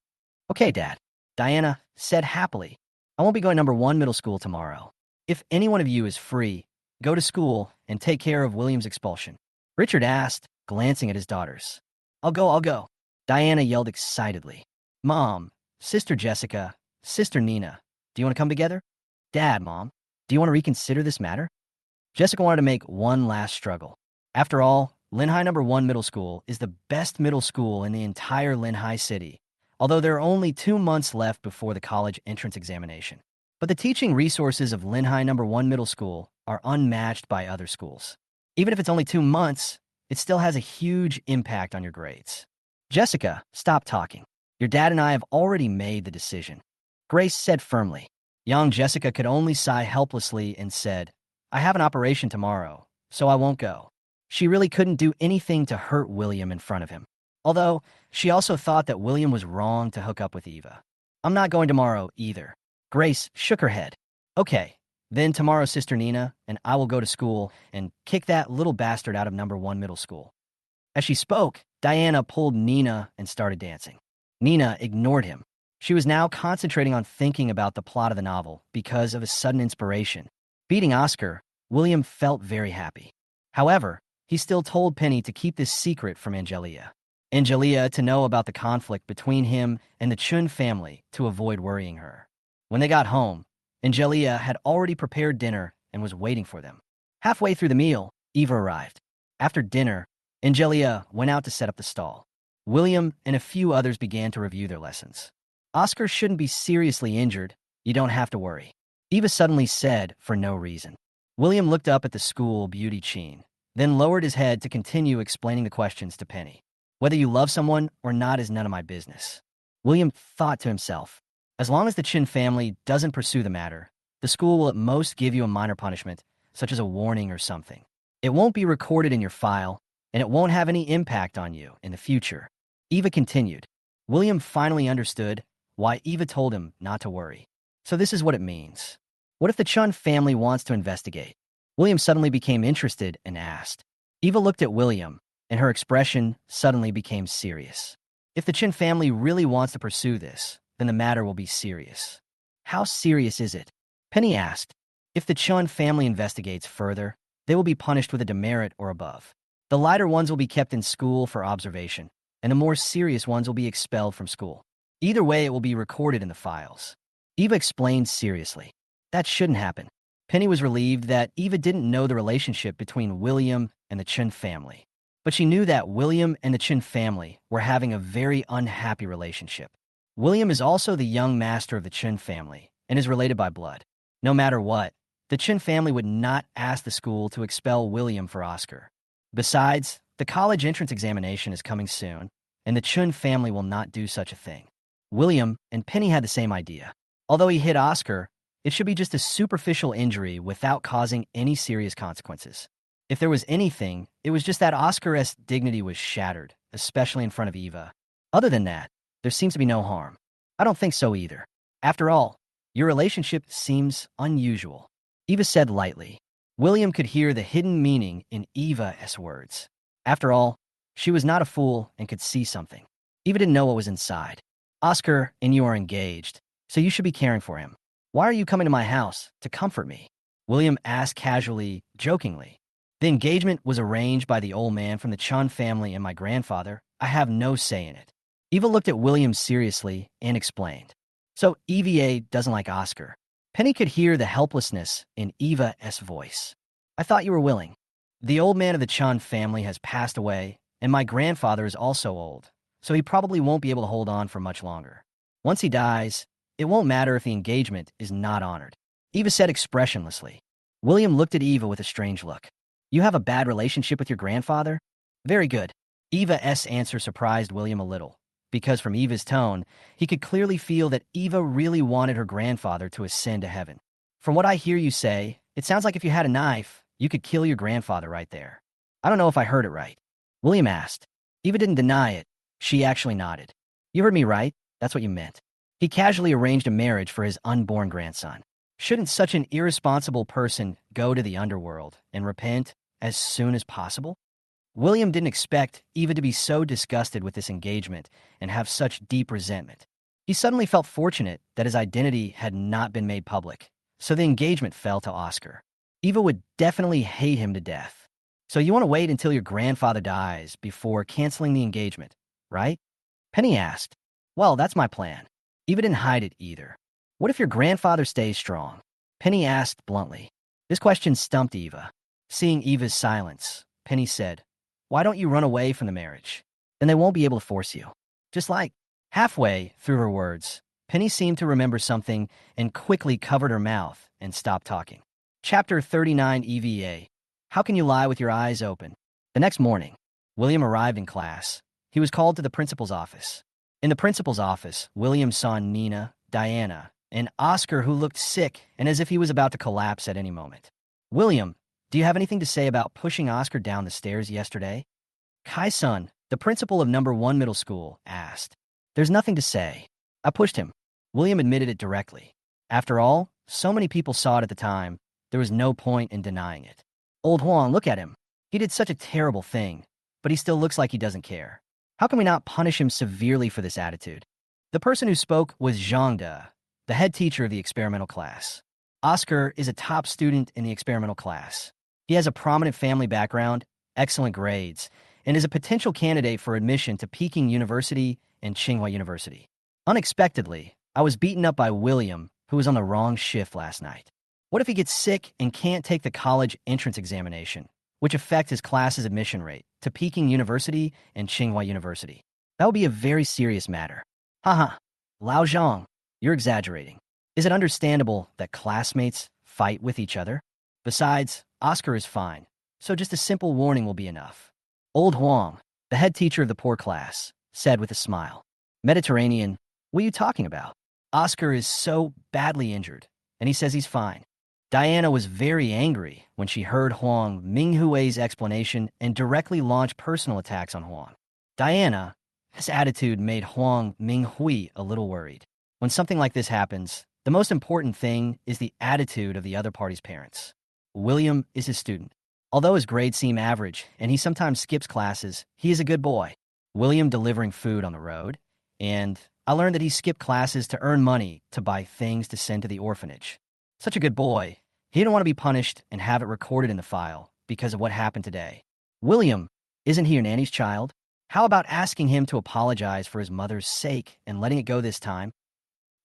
Okay, Dad. Diana said happily. I won't be going number 1 middle school tomorrow. If any one of you is free, go to school and take care of William's expulsion. Richard asked, glancing at his daughters. I'll go. Diana yelled excitedly. Mom, Sister Jessica, Sister Nina, do you want to come together? Dad, Mom, do you want to reconsider this matter? Jessica wanted to make one last struggle. After all, Linhai number 1 middle school is the best middle school in the entire Linhai city, although there are only 2 months left before the college entrance examination. But the teaching resources of Linhai number 1 middle school are unmatched by other schools. Even if it's only 2 months, it still has a huge impact on your grades. Jessica, stop talking. Your dad and I have already made the decision. Grace said firmly. Young Jessica could only sigh helplessly and said, I have an operation tomorrow, so I won't go. She really couldn't do anything to hurt William in front of him. Although, she also thought that William was wrong to hook up with Eva. I'm not going tomorrow either. Grace shook her head. Okay, then tomorrow Sister Nina and I will go to school and kick that little bastard out of number 1 middle school. As she spoke, Diana pulled Nina and started dancing. Nina ignored him. She was now concentrating on thinking about the plot of the novel because of a sudden inspiration. Beating Oscar, William felt very happy. However, he still told Penny to keep this secret from Angelia. Angelia to know about the conflict between him and the Chun family to avoid worrying her. When they got home, Angelia had already prepared dinner and was waiting for them. Halfway through the meal, Eva arrived. After dinner, Angelia went out to set up the stall. William and a few others began to review their lessons. Oscar shouldn't be seriously injured. You don't have to worry. Eva suddenly said for no reason. William looked up at the school beauty Chin, then lowered his head to continue explaining the questions to Penny. Whether you love someone or not is none of my business. William thought to himself. As long as the Chin family doesn't pursue the matter, The school will at most give you a minor punishment, such as a warning or something. It won't be recorded in your file, and it won't have any impact on you in the future. Eva continued. William finally understood why Eva told him not to worry. So this is what it means. What if the Chun family wants to investigate? William suddenly became interested and asked. Eva looked at William, and her expression suddenly became serious. If the Chun family really wants to pursue this, then the matter will be serious. How serious is it? Penny asked. If the Chun family investigates further, they will be punished with a demerit or above. The lighter ones will be kept in school for observation, and the more serious ones will be expelled from school. Either way, it will be recorded in the files. Eva explained seriously. That shouldn't happen. Penny was relieved that Eva didn't know the relationship between William and the Chun family. But she knew that William and the Chun family were having a very unhappy relationship. William is also the young master of the Chun family and is related by blood. No matter what, the Chun family would not ask the school to expel William for Oscar. Besides, the college entrance examination is coming soon, and the Chun family will not do such a thing. William and Penny had the same idea. Although he hit Oscar, it should be just a superficial injury without causing any serious consequences. If there was anything, it was just that Oscar's dignity was shattered, especially in front of Eva. Other than that, there seems to be no harm. I don't think so either. After all, your relationship seems unusual. Eva said lightly. William could hear the hidden meaning in Eva's words. After all, she was not a fool and could see something. Eva didn't know what was inside. Oscar and you are engaged, so you should be caring for him. Why are you coming to my house to comfort me? William asked casually, jokingly. The engagement was arranged by the old man from the Chun family and my grandfather. I have no say in it. Eva looked at William seriously and explained. So EVA doesn't like Oscar. Penny could hear the helplessness in Eva's voice. I thought you were willing. The old man of the Chun family has passed away, and my grandfather is also old, so he probably won't be able to hold on for much longer. Once he dies, it won't matter if the engagement is not honored. Eva said expressionlessly. William looked at Eva with a strange look. You have a bad relationship with your grandfather? Very good. Eva's answer surprised William a little, because from Eva's tone, he could clearly feel that Eva really wanted her grandfather to ascend to heaven. From what I hear you say, it sounds like if you had a knife, you could kill your grandfather right there. I don't know if I heard it right. William asked. Eva didn't deny it. She actually nodded. You heard me right. That's what you meant. He casually arranged a marriage for his unborn grandson. Shouldn't such an irresponsible person go to the underworld and repent as soon as possible? William didn't expect Eva to be so disgusted with this engagement and have such deep resentment. He suddenly felt fortunate that his identity had not been made public, so the engagement fell to Oscar. Eva would definitely hate him to death. So you want to wait until your grandfather dies before canceling the engagement, right? Penny asked. Well, that's my plan. Eva didn't hide it either. What if your grandfather stays strong? Penny asked bluntly. This question stumped Eva. Seeing Eva's silence, Penny said, why don't you run away from the marriage? Then they won't be able to force you. Just like. Halfway through her words, Penny seemed to remember something and quickly covered her mouth and stopped talking. Chapter 39 EVA. How can you lie with your eyes open? The next morning, William arrived in class. He was called to the principal's office. In the principal's office, William saw Nina, Diana, and Oscar, who looked sick and as if he was about to collapse at any moment. William, do you have anything to say about pushing Oscar down the stairs yesterday? Kai-sun, the principal of number 1 middle school, asked. There's nothing to say. I pushed him. William admitted it directly. After all, so many people saw it at the time, there was no point in denying it. Old Huang, look at him. He did such a terrible thing, but he still looks like he doesn't care. How can we not punish him severely for this attitude? The person who spoke was Zhang De, the head teacher of the experimental class. Oscar is a top student in the experimental class. He has a prominent family background, excellent grades, and is a potential candidate for admission to Peking University and Tsinghua University. Unexpectedly, I was beaten up by William, who was on the wrong shift last night. What if he gets sick and can't take the college entrance examination, which affects his class's admission rate to Peking University and Tsinghua University? That would be a very serious matter. Haha, Lao Zhang, you're exaggerating. Is it understandable that classmates fight with each other? Besides, Oscar is fine, so just a simple warning will be enough. Old Huang, the head teacher of the poor class, said with a smile. Mediterranean, what are you talking about? Oscar is so badly injured. and he says he's fine. Diana was very angry when she heard Huang Minghui's explanation and directly launched personal attacks on Huang. This attitude made Huang Minghui a little worried. When something like this happens, the most important thing is the attitude of the other party's parents. William is his student. Although his grades seem average and he sometimes skips classes, he is a good boy. William delivering food on the road, and I learned that he skipped classes to earn money to buy things to send to the orphanage. Such a good boy. He didn't want to be punished and have it recorded in the file because of what happened today. William, isn't he your nanny's child? How about asking him to apologize for his mother's sake and letting it go this time?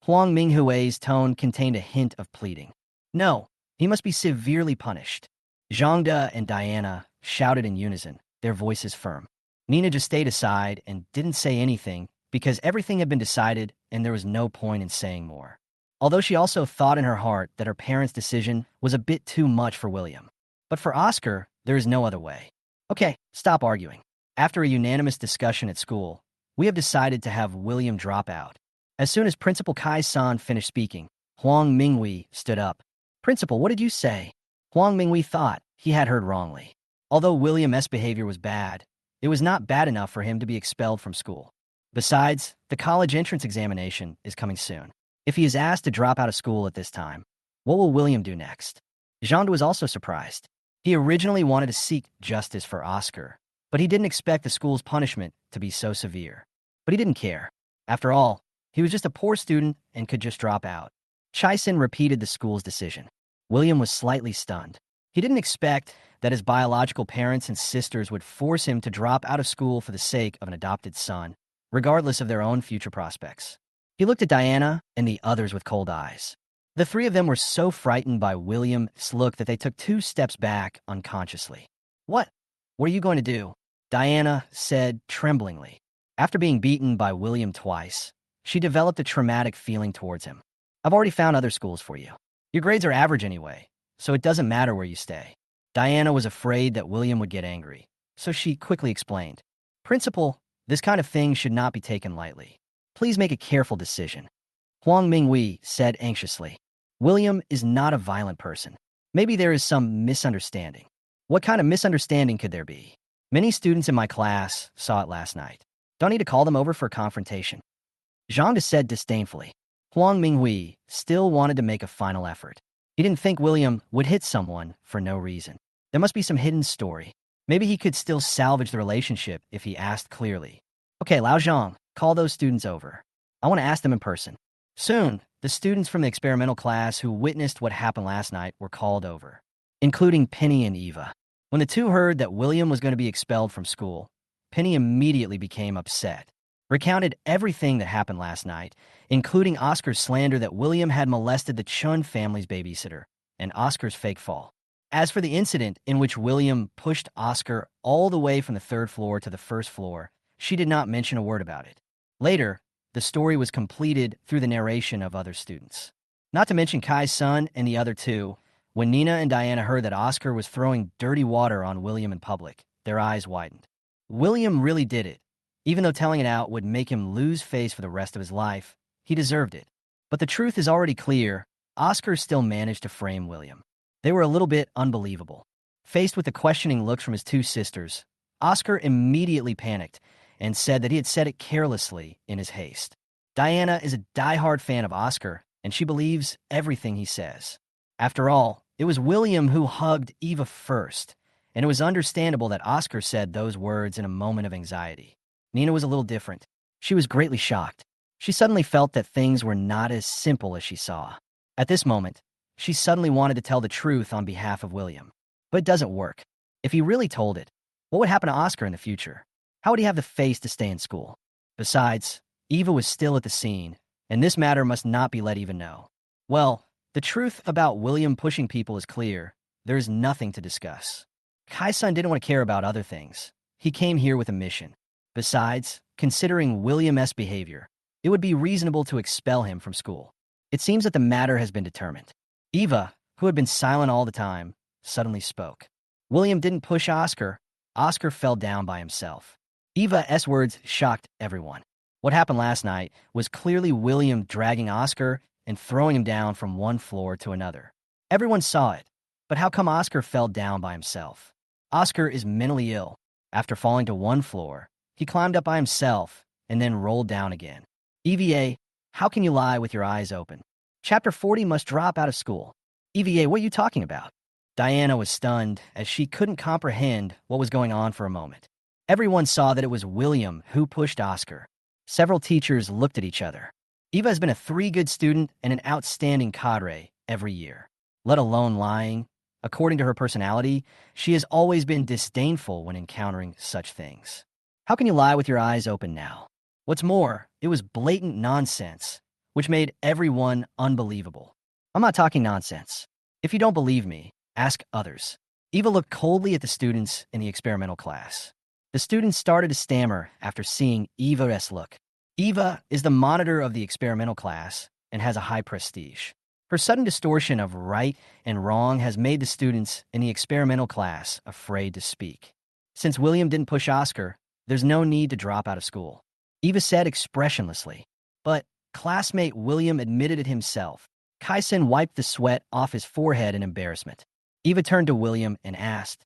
Huang Minghui's tone contained a hint of pleading. No, he must be severely punished. Zhangde and Diana shouted in unison, their voices firm. Nina just stayed aside and didn't say anything because everything had been decided and there was no point in saying more. Although she also thought in her heart that her parents' decision was a bit too much for William. But for Oscar, there is no other way. Okay, stop arguing. After a unanimous discussion at school, we have decided to have William drop out. As soon as Principal Kai-san finished speaking, Huang Minghui stood up. Principal, what did you say? Huang Minghui thought he had heard wrongly. Although William's behavior was bad, it was not bad enough for him to be expelled from school. Besides, the college entrance examination is coming soon. If he is asked to drop out of school at this time, what will William do next? Zhangde was also surprised. He originally wanted to seek justice for Oscar, but he didn't expect the school's punishment to be so severe. But he didn't care. After all, he was just a poor student and could just drop out. Chai-sin repeated the school's decision. William was slightly stunned. He didn't expect that his biological parents and sisters would force him to drop out of school for the sake of an adopted son, regardless of their own future prospects. He looked at Diana and the others with cold eyes. The three of them were so frightened by William's look that they took 2 steps back unconsciously. What are you going to do? Diana said tremblingly. After being beaten by William twice, she developed a traumatic feeling towards him. I've already found other schools for you. Your grades are average anyway, so it doesn't matter where you stay. Diana was afraid that William would get angry, so she quickly explained. Principal, this kind of thing should not be taken lightly. Please make a careful decision. Huang Minghui said anxiously. William is not a violent person. Maybe there is some misunderstanding. What kind of misunderstanding could there be? Many students in my class saw it last night. Don't need to call them over for a confrontation. Zhangde said disdainfully. Huang Minghui still wanted to make a final effort. He didn't think William would hit someone for no reason. There must be some hidden story. Maybe he could still salvage the relationship if he asked clearly. Okay, Lao Zhang, call those students over. I want to ask them in person. Soon, the students from the experimental class who witnessed what happened last night were called over, including Penny and Eva. When the two heard that William was going to be expelled from school, Penny immediately became upset, recounted everything that happened last night, including Oscar's slander that William had molested the Chun family's babysitter, and Oscar's fake fall. As for the incident in which William pushed Oscar all the way from the 3rd floor to the 1st floor, she did not mention a word about it. Later, the story was completed through the narration of other students. Not to mention Kai's son and the other two. When Nina and Diana heard that Oscar was throwing dirty water on William in public, their eyes widened. William really did it. Even though telling it out would make him lose face for the rest of his life, he deserved it. But the truth is already clear. Oscar still managed to frame William. They were a little bit unbelievable. Faced with the questioning looks from his 2 sisters, Oscar immediately panicked and said that he had said it carelessly in his haste. Diana is a diehard fan of Oscar, and she believes everything he says. After all, it was William who hugged Eva first, and it was understandable that Oscar said those words in a moment of anxiety. Nina was a little different. She was greatly shocked. She suddenly felt that things were not as simple as she saw. At this moment, she suddenly wanted to tell the truth on behalf of William. But it doesn't work. If he really told it, what would happen to Oscar in the future? How would he have the face to stay in school? Besides, Eva was still at the scene, and this matter must not be let Eva know. Well, the truth about William pushing people is clear. There is nothing to discuss. Kai-san didn't want to care about other things. He came here with a mission. Besides, considering William's behavior, it would be reasonable to expel him from school. It seems that the matter has been determined. Eva, who had been silent all the time, suddenly spoke. William didn't push Oscar. Oscar fell down by himself. Eva's words shocked everyone. What happened last night was clearly William dragging Oscar and throwing him down from one floor to another. Everyone saw it, but how come Oscar fell down by himself? Oscar is mentally ill. After falling to one floor, he climbed up by himself and then rolled down again. EVA, how can you lie with your eyes open? Chapter 40 must drop out of school. EVA, what are you talking about? Diana was stunned as she couldn't comprehend what was going on for a moment. Everyone saw that it was William who pushed Oscar. Several teachers looked at each other. Eva has been a 3-good student and an outstanding cadre every year, let alone lying. According to her personality, she has always been disdainful when encountering such things. How can you lie with your eyes open now? What's more, it was blatant nonsense, which made everyone unbelievable. I'm not talking nonsense. If you don't believe me, ask others. Eva looked coldly at the students in the experimental class. The students started to stammer after seeing Eva's look. Eva is the monitor of the experimental class and has a high prestige. Her sudden distortion of right and wrong has made the students in the experimental class afraid to speak. Since William didn't push Oscar, there's no need to drop out of school, Eva said expressionlessly. But classmate William admitted it himself. Kaisen wiped the sweat off his forehead in embarrassment. Eva turned to William and asked,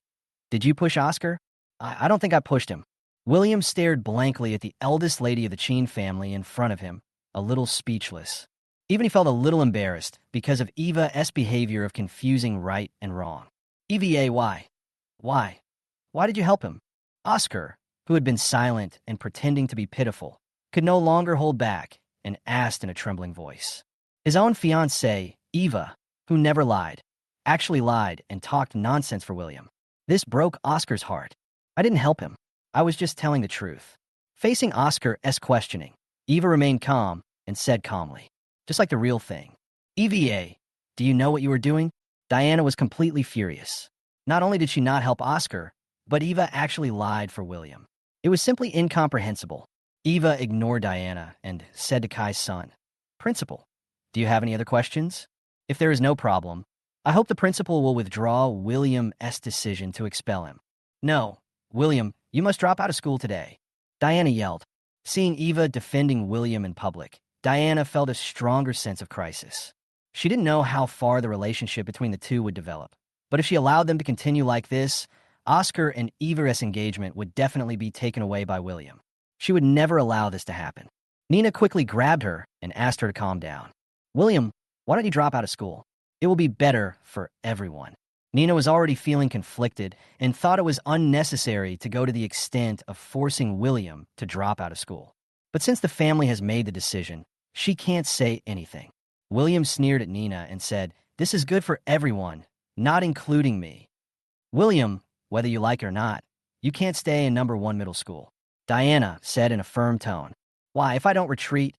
"Did you push Oscar?" I don't think I pushed him." William stared blankly at the eldest lady of the Chin family in front of him, a little speechless. Even he felt a little embarrassed because of Eva's behavior of confusing right and wrong. EVA, why? Why? Why did you help him? Oscar, who had been silent and pretending to be pitiful, could no longer hold back and asked in a trembling voice. His own fiancée, Eva, who never lied, actually lied and talked nonsense for William. This broke Oscar's heart. I didn't help him. I was just telling the truth. Facing Oscar's questioning, Eva remained calm and said calmly, "Just like the real thing." EVA, do you know what you were doing? Diana was completely furious. Not only did she not help Oscar, but Eva actually lied for William. It was simply incomprehensible. Eva ignored Diana and said to Kai's son, "Principal, do you have any other questions? If there is no problem, I hope the principal will withdraw William's decision to expel him." "No, William, you must drop out of school today," Diana yelled. Seeing Eva defending William in public, Diana felt a stronger sense of crisis. She didn't know how far the relationship between the two would develop, but if she allowed them to continue like this, Oscar and Eva's engagement would definitely be taken away by William. She would never allow this to happen. Nina quickly grabbed her and asked her to calm down. "William, why don't you drop out of school? It will be better for everyone." Nina was already feeling conflicted and thought it was unnecessary to go to the extent of forcing William to drop out of school. But since the family has made the decision, she can't say anything. William sneered at Nina and said, "This is good for everyone, not including me." "William, whether you like it or not, you can't stay in #1 middle school," Diana said in a firm tone. "Why, if I don't retreat,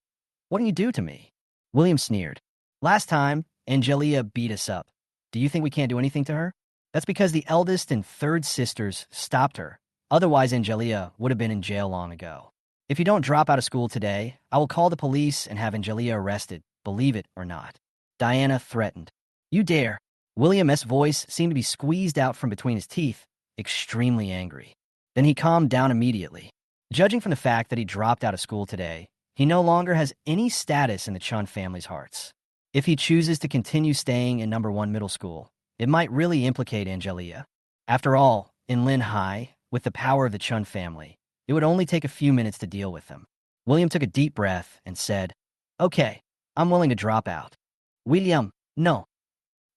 what do you do to me?" William sneered. "Last time, Angelia beat us up. Do you think we can't do anything to her?" "That's because the eldest and third sisters stopped her. Otherwise, Angelia would have been in jail long ago. If you don't drop out of school today, I will call the police and have Angelia arrested, believe it or not," Diana threatened. "You dare." William's voice seemed to be squeezed out from between his teeth, extremely angry. Then he calmed down immediately. Judging from the fact that he dropped out of school today, he no longer has any status in the Chun family's hearts. If he chooses to continue staying in #1 middle school, it might really implicate Angelia. After all, in Lin Hai, with the power of the Chun family, it would only take a few minutes to deal with them. William took a deep breath and said, "Okay, I'm willing to drop out." "William, no."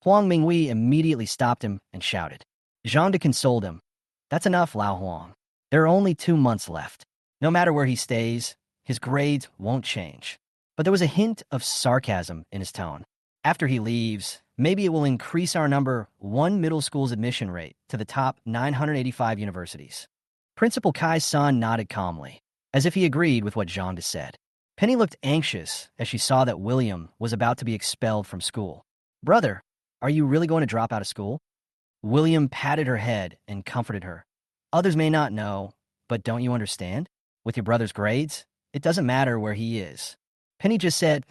Huang Mingwei immediately stopped him and shouted. Zhang De consoled him. "That's enough, Lao Huang. There are only 2 months left. No matter where he stays, his grades won't change." But there was a hint of sarcasm in his tone. "After he leaves, maybe it will increase our #1 middle school's admission rate to the top 985 universities." Principal Kai's son nodded calmly, as if he agreed with what Zhang De said. Penny looked anxious as she saw that William was about to be expelled from school. "Brother, are you really going to drop out of school?" William patted her head and comforted her. "Others may not know, but don't you understand? With your brother's grades, it doesn't matter where he is." Penny just said,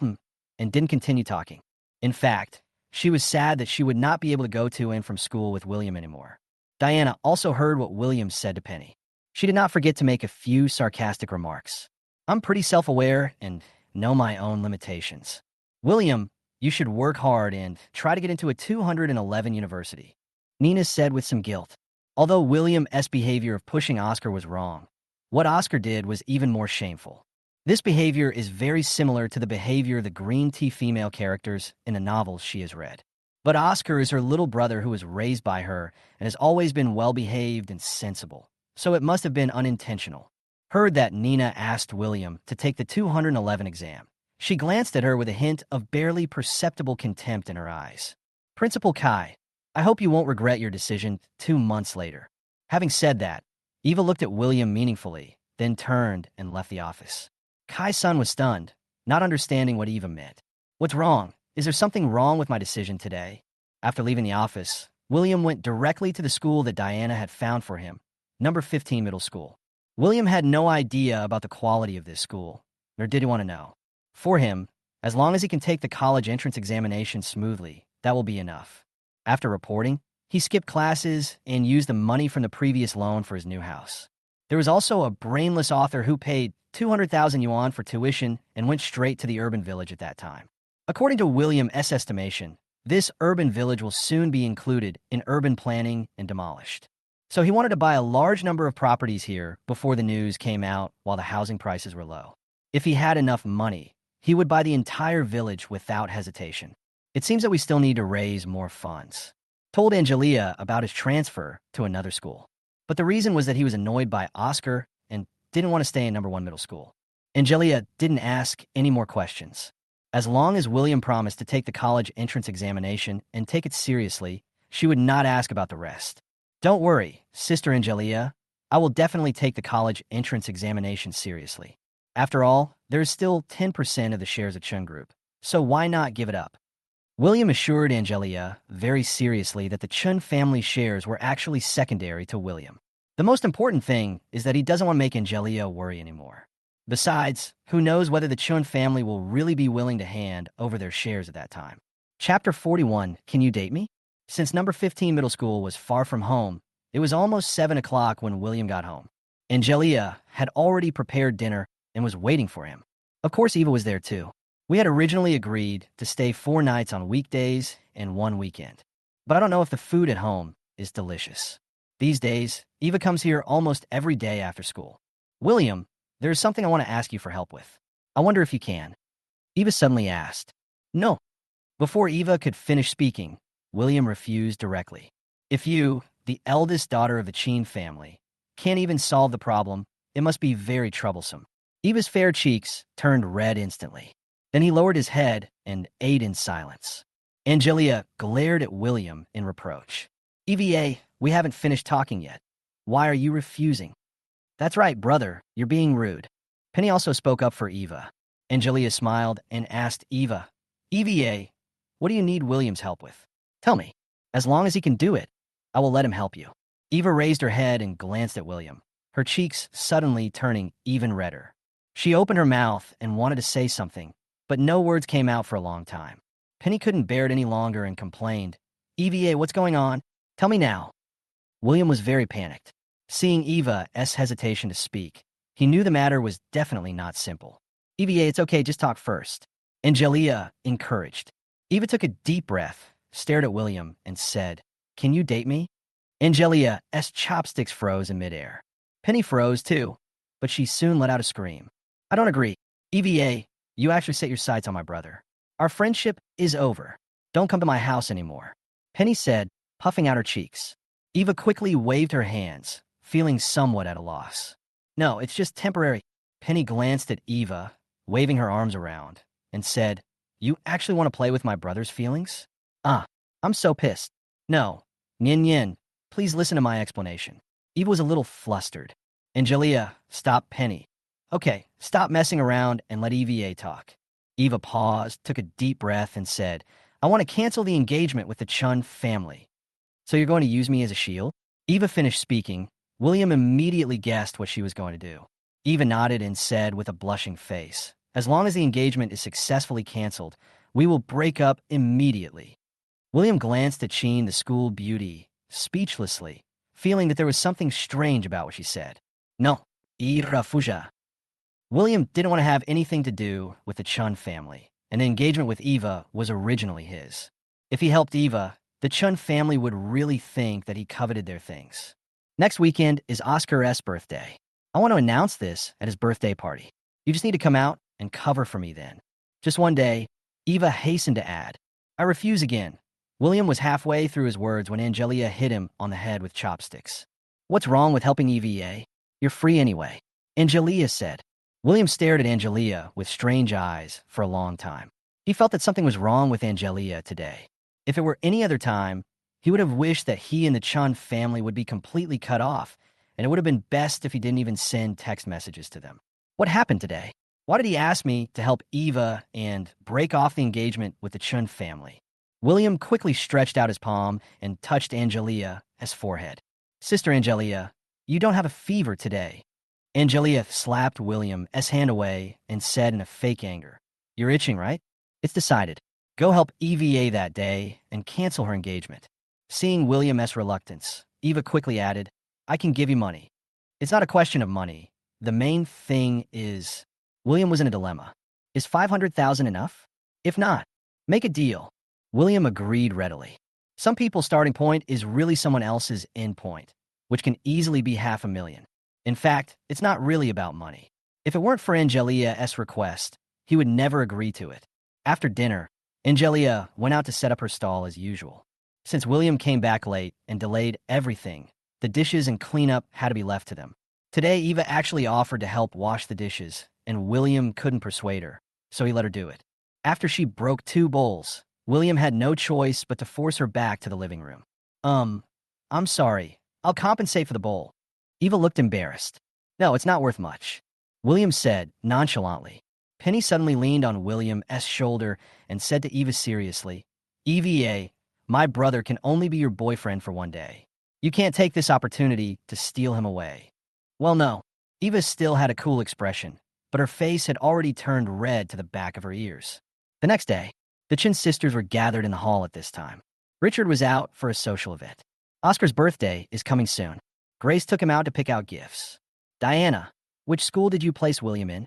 and didn't continue talking. In fact, she was sad that she would not be able to go to and from school with William anymore. Diana also heard what William said to Penny. She did not forget to make a few sarcastic remarks. "I'm pretty self-aware and know my own limitations. William, You should work hard and try to get into a 211 university, Nina said with some guilt. Although William's behavior of pushing Oscar was wrong, what Oscar did was even more shameful. This behavior is very similar to the behavior of the green tea female characters in the novels she has read. But Oscar is her little brother who was raised by her and has always been well-behaved and sensible, so it must have been unintentional. Heard that Nina asked William to take the 211 exam. She glanced at her with a hint of barely perceptible contempt in her eyes. Principal Kai, I hope you won't regret your decision 2 months later. Having said that, Eva looked at William meaningfully, then turned and left the office. Kai's son was stunned, not understanding what Eva meant. What's wrong? Is there something wrong with my decision today? After leaving the office, William went directly to the school that Diana had found for him, number 15 middle school. William had no idea about the quality of this school, nor did he want to know. For him, as long as he can take the college entrance examination smoothly, that will be enough. After reporting, he skipped classes and used the money from the previous loan for his new house. There was also a brainless author who paid 200,000 yuan for tuition and went straight to the urban village at that time. According to William's estimation, this urban village will soon be included in urban planning and demolished. So he wanted to buy a large number of properties here before the news came out while the housing prices were low. If he had enough money, he would buy the entire village without hesitation. It seems that we still need to raise more funds. Told Angelia about his transfer to another school. But the reason was that he was annoyed by Oscar and didn't want to stay in number 1 middle school. Angelia didn't ask any more questions. As long as William promised to take the college entrance examination and take it seriously, she would not ask about the rest. Don't worry, Sister Angelia. I will definitely take the college entrance examination seriously. After all, there is still 10% of the shares of Chun Group, so why not give it up? William assured Angelia very seriously that the Chun family shares were actually secondary to William. The most important thing is that he doesn't want to make Angelia worry anymore. Besides, who knows whether the Chun family will really be willing to hand over their shares at that time. Chapter 41, Can You Date Me? Since number 15 middle school was far from home, it was almost 7 o'clock when William got home. Angelia had already prepared dinner and was waiting for him. Of course, Eva was there too. We had originally agreed to stay 4 nights on weekdays and 1 weekend. But I don't know if the food at home is delicious. These days, Eva comes here almost every day after school. William, there is something I want to ask you for help with. I wonder if you can. Eva suddenly asked. No. Before Eva could finish speaking, William refused directly. If you, the eldest daughter of the Chin family, can't even solve the problem, it must be very troublesome. Eva's fair cheeks turned red instantly. Then he lowered his head and ate in silence. Angelia glared at William in reproach. EVA, we haven't finished talking yet. Why are you refusing? That's right, brother, you're being rude. Penny also spoke up for Eva. Angelia smiled and asked Eva, EVA, what do you need William's help with? Tell me. As long as he can do it, I will let him help you. Eva raised her head and glanced at William, her cheeks suddenly turning even redder. She opened her mouth and wanted to say something, but no words came out for a long time. Penny couldn't bear it any longer and complained, EVA, what's going on? Tell me now. William was very panicked. Seeing Eva's hesitation to speak, he knew the matter was definitely not simple. EVA, it's okay, just talk first. Angelia encouraged. Eva took a deep breath, stared at William, and said, Can you date me? Angelia's chopsticks froze in midair. Penny froze too, but she soon let out a scream. I don't agree. EVA, you actually set your sights on my brother. Our friendship is over. Don't come to my house anymore. Penny said, puffing out her cheeks. Eva quickly waved her hands, feeling somewhat at a loss. No, it's just temporary. Penny glanced at Eva, waving her arms around, and said, You actually want to play with my brother's feelings? I'm so pissed. No, Nyin Yin, please listen to my explanation. Eva was a little flustered. Angelia stopped Penny. Okay, stop messing around and let EVA talk. Eva paused, took a deep breath, and said, I want to cancel the engagement with the Chun family. So you're going to use me as a shield? Eva finished speaking. William immediately guessed what she was going to do. Eva nodded and said with a blushing face, As long as the engagement is successfully canceled, we will break up immediately. William glanced at Chin, the school beauty, speechlessly, feeling that there was something strange about what she said. No, Ira Fuja. William didn't want to have anything to do with the Chun family, and the engagement with Eva was originally his. If he helped Eva, the Chun family would really think that he coveted their things. Next weekend is Oscar S.'s birthday. I want to announce this at his birthday party. You just need to come out and cover for me then. Just one day, Eva hastened to add, I refuse again. William was halfway through his words when Angelia hit him on the head with chopsticks. What's wrong with helping EVA? You're free anyway, Angelia said. William stared at Angelia with strange eyes for a long time. He felt that something was wrong with Angelia today. If it were any other time, he would have wished that he and the Chun family would be completely cut off, and it would have been best if he didn't even send text messages to them. What happened today? Why did he ask me to help Eva and break off the engagement with the Chun family? William quickly stretched out his palm and touched Angelia's forehead. Sister Angelia, you don't have a fever today. Angelia slapped William's hand away and said in a fake anger, You're itching, right? It's decided. Go help EVA that day and cancel her engagement. Seeing William's reluctance, Eva quickly added, I can give you money. It's not a question of money. The main thing is... William was in a dilemma. Is 500,000 enough? If not, make a deal. William agreed readily. Some people's starting point is really someone else's end point, which can easily be 500,000. In fact, it's not really about money. If it weren't for Angelia's request, he would never agree to it. After dinner, Angelia went out to set up her stall as usual. Since William came back late and delayed everything, the dishes and cleanup had to be left to them. Today, Eva actually offered to help wash the dishes, and William couldn't persuade her, so he let her do it. After she broke 2 bowls, William had no choice but to force her back to the living room. I'm sorry. I'll compensate for the bowl. Eva looked embarrassed. No, it's not worth much, William said nonchalantly. Penny suddenly leaned on William's shoulder and said to Eva seriously, EVA, my brother can only be your boyfriend for one day. You can't take this opportunity to steal him away. Well, no. Eva still had a cool expression, but her face had already turned red to the back of her ears. The next day, the Chin sisters were gathered in the hall at this time. Richard was out for a social event. Oscar's birthday is coming soon. Grace took him out to pick out gifts. Diana, which school did you place William in?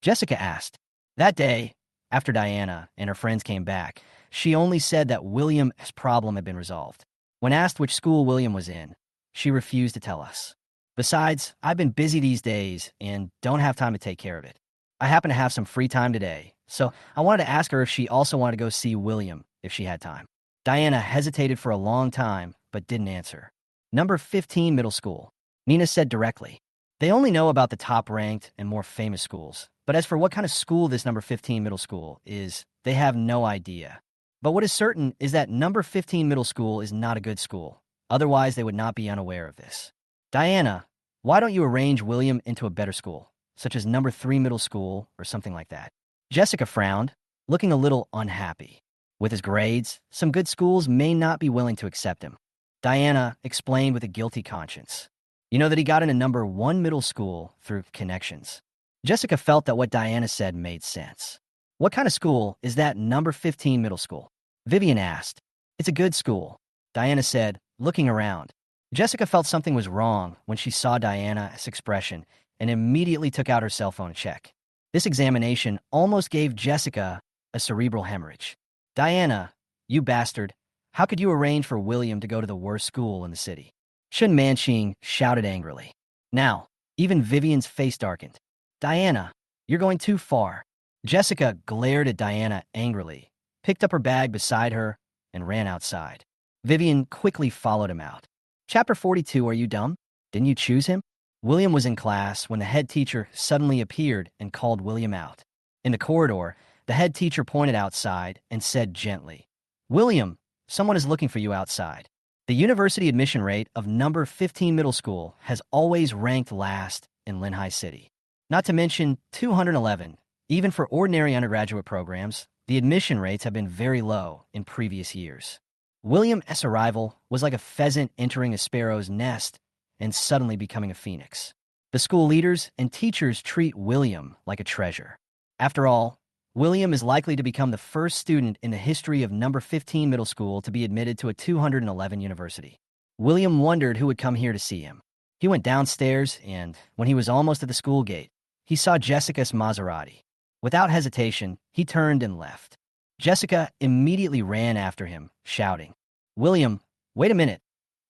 Jessica asked. That day, after Diana and her friends came back, she only said that William's problem had been resolved. When asked which school William was in, she refused to tell us. Besides, I've been busy these days and don't have time to take care of it. I happen to have some free time today, so I wanted to ask her if she also wanted to go see William if she had time. Diana hesitated for a long time, but didn't answer. Number 15 middle school, Nina said directly. They only know about the top-ranked and more famous schools, but as for what kind of school this number 15 middle school is, they have no idea. But what is certain is that number 15 middle school is not a good school. Otherwise, they would not be unaware of this. Diana, why don't you arrange William into a better school, such as number 3 middle school or something like that? Jessica frowned, looking a little unhappy. With his grades, some good schools may not be willing to accept him. Diana explained with a guilty conscience. You know that he got into number 1 middle school through connections. Jessica felt that what Diana said made sense. What kind of school is that number 15 middle school? Vivian asked. It's a good school, Diana said, looking around. Jessica felt something was wrong when she saw Diana's expression and immediately took out her cell phone to check. This examination almost gave Jessica a cerebral hemorrhage. Diana, you bastard, how could you arrange for William to go to the worst school in the city? Chun Manching shouted angrily. Now, even Vivian's face darkened. Diana, you're going too far. Jessica glared at Diana angrily, picked up her bag beside her, and ran outside. Vivian quickly followed him out. Chapter 42, Are you dumb? Didn't you choose him? William was in class when the head teacher suddenly appeared and called William out. In the corridor, the head teacher pointed outside and said gently, William, someone is looking for you outside. The university admission rate of number 15 middle school has always ranked last in Linhai City. Not to mention 211. Even for ordinary undergraduate programs, the admission rates have been very low in previous years. William's arrival was like a pheasant entering a sparrow's nest and suddenly becoming a phoenix. The school leaders and teachers treat William like a treasure. After all, William is likely to become the first student in the history of number 15 middle school to be admitted to a 211 university. William wondered who would come here to see him. He went downstairs and, when he was almost at the school gate, he saw Jessica's Maserati. Without hesitation, he turned and left. Jessica immediately ran after him, shouting, "William, wait a minute.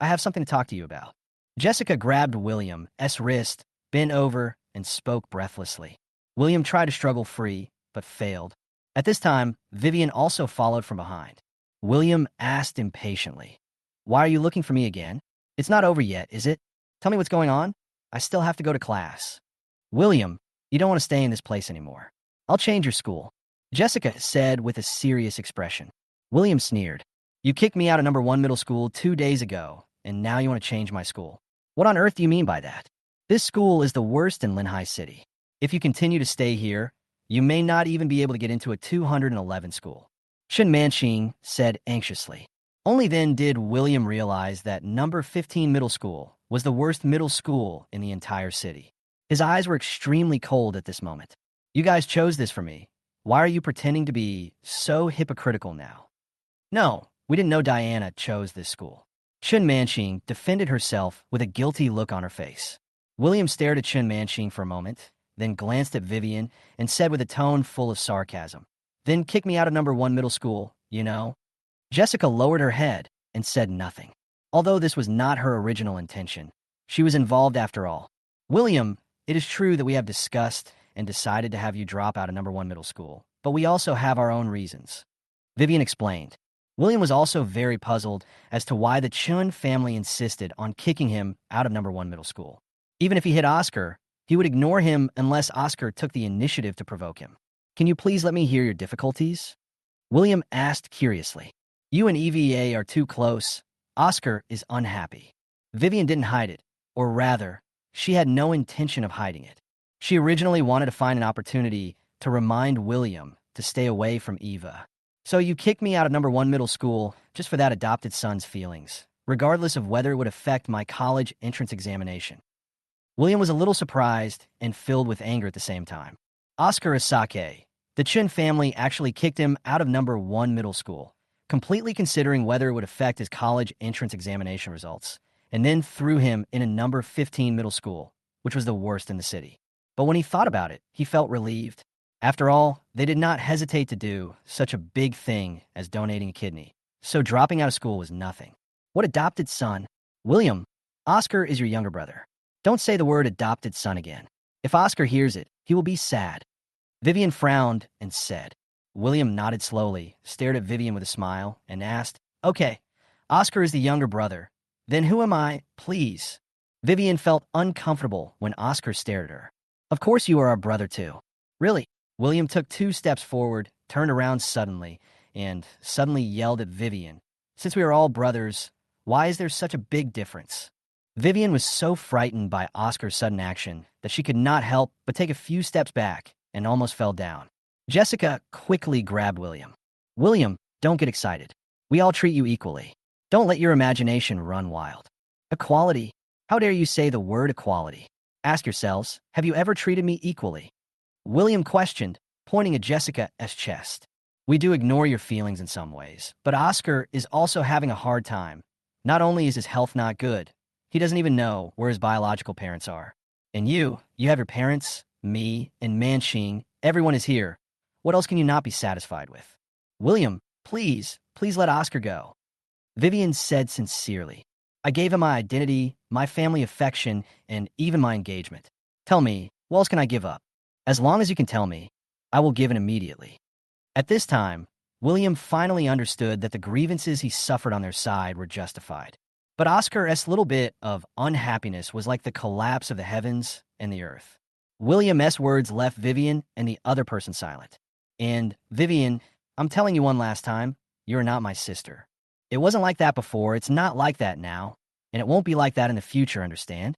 I have something to talk to you about." Jessica grabbed William's wrist, bent over, and spoke breathlessly. William tried to struggle free, but failed. At this time, Vivian also followed from behind. William asked impatiently, "Why are you looking for me again? It's not over yet, is it? Tell me what's going on. I still have to go to class." "William, you don't want to stay in this place anymore. I'll change your school," Jessica said with a serious expression. William sneered. "You kicked me out of #1 middle school 2 days ago, and now you want to change my school. What on earth do you mean by that? This school is the worst in Linhai City. If you continue to stay here, you may not even be able to get into a 211 school," Chen Manqing said anxiously. Only then did William realize that #15 middle school was the worst middle school in the entire city. His eyes were extremely cold at this moment. "You guys chose this for me. Why are you pretending to be so hypocritical now?" "No, we didn't know Diana chose this school." Chen Manqing defended herself with a guilty look on her face. William stared at Chen Manqing for a moment, then glanced at Vivian and said with a tone full of sarcasm, "Then kick me out of #1 middle school, you know?" Jessica lowered her head and said nothing. Although this was not her original intention, she was involved after all. "William, it is true that we have discussed and decided to have you drop out of #1 middle school, but we also have our own reasons," Vivian explained. William was also very puzzled as to why the Chun family insisted on kicking him out of #1 middle school. Even if he hit Oscar, he would ignore him unless Oscar took the initiative to provoke him. "Can you please let me hear your difficulties?" William asked curiously. "You and EVA are too close. Oscar is unhappy." Vivian didn't hide it, or rather, she had no intention of hiding it. She originally wanted to find an opportunity to remind William to stay away from Eva. "So you kicked me out of #1 middle school just for that adopted son's feelings, regardless of whether it would affect my college entrance examination." William was a little surprised and filled with anger at the same time. Oscar Asake, the Chun family actually kicked him out of #1 middle school, completely considering whether it would affect his college entrance examination results, and then threw him in a #15 middle school, which was the worst in the city. But when he thought about it, he felt relieved. After all, they did not hesitate to do such a big thing as donating a kidney, so dropping out of school was nothing. "What adopted son?" "William, Oscar is your younger brother. Don't say the word adopted son again. If Oscar hears it, he will be sad." Vivian frowned and said. William nodded slowly, stared at Vivian with a smile, and asked, "Okay, Oscar is the younger brother. Then who am I, please?" Vivian felt uncomfortable when Oscar stared at her. "Of course you are our brother too." "Really?" William took 2 steps forward, turned around suddenly, and suddenly yelled at Vivian, "Since we are all brothers, why is there such a big difference?" Vivian was so frightened by Oscar's sudden action that she could not help but take a few steps back and almost fell down. Jessica quickly grabbed William. "William, don't get excited. We all treat you equally. Don't let your imagination run wild." "Equality? How dare you say the word equality? Ask yourselves, have you ever treated me equally?" William questioned, pointing at Jessica's chest. "We do ignore your feelings in some ways, but Oscar is also having a hard time. Not only is his health not good, he doesn't even know where his biological parents are. And you have your parents, me, and Manqing. Everyone is here. What else can you not be satisfied with?" "William, please let Oscar go," Vivian said sincerely. "I gave him my identity, my family affection, and even my engagement. Tell me, what else can I give up? As long as you can tell me, I will give it immediately." At this time, William finally understood that the grievances he suffered on their side were justified. But Oscar's little bit of unhappiness was like the collapse of the heavens and the earth. William's words left Vivian and the other person silent. "And, Vivian, I'm telling you one last time, you're not my sister. It wasn't like that before, it's not like that now, and it won't be like that in the future, understand?"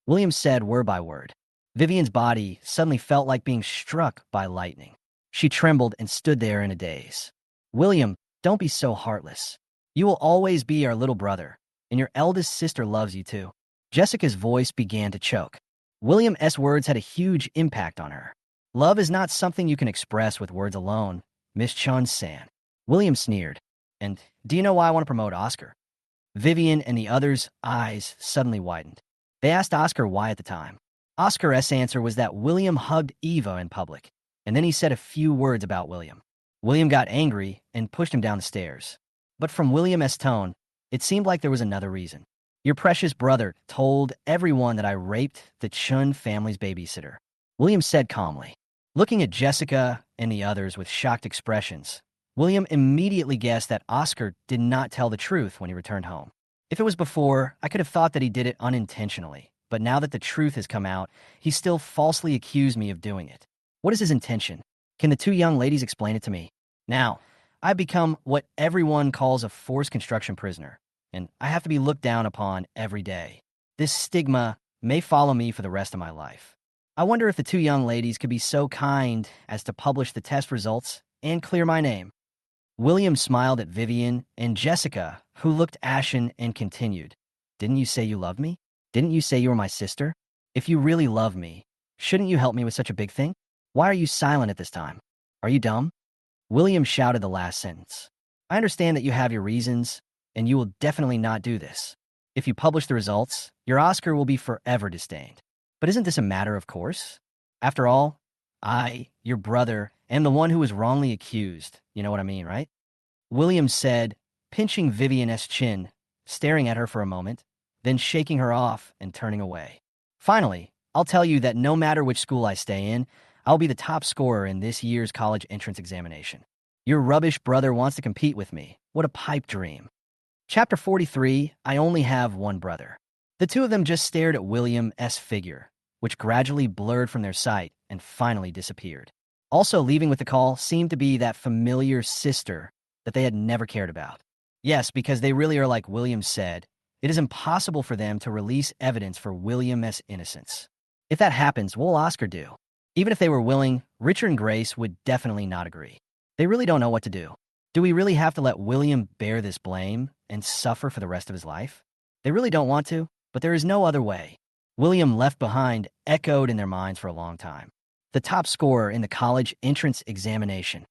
William said word by word. Vivian's body suddenly felt like being struck by lightning. She trembled and stood there in a daze. "William, don't be so heartless. You will always be our little brother, and your eldest sister loves you too." Jessica's voice began to choke. William's words had a huge impact on her. "Love is not something you can express with words alone, Miss Chun-san." William sneered. "And do you know why I want to promote Oscar?" Vivian and the others' eyes suddenly widened. They asked Oscar why at the time. Oscar's answer was that William hugged Eva in public. and then he said a few words about William. William got angry and pushed him down the stairs. But from William's tone, it seemed like there was another reason. Your precious brother told everyone that I raped the Chun family's babysitter, William said calmly. Looking at Jessica and the others with shocked expressions, William immediately guessed that Oscar did not tell the truth when he returned home. If it was before, I could have thought that he did it unintentionally, but now that the truth has come out, he still falsely accused me of doing it. What is his intention? Can the two young ladies explain it to me? Now, I've become what everyone calls a forced construction prisoner, and I have to be looked down upon every day. This stigma may follow me for the rest of my life. I wonder if the two young ladies could be so kind as to publish the test results and clear my name. William smiled at Vivian and Jessica, who looked ashen, and continued. Didn't you say you loved me? Didn't you say you were my sister? If you really love me, shouldn't you help me with such a big thing? Why are you silent at this time? Are you dumb? William shouted the last sentence. I understand that you have your reasons, and you will definitely not do this. If you publish the results, your Oscar will be forever disdained. But isn't this a matter of course? After all, I, your brother, am the one who was wrongly accused. You know what I mean, right? William said, pinching Vivian's chin, staring at her for a moment, then shaking her off and turning away. Finally, I'll tell you that no matter which school I stay in, I'll be the top scorer in this year's college entrance examination. Your rubbish brother wants to compete with me. What a pipe dream. Chapter 43, I only have one brother. The two of them just stared at William's figure, which gradually blurred from their sight and finally disappeared. Also leaving with the call seemed to be that familiar sister that they had never cared about. Yes, because they really are like William said, it is impossible for them to release evidence for William's innocence. If that happens, what will Oscar do? Even if they were willing, Richard and Grace would definitely not agree. They really don't know what to do. Do we really have to let William bear this blame and suffer for the rest of his life? They really don't want to, but there is no other way. William left behind echoed in their minds for a long time. The top scorer in the college entrance examination.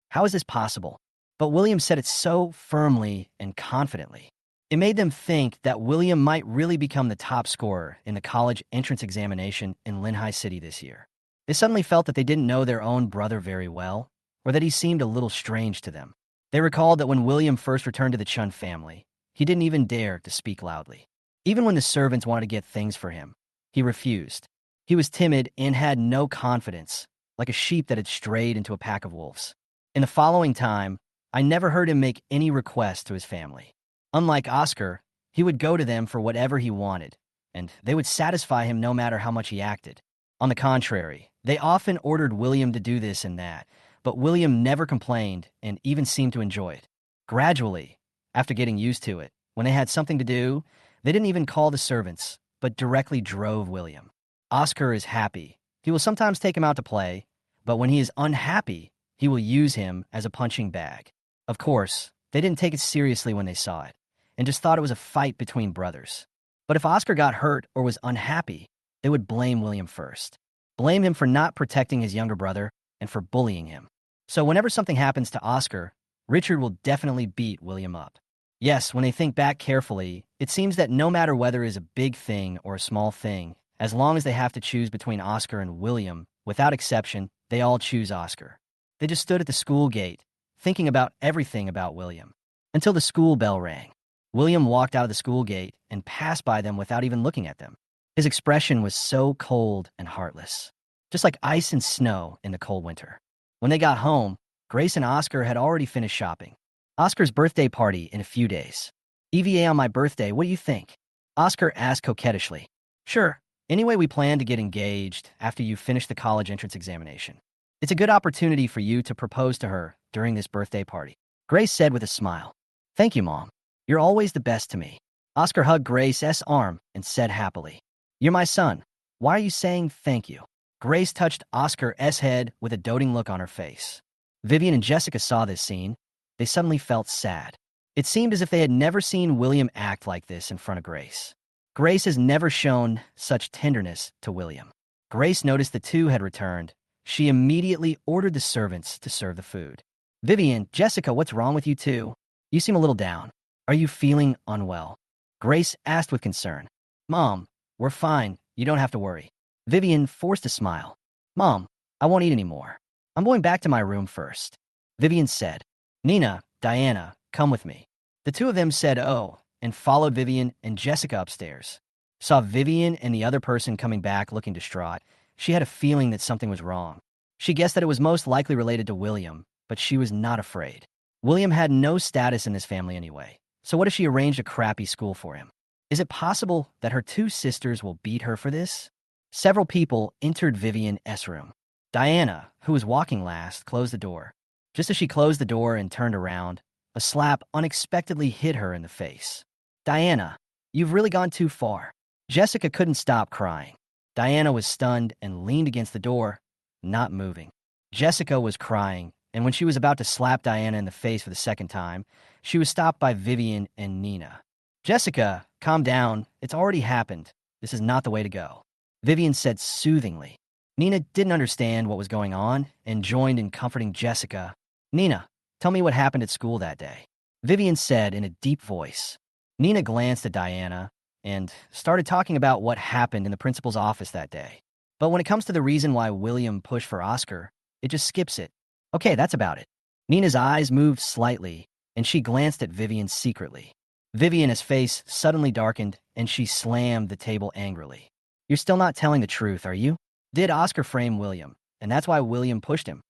How is this possible? But William said it so firmly and confidently. It made them think that William might really become the top scorer in the college entrance examination in Linhai City this year. They suddenly felt that they didn't know their own brother very well, or that he seemed a little strange to them. They recalled that when William first returned to the Chun family, he didn't even dare to speak loudly. Even when the servants wanted to get things for him, he refused. He was timid and had no confidence, like a sheep that had strayed into a pack of wolves. In the following time, I never heard him make any request to his family. Unlike Oscar, he would go to them for whatever he wanted, and they would satisfy him no matter how much he acted. On the contrary, they often ordered William to do this and that, but William never complained and even seemed to enjoy it. Gradually, after getting used to it, when they had something to do, they didn't even call the servants, but directly drove William. Oscar is happy. He will sometimes take him out to play, but when he is unhappy, he will use him as a punching bag. Of course, they didn't take it seriously when they saw it, and just thought it was a fight between brothers. But if Oscar got hurt or was unhappy, they would blame William first. Blame him for not protecting his younger brother and for bullying him. So whenever something happens to Oscar, Richard will definitely beat William up. Yes, when they think back carefully, it seems that no matter whether it is a big thing or a small thing, as long as they have to choose between Oscar and William, without exception, they all choose Oscar. They just stood at the school gate, thinking about everything about William, until the school bell rang. William walked out of the school gate and passed by them without even looking at them. His expression was so cold and heartless, just like ice and snow in the cold winter. When they got home, Grace and Oscar had already finished shopping. Oscar's birthday party in a few days. EVA on my birthday, what do you think? Oscar asked coquettishly. Sure. Anyway, we plan to get engaged after you finish the college entrance examination. It's a good opportunity for you to propose to her during this birthday party. Grace said with a smile. Thank you, Mom. You're always the best to me. Oscar hugged Grace's arm and said happily. You're my son. Why are you saying thank you? Grace touched Oscar's head with a doting look on her face. Vivian and Jessica saw this scene. They suddenly felt sad. It seemed as if they had never seen William act like this in front of Grace. Grace has never shown such tenderness to William. Grace noticed the two had returned. She immediately ordered the servants to serve the food. Vivian, Jessica, what's wrong with you two? You seem a little down. Are you feeling unwell? Grace asked with concern. Mom, we're fine. You don't have to worry. Vivian forced a smile. Mom, I won't eat anymore. I'm going back to my room first. Vivian said. Nina, Diana, come with me. The two of them said, oh, and followed Vivian and Jessica upstairs. Saw Vivian and the other person coming back looking distraught. She had a feeling that something was wrong. She guessed that it was most likely related to William, but she was not afraid. William had no status in this family anyway, so what if she arranged a crappy school for him? Is it possible that her two sisters will beat her for this? Several people entered Vivian's room. Diana, who was walking last, closed the door. Just as she closed the door and turned around, a slap unexpectedly hit her in the face. Diana, you've really gone too far. Jessica couldn't stop crying. Diana was stunned and leaned against the door, not moving. Jessica was crying, and when she was about to slap Diana in the face for the second time, she was stopped by Vivian and Nina. Jessica, calm down. It's already happened. This is not the way to go. Vivian said soothingly. Nina didn't understand what was going on and joined in comforting Jessica. Nina, tell me what happened at school that day. Vivian said in a deep voice. Nina glanced at Diana and started talking about what happened in the principal's office that day. But when it comes to the reason why William pushed for Oscar, it just skips it. Okay, that's about it. Nina's eyes moved slightly, and she glanced at Vivian secretly. Vivian's face suddenly darkened, and she slammed the table angrily. You're still not telling the truth, are you? Did Oscar frame William, and that's why William pushed him?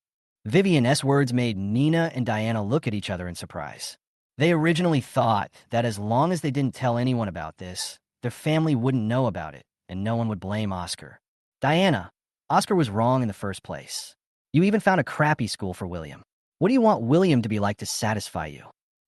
Vivian's words made Nina and Diana look at each other in surprise. They originally thought that as long as they didn't tell anyone about this, their family wouldn't know about it, and no one would blame Oscar. Diana, Oscar was wrong in the first place. You even found a crappy school for William. What do you want William to be like to satisfy you?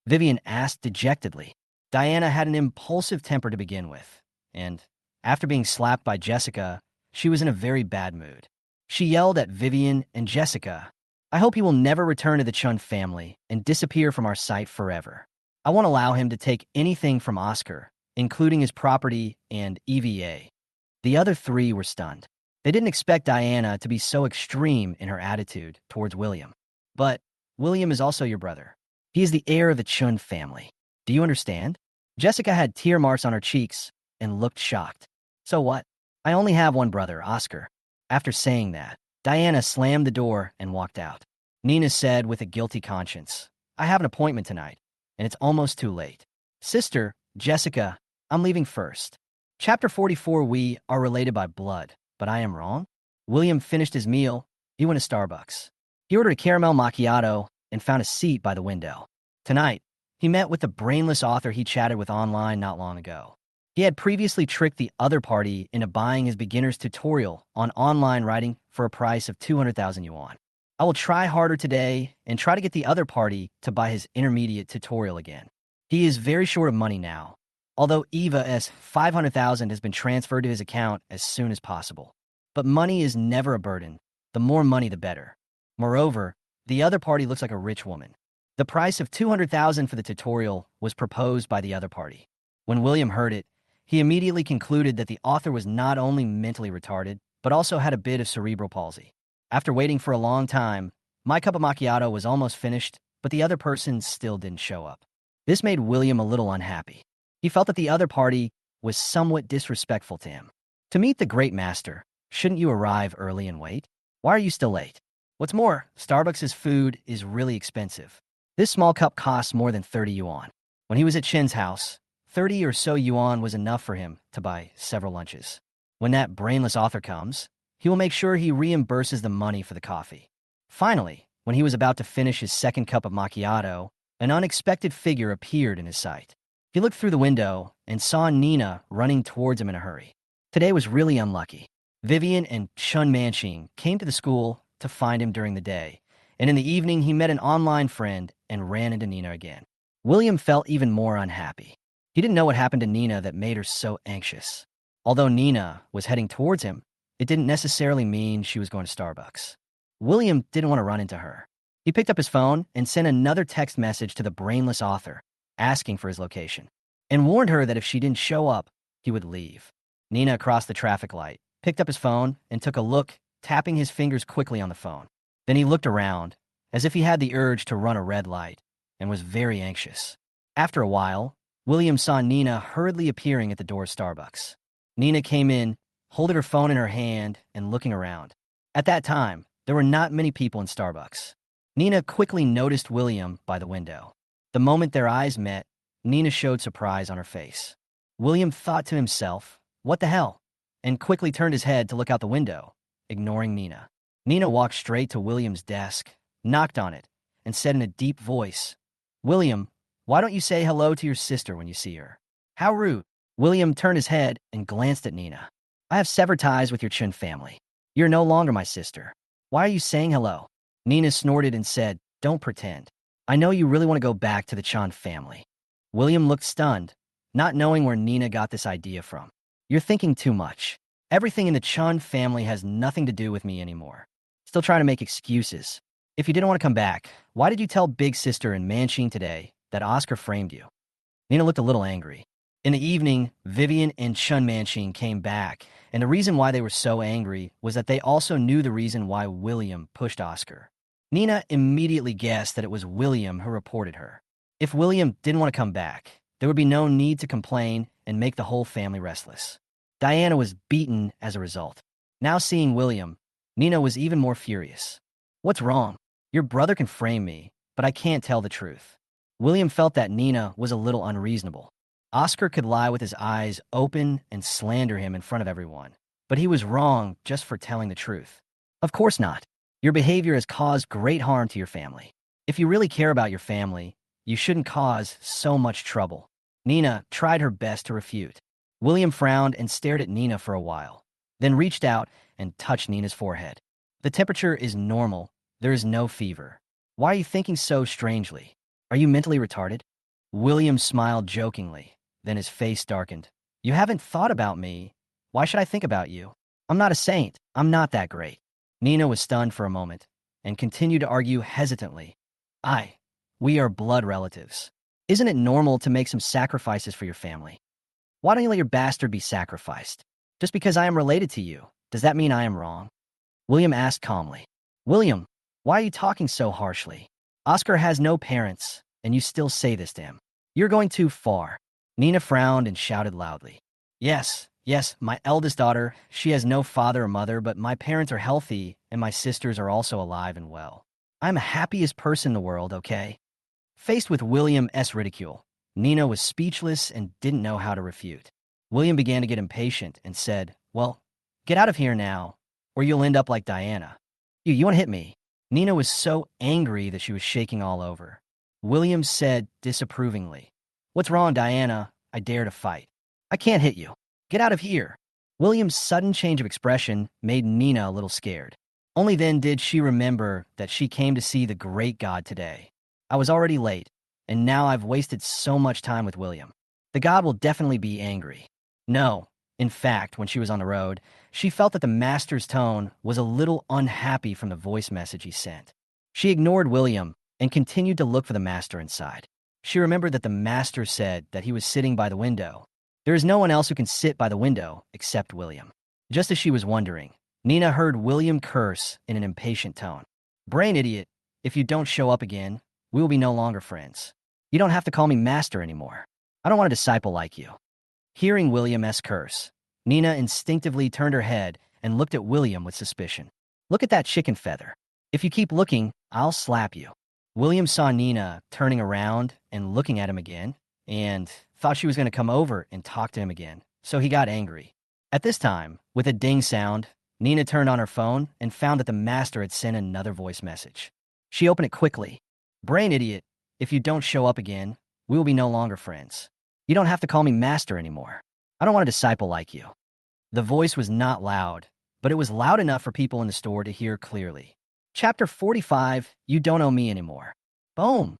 Vivian asked dejectedly. Diana had an impulsive temper to begin with, and after being slapped by Jessica, she was in a very bad mood. She yelled at Vivian and Jessica, I hope he will never return to the Chun family and disappear from our sight forever. I won't allow him to take anything from Oscar, including his property and EVA. The other three were stunned. They didn't expect Diana to be so extreme in her attitude towards William. But William is also your brother. He is the heir of the Chun family. Do you understand? Jessica had tear marks on her cheeks and looked shocked. So what? I only have one brother, Oscar. After saying that, Diana slammed the door and walked out. Nina said with a guilty conscience, I have an appointment tonight, and it's almost too late. Sister, Jessica, I'm leaving first. Chapter 44, we are related by blood, but I am wrong? William finished his meal. He went to Starbucks. He ordered a caramel macchiato and found a seat by the window. Tonight, he met with the brainless author he chatted with online not long ago. He had previously tricked the other party into buying his beginner's tutorial on online writing for a price of 200,000 yuan. I will try harder today and try to get the other party to buy his intermediate tutorial again. He is very short of money now, although Eva's 500,000 has been transferred to his account as soon as possible. But money is never a burden. The more money, the better. Moreover, the other party looks like a rich woman. The price of 200,000 for the tutorial was proposed by the other party. When William heard it, he immediately concluded that the author was not only mentally retarded, but also had a bit of cerebral palsy. After waiting for a long time, my cup of macchiato was almost finished, but the other person still didn't show up. This made William a little unhappy. He felt that the other party was somewhat disrespectful to him. To meet the great master, shouldn't you arrive early and wait? Why are you still late? What's more, Starbucks' food is really expensive. This small cup costs more than 30 yuan. When he was at Chen's house, 30 or so yuan was enough for him to buy several lunches. When that brainless author comes, he will make sure he reimburses the money for the coffee. Finally, when he was about to finish his second cup of macchiato, an unexpected figure appeared in his sight. He looked through the window and saw Nina running towards him in a hurry. Today was really unlucky. Vivian and Chun Manching came to the school to find him during the day, and in the evening he met an online friend and ran into Nina again. William felt even more unhappy. He didn't know what happened to Nina that made her so anxious. Although Nina was heading towards him, it didn't necessarily mean she was going to Starbucks. William didn't want to run into her. He picked up his phone and sent another text message to the brainless author, asking for his location, and warned her that if she didn't show up, he would leave. Nina crossed the traffic light, picked up his phone, and took a look, tapping his fingers quickly on the phone. Then he looked around, as if he had the urge to run a red light, and was very anxious. After a while, William saw Nina hurriedly appearing at the door of Starbucks. Nina came in, holding her phone in her hand and looking around. At that time, There were not many people in Starbucks. Nina quickly noticed William by the window. The moment their eyes met, Nina showed surprise on her face. William thought to himself, "What the hell?" and quickly turned his head to look out the window, ignoring Nina. Nina walked straight to William's desk, knocked on it, and said in a deep voice, "William, why don't you say hello to your sister when you see her?" "How rude." William turned his head and glanced at Nina. "I have severed ties with your Chun family. You're no longer my sister. Why are you saying hello?" Nina snorted and said, "Don't pretend. I know you really want to go back to the Chun family." William looked stunned, not knowing where Nina got this idea from. "You're thinking too much. Everything in the Chun family has nothing to do with me anymore." Still trying to make excuses. "If you didn't want to come back, why did you tell Big Sister in Manchine today that Oscar framed you?" Nina looked a little angry. In the evening, Vivian and Chun Manchine came back, and the reason why they were so angry was that they also knew the reason why William pushed Oscar. Nina immediately guessed that it was William who reported her. If William didn't want to come back, there would be no need to complain and make the whole family restless. Diana was beaten as a result. Now seeing William, Nina was even more furious. "What's wrong? Your brother can frame me, but I can't tell the truth." William felt that Nina was a little unreasonable. Oscar could lie with his eyes open and slander him in front of everyone, but he was wrong just for telling the truth. "Of course not. Your behavior has caused great harm to your family. If you really care about your family, you shouldn't cause so much trouble." Nina tried her best to refute. William frowned and stared at Nina for a while, then reached out and touched Nina's forehead. "The temperature is normal. There is no fever. Why are you thinking so strangely? Are you mentally retarded?" William smiled jokingly. Then his face darkened. "You haven't thought about me. Why should I think about you? I'm not a saint. I'm not that great." Nina was stunned for a moment and continued to argue hesitantly. We are blood relatives. Isn't it normal to make some sacrifices for your family? Why don't you let your bastard be sacrificed? Just because I am related to you, does that mean I am wrong?" William asked calmly. "William, why are you talking so harshly? Oscar has no parents, and you still say this to him. You're going too far." Nina frowned and shouted loudly. Yes, my eldest daughter, she has no father or mother, but my parents are healthy, and my sisters are also alive and well. I'm the happiest person in the world, okay?" Faced with William's ridicule, Nina was speechless and didn't know how to refute. William began to get impatient and said, "Well, get out of here now, or you'll end up like Diana." You want to hit me?" Nina was so angry that she was shaking all over. William said disapprovingly, "What's wrong, Diana? I dare to fight." "I can't hit you. Get out of here." William's sudden change of expression made Nina a little scared. Only then did she remember that she came to see the great god today. "I was already late, and now I've wasted so much time with William. The god will definitely be angry." No, in fact, when she was on the road, she felt that the master's tone was a little unhappy from the voice message he sent. She ignored William and continued to look for the master inside. She remembered that the master said that he was sitting by the window. There is no one else who can sit by the window except William. Just as she was wondering, Nina heard William curse in an impatient tone. "Brain idiot, if you don't show up again, we will be no longer friends. You don't have to call me master anymore. I don't want a disciple like you." Hearing William's curse, Nina instinctively turned her head and looked at William with suspicion. "Look at that chicken feather. If you keep looking, I'll slap you." William saw Nina turning around and looking at him again, and thought she was going to come over and talk to him again, so he got angry. At this time, with a ding sound, Nina turned on her phone and found that the master had sent another voice message. She opened it quickly. "Brain idiot, if you don't show up again, we will be no longer friends. You don't have to call me master anymore. I don't want a disciple like you." The voice was not loud, but it was loud enough for people in the store to hear clearly. Chapter 45, You Don't Owe Me Anymore. Boom!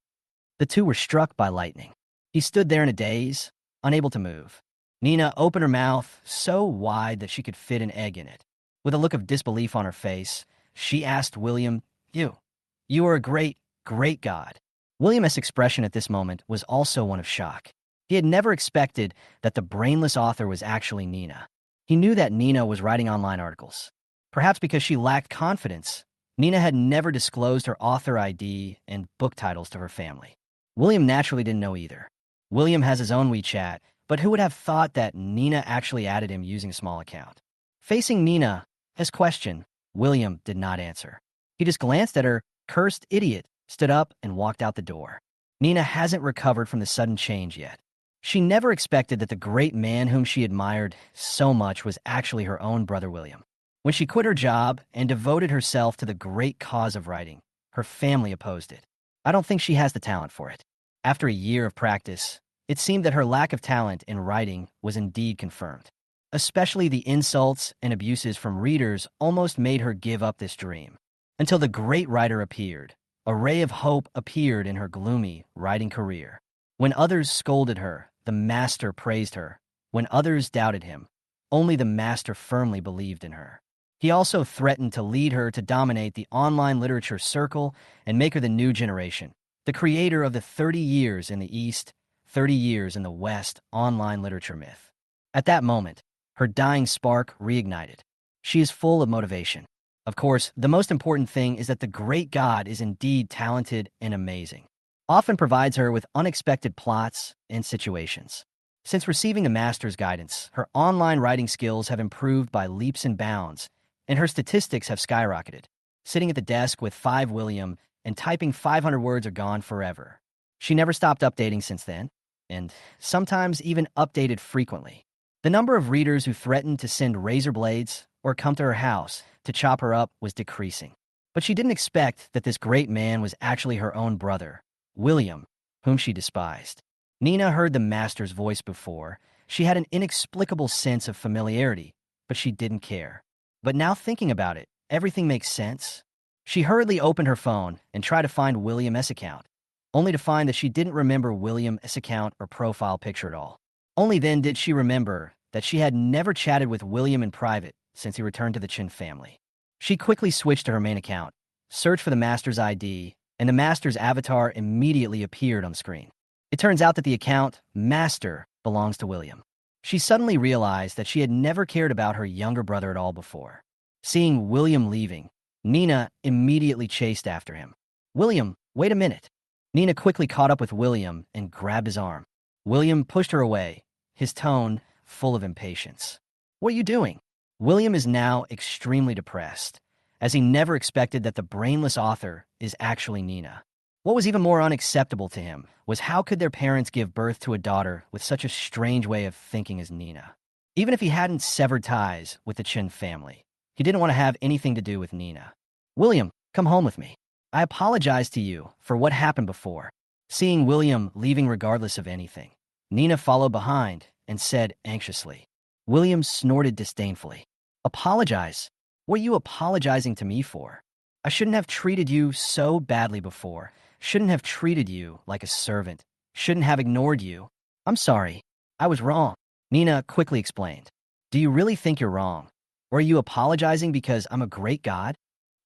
The two were struck by lightning. He stood there in a daze, unable to move. Nina opened her mouth so wide that she could fit an egg in it. With a look of disbelief on her face, she asked William, You are a great, great god." William's expression at this moment was also one of shock. He had never expected that the brainless author was actually Nina. He knew that Nina was writing online articles. Perhaps because she lacked confidence, Nina had never disclosed her author ID and book titles to her family. William naturally didn't know either. William has his own WeChat, but who would have thought that Nina actually added him using a small account? Facing Nina's question, William did not answer. He just glanced at her, cursed idiot, stood up, and walked out the door. Nina hasn't recovered from the sudden change yet. She never expected that the great man whom she admired so much was actually her own brother William. When she quit her job and devoted herself to the great cause of writing, her family opposed it. I don't think she has the talent for it. After a year of practice, it seemed that her lack of talent in writing was indeed confirmed. Especially the insults and abuses from readers almost made her give up this dream. Until the great writer appeared, a ray of hope appeared in her gloomy writing career. When others scolded her, the master praised her. When others doubted him, only the master firmly believed in her. He also threatened to lead her to dominate the online literature circle and make her the new generation, the creator of the 30 years in the East, 30 years in the West online literature myth. At that moment, her dying spark reignited. She is full of motivation. Of course, the most important thing is that the great God is indeed talented and amazing, often provides her with unexpected plots and situations. Since receiving the master's guidance, her online writing skills have improved by leaps and bounds, and her statistics have skyrocketed. Sitting at the desk with 5 William and typing 500 words are gone forever. She never stopped updating since then, and sometimes even updated frequently. The number of readers who threatened to send razor blades or come to her house to chop her up was decreasing. But she didn't expect that this great man was actually her own brother, William, whom she despised. Nina heard the master's voice before. She had an inexplicable sense of familiarity, but she didn't care. But now thinking about it, everything makes sense. She hurriedly opened her phone and tried to find William's account, only to find that she didn't remember William's account or profile picture at all. Only then did she remember that she had never chatted with William in private since he returned to the Chin family. She quickly switched to her main account, searched for the master's ID, and the master's avatar immediately appeared on the screen. It turns out that the account, Master, belongs to William. She suddenly realized that she had never cared about her younger brother at all before. Seeing William leaving, Nina immediately chased after him. "William, wait a minute." Nina quickly caught up with William and grabbed his arm. William pushed her away, his tone full of impatience. "What are you doing?" William is now extremely depressed, as he never expected that the brainless author is actually Nina. What was even more unacceptable to him was how could their parents give birth to a daughter with such a strange way of thinking as Nina? Even if he hadn't severed ties with the Chin family, he didn't want to have anything to do with Nina. "William, come home with me. I apologize to you for what happened before." Seeing William leaving regardless of anything, Nina followed behind and said anxiously. William snorted disdainfully. "Apologize? What are you apologizing to me for? I shouldn't have treated you so badly before. Shouldn't have treated you like a servant. Shouldn't have ignored you. I'm sorry. I was wrong." Nina quickly explained. "Do you really think you're wrong? Or are you apologizing because I'm a great god?"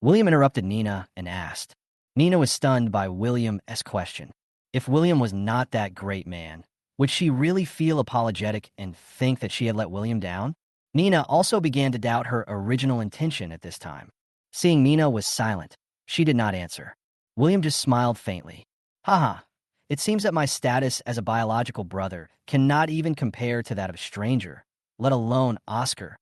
William interrupted Nina and asked. Nina was stunned by William's question. If William was not that great man, would she really feel apologetic and think that she had let William down? Nina also began to doubt her original intention at this time. Seeing Nina was silent, she did not answer. William just smiled faintly. "Haha, it seems that my status as a biological brother cannot even compare to that of a stranger, let alone Oscar."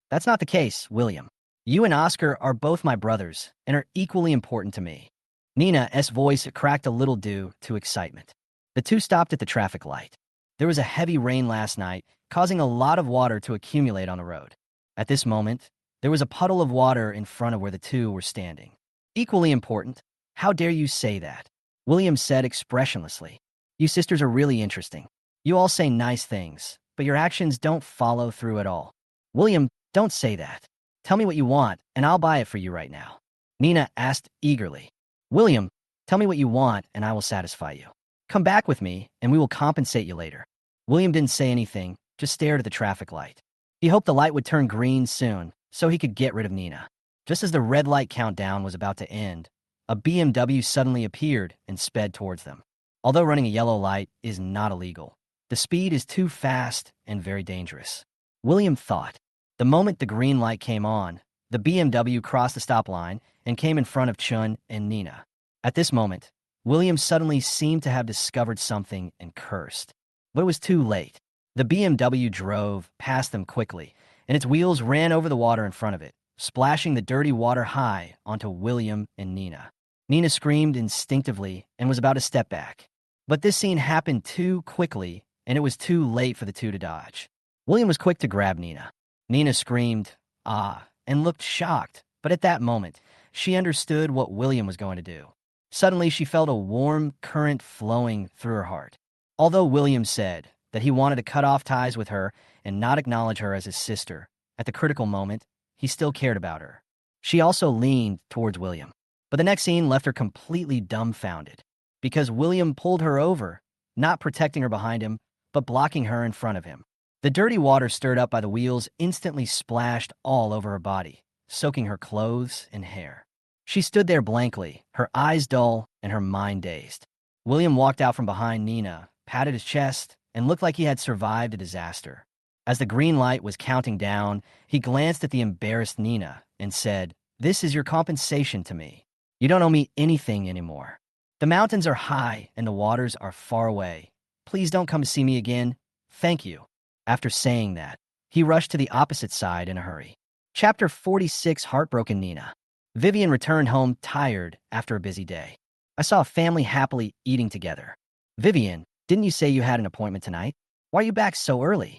"That's not the case, William. You and Oscar are both my brothers and are equally important to me." Nina's voice cracked a little due to excitement. The two stopped at the traffic light. There was a heavy rain last night, causing a lot of water to accumulate on the road. At this moment, there was a puddle of water in front of where the two were standing. "Equally important? How dare you say that?" William said expressionlessly. "You sisters are really interesting. You all say nice things, but your actions don't follow through at all." "William, don't say that. Tell me what you want, and I'll buy it for you right now." Nina asked eagerly. "William, tell me what you want, and I will satisfy you. Come back with me, and we will compensate you later." William didn't say anything, just stared at the traffic light. He hoped the light would turn green soon, so he could get rid of Nina. Just as the red light countdown was about to end, a BMW suddenly appeared and sped towards them. Although running a yellow light is not illegal, the speed is too fast and very dangerous. William thought. The moment the green light came on, the BMW crossed the stop line and came in front of Chun and Nina. At this moment, William suddenly seemed to have discovered something and cursed. But it was too late. The BMW drove past them quickly, and its wheels ran over the water in front of it, splashing the dirty water high onto William and Nina. Nina screamed instinctively and was about to step back. But this scene happened too quickly, and it was too late for the two to dodge. William was quick to grab Nina. Nina screamed, "Ah," and looked shocked, but at that moment, she understood what William was going to do. Suddenly, she felt a warm current flowing through her heart. Although William said that he wanted to cut off ties with her and not acknowledge her as his sister, at the critical moment, he still cared about her. She also leaned towards William. But the next scene left her completely dumbfounded, because William pulled her over, not protecting her behind him, but blocking her in front of him. The dirty water stirred up by the wheels instantly splashed all over her body, soaking her clothes and hair. She stood there blankly, her eyes dull and her mind dazed. William walked out from behind Nina, patted his chest, and looked like he had survived a disaster. As the green light was counting down, he glanced at the embarrassed Nina and said, "This is your compensation to me. You don't owe me anything anymore. The mountains are high and the waters are far away. Please don't come to see me again. Thank you." After saying that, he rushed to the opposite side in a hurry. Chapter 46, Heartbroken Nina. Vivian returned home tired after a busy day. I saw a family happily eating together. "Vivian, didn't you say you had an appointment tonight? Why are you back so early?"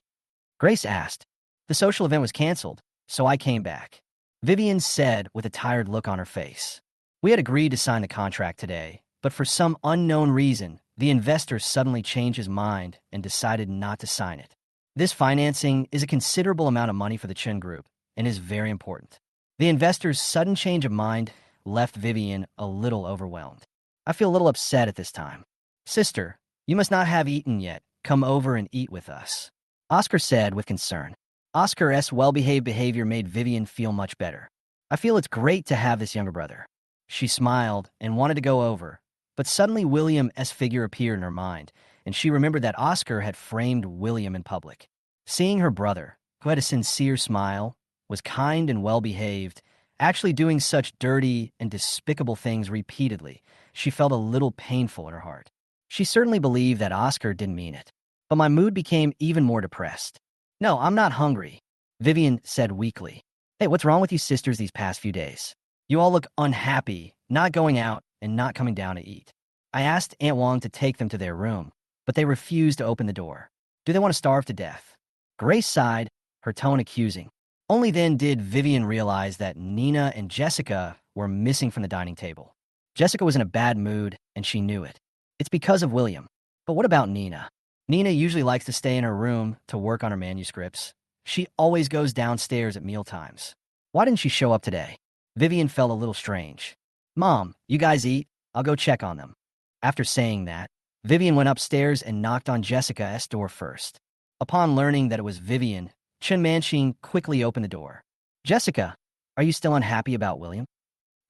Grace asked. "The social event was canceled, so I came back," Vivian said with a tired look on her face. "We had agreed to sign the contract today, but for some unknown reason, the investor suddenly changed his mind and decided not to sign it. This financing is a considerable amount of money for the Chen Group and is very important." The investor's sudden change of mind left Vivian a little overwhelmed. "I feel a little upset at this time." "Sister, you must not have eaten yet. Come over and eat with us," Oscar said with concern. Oscar's well-behaved behavior made Vivian feel much better. "I feel it's great to have this younger brother." She smiled and wanted to go over, but suddenly William's figure appeared in her mind, and she remembered that Oscar had framed William in public. Seeing her brother, who had a sincere smile, was kind and well-behaved, actually doing such dirty and despicable things repeatedly, she felt a little painful in her heart. She certainly believed that Oscar didn't mean it, but my mood became even more depressed. "No, I'm not hungry," Vivian said weakly. "Hey, what's wrong with you sisters these past few days? You all look unhappy, not going out and not coming down to eat." I asked Aunt Wong to take them to their room, but they refused to open the door. "Do they want to starve to death?" Grace sighed, her tone accusing. Only then did Vivian realize that Nina and Jessica were missing from the dining table. Jessica was in a bad mood, and she knew it. It's because of William. But what about Nina? Nina usually likes to stay in her room to work on her manuscripts. She always goes downstairs at mealtimes. Why didn't she show up today? Vivian felt a little strange. "Mom, you guys eat. I'll go check on them." After saying that, Vivian went upstairs and knocked on Jessica's door first. Upon learning that it was Vivian, Chen Manqing quickly opened the door. "Jessica, are you still unhappy about William?"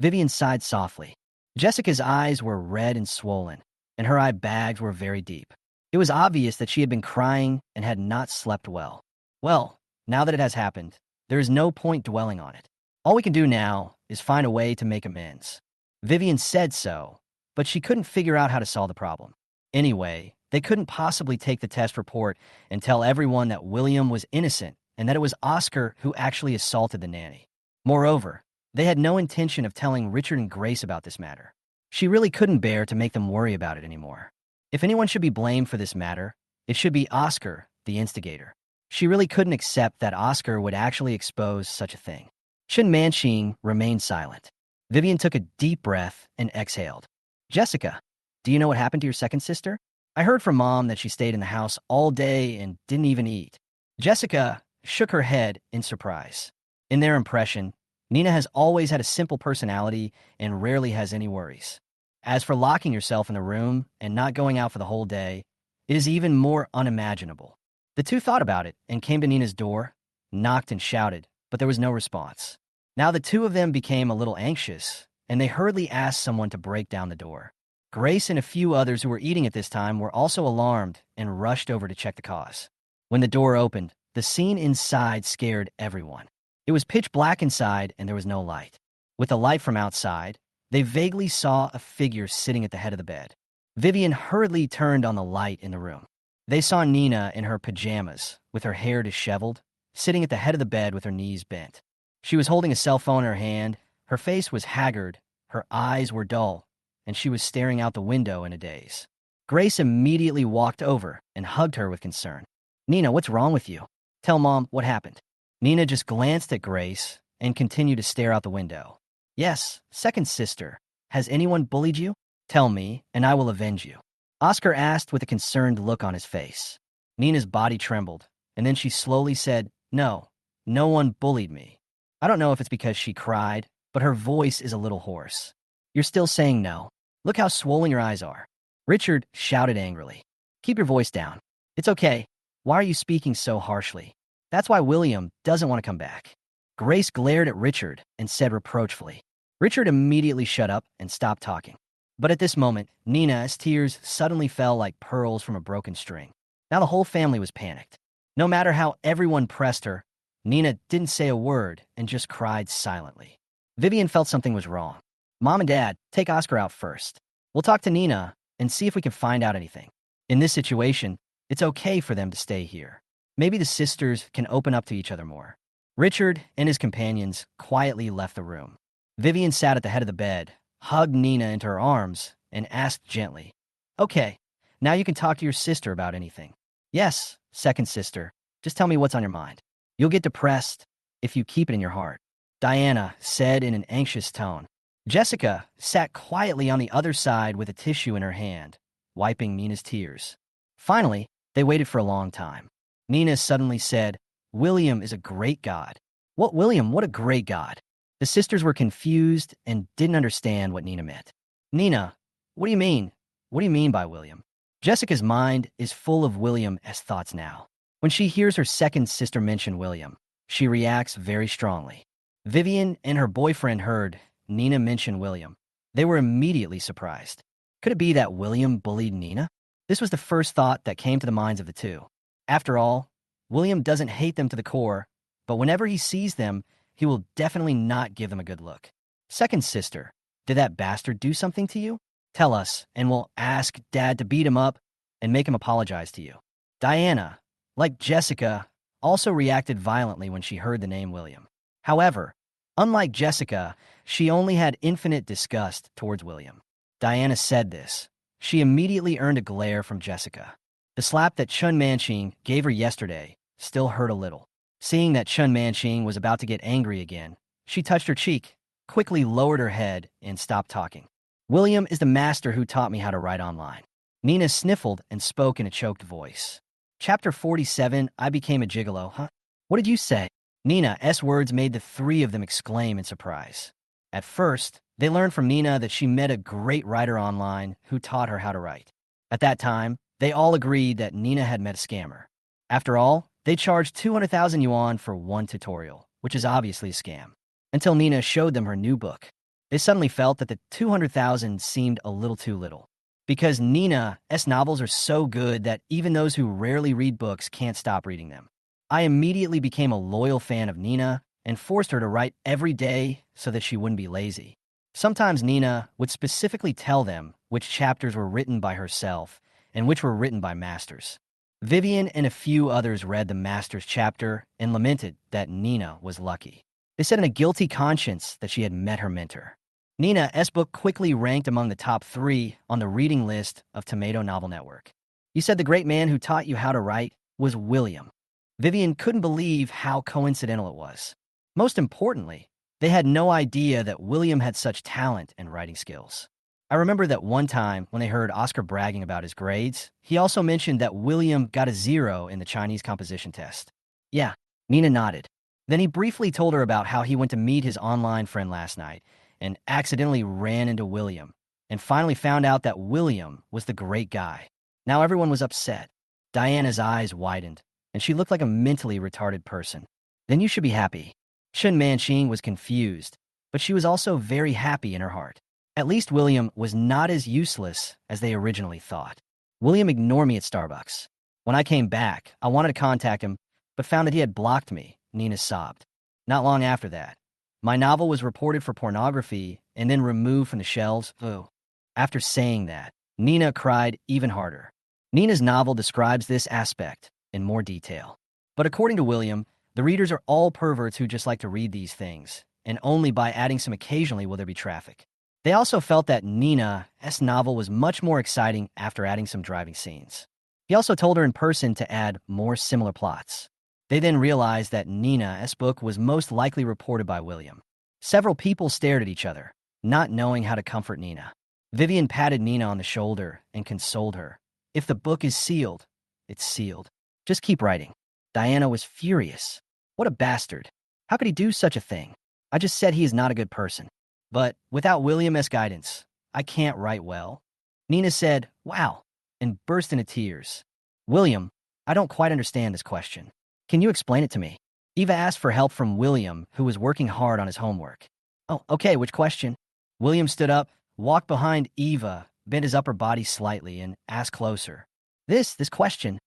Vivian sighed softly. Jessica's eyes were red and swollen, and her eye bags were very deep. It was obvious that she had been crying and had not slept well. "Well, now that it has happened, there is no point dwelling on it. All we can do now is find a way to make amends." Vivian said so, but she couldn't figure out how to solve the problem. Anyway, they couldn't possibly take the test report and tell everyone that William was innocent and that it was Oscar who actually assaulted the nanny. Moreover, they had no intention of telling Richard and Grace about this matter. She really couldn't bear to make them worry about it anymore. If anyone should be blamed for this matter, it should be Oscar, the instigator. She really couldn't accept that Oscar would actually expose such a thing. Chen Manqing remained silent. Vivian took a deep breath and exhaled. "Jessica, do you know what happened to your second sister? I heard from Mom that she stayed in the house all day and didn't even eat." Jessica shook her head in surprise. In their impression, Nina has always had a simple personality and rarely has any worries. As for locking yourself in the room and not going out for the whole day, it is even more unimaginable. The two thought about it and came to Nina's door, knocked and shouted, but there was no response. Now the two of them became a little anxious, and they hurriedly asked someone to break down the door. Grace and a few others who were eating at this time were also alarmed and rushed over to check the cause. When the door opened, the scene inside scared everyone. It was pitch black inside and there was no light. With the light from outside, they vaguely saw a figure sitting at the head of the bed. Vivian hurriedly turned on the light in the room. They saw Nina in her pajamas, with her hair disheveled, sitting at the head of the bed with her knees bent. She was holding a cell phone in her hand, her face was haggard, her eyes were dull, and she was staring out the window in a daze. Grace immediately walked over and hugged her with concern. Nina, what's wrong with you? Tell Mom what happened. Nina just glanced at Grace and continued to stare out the window. Yes, second sister. Has anyone bullied you? Tell me, and I will avenge you. Oscar asked with a concerned look on his face. Nina's body trembled, and then she slowly said, No, no one bullied me. I don't know if it's because she cried, but her voice is a little hoarse. You're still saying no. Look how swollen your eyes are. Richard shouted angrily. Keep your voice down. It's okay. Why are you speaking so harshly? That's why William doesn't want to come back. Grace glared at Richard and said reproachfully. Richard immediately shut up and stopped talking. But at this moment, Nina's tears suddenly fell like pearls from a broken string. Now the whole family was panicked. No matter how everyone pressed her, Nina didn't say a word and just cried silently. Vivian felt something was wrong. Mom and Dad, take Oscar out first. We'll talk to Nina and see if we can find out anything. In this situation, it's okay for them to stay here. Maybe the sisters can open up to each other more. Richard and his companions quietly left the room. Vivian sat at the head of the bed, hugged Nina into her arms, and asked gently, Okay, now you can talk to your sister about anything. Yes, second sister, just tell me what's on your mind. You'll get depressed if you keep it in your heart, Diana said in an anxious tone. Jessica sat quietly on the other side with a tissue in her hand, wiping Nina's tears. Finally, they waited for a long time. Nina suddenly said, William is a great god. What William? What a great god. The sisters were confused and didn't understand what Nina meant. Nina, what do you mean? What do you mean by William? Jessica's mind is full of William as thoughts now. When she hears her second sister mention William, she reacts very strongly. Vivian and her boyfriend heard Nina mention William. They were immediately surprised. Could it be that William bullied Nina? This was the first thought that came to the minds of the two. After all, William doesn't hate them to the core, but whenever he sees them, he will definitely not give them a good look. Second sister, did that bastard do something to you? Tell us, and we'll ask Dad to beat him up and make him apologize to you. Diana, like Jessica, also reacted violently when she heard the name William. However, unlike Jessica, she only had infinite disgust towards William. Diana said this. She immediately earned a glare from Jessica. The slap that Chun Manching gave her yesterday still hurt a little. Seeing that Chun Manching was about to get angry again, she touched her cheek, quickly lowered her head, and stopped talking. William is the master who taught me how to write online. Nina sniffled and spoke in a choked voice. Chapter 47, I became a gigolo, huh? What did you say? Nina's words made the three of them exclaim in surprise. At first, they learned from Nina that she met a great writer online who taught her how to write. At that time, they all agreed that Nina had met a scammer. After all, they charged 200,000 yuan for one tutorial, which is obviously a scam. Until Nina showed them her new book. They suddenly felt that the 200,000 seemed a little too little. Because Nina's novels are so good that even those who rarely read books can't stop reading them. I immediately became a loyal fan of Nina and forced her to write every day so that she wouldn't be lazy. Sometimes Nina would specifically tell them which chapters were written by herself and which were written by masters. Vivian and a few others read the master's chapter and lamented that Nina was lucky. They said in a guilty conscience that she had met her mentor. Nina's book quickly ranked among the top 3 on the reading list of Tomato Novel Network. You said the great man who taught you how to write was William. Vivian couldn't believe how coincidental it was. Most importantly, they had no idea that William had such talent and writing skills. I remember that one time when they heard Oscar bragging about his grades, he also mentioned that William got a 0 in the Chinese composition test. Yeah, Nina nodded. Then he briefly told her about how he went to meet his online friend last night and accidentally ran into William, and finally found out that William was the great guy. Now everyone was upset. Diana's eyes widened, and she looked like a mentally retarded person. Then you should be happy. Chun Manching was confused, but she was also very happy in her heart. At least William was not as useless as they originally thought. William ignored me at Starbucks. When I came back, I wanted to contact him, but found that he had blocked me, Nina sobbed. Not long after that, my novel was reported for pornography and then removed from the shelves. Ugh. After saying that, Nina cried even harder. Nina's novel describes this aspect in more detail. But according to William, The readers are all perverts who just like to read these things, and only by adding some occasionally will there be traffic. They also felt that Nina's novel was much more exciting after adding some driving scenes. He also told her in person to add more similar plots. They then realized that Nina's book was most likely reported by William. Several people stared at each other, not knowing how to comfort Nina. Vivian patted Nina on the shoulder and consoled her. If the book is sealed, it's sealed. Just keep writing. Diana was furious. What a bastard. How could he do such a thing? I just said he is not a good person. But without William's guidance, I can't write well. Nina said, wow, and burst into tears. William, I don't quite understand this question. Can you explain it to me? Eva asked for help from William, who was working hard on his homework. Oh, okay, which question? William stood up, walked behind Eva, bent his upper body slightly, and asked closer. This question.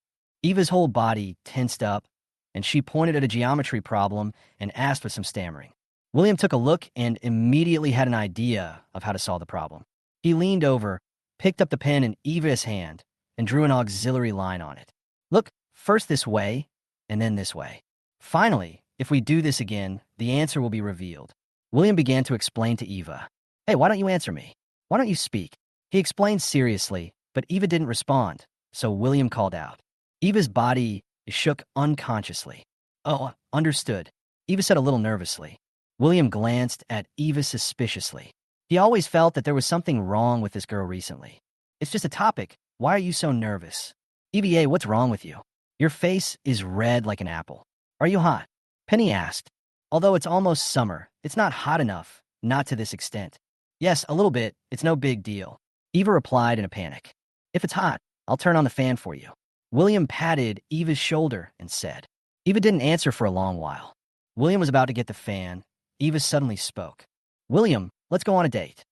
Eva's whole body tensed up, and she pointed at a geometry problem and asked with some stammering. William took a look and immediately had an idea of how to solve the problem. He leaned over, picked up the pen in Eva's hand, and drew an auxiliary line on it. Look, first this way, and then this way. Finally, if we do this again, the answer will be revealed. William began to explain to Eva. Hey, why don't you answer me? Why don't you speak? He explained seriously, but Eva didn't respond, so William called out. Eva's body shook unconsciously. Oh, understood, Eva said a little nervously. William glanced at Eva suspiciously. He always felt that there was something wrong with this girl recently. It's just a topic. Why are you so nervous? EVA, what's wrong with you? Your face is red like an apple. Are you hot? Penny asked. Although it's almost summer, it's not hot enough, not to this extent. Yes, a little bit. It's no big deal. Eva replied in a panic. If it's hot, I'll turn on the fan for you. William patted Eva's shoulder and said. Eva didn't answer for a long while. William was about to get the fan. Eva suddenly spoke. William, let's go on a date.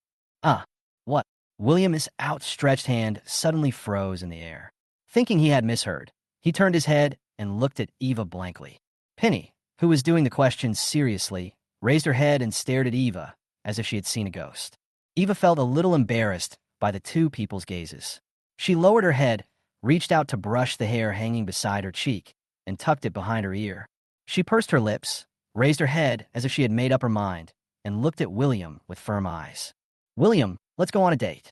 What? William's outstretched hand suddenly froze in the air. Thinking he had misheard, he turned his head and looked at Eva blankly. Penny, who was doing the questions seriously, raised her head and stared at Eva as if she had seen a ghost. Eva felt a little embarrassed by the two people's gazes. She lowered her head, reached out to brush the hair hanging beside her cheek, and tucked it behind her ear. She pursed her lips, raised her head as if she had made up her mind, and looked at William with firm eyes. William, let's go on a date.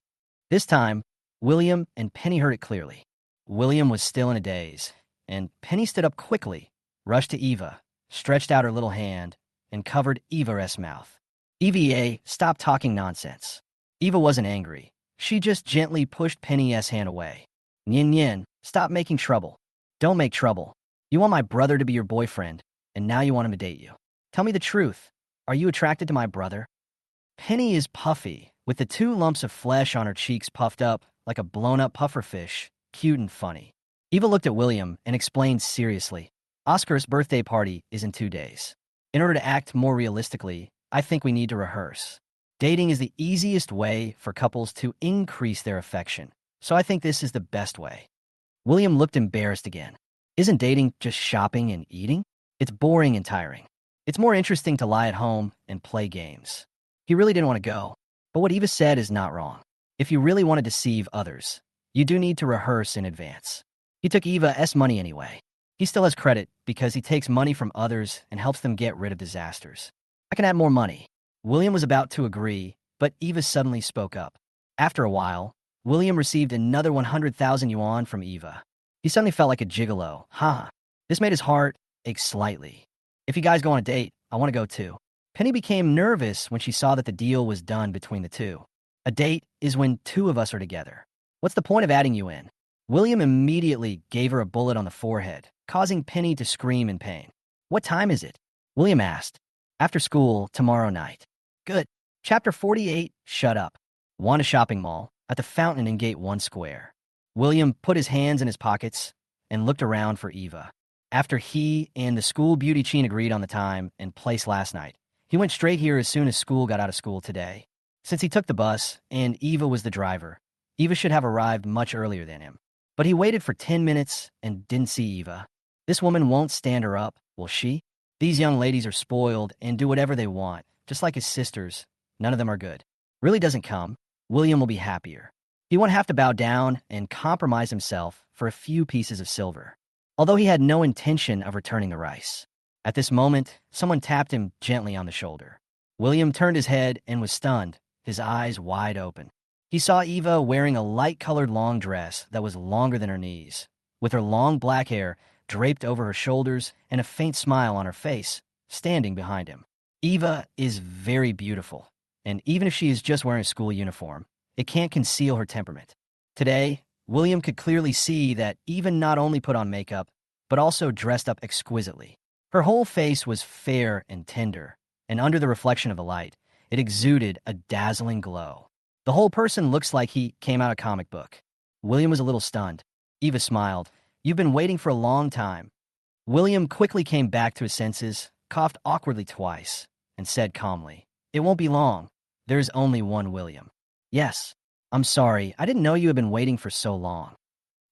This time, William and Penny heard it clearly. William was still in a daze, and Penny stood up quickly, rushed to Eva, stretched out her little hand, and covered Eva's mouth. EVA, stop talking nonsense. Eva wasn't angry. She just gently pushed Penny's hand away. Nyin Nyin, stop making trouble. Don't make trouble. You want my brother to be your boyfriend, and now you want him to date you. Tell me the truth. Are you attracted to my brother? Penny is puffy, with the two lumps of flesh on her cheeks puffed up like a blown-up pufferfish, cute and funny. Eva looked at William and explained seriously. Oscar's birthday party is in 2 days. In order to act more realistically, I think we need to rehearse. Dating is the easiest way for couples to increase their affection, so I think this is the best way. William looked embarrassed again. Isn't dating just shopping and eating? It's boring and tiring. It's more interesting to lie at home and play games. He really didn't want to go, but what Eva said is not wrong. If you really want to deceive others, you do need to rehearse in advance. He took Eva's money anyway. He still has credit because he takes money from others and helps them get rid of disasters. I can add more money. William was about to agree, but Eva suddenly spoke up. After a while, William received another 100,000 yuan from Eva. He suddenly felt like a gigolo. This made his heart ache slightly. If you guys go on a date, I want to go too. Penny became nervous when she saw that the deal was done between the two. A date is when two of us are together. What's the point of adding you in? William immediately gave her a bullet on the forehead, causing Penny to scream in pain. What time is it? William asked. After school, tomorrow night. Good. Chapter 48, Shut Up. Wanda Shopping Mall, at the fountain in Gate 1 Square. William put his hands in his pockets and looked around for Eva. After he and the school beauty Chin agreed on the time and place last night, he went straight here as soon as school got out of school today. Since he took the bus and Eva was the driver, Eva should have arrived much earlier than him. But he waited for 10 minutes and didn't see Eva. This woman won't stand her up, will she? These young ladies are spoiled and do whatever they want, just like his sisters. None of them are good. Really doesn't come, William will be happier. He won't have to bow down and compromise himself for a few pieces of silver. Although he had no intention of returning the rice. At this moment, someone tapped him gently on the shoulder. William turned his head and was stunned, his eyes wide open. He saw Eva wearing a light-colored long dress that was longer than her knees, with her long black hair draped over her shoulders and a faint smile on her face, standing behind him. Eva is very beautiful, and even if she is just wearing a school uniform, it can't conceal her temperament. Today, William could clearly see that Eva not only put on makeup, but also dressed up exquisitely. Her whole face was fair and tender, and under the reflection of the light, it exuded a dazzling glow. The whole person looks like he came out of a comic book. William was a little stunned. Eva smiled. "You've been waiting for a long time." William quickly came back to his senses, coughed awkwardly twice, and said calmly, "It won't be long. There's only one William." "Yes. I'm sorry. I didn't know you had been waiting for so long."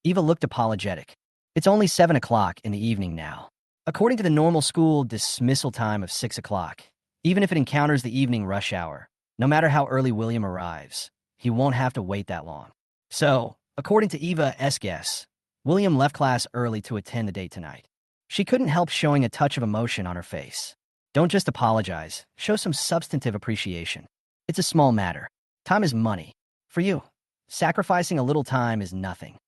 Eva looked apologetic. "It's only 7 o'clock in the evening now. According to the normal school dismissal time of 6 o'clock, even if it encounters the evening rush hour, no matter how early William arrives, he won't have to wait that long. So, according to Eva's guess, William left class early to attend the date tonight." She couldn't help showing a touch of emotion on her face. "Don't just apologize. Show some substantive appreciation. It's a small matter. Time is money. For you, sacrificing a little time is nothing."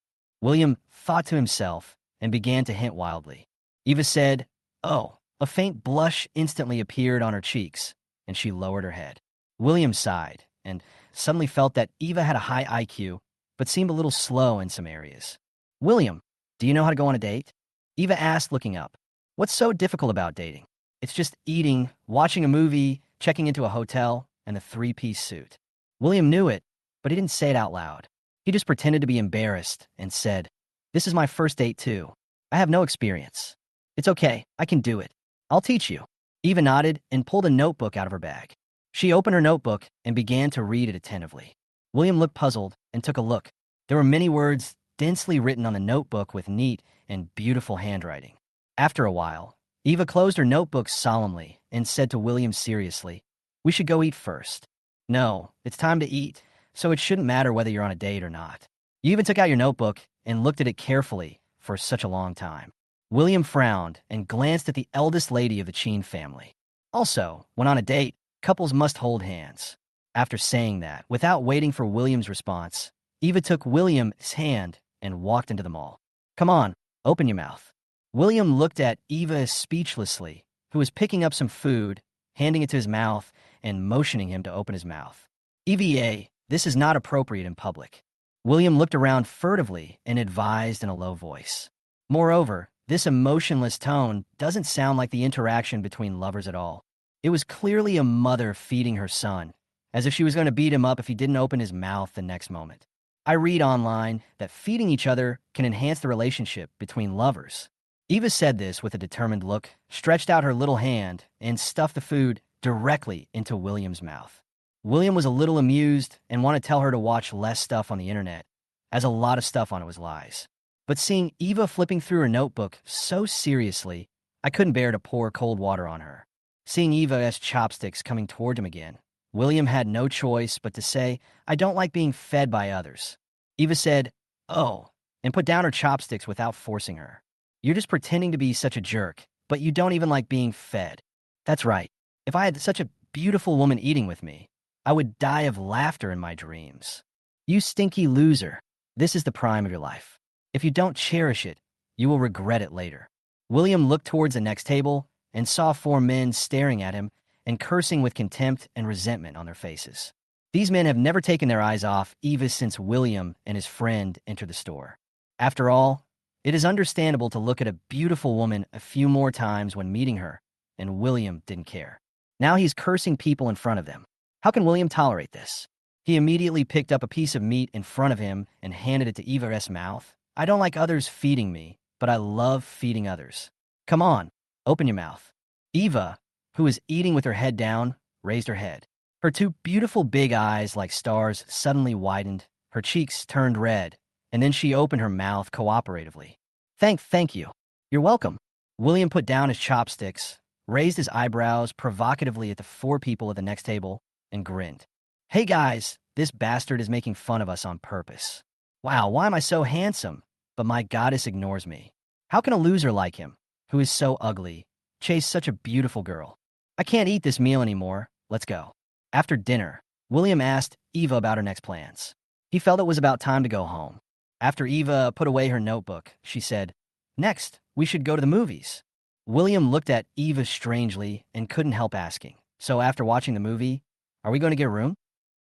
William thought to himself and began to hint wildly. Eva said, "Oh." A faint blush instantly appeared on her cheeks, and she lowered her head. William sighed and suddenly felt that Eva had a high IQ, but seemed a little slow in some areas. "William, do you know how to go on a date?" Eva asked, looking up. "What's so difficult about dating? It's just eating, watching a movie, checking into a hotel, and a three-piece suit." William knew it, but he didn't say it out loud. He just pretended to be embarrassed and said, "This is my first date too. I have no experience." "It's okay, I can do it. I'll teach you." Eva nodded and pulled a notebook out of her bag. She opened her notebook and began to read it attentively. William looked puzzled and took a look. There were many words densely written on the notebook with neat and beautiful handwriting. After a while, Eva closed her notebook solemnly and said to William seriously, "We should go eat first." "No, it's time to eat, so it shouldn't matter whether you're on a date or not." You even took out your notebook and looked at it carefully for such a long time. William frowned and glanced at the eldest lady of the Cheen family. Also, when on a date, couples must hold hands. After saying that, without waiting for William's response, Eva took William's hand and walked into the mall. "Come on, open your mouth." William looked at Eva speechlessly, who was picking up some food, handing it to his mouth, and motioning him to open his mouth. "Eva, this is not appropriate in public." William looked around furtively and advised in a low voice. Moreover, this emotionless tone doesn't sound like the interaction between lovers at all. It was clearly a mother feeding her son, as if she was going to beat him up if he didn't open his mouth the next moment. I read online that feeding each other can enhance the relationship between lovers. Eva said this with a determined look, stretched out her little hand, and stuffed the food directly into William's mouth. William was a little amused and wanted to tell her to watch less stuff on the internet, as a lot of stuff on it was lies. But seeing Eva flipping through her notebook so seriously, I couldn't bear to pour cold water on her. Seeing Eva's chopsticks coming toward him again, William had no choice but to say, "I don't like being fed by others." Eva said, "Oh," and put down her chopsticks without forcing her. "You're just pretending to be such a jerk, but you don't even like being fed." "That's right. If I had such a beautiful woman eating with me, I would die of laughter in my dreams." "You stinky loser. This is the prime of your life. If you don't cherish it, you will regret it later." William looked towards the next table and saw 4 men staring at him and cursing with contempt and resentment on their faces. These men have never taken their eyes off Eva since William and his friend entered the store. After all, it is understandable to look at a beautiful woman a few more times when meeting her, and William didn't care. Now he's cursing people in front of them. How can William tolerate this? He immediately picked up a piece of meat in front of him and handed it to Eva's mouth. "I don't like others feeding me, but I love feeding others. Come on, open your mouth." Eva, who was eating with her head down, raised her head. Her 2 beautiful big eyes like stars suddenly widened, her cheeks turned red, and then she opened her mouth cooperatively. Thank you. You're welcome." William put down his chopsticks, raised his eyebrows provocatively at the 4 people at the next table, and grinned. "Hey guys, this bastard is making fun of us on purpose. Wow, why am I so handsome? But my goddess ignores me. How can a loser like him, who is so ugly, chased such a beautiful girl. I can't eat this meal anymore. Let's go. After dinner, William asked Eva about her next plans. He felt it was about time to go home. After Eva put away her notebook, she said, "Next, we should go to the movies." William looked at Eva strangely and couldn't help asking, "So after watching the movie, are we going to get a room?"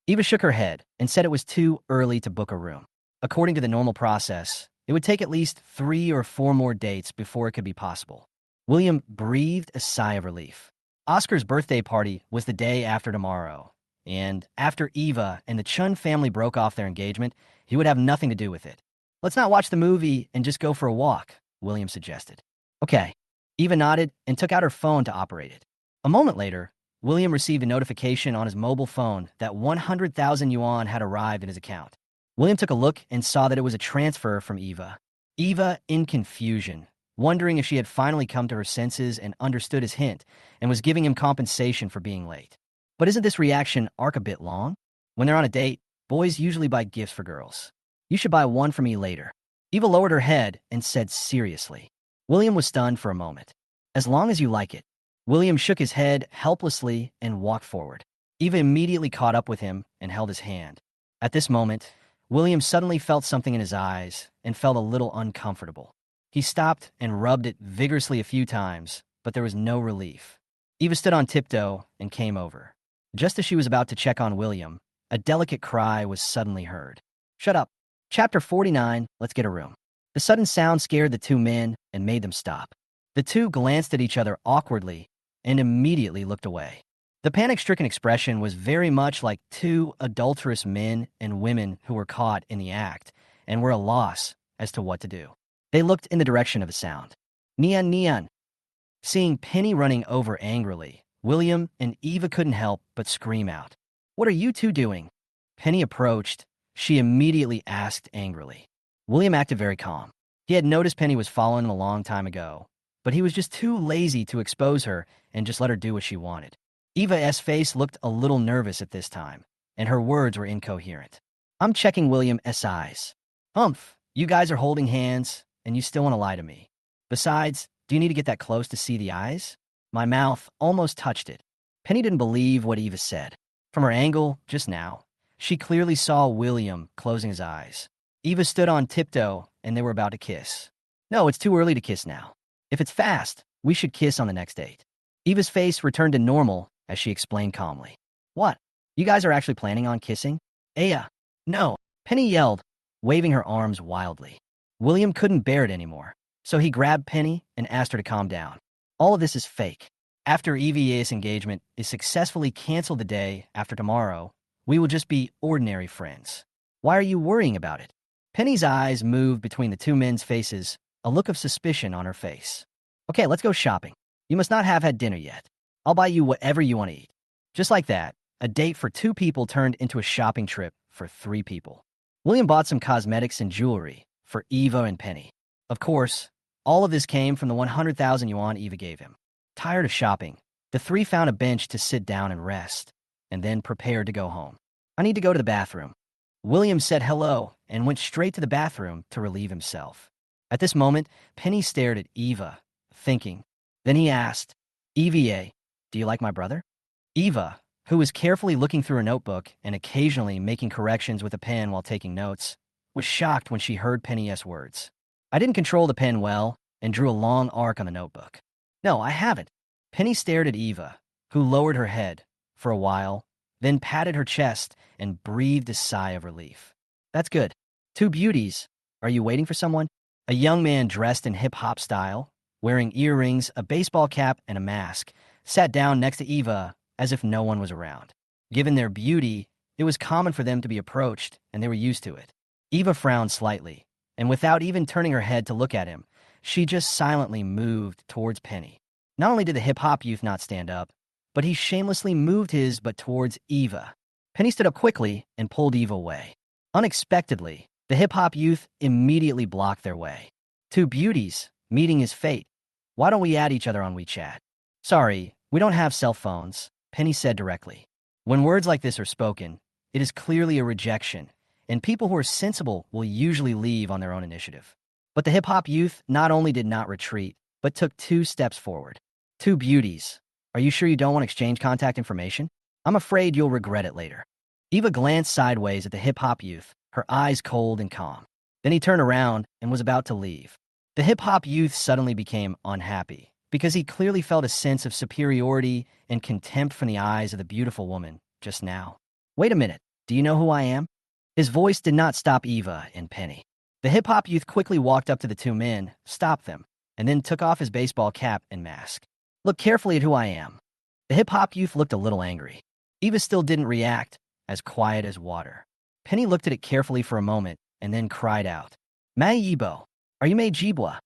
Eva shook her head and said it was too early to book a room. According to the normal process, it would take at least 3 or 4 more dates before it could be possible. William breathed a sigh of relief. Oscar's birthday party was the day after tomorrow, and after Eva and the Chun family broke off their engagement, he would have nothing to do with it. "Let's not watch the movie and just go for a walk," William suggested. "Okay." Eva nodded and took out her phone to operate it. A moment later, William received a notification on his mobile phone that 100,000 yuan had arrived in his account. William took a look and saw that it was a transfer from Eva. Eva, in confusion, wondering if she had finally come to her senses and understood his hint and was giving him compensation for being late. But isn't this reaction arc a bit long? When they're on a date, boys usually buy gifts for girls. "You should buy one for me later." Eva lowered her head and said seriously. William was stunned for a moment. "As long as you like it." William shook his head helplessly and walked forward. Eva immediately caught up with him and held his hand. At this moment, William suddenly felt something in his eyes and felt a little uncomfortable. He stopped and rubbed it vigorously a few times, but there was no relief. Eva stood on tiptoe and came over. Just as she was about to check on William, a delicate cry was suddenly heard. "Shut up." Chapter 49, Let's Get a Room. The sudden sound scared the two men and made them stop. The two glanced at each other awkwardly and immediately looked away. The panic-stricken expression was very much like two adulterous men and women who were caught in the act and were at a loss as to what to do. They looked in the direction of the sound. "Nian, Nian." Seeing Penny running over angrily, William and Eva couldn't help but scream out, "What are you two doing?" Penny approached. She immediately asked angrily. William acted very calm. He had noticed Penny was following him a long time ago, but he was just too lazy to expose her and just let her do what she wanted. Eva's face looked a little nervous at this time, and her words were incoherent. "I'm checking William's eyes." "Humph, you guys are holding hands, and you still want to lie to me. Besides, do you need to get that close to see the eyes?" My mouth almost touched it. Penny didn't believe what Eva said. From her angle, just now, she clearly saw William closing his eyes. Eva stood on tiptoe, and they were about to kiss. "No, it's too early to kiss now. If it's fast, we should kiss on the next date." Eva's face returned to normal as she explained calmly. "What? You guys are actually planning on kissing?" "Aya, no," Penny yelled, waving her arms wildly. William couldn't bear it anymore, so he grabbed Penny and asked her to calm down. "All of this is fake. After EVA's engagement is successfully canceled the day after tomorrow, we will just be ordinary friends. Why are you worrying about it?" Penny's eyes moved between the two men's faces, a look of suspicion on her face. "Okay, let's go shopping. You must not have had dinner yet. I'll buy you whatever you want to eat." Just like that, a date for 2 people turned into a shopping trip for 3 people. William bought some cosmetics and jewelry for Eva and Penny. Of course, all of this came from the 100,000 yuan Eva gave him. Tired of shopping, the 3 found a bench to sit down and rest, and then prepared to go home. "I need to go to the bathroom." William said hello and went straight to the bathroom to relieve himself. At this moment, Penny stared at Eva, thinking. Then he asked, "EVA, do you like my brother?" Eva, who was carefully looking through her notebook and occasionally making corrections with a pen while taking notes, was shocked when she heard Penny's words. "I didn't control the pen well and drew a long arc on the notebook." "No, I haven't." Penny stared at Eva, who lowered her head for a while, then patted her chest and breathed a sigh of relief. "That's good. 2 beauties. Are you waiting for someone?" A young man dressed in hip-hop style, wearing earrings, a baseball cap, and a mask, sat down next to Eva as if no one was around. Given their beauty, it was common for them to be approached, and they were used to it. Eva frowned slightly, and without even turning her head to look at him, she just silently moved towards Penny. Not only did the hip-hop youth not stand up, but he shamelessly moved his butt towards Eva. Penny stood up quickly and pulled Eva away. Unexpectedly, the hip-hop youth immediately blocked their way. 2 beauties, meeting his fate. "Why don't we add each other on WeChat?" "Sorry, we don't have cell phones," Penny said directly. When words like this are spoken, it is clearly a rejection, and people who are sensible will usually leave on their own initiative. But the hip-hop youth not only did not retreat, but took 2 steps forward. Two beauties. Are you sure you don't want to exchange contact information? I'm afraid you'll regret it later. Eva glanced sideways at the hip-hop youth, her eyes cold and calm. Then he turned around and was about to leave. The hip-hop youth suddenly became unhappy because he clearly felt a sense of superiority and contempt from the eyes of the beautiful woman just now. Wait a minute, do you know who I am? His voice did not stop Eva and Penny. The hip-hop youth quickly walked up to the two men, stopped them, and then took off his baseball cap and mask. Look carefully at who I am. The hip-hop youth looked a little angry. Eva still didn't react, as quiet as water. Penny looked at it carefully for a moment and then cried out, Mai Yibo, are you Mei Jibwa?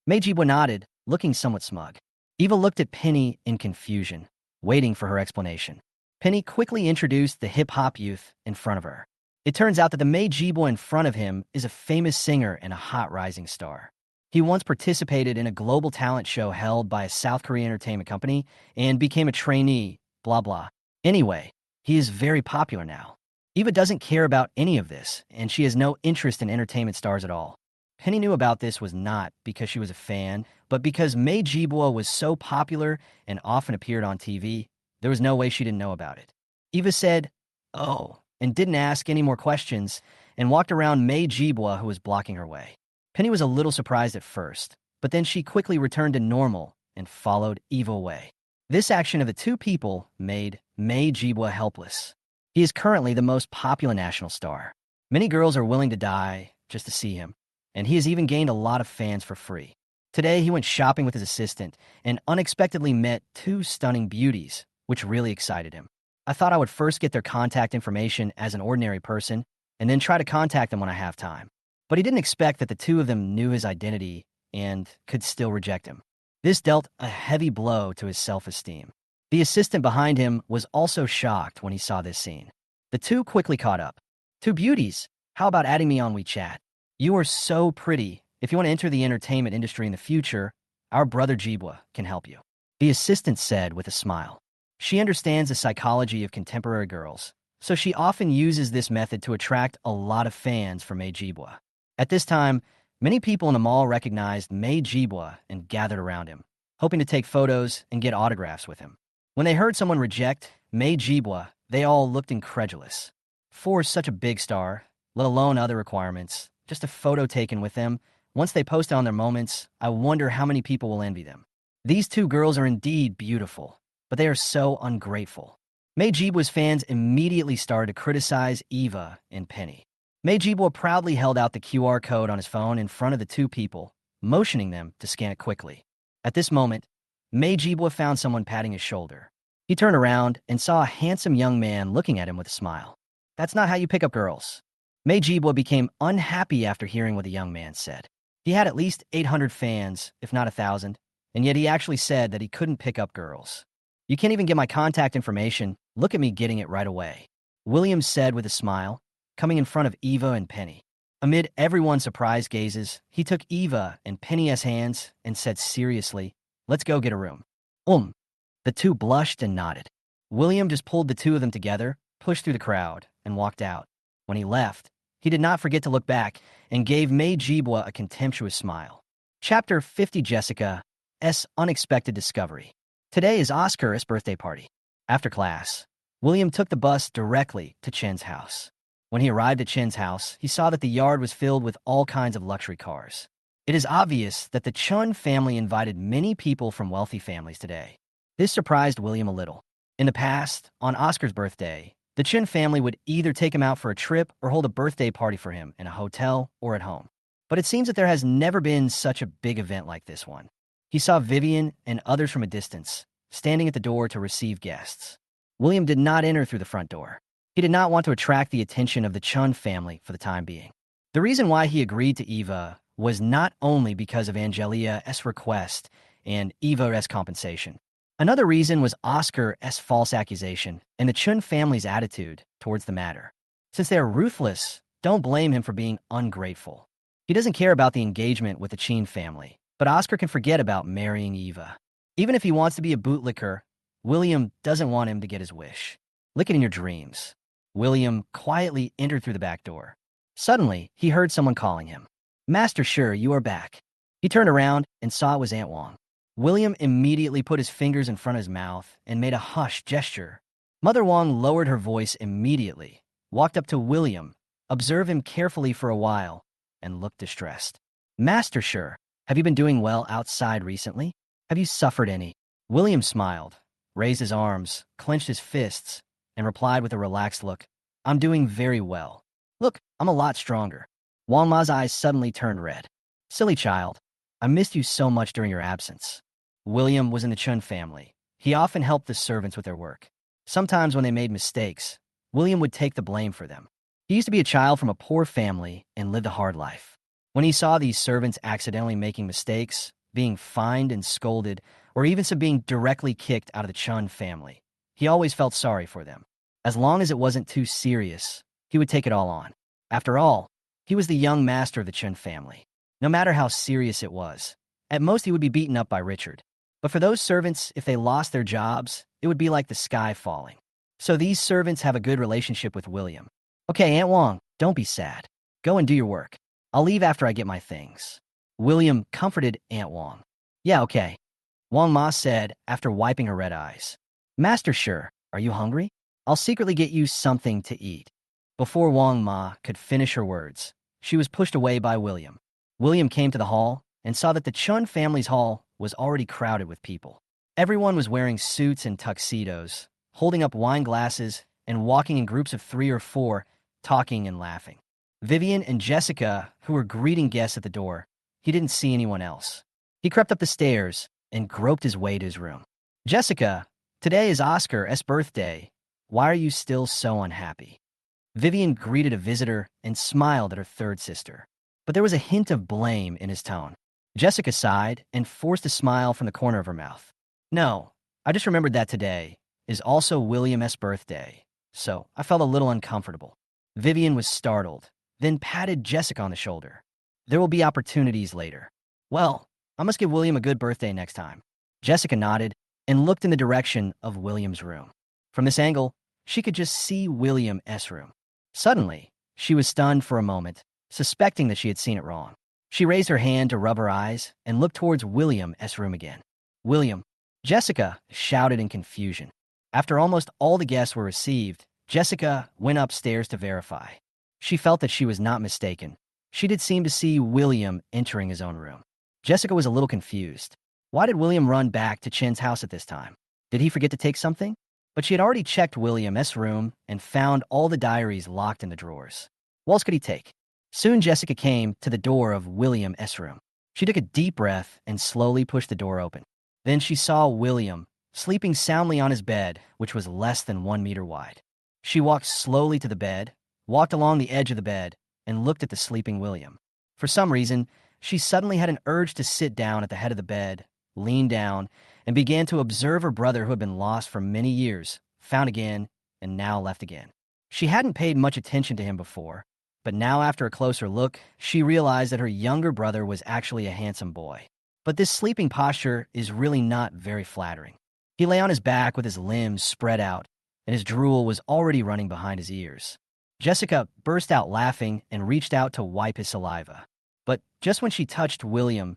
Mei Jibwa nodded, looking somewhat smug. Eva looked at Penny in confusion, waiting for her explanation. Penny quickly introduced the hip-hop youth in front of her. It turns out that the Mei Jibwa in front of him is a famous singer and a hot rising star. He once participated in a global talent show held by a South Korean entertainment company and became a trainee, blah blah. Anyway, he is very popular now. Eva doesn't care about any of this, and she has no interest in entertainment stars at all. Penny knew about this was not because she was a fan, but because Mei Jibwa was so popular and often appeared on TV, there was no way she didn't know about it. Eva said, oh, and didn't ask any more questions, and walked around Mei Jibwa, who was blocking her way. Penny was a little surprised at first, but then she quickly returned to normal and followed Eva away. This action of the two people made Mei Jibwa helpless. He is currently the most popular national star. Many girls are willing to die just to see him, and he has even gained a lot of fans for free. Today, he went shopping with his assistant and unexpectedly met two stunning beauties, which really excited him. I thought I would first get their contact information as an ordinary person and then try to contact them when I have time. But he didn't expect that the two of them knew his identity and could still reject him. This dealt a heavy blow to his self-esteem. The assistant behind him was also shocked when he saw this scene. The two quickly caught up. Two beauties, how about adding me on WeChat? You are so pretty. If you want to enter the entertainment industry in the future, our brother Jibwa can help you. The assistant said with a smile. She understands the psychology of contemporary girls, so she often uses this method to attract a lot of fans for Mei Jibwa. At this time, many people in the mall recognized Mei Jibwa and gathered around him, hoping to take photos and get autographs with him. When they heard someone reject Mei Jibwa, they all looked incredulous. For such a big star, let alone other requirements, just a photo taken with them, once they post on their moments, I wonder how many people will envy them. These two girls are indeed beautiful, but they are so ungrateful. Mei Jibwa's fans immediately started to criticize Eva and Penny. Mei Jibwa proudly held out the QR code on his phone in front of the two people, motioning them to scan it quickly. At this moment, Mei Jibwa found someone patting his shoulder. He turned around and saw a handsome young man looking at him with a smile. That's not how you pick up girls. Mei Jibwa became unhappy after hearing what the young man said. He had at least 800 fans, if not 1,000, and yet he actually said that he couldn't pick up girls. You can't even get my contact information. Look at me getting it right away. William said with a smile, coming in front of Eva and Penny. Amid everyone's surprised gazes, he took Eva and Penny's hands and said seriously, let's go get a room. The two blushed and nodded. William just pulled the two of them together, pushed through the crowd, and walked out. When he left, he did not forget to look back and gave Mei Jibwa a contemptuous smile. Chapter 50 Jessica's Unexpected Discovery. Today is Oscar's birthday party. After class, William took the bus directly to Chen's house. When he arrived at Chen's house, he saw that the yard was filled with all kinds of luxury cars. It is obvious that the Chun family invited many people from wealthy families today. This surprised William a little. In the past, on Oscar's birthday, the Chun family would either take him out for a trip or hold a birthday party for him in a hotel or at home. But it seems that there has never been such a big event like this one. He saw Vivian and others from a distance, standing at the door to receive guests. William did not enter through the front door. He did not want to attract the attention of the Chun family for the time being. The reason why he agreed to Eva was not only because of Angelia's request and Eva's compensation. Another reason was Oscar's false accusation and the Chun family's attitude towards the matter. Since they are ruthless, don't blame him for being ungrateful. He doesn't care about the engagement with the Chin family, but Oscar can forget about marrying Eva. Even if he wants to be a bootlicker, William doesn't want him to get his wish. Lick it in your dreams. William quietly entered through the back door. Suddenly, he heard someone calling him. Master Shi, you are back. He turned around and saw it was Aunt Wang. William immediately put his fingers in front of his mouth and made a hush gesture. Mother Wong lowered her voice immediately, walked up to William, observed him carefully for a while, and looked distressed. Master Sure, have you been doing well outside recently? Have you suffered any? William smiled, raised his arms, clenched his fists, and replied with a relaxed look. I'm doing very well. Look, I'm a lot stronger. Wang Ma's eyes suddenly turned red. Silly child, I missed you so much during your absence. William was in the Chun family. He often helped the servants with their work. Sometimes when they made mistakes, William would take the blame for them. He used to be a child from a poor family and lived a hard life. When he saw these servants accidentally making mistakes, being fined and scolded, or even some being directly kicked out of the Chun family, he always felt sorry for them. As long as it wasn't too serious, he would take it all on. After all, he was the young master of the Chun family. No matter how serious it was, at most he would be beaten up by Richard. But for those servants, if they lost their jobs, it would be like the sky falling. So these servants have a good relationship with William. Okay, Aunt Wong, don't be sad. Go and do your work. I'll leave after I get my things. William comforted Aunt Wong. Yeah, okay. Wang Ma said after wiping her red eyes. Master Sure, are you hungry? I'll secretly get you something to eat. Before Wang Ma could finish her words, she was pushed away by William. William came to the hall and saw that the Chun family's hall was already crowded with people. Everyone was wearing suits and tuxedos, holding up wine glasses and walking in groups of 3 or 4, talking and laughing. Vivian and Jessica, who were greeting guests at the door, he didn't see anyone else. He crept up the stairs and groped his way to his room. Jessica, today is Oscar's birthday. Why are you still so unhappy? Vivian greeted a visitor and smiled at her third sister. But there was a hint of blame in his tone. Jessica sighed and forced a smile from the corner of her mouth. No, I just remembered that today is also William's birthday, so I felt a little uncomfortable. Vivian was startled, then patted Jessica on the shoulder. There will be opportunities later. Well, I must give William a good birthday next time. Jessica nodded and looked in the direction of William's room. From this angle, she could just see William's room. Suddenly, she was stunned for a moment, suspecting that she had seen it wrong. She raised her hand to rub her eyes and looked towards William's room again. William, Jessica shouted in confusion. After almost all the guests were received, Jessica went upstairs to verify. She felt that she was not mistaken. She did seem to see William entering his own room. Jessica was a little confused. Why did William run back to Chen's house at this time? Did he forget to take something? But she had already checked William's room and found all the diaries locked in the drawers. What else could he take? Soon Jessica came to the door of William's room. She took a deep breath and slowly pushed the door open. Then she saw William sleeping soundly on his bed, which was less than 1 meter wide. She walked slowly to the bed, walked along the edge of the bed, and looked at the sleeping William. For some reason, she suddenly had an urge to sit down at the head of the bed, lean down, and began to observe her brother who had been lost for many years, found again, and now left again. She hadn't paid much attention to him before, but now after a closer look, she realized that her younger brother was actually a handsome boy. But this sleeping posture is really not very flattering. He lay on his back with his limbs spread out, and his drool was already running behind his ears. Jessica burst out laughing and reached out to wipe his saliva. But just when she touched William's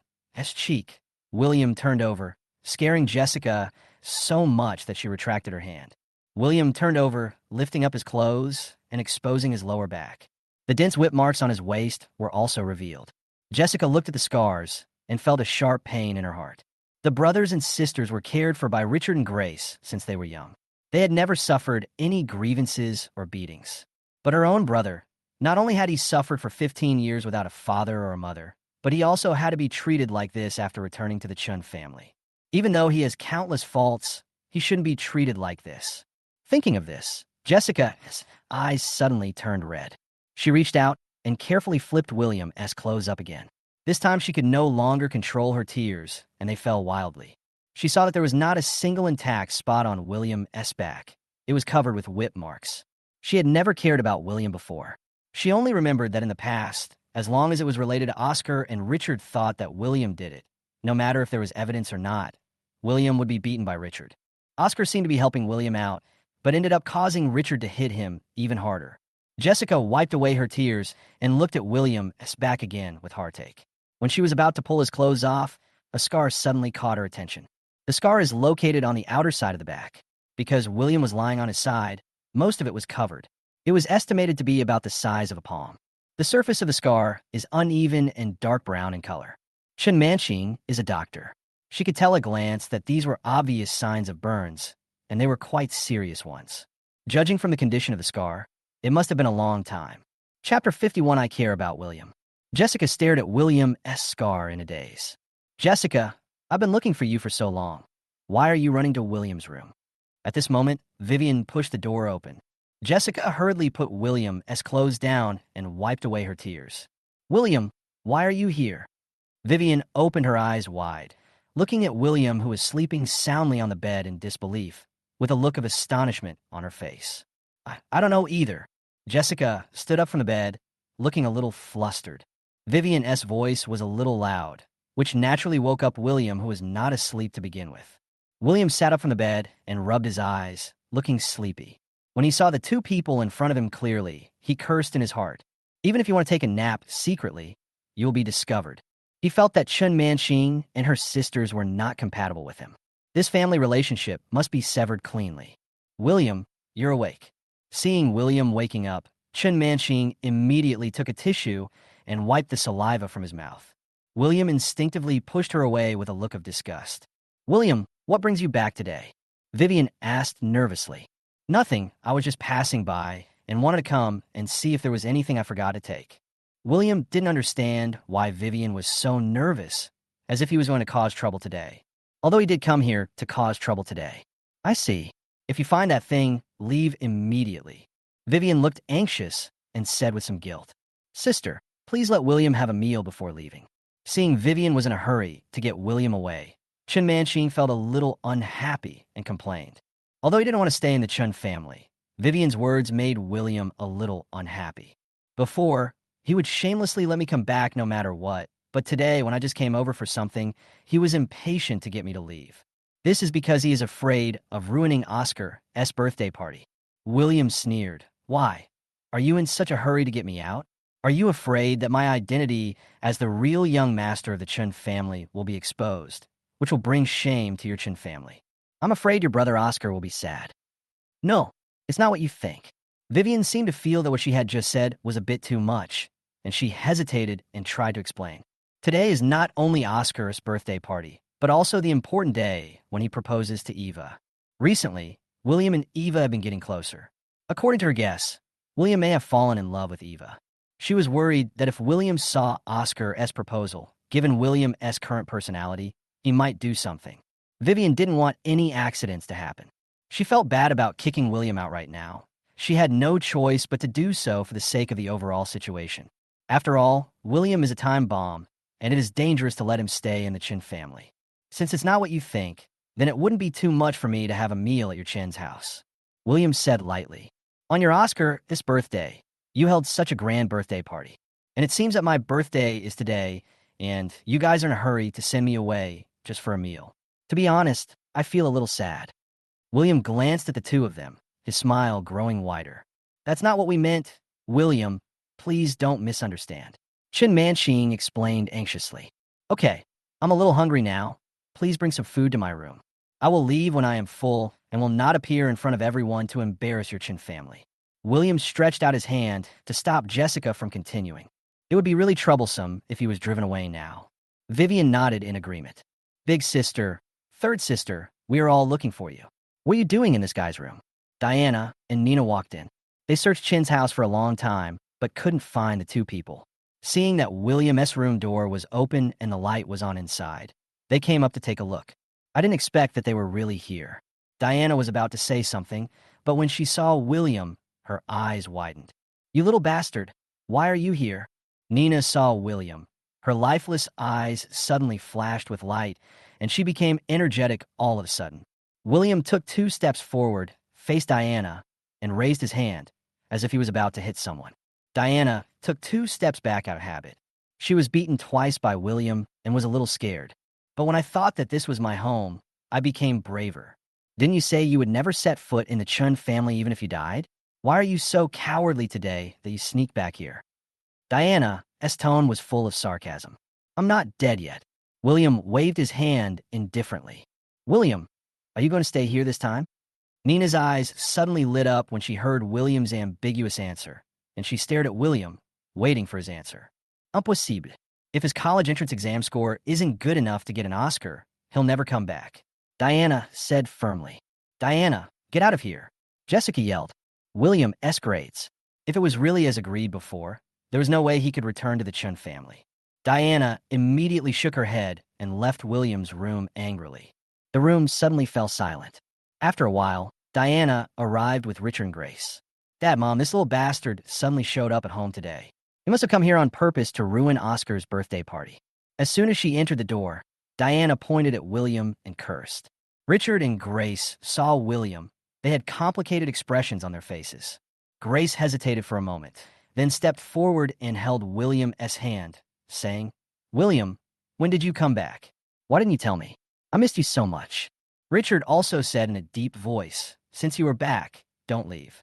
cheek, William turned over, scaring Jessica so much that she retracted her hand. William turned over, lifting up his clothes and exposing his lower back. The dense whip marks on his waist were also revealed. Jessica looked at the scars and felt a sharp pain in her heart. The brothers and sisters were cared for by Richard and Grace since they were young. They had never suffered any grievances or beatings. But her own brother, not only had he suffered for 15 years without a father or a mother, but he also had to be treated like this after returning to the Chun family. Even though he has countless faults, he shouldn't be treated like this. Thinking of this, Jessica's eyes suddenly turned red. She reached out and carefully flipped William's clothes up again. This time she could no longer control her tears, and they fell wildly. She saw that there was not a single intact spot on William's back. It was covered with whip marks. She had never cared about William before. She only remembered that in the past, as long as it was related to Oscar and Richard thought that William did it, no matter if there was evidence or not, William would be beaten by Richard. Oscar seemed to be helping William out, but ended up causing Richard to hit him even harder. Jessica wiped away her tears and looked at William's back again with heartache. When she was about to pull his clothes off, a scar suddenly caught her attention. The scar is located on the outer side of the back. Because William was lying on his side, most of it was covered. It was estimated to be about the size of a palm. The surface of the scar is uneven and dark brown in color. Chen Manqing is a doctor. She could tell at a glance that these were obvious signs of burns, and they were quite serious ones. Judging from the condition of the scar, it must have been a long time. Chapter 51. I care about William. Jessica stared at William's scar in a daze. Jessica, I've been looking for you for so long. Why are you running to William's room? At this moment, Vivian pushed the door open. Jessica hurriedly put William's clothes down and wiped away her tears. William, why are you here? Vivian opened her eyes wide, looking at William, who was sleeping soundly on the bed in disbelief, with a look of astonishment on her face. I don't know either. Jessica stood up from the bed, looking a little flustered. Vivian's voice was a little loud, which naturally woke up William, who was not asleep to begin with. William sat up from the bed and rubbed his eyes, looking sleepy. When he saw the two people in front of him clearly, he cursed in his heart. Even if you want to take a nap secretly, you will be discovered. He felt that Chen Manqing and her sisters were not compatible with him. This family relationship must be severed cleanly. William, you're awake. Seeing William waking up, Chen Manqing immediately took a tissue and wiped the saliva from his mouth. William instinctively pushed her away with a look of disgust. William, what brings you back today? Vivian asked nervously. Nothing, I was just passing by and wanted to come and see if there was anything I forgot to take. William didn't understand why Vivian was so nervous, as if he was going to cause trouble today. Although he did come here to cause trouble today. I see. If you find that thing, leave immediately. Vivian looked anxious and said with some guilt. Sister, please let William have a meal before leaving. Seeing Vivian was in a hurry to get William away, Chen Manqing felt a little unhappy and complained. Although he didn't want to stay in the Chen family, Vivian's words made William a little unhappy. Before, he would shamelessly let me come back no matter what, but today, when I just came over for something, he was impatient to get me to leave. This is because he is afraid of ruining Oscar's birthday party. William sneered. Why? Are you in such a hurry to get me out? Are you afraid that my identity as the real young master of the Chen family will be exposed, which will bring shame to your Chen family? I'm afraid your brother Oscar will be sad. No, it's not what you think. Vivian seemed to feel that what she had just said was a bit too much, and she hesitated and tried to explain. Today is not only Oscar's birthday party, but also the important day when he proposes to Eva. Recently, William and Eva have been getting closer. According to her guess, William may have fallen in love with Eva. She was worried that if William saw Oscar's proposal, given William's current personality, he might do something. Vivian didn't want any accidents to happen. She felt bad about kicking William out right now. She had no choice but to do so for the sake of the overall situation. After all, William is a time bomb, and it is dangerous to let him stay in the Chen family. Since it's not what you think, then it wouldn't be too much for me to have a meal at your Chen's house. William said lightly. On your Oscar's birthday, you held such a grand birthday party. And it seems that my birthday is today, and you guys are in a hurry to send me away just for a meal. To be honest, I feel a little sad. William glanced at the two of them, his smile growing wider. That's not what we meant. William, please don't misunderstand. Chen Manqing explained anxiously. Okay, I'm a little hungry now. Please bring some food to my room. I will leave when I am full and will not appear in front of everyone to embarrass your Chen family. William stretched out his hand to stop Jessica from continuing. It would be really troublesome if he was driven away now. Vivian nodded in agreement. Big sister, third sister, we are all looking for you. What are you doing in this guy's room? Diana and Nina walked in. They searched Chen's house for a long time, but couldn't find the two people. Seeing that William's room door was open and the light was on inside, they came up to take a look. I didn't expect that they were really here. Diana was about to say something, but when she saw William, her eyes widened. You little bastard, why are you here? Nina saw William. Her lifeless eyes suddenly flashed with light, and she became energetic all of a sudden. William took 2 steps forward, faced Diana, and raised his hand, as if he was about to hit someone. Diana took 2 steps back out of habit. She was beaten twice by William and was a little scared. But when I thought that this was my home, I became braver. Didn't you say you would never set foot in the Chun family even if you died? Why are you so cowardly today that you sneak back here? Diana's tone was full of sarcasm. I'm not dead yet. William waved his hand indifferently. William, are you going to stay here this time? Nina's eyes suddenly lit up when she heard William's ambiguous answer, and she stared at William, waiting for his answer. Impossible. If his college entrance exam score isn't good enough to get an Oscar, he'll never come back. Diana said firmly. Diana, get out of here. Jessica yelled. William S. grades. If it was really as agreed before, there was no way he could return to the Chun family. Diana immediately shook her head and left William's room angrily. The room suddenly fell silent. After a while, Diana arrived with Richard and Grace. Dad, Mom, this little bastard suddenly showed up at home today. He must have come here on purpose to ruin Oscar's birthday party. As soon as she entered the door, Diana pointed at William and cursed. Richard and Grace saw William. They had complicated expressions on their faces. Grace hesitated for a moment, then stepped forward and held William's hand, saying, William, when did you come back? Why didn't you tell me? I missed you so much. Richard also said in a deep voice, since you were back, don't leave.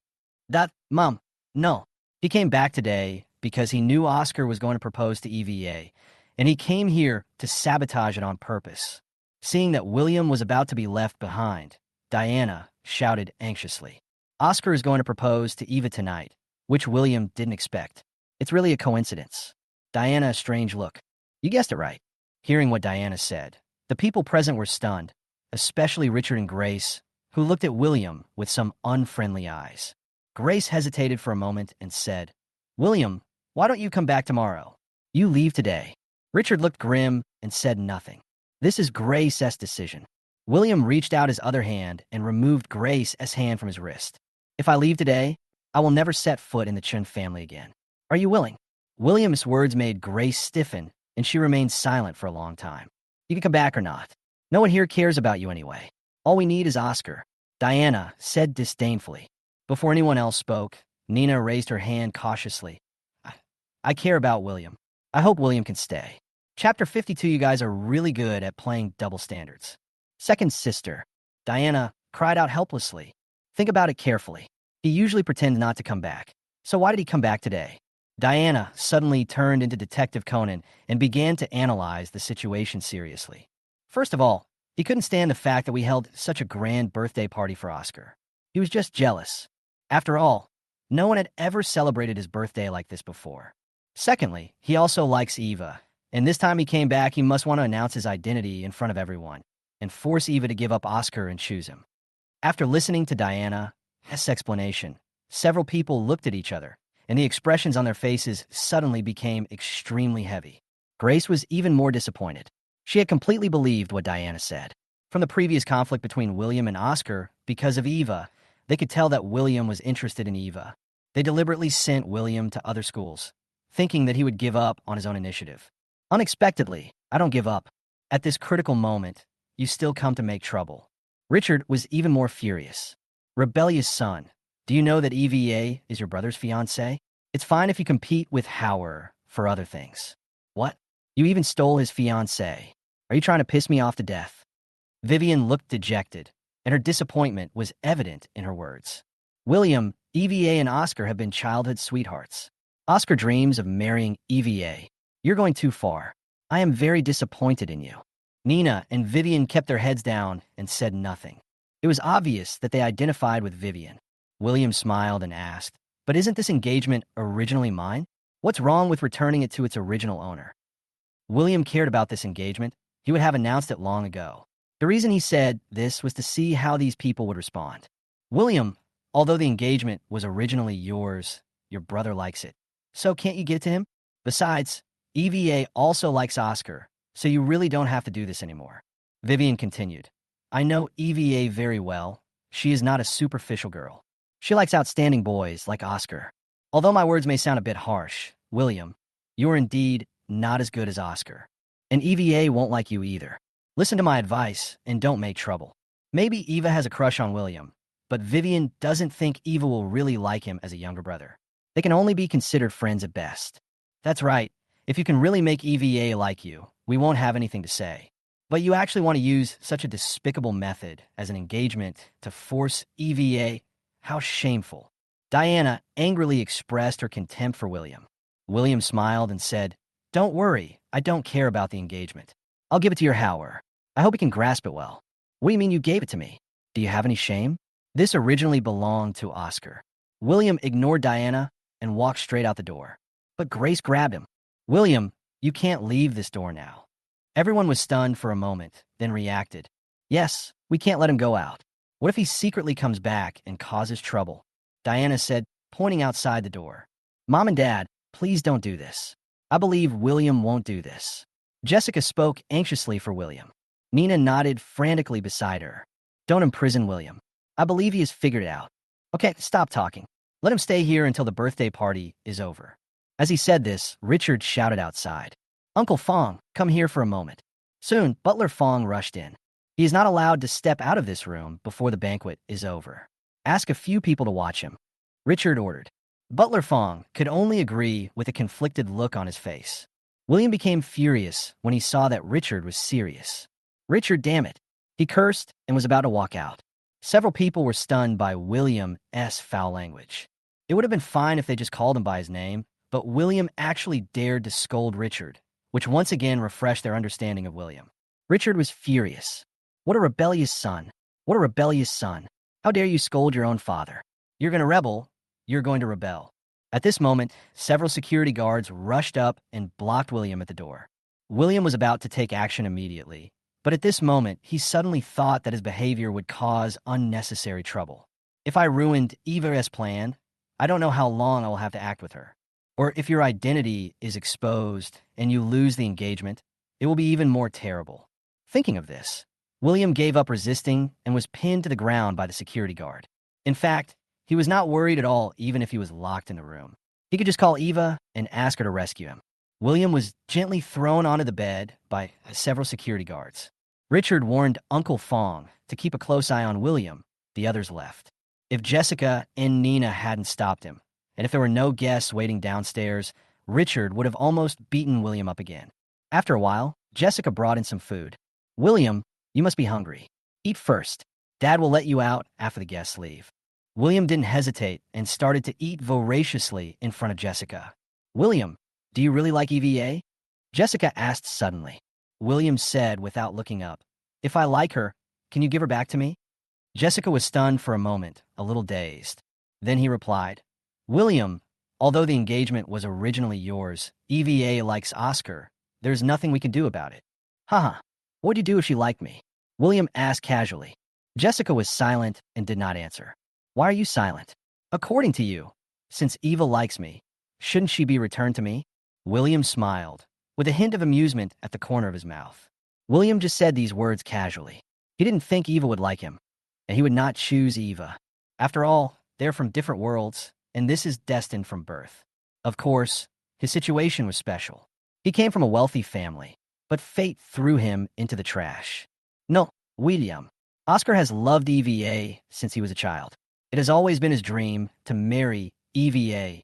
Mom, no. He came back today because he knew Oscar was going to propose to EVA, and he came here to sabotage it on purpose. Seeing that William was about to be left behind, Diana shouted anxiously. Oscar is going to propose to Eva tonight, which William didn't expect. It's really a coincidence. Diana, a strange look. You guessed it right. Hearing what Diana said, the people present were stunned, especially Richard and Grace, who looked at William with some unfriendly eyes. Grace hesitated for a moment and said, William, why don't you come back tomorrow? You leave today. Richard looked grim and said nothing. This is Grace's decision. William reached out his other hand and removed Grace's hand from his wrist. If I leave today, I will never set foot in the Chun family again. Are you willing? William's words made Grace stiffen, and she remained silent for a long time. You can come back or not. No one here cares about you anyway. All we need is Oscar, Diana said disdainfully. Before anyone else spoke, Nina raised her hand cautiously. I care about William. I hope William can stay. Chapter 52, you guys are really good at playing double standards. Second sister, Diana, cried out helplessly. Think about it carefully. He usually pretends not to come back. So why did he come back today? Diana suddenly turned into Detective Conan and began to analyze the situation seriously. First of all, he couldn't stand the fact that we held such a grand birthday party for Oscar. He was just jealous. After all, no one had ever celebrated his birthday like this before. Secondly, he also likes Eva, and this time he came back, he must want to announce his identity in front of everyone and force Eva to give up Oscar and choose him. After listening to Diana's explanation, several people looked at each other, and the expressions on their faces suddenly became extremely heavy. Grace was even more disappointed. She had completely believed what Diana said. From the previous conflict between William and Oscar, because of Eva, they could tell that William was interested in Eva. They deliberately sent William to other schools, thinking that he would give up on his own initiative. Unexpectedly, I don't give up. At this critical moment, you still come to make trouble. Richard was even more furious. Rebellious son, do you know that EVA is your brother's fiancée? It's fine if you compete with Hauer for other things. What? You even stole his fiancée. Are you trying to piss me off to death? Vivian looked dejected, and her disappointment was evident in her words. William, EVA, and Oscar have been childhood sweethearts. Oscar dreams of marrying EVA. You're going too far. I am very disappointed in you. Nina and Vivian kept their heads down and said nothing. It was obvious that they identified with Vivian. William smiled and asked, but isn't this engagement originally mine? What's wrong with returning it to its original owner? William cared about this engagement. He would have announced it long ago. The reason he said this was to see how these people would respond. William, although the engagement was originally yours, your brother likes it. So can't you give it to him? Besides, EVA also likes Oscar, so you really don't have to do this anymore. Vivian continued. I know EVA very well. She is not a superficial girl. She likes outstanding boys like Oscar. Although my words may sound a bit harsh, William, you are indeed not as good as Oscar. And EVA won't like you either. Listen to my advice and don't make trouble. Maybe Eva has a crush on William, but Vivian doesn't think Eva will really like him as a younger brother. They can only be considered friends at best. That's right. If you can really make EVA like you, we won't have anything to say. But you actually want to use such a despicable method as an engagement to force EVA? How shameful. Diana angrily expressed her contempt for William. William smiled and said, Don't worry, I don't care about the engagement. I'll give it to your Howard. I hope he can grasp it well. What do you mean you gave it to me? Do you have any shame? This originally belonged to Oscar. William ignored Diana and walked straight out the door. But Grace grabbed him. William, you can't leave this door now. Everyone was stunned for a moment, then reacted. Yes, we can't let him go out. What if he secretly comes back and causes trouble? Diana said, pointing outside the door. Mom and Dad, please don't do this. I believe William won't do this. Jessica spoke anxiously for William. Nina nodded frantically beside her. Don't imprison William. I believe he has figured it out. Okay, stop talking. Let him stay here until the birthday party is over. As he said this, Richard shouted outside. Uncle Fong, come here for a moment. Soon, Butler Fong rushed in. He is not allowed to step out of this room before the banquet is over. Ask a few people to watch him. Richard ordered. Butler Fong could only agree with a conflicted look on his face. William became furious when he saw that Richard was serious. Richard, damn it. He cursed and was about to walk out. Several people were stunned by William's foul language. It would have been fine if they just called him by his name, but William actually dared to scold Richard, which once again refreshed their understanding of William. Richard was furious. What a rebellious son. What a rebellious son. How dare you scold your own father? You're going to rebel. You're going to rebel. At this moment, several security guards rushed up and blocked William at the door. William was about to take action immediately, but at this moment, he suddenly thought that his behavior would cause unnecessary trouble. If I ruined Eva's plan, I don't know how long I will have to act with her. Or if your identity is exposed and you lose the engagement, it will be even more terrible. Thinking of this, William gave up resisting and was pinned to the ground by the security guard. In fact, he was not worried at all even if he was locked in the room. He could just call Eva and ask her to rescue him. William was gently thrown onto the bed by several security guards. Richard warned Uncle Fong to keep a close eye on William. The others left. If Jessica and Nina hadn't stopped him, and if there were no guests waiting downstairs, Richard would have almost beaten William up again. After a while, Jessica brought in some food. William, you must be hungry. Eat first. Dad will let you out after the guests leave. William didn't hesitate and started to eat voraciously in front of Jessica. William, do you really like EVA? Jessica asked suddenly. William said without looking up, if I like her, can you give her back to me? Jessica was stunned for a moment, a little dazed. Then he replied, William, although the engagement was originally yours, EVA likes Oscar. There's nothing we can do about it. Haha, what'd you do if she liked me? William asked casually. Jessica was silent and did not answer. Why are you silent? According to you, since Eva likes me, shouldn't she be returned to me? William smiled, with a hint of amusement at the corner of his mouth. William just said these words casually. He didn't think Eva would like him, and he would not choose Eva. After all, they're from different worlds, and this is destined from birth. Of course, his situation was special. He came from a wealthy family, but fate threw him into the trash. No, William. Oscar has loved EVA since he was a child. It has always been his dream to marry EVA.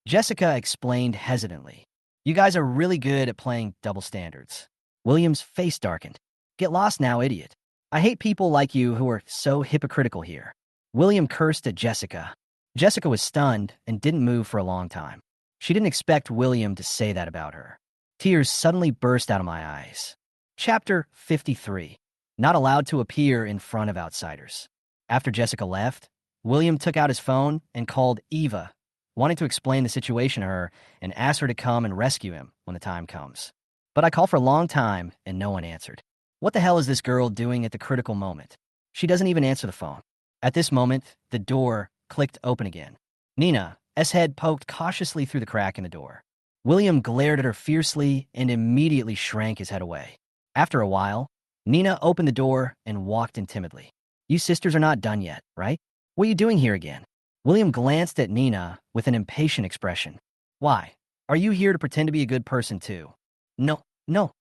Jessica explained hesitantly. You guys are really good at playing double standards. William's face darkened. Get lost now, idiot. I hate people like you who are so hypocritical here. William cursed at Jessica. Jessica was stunned and didn't move for a long time. She didn't expect William to say that about her. Tears suddenly burst out of my eyes. Chapter 53. Not allowed to appear in front of outsiders. After Jessica left, William took out his phone and called Eva, wanting to explain the situation to her and ask her to come and rescue him when the time comes. But I called for a long time and no one answered. What the hell is this girl doing at the critical moment? She doesn't even answer the phone. At this moment, the door clicked open again. Nina's head poked cautiously through the crack in the door. William glared at her fiercely and immediately shrank his head away. After a while, Nina opened the door and walked in timidly. You sisters are not done yet, right? What are you doing here again? William glanced at Nina with an impatient expression. Why? Are you here to pretend to be a good person too? No, no.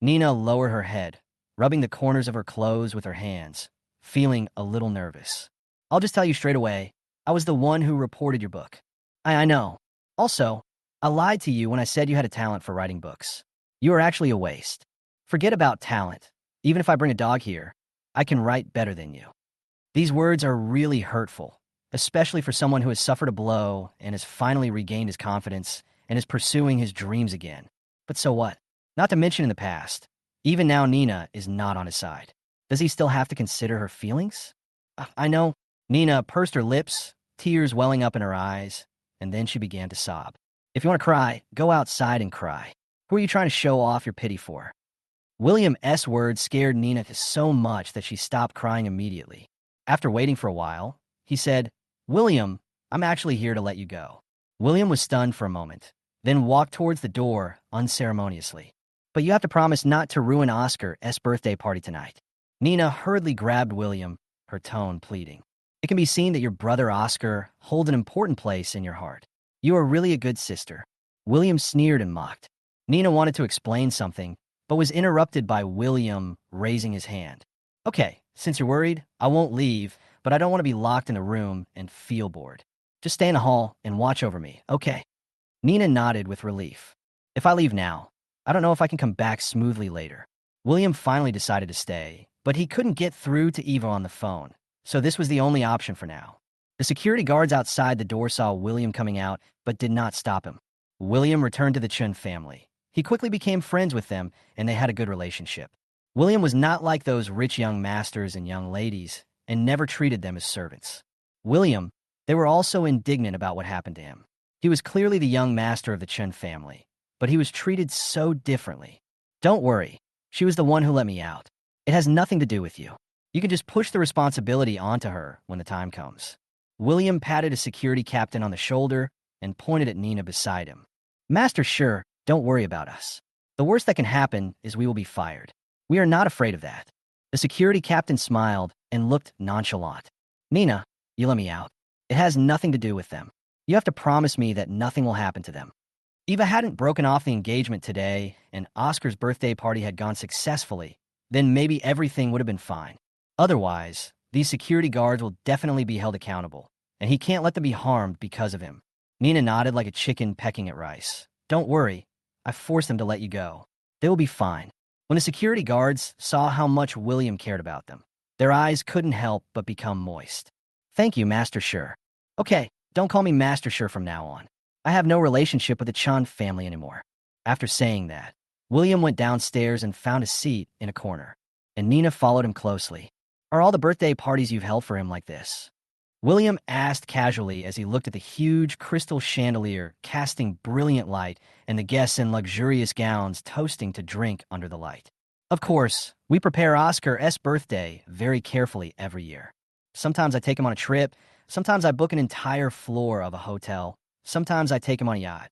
Nina lowered her head, rubbing the corners of her clothes with her hands, feeling a little nervous. I'll just tell you straight away, I was the one who reported your book. I know. Also, I lied to you when I said you had a talent for writing books. You are actually a waste. Forget about talent. Even if I bring a dog here, I can write better than you. These words are really hurtful, especially for someone who has suffered a blow and has finally regained his confidence and is pursuing his dreams again. But so what? Not to mention in the past, Even now, Nina is not on his side. Does he still have to consider her feelings? I know. Nina pursed her lips, tears welling up in her eyes, and then she began to sob. If you want to cry, go outside and cry. Who are you trying to show off your pity for? William's words scared Nina so much that she stopped crying immediately. After waiting for a while, he said, William, I'm actually here to let you go. William was stunned for a moment, then walked towards the door unceremoniously. But you have to promise not to ruin Oscar's birthday party tonight. Nina hurriedly grabbed William, her tone pleading. It can be seen that your brother Oscar holds an important place in your heart. You are really a good sister. William sneered and mocked. Nina wanted to explain something, but was interrupted by William raising his hand. Okay, since you're worried, I won't leave, but I don't want to be locked in a room and feel bored. Just stay in the hall and watch over me, okay? Nina nodded with relief. If I leave now, I don't know if I can come back smoothly later. William finally decided to stay, but he couldn't get through to Eva on the phone, so this was the only option for now. The security guards outside the door saw William coming out, but did not stop him. William returned to the Chun family. He quickly became friends with them, and they had a good relationship. William was not like those rich young masters and young ladies, and never treated them as servants. They were also indignant about what happened to him. He was clearly the young master of the Chun family, but he was treated so differently. Don't worry, she was the one who let me out. It has nothing to do with you. You can just push the responsibility onto her when the time comes. William patted a security captain on the shoulder and pointed at Nina beside him. Master, sure, don't worry about us. The worst that can happen is we will be fired. We are not afraid of that. The security captain smiled and looked nonchalant. Nina, you let me out. It has nothing to do with them. You have to promise me that nothing will happen to them. Eva hadn't broken off the engagement today, and Oscar's birthday party had gone successfully, then maybe everything would have been fine. Otherwise, these security guards will definitely be held accountable, and he can't let them be harmed because of him. Nina nodded like a chicken pecking at rice. Don't worry, I forced them to let you go. They will be fine. When the security guards saw how much William cared about them, their eyes couldn't help but become moist. Thank you, Master Sure. Okay, don't call me Master Sure from now on. I have no relationship with the Chan family anymore. After saying that, William went downstairs and found a seat in a corner, and Nina followed him closely. Are all the birthday parties you've held for him like this? William asked casually as he looked at the huge crystal chandelier casting brilliant light and the guests in luxurious gowns toasting to drink under the light. Of course, we prepare Oscar's birthday very carefully every year. Sometimes I take him on a trip, sometimes I book an entire floor of a hotel, sometimes I take him on a yacht.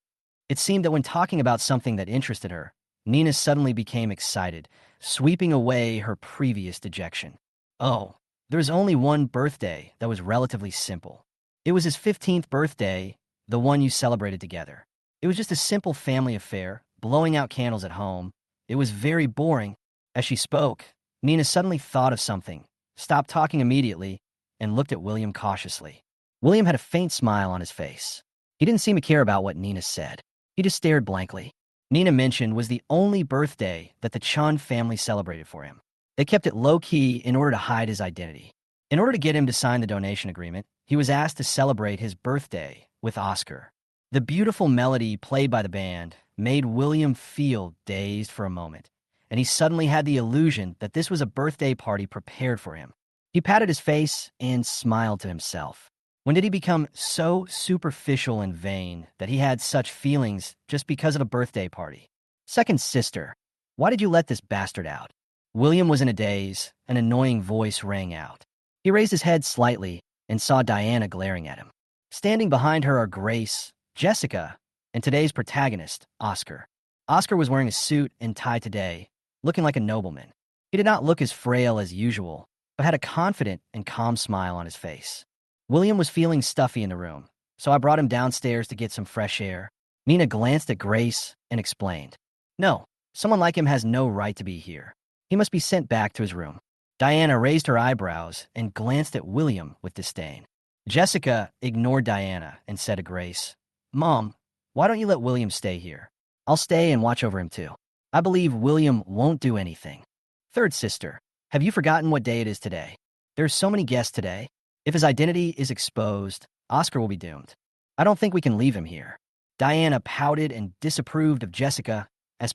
It seemed that when talking about something that interested her, Nina suddenly became excited, sweeping away her previous dejection. Oh, there's only one birthday that was relatively simple. It was his 15th birthday, the one you celebrated together. It was just a simple family affair, blowing out candles at home. It was very boring. As she spoke, Nina suddenly thought of something, stopped talking immediately, and looked at William cautiously. William had a faint smile on his face. He didn't seem to care about what Nina said. He just stared blankly. Nina mentioned was the only birthday that the Chan family celebrated for him. They kept it low-key in order to hide his identity. In order to get him to sign the donation agreement, he was asked to celebrate his birthday with Oscar. The beautiful melody played by the band made William feel dazed for a moment, and he suddenly had the illusion that this was a birthday party prepared for him. He patted his face and smiled to himself. When did he become so superficial and vain that he had such feelings just because of a birthday party? Second sister, why did you let this bastard out? William was in a daze. An annoying voice rang out. He raised his head slightly and saw Diana glaring at him. Standing behind her are Grace, Jessica, and today's protagonist, Oscar. Oscar was wearing a suit and tie today, looking like a nobleman. He did not look as frail as usual, but had a confident and calm smile on his face. William was feeling stuffy in the room, so I brought him downstairs to get some fresh air. Nina glanced at Grace and explained, No, someone like him has no right to be here. He must be sent back to his room. Diana raised her eyebrows and glanced at William with disdain. Jessica ignored Diana and said to Grace, Mom, why don't you let William stay here? I'll stay and watch over him too. I believe William won't do anything. Third sister, have you forgotten what day it is today? There are so many guests today. If his identity is exposed, Oscar will be doomed. I don't think we can leave him here. Diana pouted and disapproved of Jessica's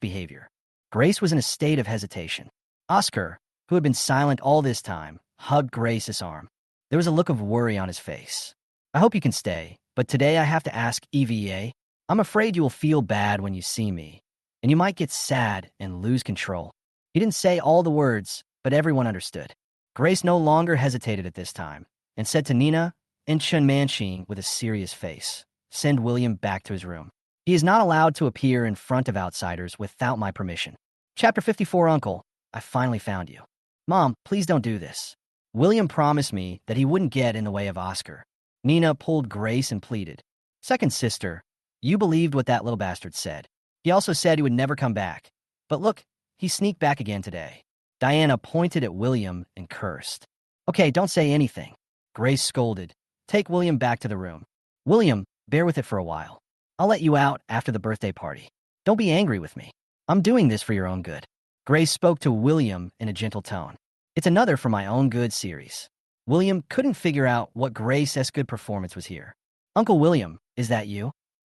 behavior. Grace was in a state of hesitation. Oscar, who had been silent all this time, hugged Grace's arm. There was a look of worry on his face. I hope you can stay, but today I have to ask EVA. I'm afraid you will feel bad when you see me, and you might get sad and lose control. He didn't say all the words, but everyone understood. Grace no longer hesitated at this time, and said to Nina and Chun Manching with a serious face, "Send William back to his room. He is not allowed to appear in front of outsiders without my permission." Chapter 54, Uncle, I finally found you. Mom, please don't do this. William promised me that he wouldn't get in the way of Oscar. Nina pulled Grace and pleaded. Second sister, you believed what that little bastard said. He also said he would never come back. But look, he sneaked back again today. Diana pointed at William and cursed. Okay, don't say anything. Grace scolded. Take William back to the room. William, bear with it for a while. I'll let you out after the birthday party. Don't be angry with me. I'm doing this for your own good. Grace spoke to William in a gentle tone. It's another for my own good series. William couldn't figure out what Grace's good performance was here. Uncle William, is that you?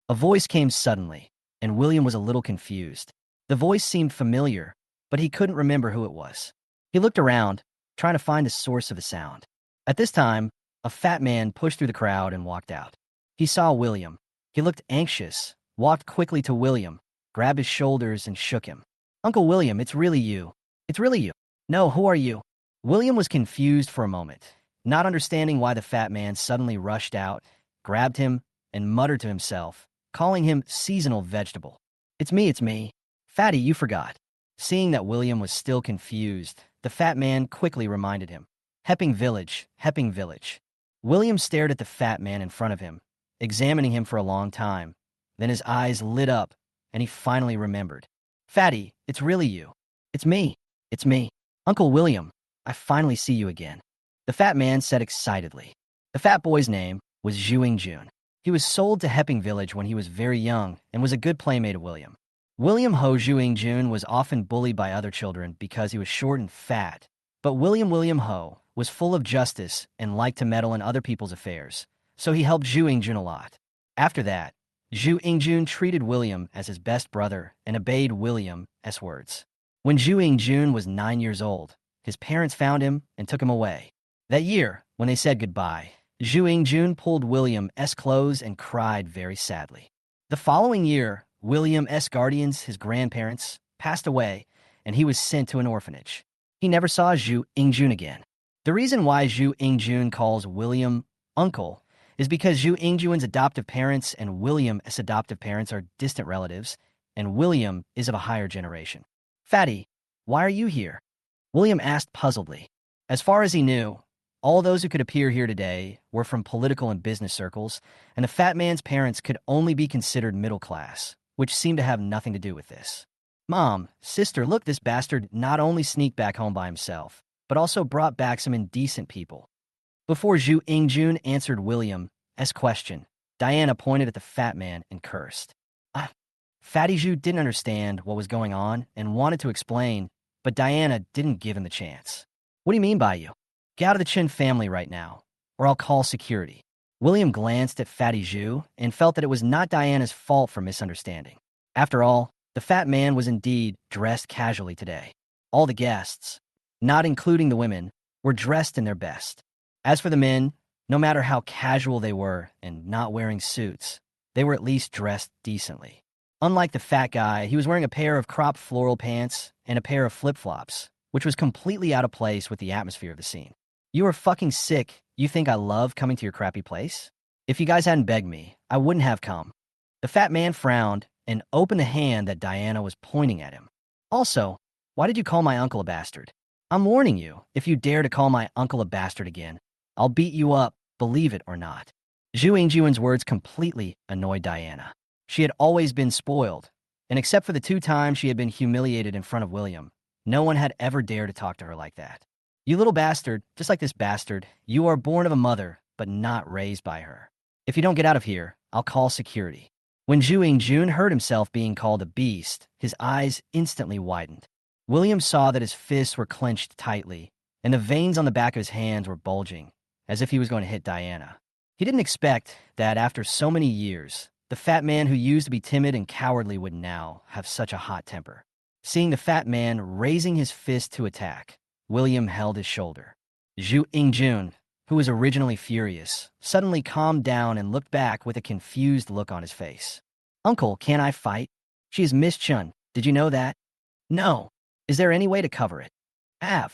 A voice came suddenly, and William was a little confused. The voice seemed familiar, but he couldn't remember who it was. He looked around, trying to find the source of the sound. At this time, a fat man pushed through the crowd and walked out. He saw William. He looked anxious, walked quickly to William, grabbed his shoulders and shook him. Uncle William, it's really you. It's really you. No, who are you? William was confused for a moment, not understanding why the fat man suddenly rushed out, grabbed him, and muttered to himself, calling him seasonal vegetable. It's me. Fatty, you forgot. Seeing that William was still confused, the fat man quickly reminded him. Hepping Village. William stared at the fat man in front of him, examining him for a long time. Then his eyes lit up, and he finally remembered. Fatty, it's really you. It's me. Uncle William, I finally see you again. The fat man said excitedly. The fat boy's name was Zhu Jun. He was sold to Hepping Village when he was very young and was a good playmate of William. William Ho Zhu Jun was often bullied by other children because he was short and fat, but William Ho was full of justice and liked to meddle in other people's affairs, so he helped Zhu Jun a lot. After that, Zhu Jun treated William as his best brother and obeyed William's words. When Zhu Jun was 9 years old, his parents found him and took him away. That year, when they said goodbye, Zhu Jun pulled William's clothes and cried very sadly. The following year, William's guardians, his grandparents, passed away, and he was sent to an orphanage. He never saw Zhu Jun again. The reason why Zhu Jun calls William uncle is because Zhu Jun's adoptive parents and William's adoptive parents are distant relatives, and William is of a higher generation. Fatty, why are you here? William asked puzzledly. As far as he knew, all those who could appear here today were from political and business circles, and the fat man's parents could only be considered middle class, which seemed to have nothing to do with this. Mom, sister, look, this bastard not only sneaked back home by himself, but also brought back some indecent people. Before Zhu Jun answered William's question, Diana pointed at the fat man and cursed. Fatty Zhu didn't understand what was going on and wanted to explain, but Diana didn't give him the chance. What do you mean by you? Get out of the Chin family right now, or I'll call security. William glanced at Fatty Zhu and felt that it was not Diana's fault for misunderstanding. After all, the fat man was indeed dressed casually today. All the guests, not including the women, were dressed in their best. As for the men, no matter how casual they were and not wearing suits, they were at least dressed decently. Unlike the fat guy, he was wearing a pair of cropped floral pants and a pair of flip-flops, which was completely out of place with the atmosphere of the scene. You are fucking sick. You think I love coming to your crappy place? If you guys hadn't begged me, I wouldn't have come. The fat man frowned and opened the hand that Diana was pointing at him. Also, why did you call my uncle a bastard? I'm warning you, if you dare to call my uncle a bastard again, I'll beat you up, believe it or not. Zhu Jun's words completely annoyed Diana. She had always been spoiled, and except for the 2 times she had been humiliated in front of William, no one had ever dared to talk to her like that. You little bastard, just like this bastard, you are born of a mother, but not raised by her. If you don't get out of here, I'll call security. When Zhu Jun heard himself being called a beast, his eyes instantly widened. William saw that his fists were clenched tightly, and the veins on the back of his hands were bulging, as if he was going to hit Diana. He didn't expect that after so many years, the fat man who used to be timid and cowardly would now have such a hot temper. Seeing the fat man raising his fist to attack, William held his shoulder. Zhu Ingjun, who was originally furious, suddenly calmed down and looked back with a confused look on his face. Uncle, can't I fight? She is Miss Chun. Did you know that? No. Is there any way to cover it? Have.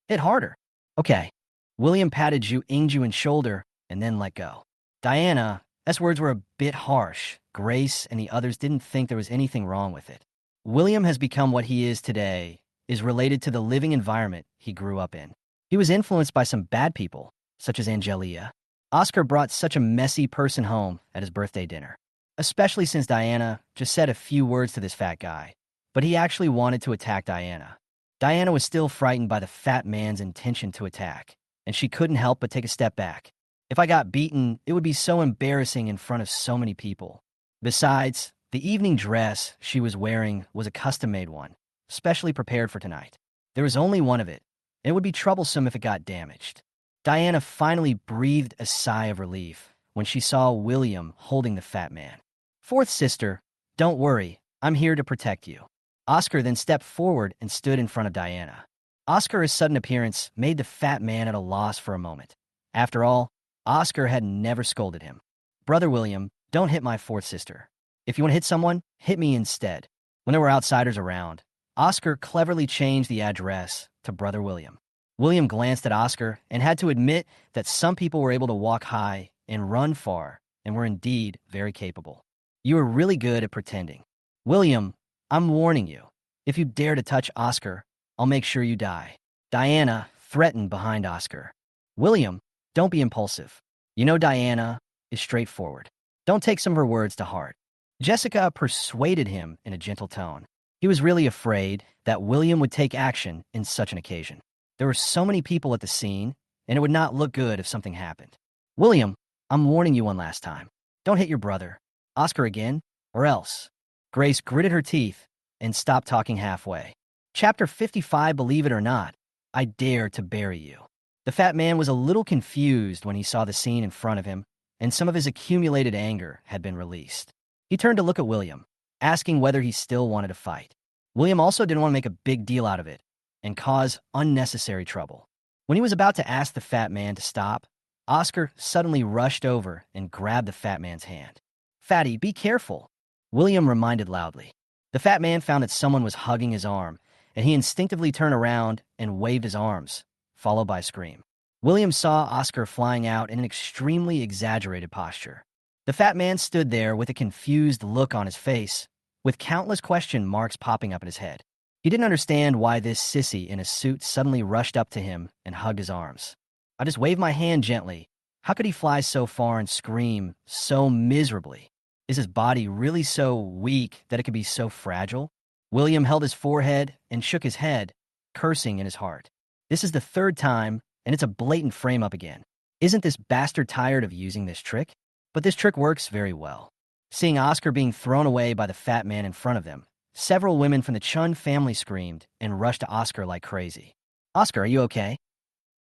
Hit harder. Okay. William patted Zhu Ingjuan's shoulder and then let go. Diana's words were a bit harsh. Grace and the others didn't think there was anything wrong with it. William has become what he is today is related to the living environment he grew up in. He was influenced by some bad people, such as Angelia. Oscar brought such a messy person home at his birthday dinner, especially since Diana just said a few words to this fat guy, but he actually wanted to attack Diana. Diana was still frightened by the fat man's intention to attack, and she couldn't help but take a step back. If I got beaten, it would be so embarrassing in front of so many people. Besides, the evening dress she was wearing was a custom-made one, specially prepared for tonight. There was only one of it, and it would be troublesome if it got damaged. Diana finally breathed a sigh of relief when she saw William holding the fat man. Fourth sister, don't worry, I'm here to protect you. Oscar then stepped forward and stood in front of Diana. Oscar's sudden appearance made the fat man at a loss for a moment. After all, Oscar had never scolded him. Brother William, don't hit my fourth sister. If you want to hit someone, hit me instead. When there were outsiders around, Oscar cleverly changed the address to Brother William. William glanced at Oscar and had to admit that some people were able to walk high and run far and were indeed very capable. You are really good at pretending. William, I'm warning you. If you dare to touch Oscar, I'll make sure you die. Diana threatened behind Oscar. William, don't be impulsive. You know Diana is straightforward. Don't take some of her words to heart. Jessica persuaded him in a gentle tone. He was really afraid that William would take action in such an occasion. There were so many people at the scene, and it would not look good if something happened. William, I'm warning you one last time. Don't hit your brother. Oscar again, or else. Grace gritted her teeth and stopped talking halfway. Chapter 55, Believe It or Not, I Dare to Bury You. The fat man was a little confused when he saw the scene in front of him, and some of his accumulated anger had been released. He turned to look at William, asking whether he still wanted to fight. William also didn't want to make a big deal out of it and cause unnecessary trouble. When he was about to ask the fat man to stop, Oscar suddenly rushed over and grabbed the fat man's hand. Fatty, be careful, William reminded loudly. The fat man found that someone was hugging his arm, and he instinctively turned around and waved his arms, followed by a scream. William saw Oscar flying out in an extremely exaggerated posture. The fat man stood there with a confused look on his face, with countless question marks popping up in his head. He didn't understand why this sissy in a suit suddenly rushed up to him and hugged his arms. I just waved my hand gently. How could he fly so far and scream so miserably? Is his body really so weak that it could be so fragile? William held his forehead and shook his head, cursing in his heart. This is the third time, and it's a blatant frame-up again. Isn't this bastard tired of using this trick? But this trick works very well. Seeing Oscar being thrown away by the fat man in front of them, several women from the Chun family screamed and rushed to Oscar like crazy. Oscar, are you okay?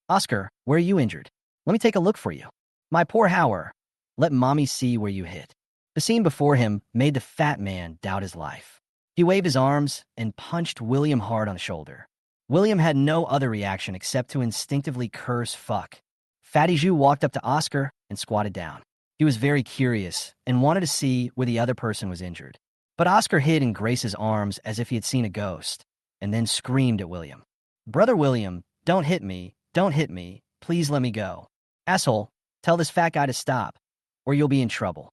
Oscar, where are you injured? Let me take a look for you. My poor Howard. Let mommy see where you hit. The scene before him made the fat man doubt his life. He waved his arms and punched William hard on the shoulder. William had no other reaction except to instinctively curse fuck. Fatty Zhu walked up to Oscar and squatted down. He was very curious and wanted to see where the other person was injured. But Oscar hid in Grace's arms as if he had seen a ghost, and then screamed at William. Brother William, don't hit me, please let me go. Asshole, tell this fat guy to stop, or you'll be in trouble.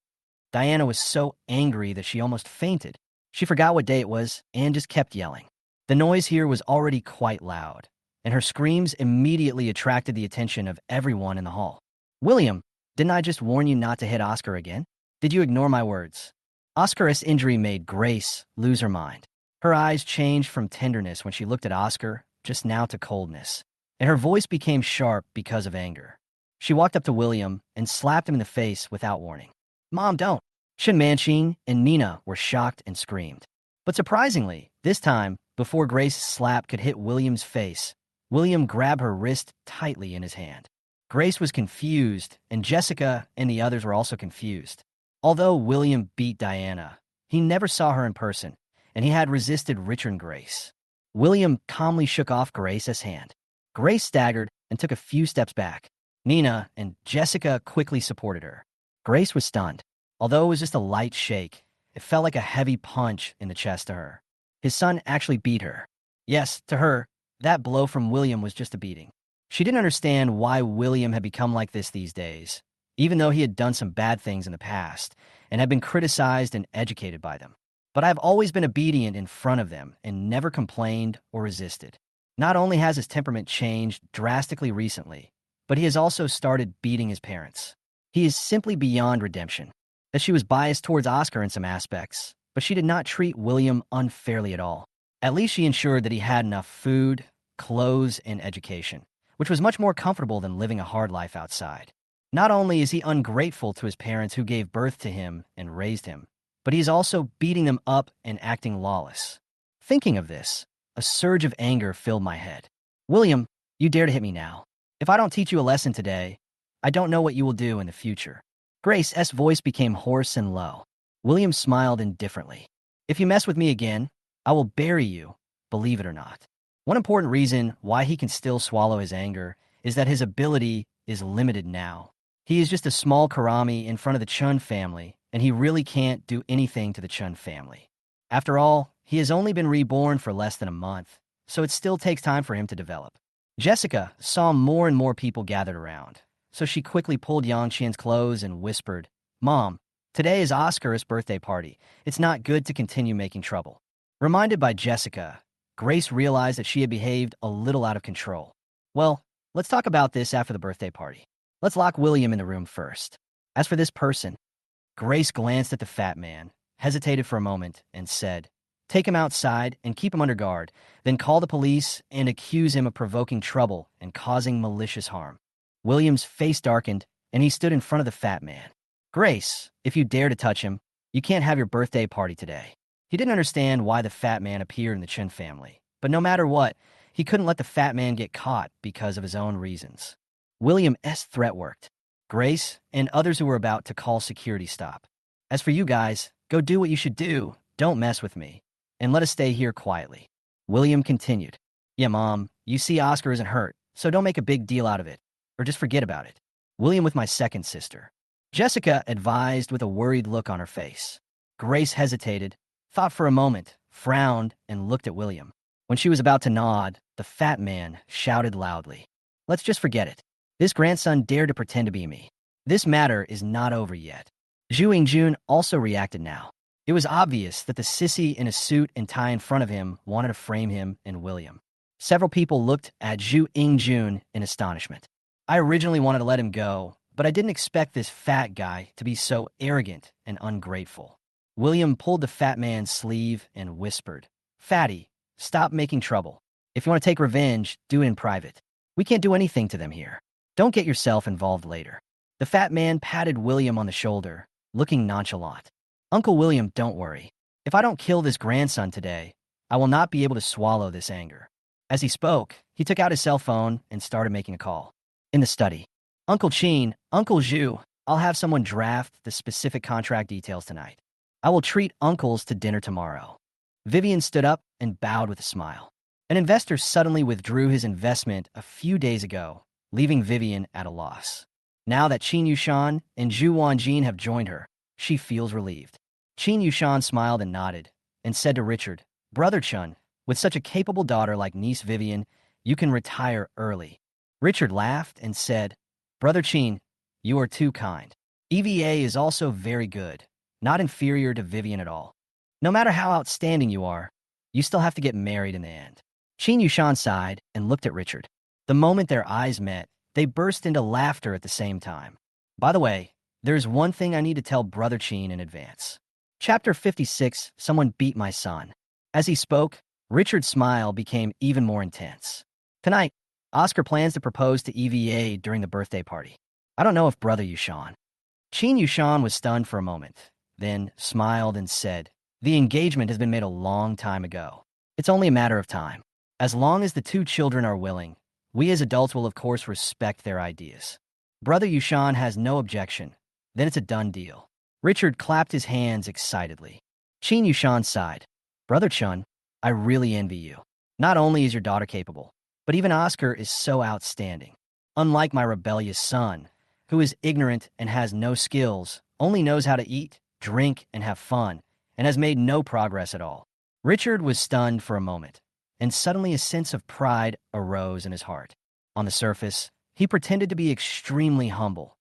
Diana was so angry that she almost fainted. She forgot what day it was and just kept yelling. The noise here was already quite loud, and her screams immediately attracted the attention of everyone in the hall. William, didn't I just warn you not to hit Oscar again? Did you ignore my words? Oscar's injury made Grace lose her mind. Her eyes changed from tenderness when she looked at Oscar just now to coldness, and her voice became sharp because of anger. She walked up to William and slapped him in the face without warning. Mom, don't. Shin Manching and Nina were shocked and screamed. But surprisingly, this time, before Grace's slap could hit William's face, William grabbed her wrist tightly in his hand. Grace was confused, and Jessica and the others were also confused. Although William beat Diana, he never saw her in person, and he had resisted Richard and Grace. William calmly shook off Grace's hand. Grace staggered and took a few steps back. Nina and Jessica quickly supported her. Grace was stunned. Although it was just a light shake, it felt like a heavy punch in the chest to her. His son actually beat her. Yes, to her, that blow from William was just a beating. She didn't understand why William had become like this these days, even though he had done some bad things in the past and had been criticized and educated by them. But I've always been obedient in front of them and never complained or resisted. Not only has his temperament changed drastically recently, but he has also started beating his parents. He is simply beyond redemption. That she was biased towards Oscar in some aspects, but she did not treat William unfairly at all. At least she ensured that he had enough food, clothes, and education, which was much more comfortable than living a hard life outside. Not only is he ungrateful to his parents who gave birth to him and raised him, but he is also beating them up and acting lawless. Thinking of this, a surge of anger filled my head. William, you dare to hit me now. If I don't teach you a lesson today, I don't know what you will do in the future. Grace's voice became hoarse and low. William smiled indifferently. If you mess with me again, I will bury you, believe it or not. One important reason why he can still swallow his anger is that his ability is limited now. He is just a small Karami in front of the Chun family, and he really can't do anything to the Chun family. After all, he has only been reborn for less than a month, so it still takes time for him to develop. Jessica saw more and more people gathered around, so she quickly pulled Yangqian's clothes and whispered, "Mom, today is Oscar's birthday party. It's not good to continue making trouble." Reminded by Jessica, Grace realized that she had behaved a little out of control. Well, let's talk about this after the birthday party. Let's lock William in the room first. As for this person, Grace glanced at the fat man, hesitated for a moment, and said, "Take him outside and keep him under guard, then call the police and accuse him of provoking trouble and causing malicious harm." William's face darkened, and he stood in front of the fat man. "Grace, if you dare to touch him, you can't have your birthday party today." He didn't understand why the fat man appeared in the Chin family, but no matter what, he couldn't let the fat man get caught because of his own reasons. William's threat worked. Grace and others who were about to call security stopped. "As for you guys, go do what you should do. Don't mess with me. And let us stay here quietly." William continued, "Yeah, Mom, you see Oscar isn't hurt, so don't make a big deal out of it. Or just forget about it. William with my second sister." Jessica advised with a worried look on her face. Grace hesitated, thought for a moment, frowned, and looked at William. When she was about to nod, the fat man shouted loudly, "Let's just forget it. This grandson dared to pretend to be me. This matter is not over yet." Zhu Yingjun also reacted now. It was obvious that the sissy in a suit and tie in front of him wanted to frame him and William. Several people looked at Zhu Yingjun in astonishment. I originally wanted to let him go, but I didn't expect this fat guy to be so arrogant and ungrateful. William pulled the fat man's sleeve and whispered, "Fatty, stop making trouble. If you want to take revenge, do it in private. We can't do anything to them here. Don't get yourself involved later." The fat man patted William on the shoulder, looking nonchalant. "Uncle William, don't worry. If I don't kill this grandson today, I will not be able to swallow this anger." As he spoke, he took out his cell phone and started making a call. In the study, "Uncle Chin, Uncle Zhu, I'll have someone draft the specific contract details tonight. I will treat uncles to dinner tomorrow." Vivian stood up and bowed with a smile. An investor suddenly withdrew his investment a few days ago, leaving Vivian at a loss. Now that Qin Yushan and Zhu Wanjin have joined her, she feels relieved. Qin Yushan smiled and nodded, and said to Richard, "Brother Chun, with such a capable daughter like niece Vivian, you can retire early." Richard laughed and said, "Brother Qin, you are too kind. EVA is also very good, not inferior to Vivian at all. No matter how outstanding you are, you still have to get married in the end." Qin Yushan sighed and looked at Richard. The moment their eyes met, they burst into laughter at the same time. "By the way, there's one thing I need to tell Brother Qin in advance." Chapter 56, Someone Beat My Son. As he spoke, Richard's smile became even more intense. "Tonight, Oscar plans to propose to EVA during the birthday party. I don't know if Brother Yushan." Qin Yushan was stunned for a moment, then smiled and said, "The engagement has been made a long time ago. It's only a matter of time. As long as the two children are willing, we as adults will of course respect their ideas. Brother Yushan has no objection. Then it's a done deal." Richard clapped his hands excitedly. Qin Yushan sighed. Brother Chun, I really envy you. Not only is your daughter capable, but even Oscar is so outstanding. Unlike my rebellious son, who is ignorant and has no skills, only knows how to eat, drink, and have fun, and has made no progress at all. Richard was stunned for a moment, and suddenly a sense of pride arose in his heart. On the surface, he pretended to be extremely humble.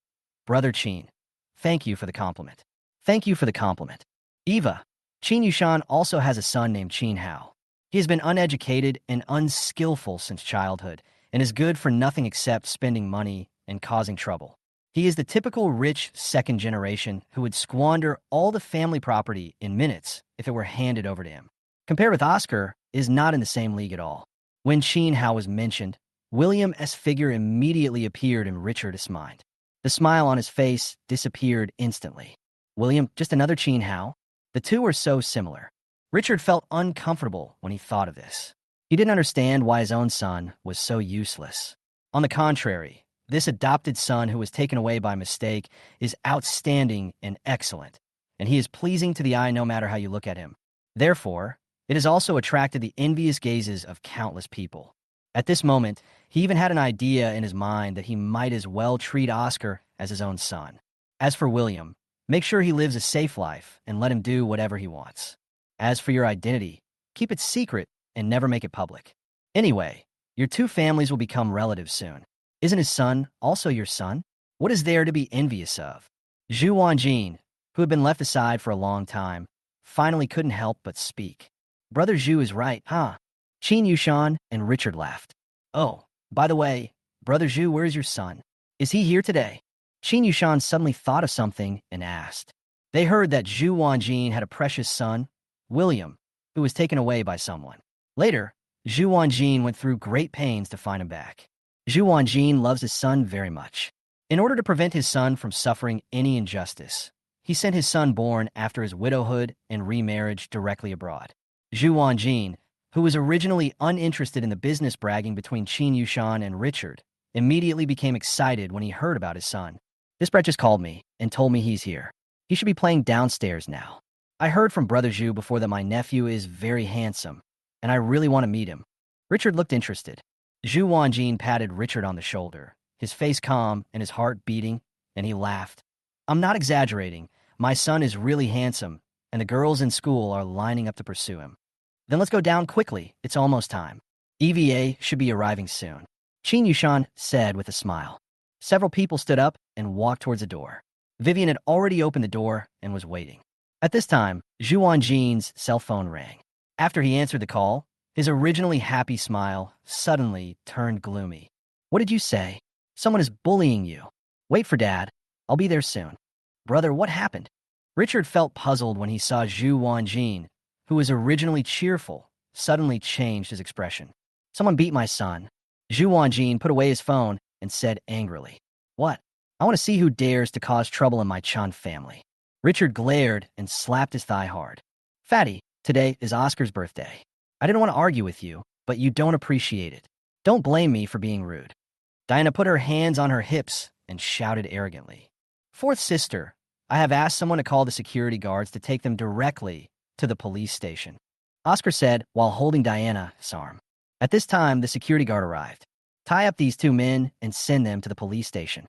Brother Chin, thank you for the compliment. Thank you for the compliment. Eva, Qin Yushan also has a son named Qin Hao. He has been uneducated and unskillful since childhood, and is good for nothing except spending money and causing trouble. He is the typical rich second generation who would squander all the family property in minutes if it were handed over to him. Compared with Oscar, is not in the same league at all. When Qin Hao was mentioned, William's figure immediately appeared in Richard's mind. The smile on his face disappeared instantly. William, just another Qin Hao? The two were so similar. Richard felt uncomfortable when he thought of this. He didn't understand why his own son was so useless. On the contrary, this adopted son who was taken away by mistake is outstanding and excellent, and he is pleasing to the eye no matter how you look at him. Therefore, it has also attracted the envious gazes of countless people. At this moment, he even had an idea in his mind that he might as well treat Oscar as his own son. As for William, make sure he lives a safe life and let him do whatever he wants. As for your identity, keep it secret and never make it public. Anyway, your two families will become relatives soon. Isn't his son also your son? What is there to be envious of? Zhu Wanjin, who had been left aside for a long time, finally couldn't help but speak. Brother Zhu is right, huh? Qin Yushan and Richard laughed. Oh, by the way, Brother Zhu, where's your son? Is he here today? Qin Yushan suddenly thought of something and asked. They heard that Zhu Wanjin had a precious son, William, who was taken away by someone. Later, Zhu Wanjin went through great pains to find him back. Zhu Wanjin loves his son very much. In order to prevent his son from suffering any injustice, he sent his son born after his widowhood and remarriage directly abroad. Zhu Wanjin, who was originally uninterested in the business bragging between Qin Yushan and Richard, immediately became excited when he heard about his son. This brat just called me and told me he's here. He should be playing downstairs now. I heard from Brother Zhu before that my nephew is very handsome, and I really want to meet him. Richard looked interested. Zhu Wanjin patted Richard on the shoulder, his face calm and his heart beating, and he laughed. I'm not exaggerating. My son is really handsome, and the girls in school are lining up to pursue him. Then let's go down quickly. It's almost time. EVA should be arriving soon, Qin Yushan said with a smile. Several people stood up and walked towards the door. Vivian had already opened the door and was waiting. At this time, Zhu Wanjin's cell phone rang. After he answered the call, his originally happy smile suddenly turned gloomy. What did you say? Someone is bullying you. Wait for Dad. I'll be there soon. Brother, what happened? Richard felt puzzled when he saw Zhu Wanjin, who was originally cheerful, suddenly changed his expression. Someone beat my son. Zhu Wanjin put away his phone and said angrily. What? I want to see who dares to cause trouble in my Chun family. Richard glared and slapped his thigh hard. Fatty, today is Oscar's birthday. I didn't want to argue with you, but you don't appreciate it. Don't blame me for being rude. Diana put her hands on her hips and shouted arrogantly. Fourth sister, I have asked someone to call the security guards to take them directly to the police station, Oscar said while holding Diana's arm. At this time, the security guard arrived. Tie up these two men and send them to the police station.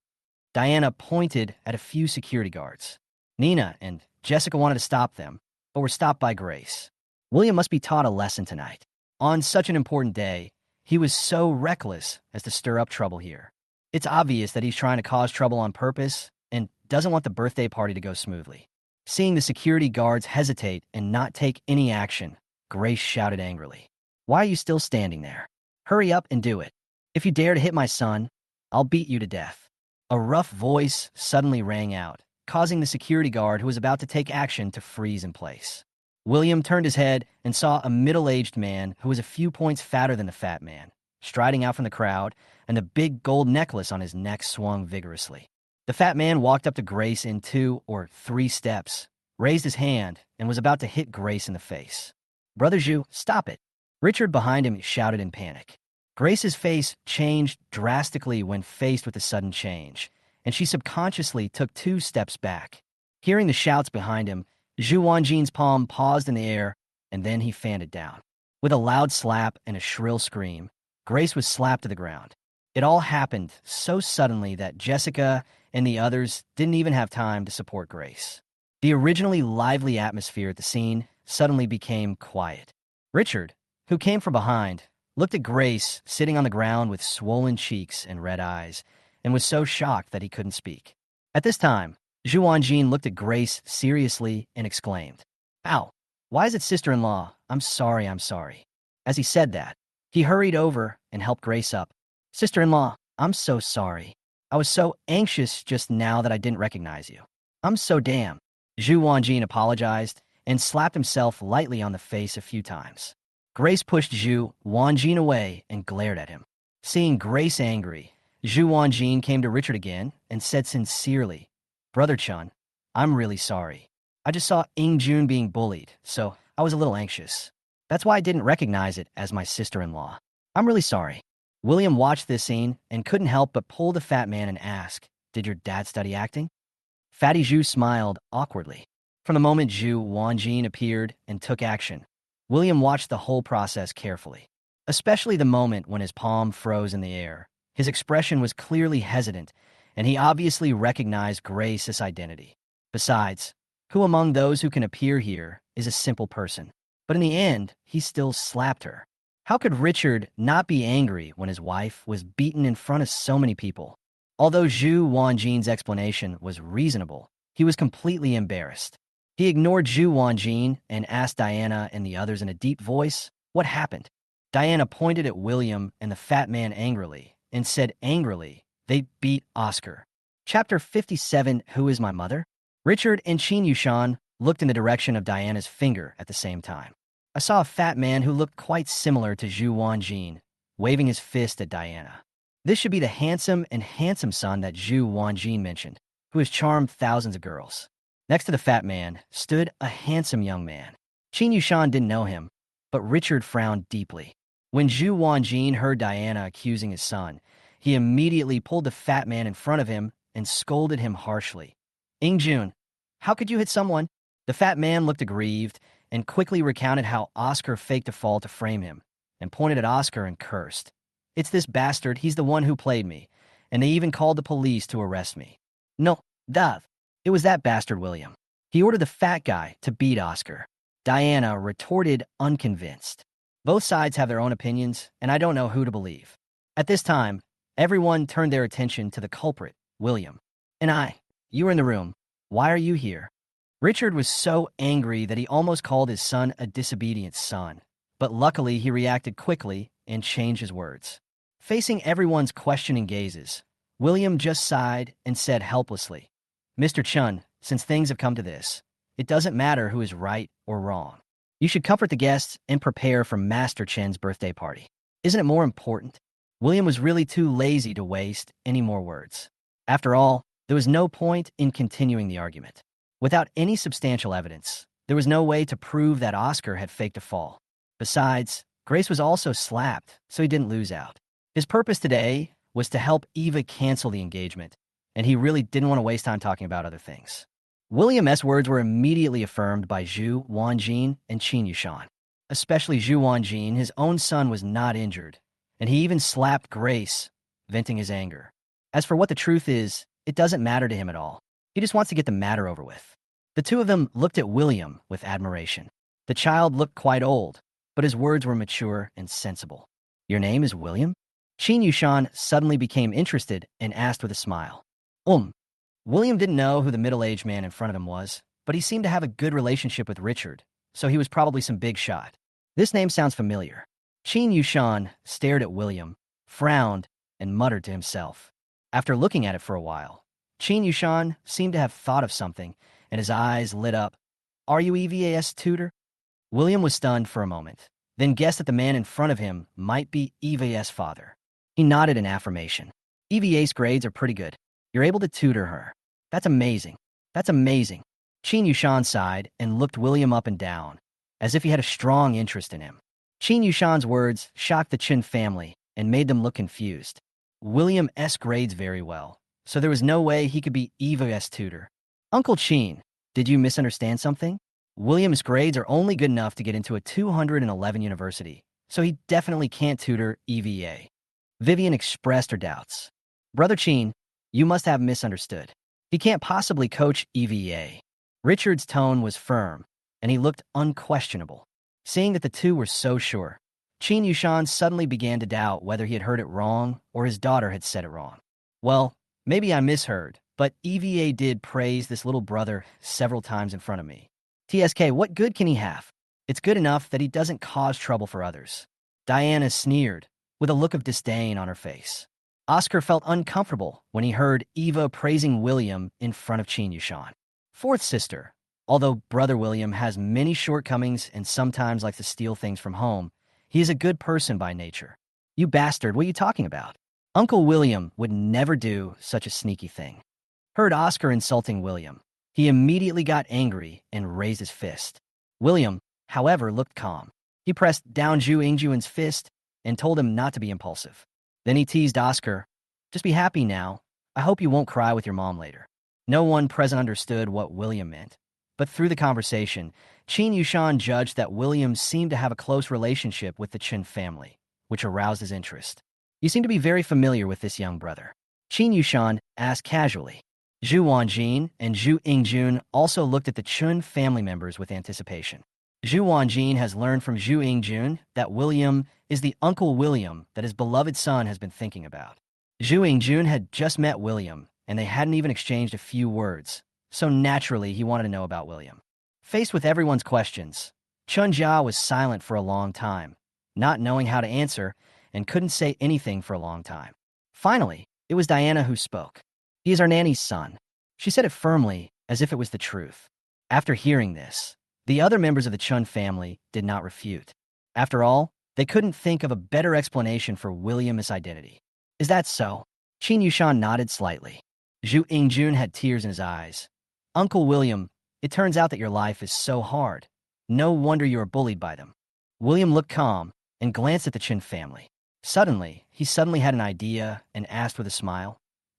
Diana pointed at a few security guards. Nina and Jessica wanted to stop them, but were stopped by Grace. William must be taught a lesson tonight. On such an important day, he was so reckless as to stir up trouble here. It's obvious that he's trying to cause trouble on purpose and doesn't want the birthday party to go smoothly. Seeing the security guards hesitate and not take any action, Grace shouted angrily. Why are you still standing there? Hurry up and do it. If you dare to hit my son, I'll beat you to death. A rough voice suddenly rang out, causing the security guard who was about to take action to freeze in place. William turned his head and saw a middle-aged man who was a few points fatter than the fat man, striding out from the crowd, and the big gold necklace on his neck swung vigorously. The fat man walked up to Grace in 2 or 3 steps, raised his hand, and was about to hit Grace in the face. Brother Zhu, stop it. Richard behind him shouted in panic. Grace's face changed drastically when faced with the sudden change, and she subconsciously took 2 steps back. Hearing the shouts behind him, Zhu Wanjin's palm paused in the air and then he fanned it down. With a loud slap and a shrill scream, Grace was slapped to the ground. It all happened so suddenly that Jessica and the others didn't even have time to support Grace. The originally lively atmosphere at the scene suddenly became quiet. Richard, who came from behind, looked at Grace sitting on the ground with swollen cheeks and red eyes, and was so shocked that he couldn't speak. At this time, Zhu Wanjin looked at Grace seriously and exclaimed, "Ow, why is it sister-in-law? I'm sorry, I'm sorry." As he said that, he hurried over and helped Grace up. "Sister-in-law, I'm so sorry. I was so anxious just now that I didn't recognize you. I'm so damn." Zhu Wanjin apologized and slapped himself lightly on the face a few times. Grace pushed Zhu Wanjin away and glared at him. Seeing Grace angry, Zhu Wanjin came to Richard again and said sincerely, "Brother Chun, I'm really sorry. I just saw Ingjun being bullied, so I was a little anxious. That's why I didn't recognize it as my sister-in-law. I'm really sorry." William watched this scene and couldn't help but pull the fat man and ask, "Did your dad study acting?" Fatty Zhu smiled awkwardly. From the moment Zhu Wanjin appeared and took action, William watched the whole process carefully, especially the moment when his palm froze in the air. His expression was clearly hesitant, and he obviously recognized Grace's identity. Besides, who among those who can appear here is a simple person? But in the end, he still slapped her. How could Richard not be angry when his wife was beaten in front of so many people? Although Zhu Wanjin's explanation was reasonable, he was completely embarrassed. He ignored Zhu Wanjin and asked Diana and the others in a deep voice, "What happened?" Diana pointed at William and the fat man angrily and said angrily, "They beat Oscar." Chapter 57, Who is My Mother? Richard and Qin Yushan looked in the direction of Diana's finger at the same time. I saw a fat man who looked quite similar to Zhu Wanjin, waving his fist at Diana. This should be the handsome son that Zhu Wanjin mentioned, who has charmed thousands of girls. Next to the fat man stood a handsome young man. Qin Yushan didn't know him, but Richard frowned deeply. When Zhu Wanjin heard Diana accusing his son, he immediately pulled the fat man in front of him and scolded him harshly. "Ingjun, how could you hit someone?" The fat man looked aggrieved and quickly recounted how Oscar faked a fall to frame him and pointed at Oscar and cursed. "It's this bastard, he's the one who played me, and they even called the police to arrest me." "No, Dav. It was that bastard William. He ordered the fat guy to beat Oscar." Diana retorted unconvinced. Both sides have their own opinions, and I don't know who to believe. At this time, everyone turned their attention to the culprit, William. You were in the room. Why are you here?" Richard was so angry that he almost called his son a disobedient son, but luckily he reacted quickly and changed his words. Facing everyone's questioning gazes, William just sighed and said helplessly, "Mr. Chun, since things have come to this, it doesn't matter who is right or wrong. You should comfort the guests and prepare for Master Chen's birthday party. Isn't it more important?" William was really too lazy to waste any more words. After all, there was no point in continuing the argument. Without any substantial evidence, there was no way to prove that Oscar had faked a fall. Besides, Grace was also slapped, so he didn't lose out. His purpose today was to help Eva cancel the engagement, and he really didn't want to waste time talking about other things. William's words were immediately affirmed by Zhu Wanjin and Qin Yushan. Especially Zhu Wanjin, his own son was not injured, and he even slapped Grace, venting his anger. As for what the truth is, it doesn't matter to him at all. He just wants to get the matter over with. The two of them looked at William with admiration. The child looked quite old, but his words were mature and sensible. "Your name is William?" Qin Yushan suddenly became interested and asked with a smile. William didn't know who the middle-aged man in front of him was, but he seemed to have a good relationship with Richard, so he was probably some big shot. "This name sounds familiar." Qin Yushan stared at William, frowned, and muttered to himself. After looking at it for a while, Qin Yushan seemed to have thought of something, and his eyes lit up. "Are you EVA's tutor?" William was stunned for a moment, then guessed that the man in front of him might be EVA's father. He nodded in affirmation. "EVA's grades are pretty good. You're able to tutor her. That's amazing. That's amazing." Qin Yushan sighed and looked William up and down, as if he had a strong interest in him. Qin Yushan's words shocked the Qin family and made them look confused. William's grades very well, so there was no way he could be EVA's tutor. "Uncle Qin, did you misunderstand something?" William's grades are only good enough to get into a 211 university, so he definitely can't tutor EVA. Vivian expressed her doubts. Brother Chin, you must have misunderstood. He can't possibly coach EVA. Richard's tone was firm, and he looked unquestionable. Seeing that the two were so sure, Qin Yushan suddenly began to doubt whether he had heard it wrong or his daughter had said it wrong. Well, maybe I misheard, but EVA did praise this little brother several times in front of me. TSK, what good can he have? It's good enough that he doesn't cause trouble for others. Diana sneered, with a look of disdain on her face. Oscar felt uncomfortable when he heard Eva praising William in front of Qin Yushan. Fourth sister, although Brother William has many shortcomings and sometimes likes to steal things from home, he is a good person by nature. You bastard, what are you talking about? Uncle William would never do such a sneaky thing. Heard Oscar insulting William. He immediately got angry and raised his fist. William, however, looked calm. He pressed down Zhu Yingjuan's fist and told him not to be impulsive. Then he teased Oscar, just be happy now. I hope you won't cry with your mom later. No one present understood what William meant, but through the conversation, Qin Yushan judged that William seemed to have a close relationship with the Chen family, which aroused his interest. You seem to be very familiar with this young brother. Qin Yushan asked casually. Zhu Wanjin and Zhu Yingjun also looked at the Chen family members with anticipation. Zhu Wanjin has learned from Zhu Yingjun that William is the Uncle William that his beloved son has been thinking about. Zhu Yingjun had just met William, and they hadn't even exchanged a few words, so naturally he wanted to know about William. Faced with everyone's questions, Chun Jia was silent for a long time, not knowing how to answer, and couldn't say anything for a long time. Finally, it was Diana who spoke. He is our nanny's son. She said it firmly, as if it was the truth. After hearing this, the other members of the Chun family did not refute. After all, they couldn't think of a better explanation for William's identity. Is that so? Qin Yushan nodded slightly. Zhu Yingjun had tears in his eyes. Uncle William, it turns out that your life is so hard. No wonder you are bullied by them. William looked calm and glanced at the Chin family. He suddenly had an idea and asked with a smile,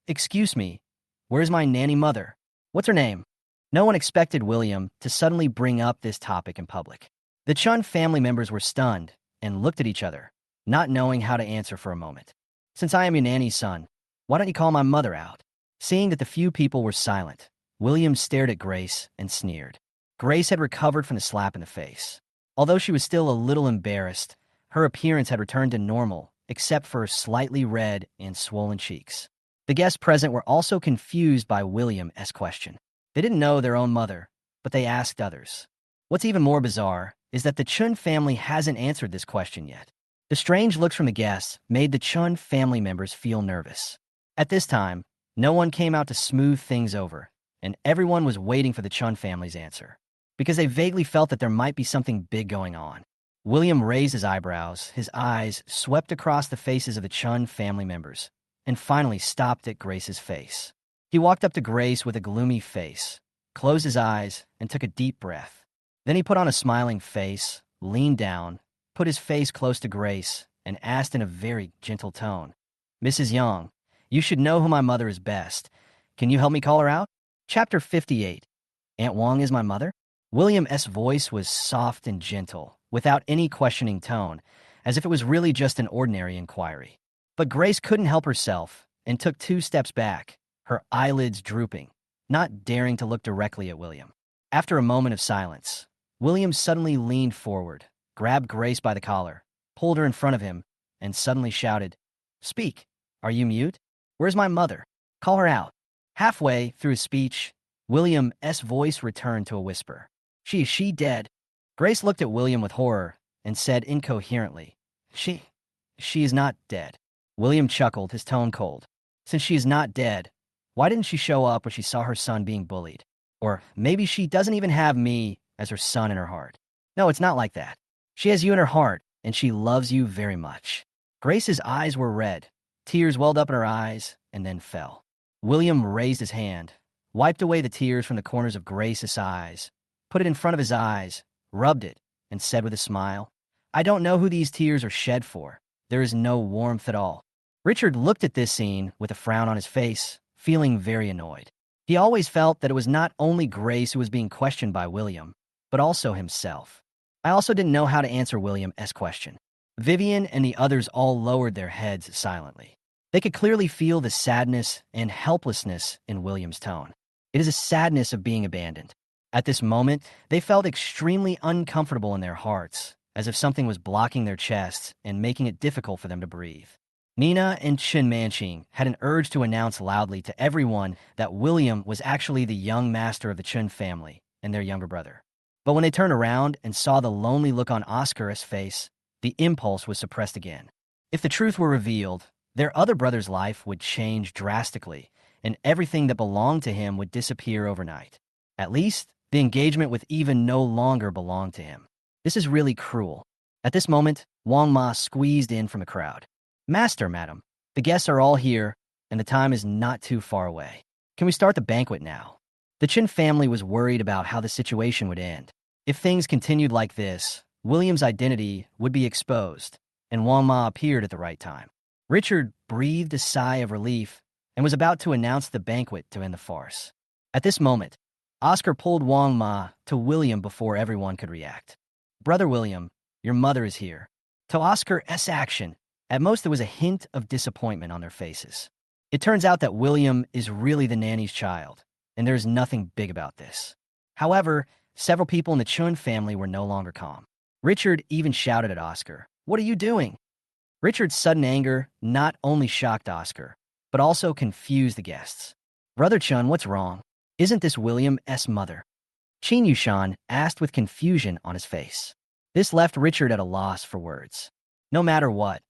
Excuse me, where's my nanny mother? What's her name? No one expected William to suddenly bring up this topic in public. The Chun family members were stunned and looked at each other, not knowing how to answer for a moment. Since I am your nanny's son, why don't you call my mother out? Seeing that the few people were silent, William stared at Grace and sneered. Grace had recovered from the slap in the face. Although she was still a little embarrassed, her appearance had returned to normal, except for slightly red and swollen cheeks. The guests present were also confused by William's question. They didn't know their own mother, but they asked others. What's even more bizarre is that the Chun family hasn't answered this question yet. The strange looks from the guests made the Chun family members feel nervous. At this time, no one came out to smooth things over, and everyone was waiting for the Chun family's answer, because they vaguely felt that there might be something big going on. William raised his eyebrows, his eyes swept across the faces of the Chun family members, and finally stopped at Grace's face. He walked up to Grace with a gloomy face, closed his eyes, and took a deep breath. Then he put on a smiling face, leaned down, put his face close to Grace, and asked in a very gentle tone, Mrs. Young, you should know who my mother is best. Can you help me call her out? Chapter 58. Aunt Wang is my mother? William's voice was soft and gentle, without any questioning tone, as if it was really just an ordinary inquiry. But Grace couldn't help herself and took 2 steps back, her eyelids drooping, not daring to look directly at William. After a moment of silence, William suddenly leaned forward, grabbed Grace by the collar, pulled her in front of him, and suddenly shouted, Speak! Are you mute? Where's my mother? Call her out. Halfway through his speech, William's voice returned to a whisper. Is she dead? Grace looked at William with horror and said incoherently, She is not dead. William chuckled, his tone cold. Since she is not dead, why didn't she show up when she saw her son being bullied? Or maybe she doesn't even have me as her son in her heart. No, it's not like that. She has you in her heart, and she loves you very much. Grace's eyes were red. Tears welled up in her eyes and then fell. William raised his hand, wiped away the tears from the corners of Grace's eyes, put it in front of his eyes, rubbed it, and said with a smile, I don't know who these tears are shed for. There is no warmth at all. Richard looked at this scene with a frown on his face, feeling very annoyed. He always felt that it was not only Grace who was being questioned by William, but but also himself. I also didn't know how to answer William's question. Vivian and the others all lowered their heads silently. They could clearly feel the sadness and helplessness in William's tone. It is a sadness of being abandoned. At this moment, they felt extremely uncomfortable in their hearts, as if something was blocking their chests and making it difficult for them to breathe. Nina and Chen Manqing had an urge to announce loudly to everyone that William was actually the young master of the Chen family and their younger brother. But when they turned around and saw the lonely look on Oscar's face, the impulse was suppressed again. If the truth were revealed, their other brother's life would change drastically, and everything that belonged to him would disappear overnight. At least, the engagement with Eva no longer belonged to him. This is really cruel. At this moment, Wang Ma squeezed in from the crowd. Master, madam, the guests are all here, and the time is not too far away. Can we start the banquet now? The Chen family was worried about how the situation would end. If things continued like this, William's identity would be exposed, and Wang Ma appeared at the right time. Richard breathed a sigh of relief and was about to announce the banquet to end the farce. At this moment, Oscar pulled Wang Ma to William before everyone could react. Brother William, your mother is here. To Oscar's action, at most there was a hint of disappointment on their faces. It turns out that William is really the nanny's child, and there is nothing big about this. However, several people in the Chun family were no longer calm. Richard even shouted at Oscar, "What are you doing?" Richard's sudden anger not only shocked Oscar, but also confused the guests. Brother Chun, what's wrong? Isn't this William's mother? Qin Yushan asked with confusion on his face. This left Richard at a loss for words. No matter what,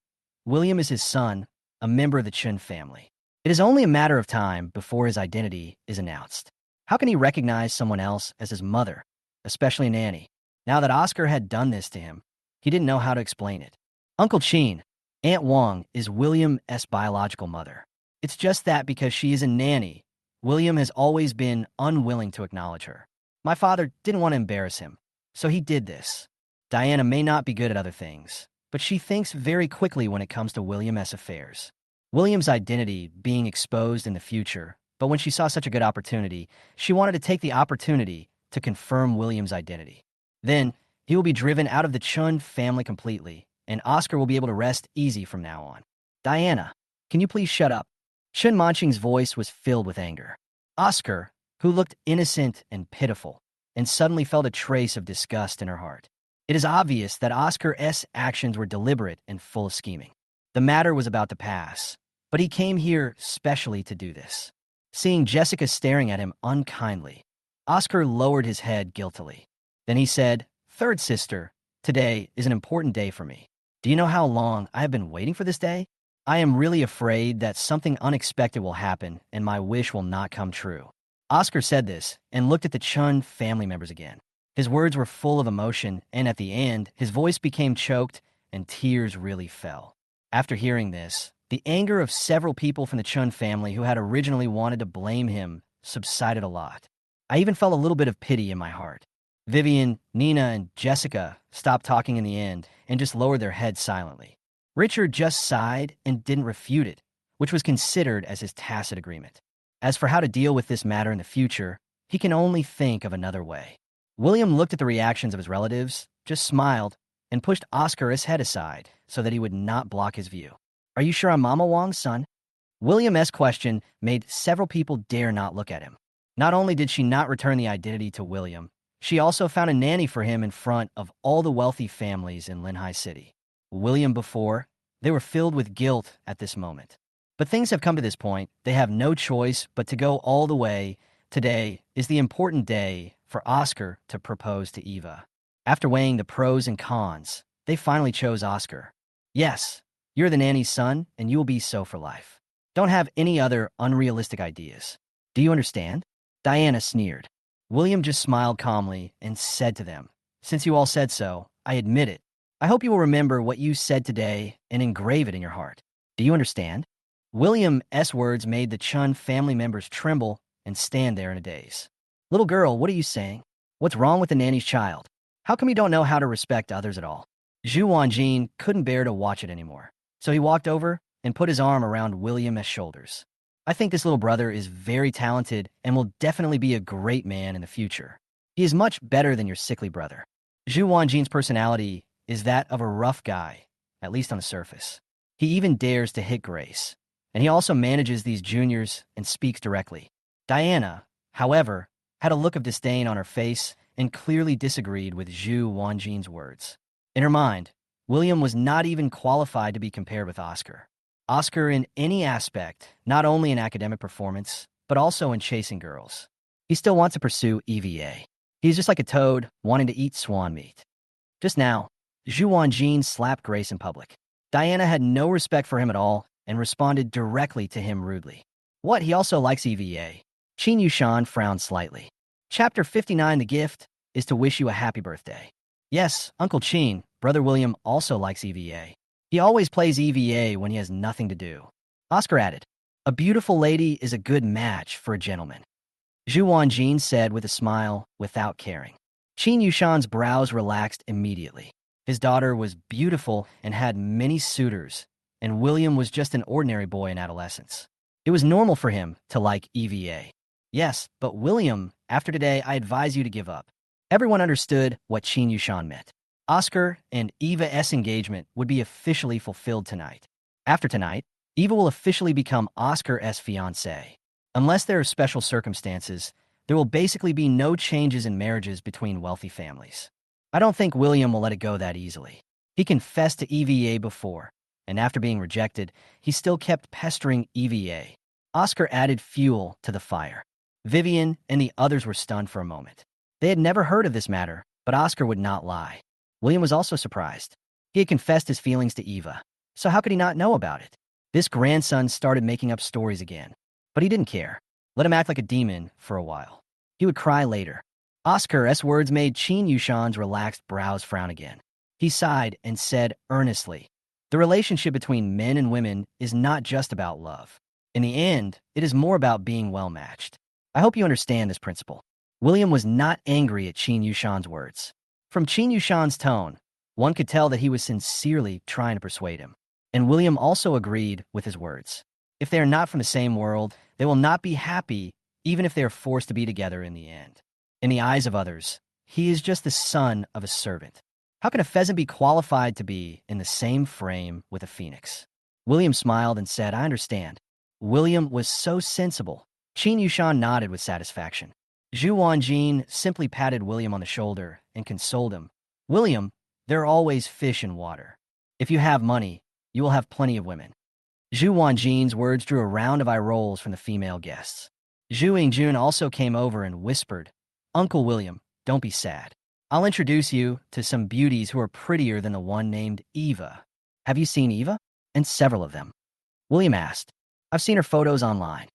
William is his son, a member of the Chun family. It is only a matter of time before his identity is announced. How can he recognize someone else as his mother, especially a nanny? Now that Oscar had done this to him, he didn't know how to explain it. Uncle Qin, Aunt Wang is William's biological mother. It's just that because she is a nanny, William has always been unwilling to acknowledge her. My father didn't want to embarrass him, so he did this. Diana may not be good at other things, but she thinks very quickly when it comes to William's affairs. William's identity being exposed in the future, but when she saw such a good opportunity, she wanted to take the opportunity to confirm William's identity. Then, he will be driven out of the Chun family completely, and Oscar will be able to rest easy from now on. Diana, can you please shut up? Chen Manqing's voice was filled with anger. Oscar, who looked innocent and pitiful, and suddenly felt a trace of disgust in her heart. It is obvious that Oscar's actions were deliberate and full of scheming. The matter was about to pass, but he came here specially to do this. Seeing Jessica staring at him unkindly, Oscar lowered his head guiltily. Then he said, "Third sister, today is an important day for me. Do you know how long I have been waiting for this day? I am really afraid that something unexpected will happen and my wish will not come true." Oscar said this and looked at the Chun family members again. His words were full of emotion, and at the end, his voice became choked and tears really fell. After hearing this, the anger of several people from the Chun family who had originally wanted to blame him subsided a lot. I even felt a little bit of pity in my heart. Vivian, Nina, and Jessica stopped talking in the end and just lowered their heads silently. Richard just sighed and didn't refute it, which was considered as his tacit agreement. As for how to deal with this matter in the future, he can only think of another way. William looked at the reactions of his relatives, just smiled, and pushed Oscar's head aside so that he would not block his view. "Are you sure I'm Mama Wang's son?" William's question made several people dare not look at him. Not only did she not return the identity to William, she also found a nanny for him in front of all the wealthy families in Linhai City. William before, they were filled with guilt at this moment. But things have come to this point, they have no choice but to go all the way. Today is the important day for Oscar to propose to Eva. After weighing the pros and cons, they finally chose Oscar. Yes, you're the nanny's son, and you will be so for life. Don't have any other unrealistic ideas. Do you understand? Diana sneered. William just smiled calmly and said to them, "Since you all said so, I admit it. I hope you will remember what you said today and engrave it in your heart. Do you understand?" William's words made the Chun family members tremble and stand there in a daze. "Little girl, what are you saying? What's wrong with the nanny's child? How come you don't know how to respect others at all?" Zhu Wanjin couldn't bear to watch it anymore, so he walked over and put his arm around William's shoulders. "I think this little brother is very talented and will definitely be a great man in the future. He is much better than your sickly brother. Zhu Wanjin's personality is that of a rough guy, at least on the surface. He even dares to hit Grace, and he also manages these juniors and speaks directly. Diana, however, had a look of disdain on her face and clearly disagreed with Zhu Wanjin's words. In her mind, William was not even qualified to be compared with Oscar. Oscar in any aspect, not only in academic performance, but also in chasing girls. He still wants to pursue EVA. He's just like a toad wanting to eat swan meat. Just now, Zhu Wanjin slapped Grace in public. Diana had no respect for him at all and responded directly to him rudely. What, he also likes EVA? Qin Yushan frowned slightly. Chapter 59, The Gift, is to wish you a happy birthday. Yes, Uncle Qin, Brother William also likes EVA. He always plays EVA when he has nothing to do. Oscar added, a beautiful lady is a good match for a gentleman. Zhu Wanjin said with a smile, without caring. Qin Yushan's brows relaxed immediately. His daughter was beautiful and had many suitors, and William was just an ordinary boy in adolescence. It was normal for him to like EVA. Yes, but William, after today, I advise you to give up. Everyone understood what Qin Yushan meant. Oscar and Eva's engagement would be officially fulfilled tonight. After tonight, Eva will officially become Oscar's fiancée. Unless there are special circumstances, there will basically be no changes in marriages between wealthy families. I don't think William will let it go that easily. He confessed to EVA before, and after being rejected, he still kept pestering EVA. Oscar added fuel to the fire. Vivian and the others were stunned for a moment. They had never heard of this matter, but Oscar would not lie. William was also surprised. He had confessed his feelings to Eva, so how could he not know about it? This grandson started making up stories again, but he didn't care. Let him act like a demon for a while. He would cry later. Oscar's words made Qin Yushan's relaxed brows frown again. He sighed and said earnestly, the relationship between men and women is not just about love. In the end, it is more about being well-matched. I hope you understand this principle. William was not angry at Qin Yushan's words. From Qin Yushan's tone, one could tell that he was sincerely trying to persuade him. And William also agreed with his words. If they are not from the same world, they will not be happy, even if they are forced to be together in the end. In the eyes of others, he is just the son of a servant. How can a pheasant be qualified to be in the same frame with a phoenix? William smiled and said, I understand. William was so sensible. Qin Yushan nodded with satisfaction. Zhu Wanjin simply patted William on the shoulder and consoled him. William, there are always fish in water. If you have money, you will have plenty of women. Zhu Wanjin's words drew a round of eye rolls from the female guests. Zhu Yingjun also came over and whispered, Uncle William, don't be sad. I'll introduce you to some beauties who are prettier than the one named Eva. Have you seen Eva? And several of them. William asked. I've seen her photos online.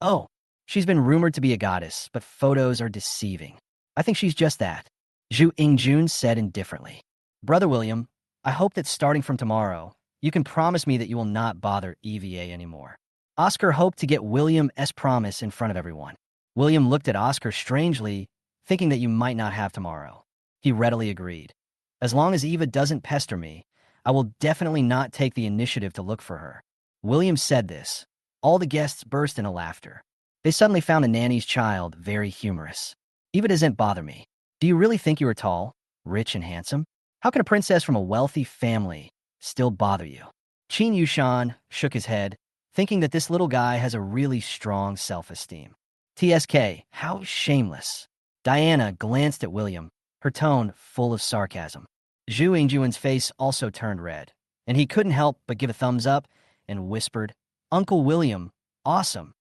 Oh, she's been rumored to be a goddess, but photos are deceiving. I think she's just that. Zhu Yingjun said indifferently. Brother William, I hope that starting from tomorrow, you can promise me that you will not bother EVA anymore. Oscar hoped to get William's promise in front of everyone. William looked at Oscar strangely, thinking that you might not have tomorrow. He readily agreed. As long as Eva doesn't pester me, I will definitely not take the initiative to look for her. William said this. All the guests burst into laughter. They suddenly found the nanny's child very humorous. Eva doesn't bother me. Do you really think you are tall, rich, and handsome? How can a princess from a wealthy family still bother you? Qin Yushan shook his head, thinking that this little guy has a really strong self-esteem. TSK, how shameless. Diana glanced at William, her tone full of sarcasm. Zhu Yingjuan's face also turned red, and he couldn't help but give a thumbs up and whispered, Uncle William, awesome.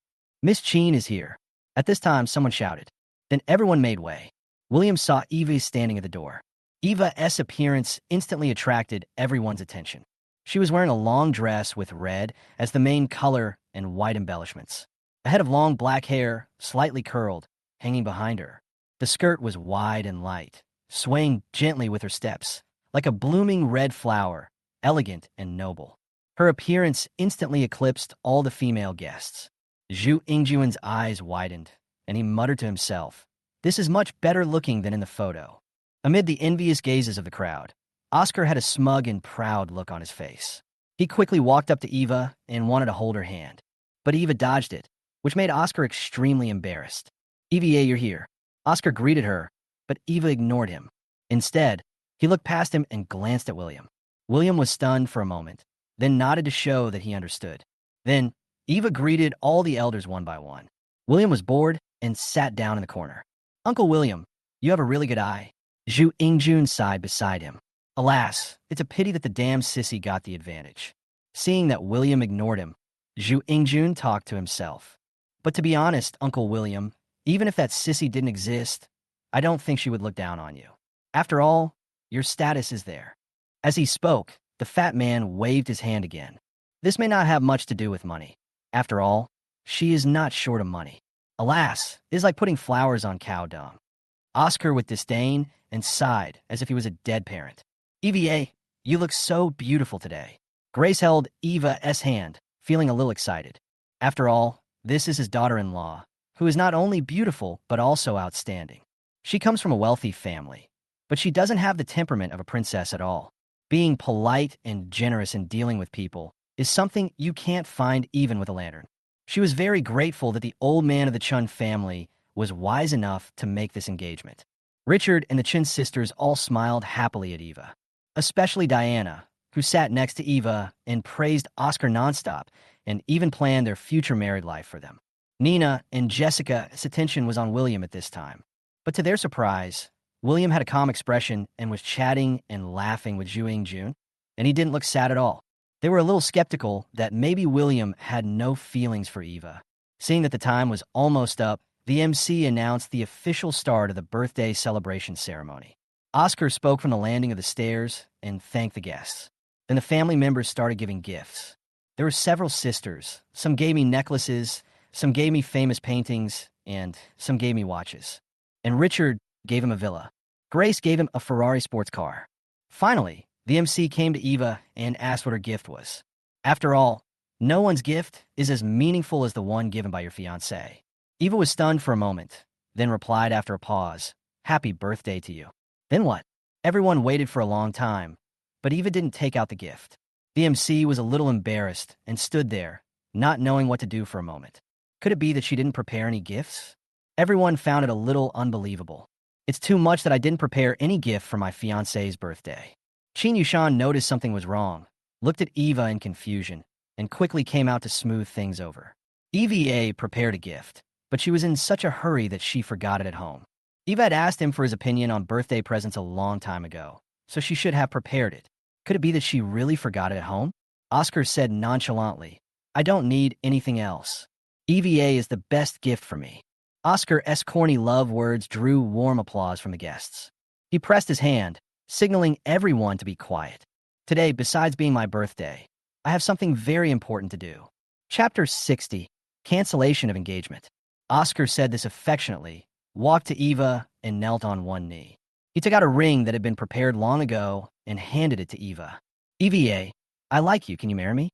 Miss Qin is here. At this time, someone shouted. Then everyone made way. William saw Eva standing at the door. Eva's appearance instantly attracted everyone's attention. She was wearing a long dress with red as the main color and white embellishments. A head of long black hair, slightly curled, hanging behind her. The skirt was wide and light, swaying gently with her steps, like a blooming red flower, elegant and noble. Her appearance instantly eclipsed all the female guests. Zhu Yingjuan's eyes widened, and he muttered to himself, this is much better looking than in the photo. Amid the envious gazes of the crowd, Oscar had a smug and proud look on his face. He quickly walked up to Eva and wanted to hold her hand, but Eva dodged it, which made Oscar extremely embarrassed. EVA, you're here. Oscar greeted her, but Eva ignored him. Instead, he looked past him and glanced at William. William was stunned for a moment, then nodded to show that he understood. Then, Eva greeted all the elders one by one. William was bored and sat down in the corner. Uncle William, you have a really good eye. Zhu Ingjun sighed beside him. Alas, it's a pity that the damn sissy got the advantage. Seeing that William ignored him, Zhu Ingjun talked to himself. But to be honest, Uncle William, even if that sissy didn't exist, I don't think she would look down on you. After all, your status is there. As he spoke, the fat man waved his hand again. This may not have much to do with money. After all, she is not short of money. Alas, it is like putting flowers on cow dung. Oscar with disdain and sighed as if he was a dead parent. EVA, you look so beautiful today. Grace held Eva's hand, feeling a little excited. After all, this is his daughter-in-law, who is not only beautiful but also outstanding. She comes from a wealthy family, but she doesn't have the temperament of a princess at all. Being polite and generous in dealing with people is something you can't find even with a lantern. She was very grateful that the old man of the Chun family was wise enough to make this engagement. Richard and the Chun sisters all smiled happily at Eva, especially Diana, who sat next to Eva and praised Oscar nonstop and even planned their future married life for them. Nina and Jessica's attention was on William at this time. But to their surprise, William had a calm expression and was chatting and laughing with Zhu Ingjun, and he didn't look sad at all. They were a little skeptical that maybe William had no feelings for Eva. Seeing that the time was almost up, the MC announced the official start of the birthday celebration ceremony. Oscar spoke from the landing of the stairs and thanked the guests. Then the family members started giving gifts. There were several sisters. Some gave me necklaces, some gave me famous paintings, and some gave me watches. And Richard gave him a villa. Grace gave him a Ferrari sports car. Finally, the MC came to Eva and asked what her gift was. After all, no one's gift is as meaningful as the one given by your fiancé. Eva was stunned for a moment, then replied after a pause, "Happy birthday to you." Then what? Everyone waited for a long time, but Eva didn't take out the gift. The MC was a little embarrassed and stood there, not knowing what to do for a moment. Could it be that she didn't prepare any gifts? Everyone found it a little unbelievable. It's too much that I didn't prepare any gift for my fiancé's birthday. Qin Yushan noticed something was wrong, looked at Eva in confusion, and quickly came out to smooth things over. EVA prepared a gift, but she was in such a hurry that she forgot it at home. Eva had asked him for his opinion on birthday presents a long time ago, so she should have prepared it. Could it be that she really forgot it at home? Oscar said nonchalantly, "I don't need anything else. EVA is the best gift for me." Oscar's corny love words drew warm applause from the guests. He pressed his hand, signaling everyone to be quiet. Today, besides being my birthday, I have something very important to do. Chapter 60, Cancellation of Engagement. Oscar said this affectionately, walked to Eva, and knelt on one knee. He took out a ring that had been prepared long ago and handed it to Eva. "EVA, I like you. Can you marry me?"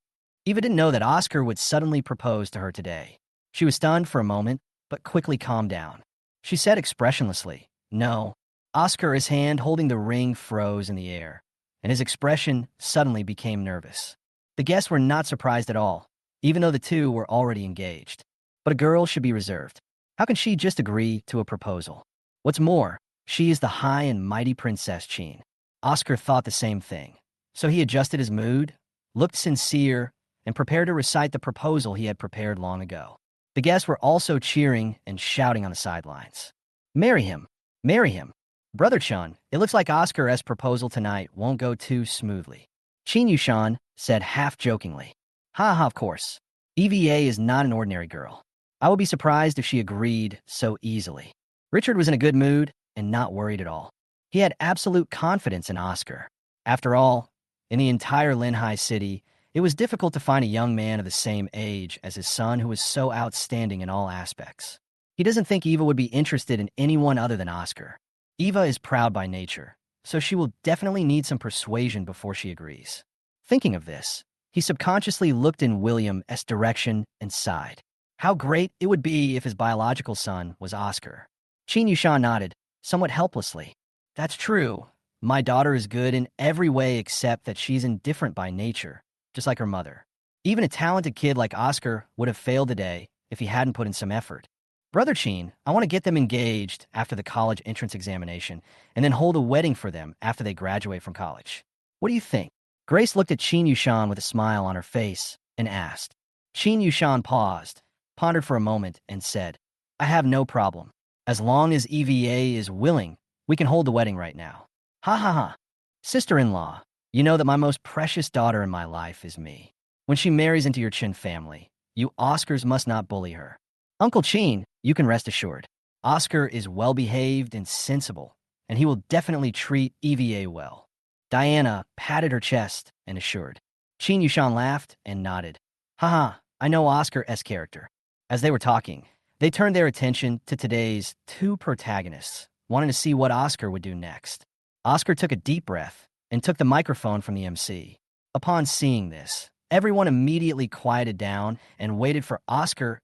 Eva didn't know that Oscar would suddenly propose to her today. She was stunned for a moment, but quickly calmed down. She said expressionlessly, "No." Oscar, his hand holding the ring, froze in the air, and his expression suddenly became nervous. The guests were not surprised at all, even though the two were already engaged. But a girl should be reserved. How can she just agree to a proposal? What's more, she is the high and mighty Princess Qin. Oscar thought the same thing, so he adjusted his mood, looked sincere, and prepared to recite the proposal he had prepared long ago. The guests were also cheering and shouting on the sidelines. "Marry him! Marry him! Brother Chun, it looks like Oscar's proposal tonight won't go too smoothly." Qin Yushan said half-jokingly. "Ha ha, of course. EVA is not an ordinary girl. I would be surprised if she agreed so easily." Richard was in a good mood and not worried at all. He had absolute confidence in Oscar. After all, in the entire Linhai city, it was difficult to find a young man of the same age as his son who was so outstanding in all aspects. He doesn't think Eva would be interested in anyone other than Oscar. Eva is proud by nature, so she will definitely need some persuasion before she agrees. Thinking of this, he subconsciously looked in William's direction and sighed. How great it would be if his biological son was Oscar. Qin Yushan nodded, somewhat helplessly. "That's true. My daughter is good in every way except that she's indifferent by nature, just like her mother. Even a talented kid like Oscar would have failed today if he hadn't put in some effort." Brother Chin, I want to get them engaged after the college entrance examination and then hold a wedding for them after they graduate from college. What do you think? Grace looked at Qin Yushan with a smile on her face and asked. Qin Yushan paused, pondered for a moment, and said, I have no problem. As long as EVA is willing, we can hold the wedding right now. Ha ha ha. Sister-in-law, you know that my most precious daughter in my life is me. When she marries into your Chin family, you Oscars must not bully her. Uncle Chin, you can rest assured. Oscar is well-behaved and sensible, and he will definitely treat EVA well. Diana patted her chest and assured. Qin Yushan laughed and nodded. Haha, I know Oscar's character. As they were talking, they turned their attention to today's two protagonists, wanting to see what Oscar would do next. Oscar took a deep breath and took the microphone from the MC. Upon seeing this, everyone immediately quieted down and waited for Oscar's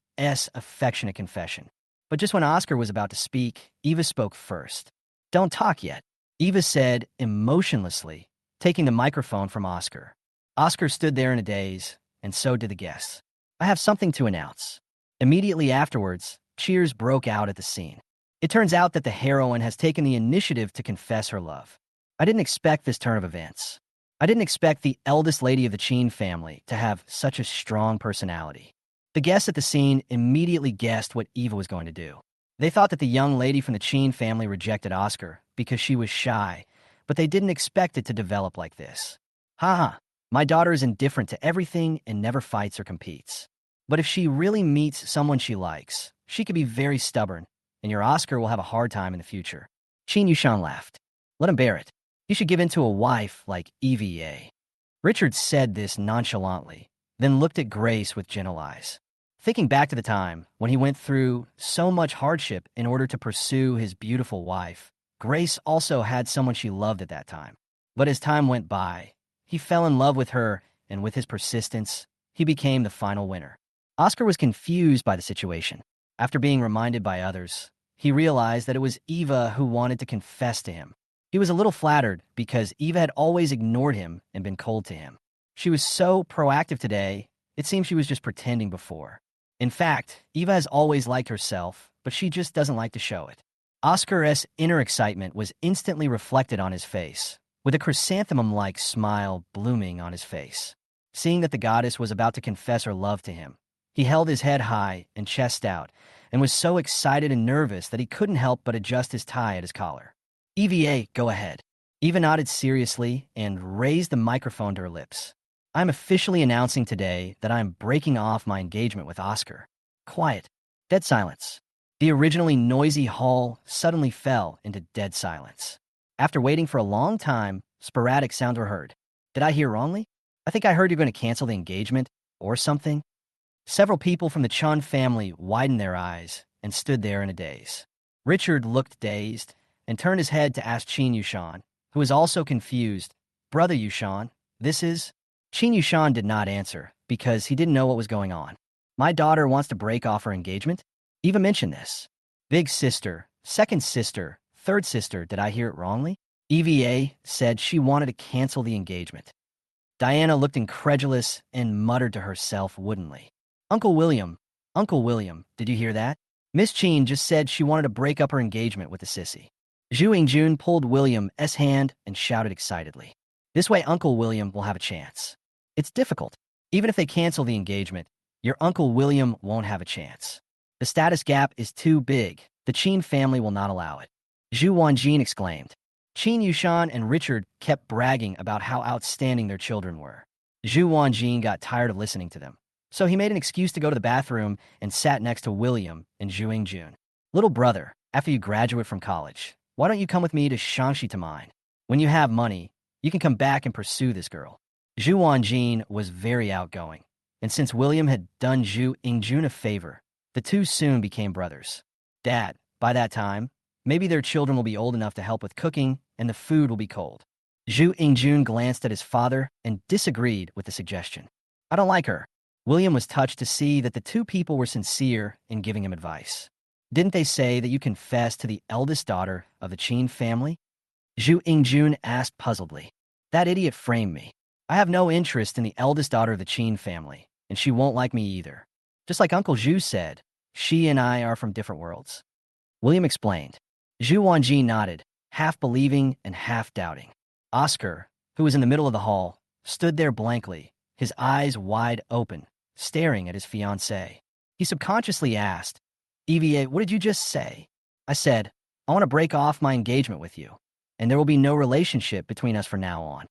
affectionate confession. But just when Oscar was about to speak, Eva spoke first. Don't talk yet, Eva said emotionlessly, taking the microphone from Oscar. Oscar stood there in a daze, and so did the guests. I have something to announce. Immediately afterwards, cheers broke out at the scene. It turns out that the heroine has taken the initiative to confess her love. I didn't expect this turn of events. I didn't expect the eldest lady of the Chin family to have such a strong personality. The guests at the scene immediately guessed what Eva was going to do. They thought that the young lady from the Chin family rejected Oscar because she was shy, but they didn't expect it to develop like this. Haha, my daughter is indifferent to everything and never fights or competes. But if she really meets someone she likes, she could be very stubborn, and your Oscar will have a hard time in the future. Qin Yushan laughed. Let him bear it. He should give in to a wife like EVA. Richard said this nonchalantly, then looked at Grace with gentle eyes. Thinking back to the time when he went through so much hardship in order to pursue his beautiful wife, Grace also had someone she loved at that time. But as time went by, he fell in love with her, and with his persistence, he became the final winner. Oscar was confused by the situation. After being reminded by others, he realized that it was Eva who wanted to confess to him. He was a little flattered because Eva had always ignored him and been cold to him. She was so proactive today, it seemed she was just pretending before. In fact, Eva has always liked herself, but she just doesn't like to show it. Oscar's inner excitement was instantly reflected on his face, with a chrysanthemum-like smile blooming on his face. Seeing that the goddess was about to confess her love to him, he held his head high and chest out, and was so excited and nervous that he couldn't help but adjust his tie at his collar. EVA, go ahead. Eva nodded seriously and raised the microphone to her lips. I'm officially announcing today that I'm breaking off my engagement with Oscar. Quiet. Dead silence. The originally noisy hall suddenly fell into dead silence. After waiting for a long time, sporadic sounds were heard. Did I hear wrongly? I think I heard you're going to cancel the engagement, or something. Several people from the Chun family widened their eyes and stood there in a daze. Richard looked dazed and turned his head to ask Qin Yushan, who was also confused. Brother Yushan, this is... Qin Yushan did not answer because he didn't know what was going on. My daughter wants to break off her engagement? Eva mentioned this. Big sister, second sister, third sister, did I hear it wrongly? EVA said she wanted to cancel the engagement. Diana looked incredulous and muttered to herself woodenly. Uncle William, did you hear that? Miss Chin just said she wanted to break up her engagement with the sissy. Zhu Yingjun pulled William's hand and shouted excitedly. This way Uncle William will have a chance. It's difficult. Even if they cancel the engagement, your Uncle William won't have a chance. The status gap is too big. The Chin family will not allow it. Zhu Wanjin exclaimed. Qin Yushan and Richard kept bragging about how outstanding their children were. Zhu Wanjin got tired of listening to them, so he made an excuse to go to the bathroom and sat next to William and Zhu Yingjun. Little brother, after you graduate from college, why don't you come with me to Shangxi to mine? When you have money, you can come back and pursue this girl. Zhu Wanjin was very outgoing, and since William had done Zhu Yingjun a favor, the two soon became brothers. Dad, by that time, maybe their children will be old enough to help with cooking, and the food will be cold. Zhu Yingjun glanced at his father and disagreed with the suggestion. I don't like her. William was touched to see that the two people were sincere in giving him advice. Didn't they say that you confess to the eldest daughter of the Qin family? Zhu Yingjun asked puzzledly. That idiot framed me. I have no interest in the eldest daughter of the Qin family, and she won't like me either. Just like Uncle Zhu said, She and I are from different worlds. William explained. Zhu Wanji nodded, half believing and half doubting. Oscar, who was in the middle of the hall, stood there blankly, his eyes wide open, staring at his fiancée. He subconsciously asked, EVA, what did you just say? I said, I want to break off my engagement with you, and there will be no relationship between us from now on.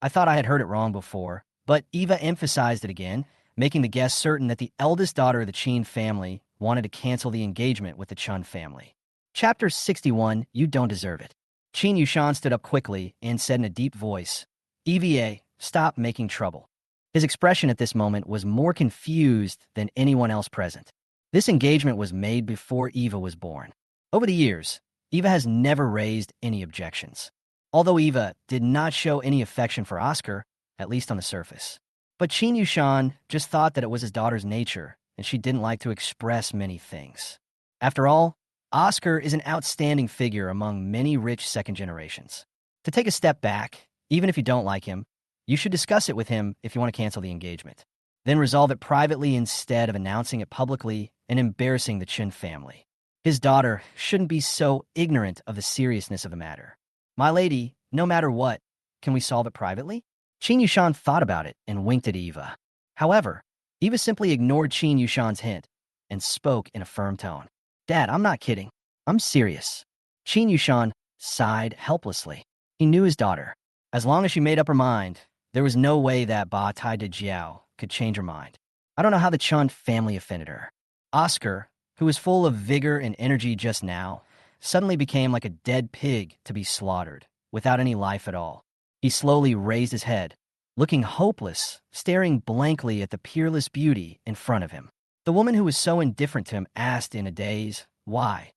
I thought I had heard it wrong before, but Eva emphasized it again, making the guest certain that the eldest daughter of the Qin family wanted to cancel the engagement with the Chun family. Chapter 61, You Don't Deserve It. Qin Yushan stood up quickly and said in a deep voice, EVA, stop making trouble. His expression at this moment was more confused than anyone else present. This engagement was made before Eva was born. Over the years, Eva has never raised any objections. Although Eva did not show any affection for Oscar, at least on the surface. But Qin Yushan just thought that it was his daughter's nature, and she didn't like to express many things. After all, Oscar is an outstanding figure among many rich second generations. To take a step back, even if you don't like him, you should discuss it with him if you want to cancel the engagement. Then resolve it privately instead of announcing it publicly and embarrassing the Qin family. His daughter shouldn't be so ignorant of the seriousness of the matter. My lady, no matter what, can we solve it privately? Qin Yushan thought about it and winked at Eva. However, Eva simply ignored Qin Yushan's hint and spoke in a firm tone. Dad, I'm not kidding. I'm serious. Qin Yushan sighed helplessly. He knew his daughter. As long as she made up her mind, there was no way that Ba Tai de Jiao could change her mind. I don't know how the Chun family offended her. Oscar, who was full of vigor and energy just now, suddenly became like a dead pig to be slaughtered, without any life at all. He slowly raised his head, looking hopeless, staring blankly at the peerless beauty in front of him. The woman who was so indifferent to him asked in a daze, Why?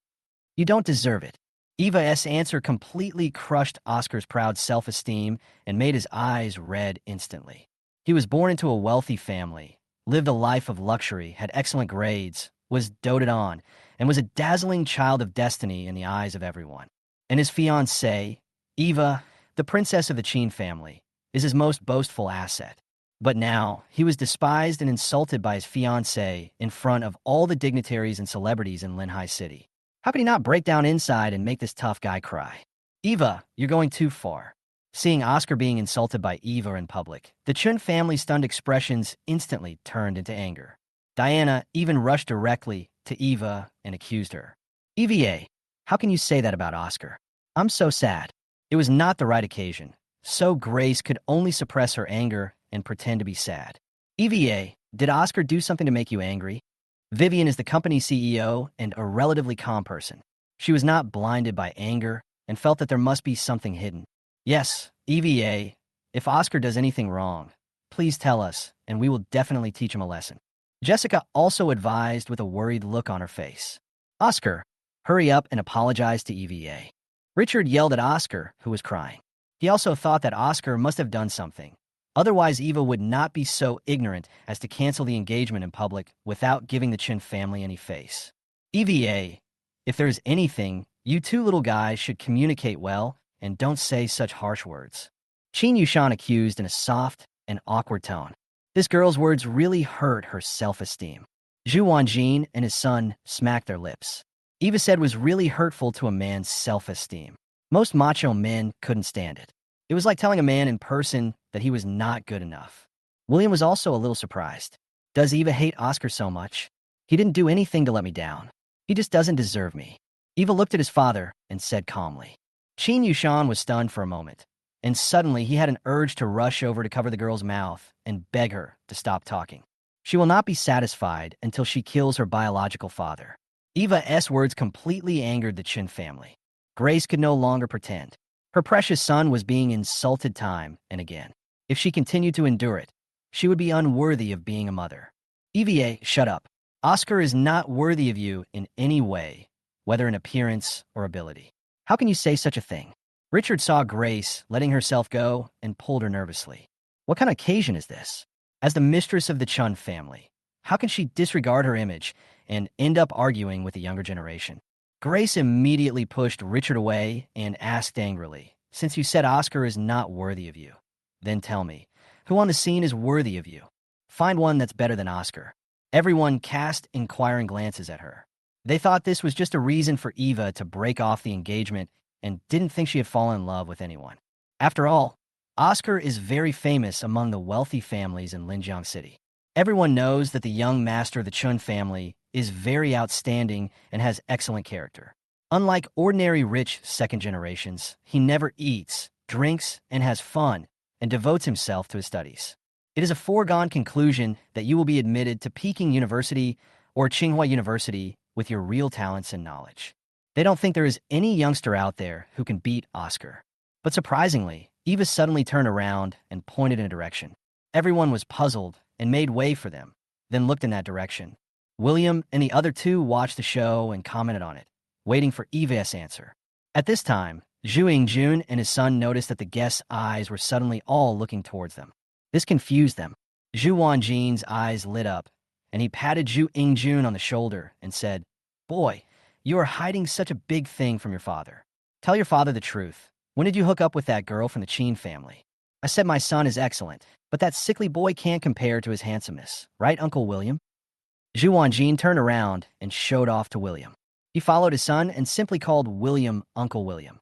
You don't deserve it. Eva's answer completely crushed Oscar's proud self-esteem and made his eyes red instantly. He was born into a wealthy family, lived a life of luxury, had excellent grades, was doted on, and was a dazzling child of destiny in the eyes of everyone. And his fiancée, Eva, the princess of the Qin family, is his most boastful asset. But now, he was despised and insulted by his fiancée in front of all the dignitaries and celebrities in Linhai City. How could he not break down inside and make this tough guy cry? Eva, you're going too far. Seeing Oscar being insulted by Eva in public, the Chun family's stunned expressions instantly turned into anger. Diana even rushed directly to Eva and accused her. EVA, how can you say that about Oscar? I'm so sad. It was not the right occasion, so Grace could only suppress her anger and pretend to be sad. EVA, did Oscar do something to make you angry? Vivian is the company's CEO and a relatively calm person. She was not blinded by anger and felt that there must be something hidden. Yes, EVA, if Oscar does anything wrong, please tell us, and we will definitely teach him a lesson. Jessica also advised with a worried look on her face. Oscar, hurry up and apologize to EVA. Richard yelled at Oscar, who was crying. He also thought that Oscar must have done something. Otherwise, Eva would not be so ignorant as to cancel the engagement in public without giving the Qin family any face. EVA, if there is anything, you two little guys should communicate well and don't say such harsh words. Qin Yushan accused in a soft and awkward tone. This girl's words really hurt her self-esteem. Zhu Wanjin and his son smacked their lips. Eva said was really hurtful to a man's self-esteem. Most macho men couldn't stand it. It was like telling a man in person that he was not good enough. William was also a little surprised. Does Eva hate Oscar so much? He didn't do anything to let me down. He just doesn't deserve me. Eva looked at his father and said calmly. Qin Yushan was stunned for a moment, and suddenly he had an urge to rush over to cover the girl's mouth and beg her to stop talking. She will not be satisfied until she kills her biological father. Eva's words completely angered the Qin family. Grace could no longer pretend. Her precious son was being insulted time and again. If she continued to endure it, she would be unworthy of being a mother. EVA, shut up. Oscar is not worthy of you in any way, whether in appearance or ability. How can you say such a thing? Richard saw Grace letting herself go and pulled her nervously. What kind of occasion is this? As the mistress of the Chun family, how can she disregard her image and end up arguing with the younger generation? Grace immediately pushed Richard away and asked angrily, Since you said Oscar is not worthy of you, then tell me, who on the scene is worthy of you? Find one that's better than Oscar. Everyone cast inquiring glances at her. They thought this was just a reason for Eva to break off the engagement and didn't think she had fallen in love with anyone. After all, Oscar is very famous among the wealthy families in Linjiang City. Everyone knows that the young master of the Chun family is very outstanding and has excellent character. Unlike ordinary rich second generations, he never eats, drinks, and has fun, and devotes himself to his studies. It is a foregone conclusion that you will be admitted to Peking University or Tsinghua University with your real talents and knowledge. They don't think there is any youngster out there who can beat Oscar. But surprisingly, Eva suddenly turned around and pointed in a direction. Everyone was puzzled and made way for them, then looked in that direction. William and the other two watched the show and commented on it, waiting for Eva's answer. At this time, Zhu Yingjun and his son noticed that the guests' eyes were suddenly all looking towards them. This confused them. Zhu Wanjin's eyes lit up, and he patted Zhu Yingjun on the shoulder and said, "Boy, you are hiding such a big thing from your father. Tell your father the truth. When did you hook up with that girl from the Qin family?" I said my son is excellent, but that sickly boy can't compare to his handsomeness, right, Uncle William? Zhu Wanjin turned around and showed off to William. He followed his son and simply called William Uncle William.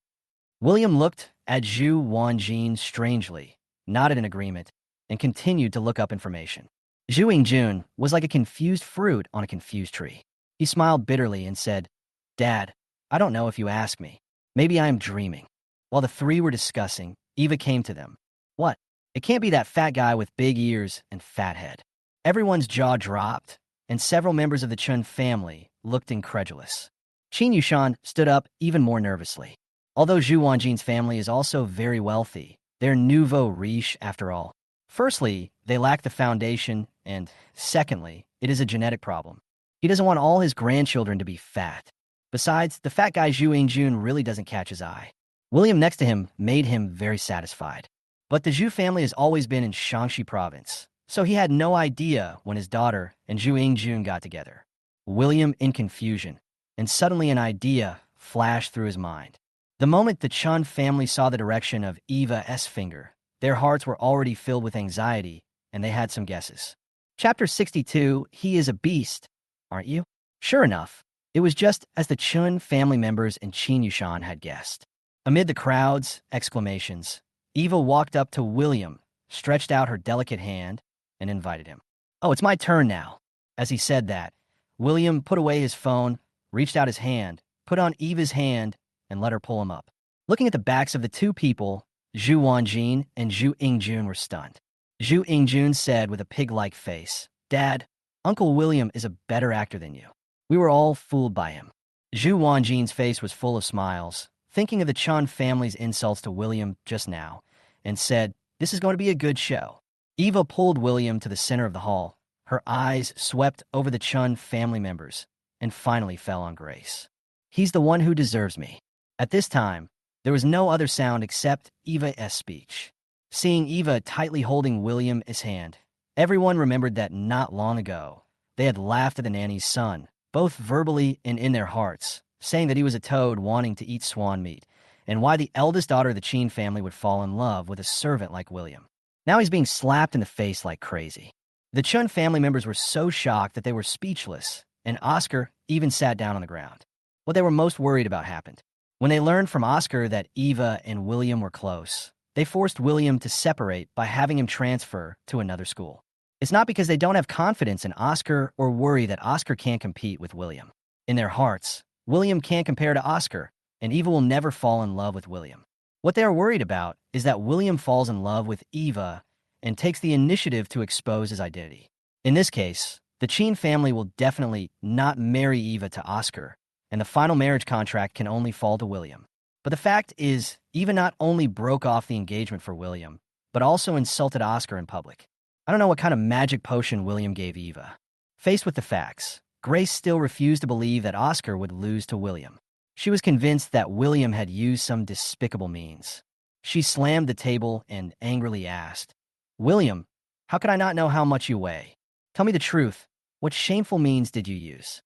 William looked at Zhu Wanjin strangely, nodded in agreement, and continued to look up information. Zhu Yingjun was like a confused fruit on a confused tree. He smiled bitterly and said, "Dad, I don't know if you ask me. Maybe I am dreaming." While the three were discussing, Eva came to them. "What? It can't be that fat guy with big ears and fat head." Everyone's jaw dropped, and several members of the Chun family looked incredulous. Qin Yushan stood up even more nervously. Although Zhu Wanjin's family is also very wealthy, they're nouveau riche after all. Firstly, they lack the foundation, and secondly, it is a genetic problem. He doesn't want all his grandchildren to be fat. Besides, the fat guy Zhu Yingjun really doesn't catch his eye. William next to him made him very satisfied. But the Zhu family has always been in Shaanxi province, so he had no idea when his daughter and Zhu Yingjun got together. William in confusion, and suddenly an idea flashed through his mind. The moment the Chun family saw the direction of Eva's finger, their hearts were already filled with anxiety, and they had some guesses. Chapter 62, He is a Beast, aren't you? Sure enough, it was just as the Chun family members and Qin Yushan had guessed. Amid the crowd's exclamations, Eva walked up to William, stretched out her delicate hand, and invited him. "Oh, it's my turn now." As he said that, William put away his phone, reached out his hand, put on Eva's hand, and let her pull him up. Looking at the backs of the two people, Zhu Wanjin and Zhu Yingjun were stunned. Zhu Yingjun said with a pig-like face, "Dad, Uncle William is a better actor than you. We were all fooled by him." Zhu Wanjin's face was full of smiles, thinking of the Chun family's insults to William just now, and said, "This is going to be a good show." Eva pulled William to the center of the hall. Her eyes swept over the Chun family members and finally fell on Grace. "He's the one who deserves me." At this time, there was no other sound except Eva's speech. Seeing Eva tightly holding William's hand, everyone remembered that not long ago, they had laughed at the nanny's son, both verbally and in their hearts, saying that he was a toad wanting to eat swan meat, and why the eldest daughter of the Qin family would fall in love with a servant like William. Now he's being slapped in the face like crazy. The Chun family members were so shocked that they were speechless, and Oscar even sat down on the ground. What they were most worried about happened. When they learned from Oscar that Eva and William were close, they forced William to separate by having him transfer to another school. It's not because they don't have confidence in Oscar or worry that Oscar can't compete with William. In their hearts, William can't compare to Oscar, and Eva will never fall in love with William. What they are worried about is that William falls in love with Eva and takes the initiative to expose his identity. In this case, the Qin family will definitely not marry Eva to Oscar, and the final marriage contract can only fall to William. But the fact is, Eva not only broke off the engagement for William, but also insulted Oscar in public. I don't know what kind of magic potion William gave Eva. Faced with the facts, Grace still refused to believe that Oscar would lose to William. She was convinced that William had used some despicable means. She slammed the table and angrily asked, "William, how could I not know how much you weigh? Tell me the truth. What shameful means did you use?"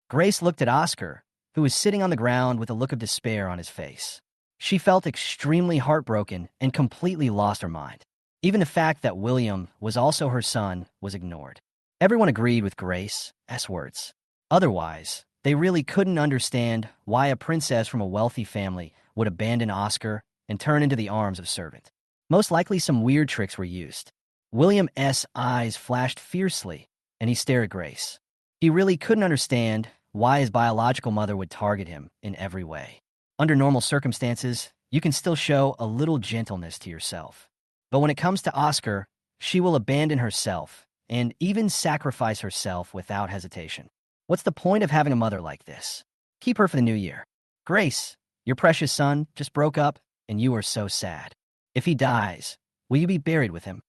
Grace looked at Oscar, who was sitting on the ground with a look of despair on his face. She felt extremely heartbroken and completely lost her mind. Even the fact that William was also her son was ignored. Everyone agreed with Grace's words. Otherwise, they really couldn't understand why a princess from a wealthy family would abandon Oscar and turn into the arms of a servant. Most likely some weird tricks were used. William's eyes flashed fiercely, and he stared at Grace. He really couldn't understand why his biological mother would target him in every way. Under normal circumstances, you can still show a little gentleness to yourself. But when it comes to Oscar, she will abandon herself and even sacrifice herself without hesitation. What's the point of having a mother like this? Keep her for the new year. Grace, your precious son just broke up, and you are so sad. If he dies, will you be buried with him?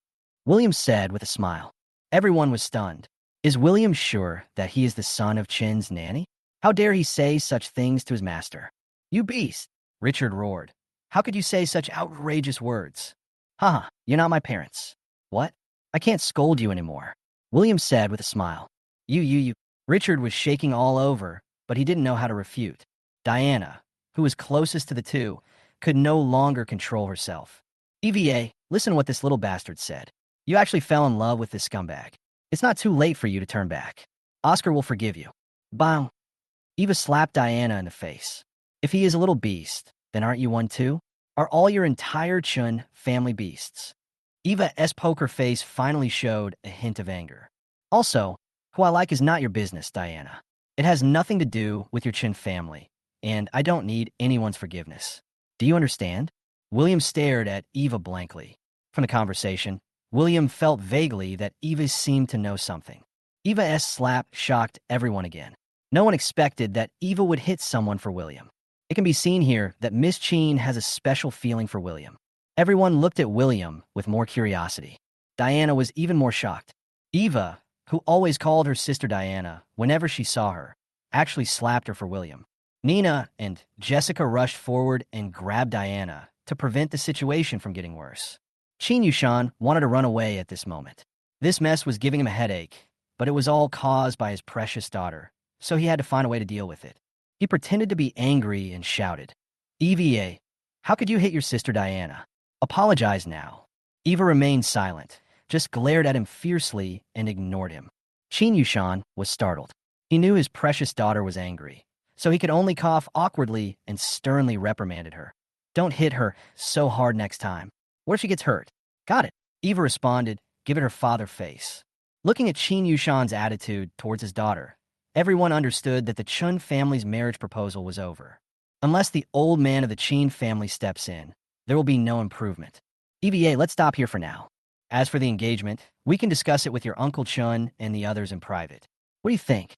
William said with a smile. Everyone was stunned. Is William sure that he is the son of Chin's nanny? How dare he say such things to his master? You beast, Richard roared. How could you say such outrageous words? Haha, you're not my parents. What? I can't scold you anymore, William said with a smile. You. Richard was shaking all over, but he didn't know how to refute. Diana, who was closest to the two, could no longer control herself. EVA, listen to what this little bastard said. You actually fell in love with this scumbag. It's not too late for you to turn back. Oscar will forgive you. Bang. Eva slapped Diana in the face. If he is a little beast, then aren't you one too? Are all your entire Chun family beasts? Eva's poker face finally showed a hint of anger. Also, who I like is not your business, Diana. It has nothing to do with your Chin family, and I don't need anyone's forgiveness. Do you understand? William stared at Eva blankly. From the conversation, William felt vaguely that Eva seemed to know something. Eva's slap shocked everyone again. No one expected that Eva would hit someone for William. It can be seen here that Miss Chin has a special feeling for William. Everyone looked at William with more curiosity. Diana was even more shocked. Eva, who always called her sister Diana whenever she saw her, actually slapped her for William. Nina and Jessica rushed forward and grabbed Diana to prevent the situation from getting worse. Qin Yushan wanted to run away at this moment. This mess was giving him a headache, but it was all caused by his precious daughter, so he had to find a way to deal with it. He pretended to be angry and shouted, "EVA, how could you hit your sister Diana? Apologize now." Eva remained silent, just glared at him fiercely and ignored him. Qin Yushan was startled. He knew his precious daughter was angry, so he could only cough awkwardly and sternly reprimanded her. Don't hit her so hard next time. What if she gets hurt? Got it, Eva responded, giving her father face. Looking at Qin Yushan's attitude towards his daughter, everyone understood that the Chun family's marriage proposal was over. Unless the old man of the Qin family steps in, there will be no improvement. EVA, let's stop here for now. As for the engagement, we can discuss it with your Uncle Chun and the others in private. What do you think?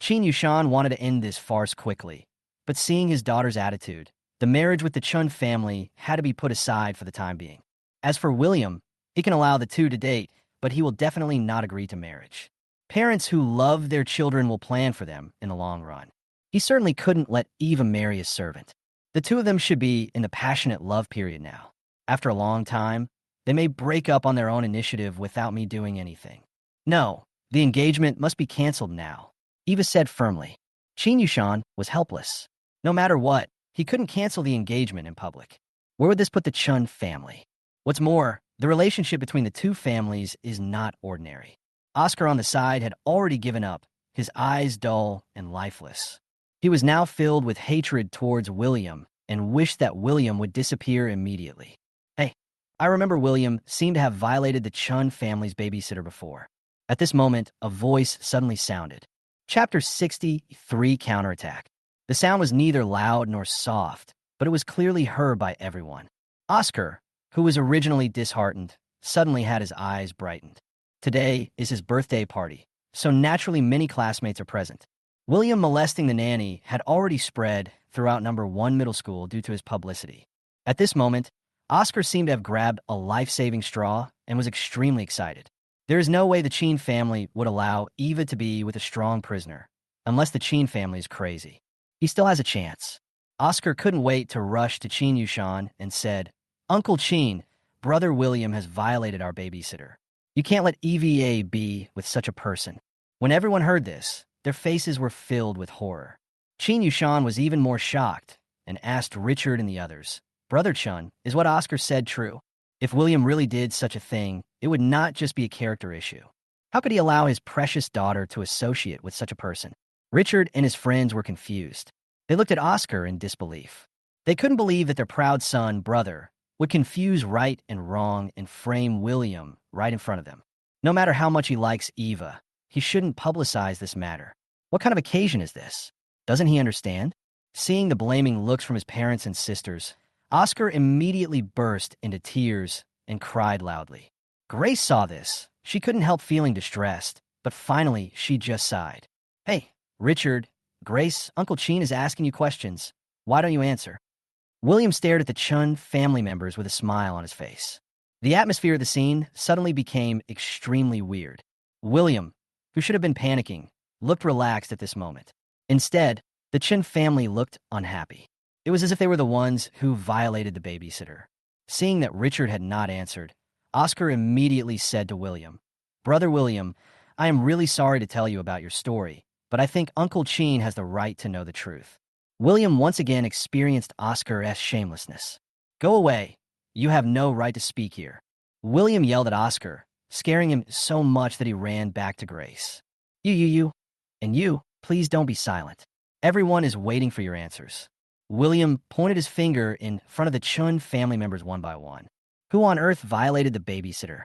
Qin Yushan wanted to end this farce quickly, but seeing his daughter's attitude, the marriage with the Chun family had to be put aside for the time being. As for William, he can allow the two to date, but he will definitely not agree to marriage. Parents who love their children will plan for them in the long run. He certainly couldn't let Eva marry his servant. The two of them should be in the passionate love period now. After a long time, they may break up on their own initiative without me doing anything. No, the engagement must be canceled now, Eva said firmly. Qin Yushan was helpless. No matter what, he couldn't cancel the engagement in public. Where would this put the Chun family? What's more, the relationship between the two families is not ordinary. Oscar on the side had already given up, his eyes dull and lifeless. He was now filled with hatred towards William and wished that William would disappear immediately. Hey, I remember William seemed to have violated the Chun family's babysitter before. At this moment, a voice suddenly sounded. Chapter 63, Counterattack. The sound was neither loud nor soft, but it was clearly heard by everyone. Oscar, who was originally disheartened, suddenly had his eyes brightened. Today is his birthday party, so naturally many classmates are present. William molesting the nanny had already spread throughout number 1 middle school due to his publicity. At this moment, Oscar seemed to have grabbed a life-saving straw and was extremely excited. There is no way the Qin family would allow Eva to be with a strong prisoner, unless the Qin family is crazy. He still has a chance. Oscar couldn't wait to rush to Qin Yushan and said, "Uncle Qin, Brother William has violated our babysitter. You can't let EVA be with such a person." When everyone heard this, their faces were filled with horror. Qin Yushan was even more shocked and asked Richard and the others, "Brother Chun, is what Oscar said true? If William really did such a thing, it would not just be a character issue. How could he allow his precious daughter to associate with such a person? Richard and his friends were confused. They looked at Oscar in disbelief. They couldn't believe that their proud son, brother, would confuse right and wrong and frame William right in front of them. No matter how much he likes Eva, he shouldn't publicize this matter. What kind of occasion is this? Doesn't he understand? Seeing the blaming looks from his parents and sisters, Oscar immediately burst into tears and cried loudly. Grace saw this. She couldn't help feeling distressed, but finally she just sighed. Hey, Richard, Grace, Uncle Chin is asking you questions. Why don't you answer? William stared at the Chun family members with a smile on his face. The atmosphere of the scene suddenly became extremely weird. William, who should have been panicking, looked relaxed at this moment. Instead, the Chin family looked unhappy. It was as if they were the ones who violated the babysitter. Seeing that Richard had not answered, Oscar immediately said to William, Brother William, I am really sorry to tell you about your story, but I think Uncle Chin has the right to know the truth. William once again experienced Oscar's shamelessness. Go away. You have no right to speak here. William yelled at Oscar, scaring him so much that he ran back to Grace. You. And you, please don't be silent. Everyone is waiting for your answers. William pointed his finger in front of the Chun family members one by one. Who on earth violated the babysitter?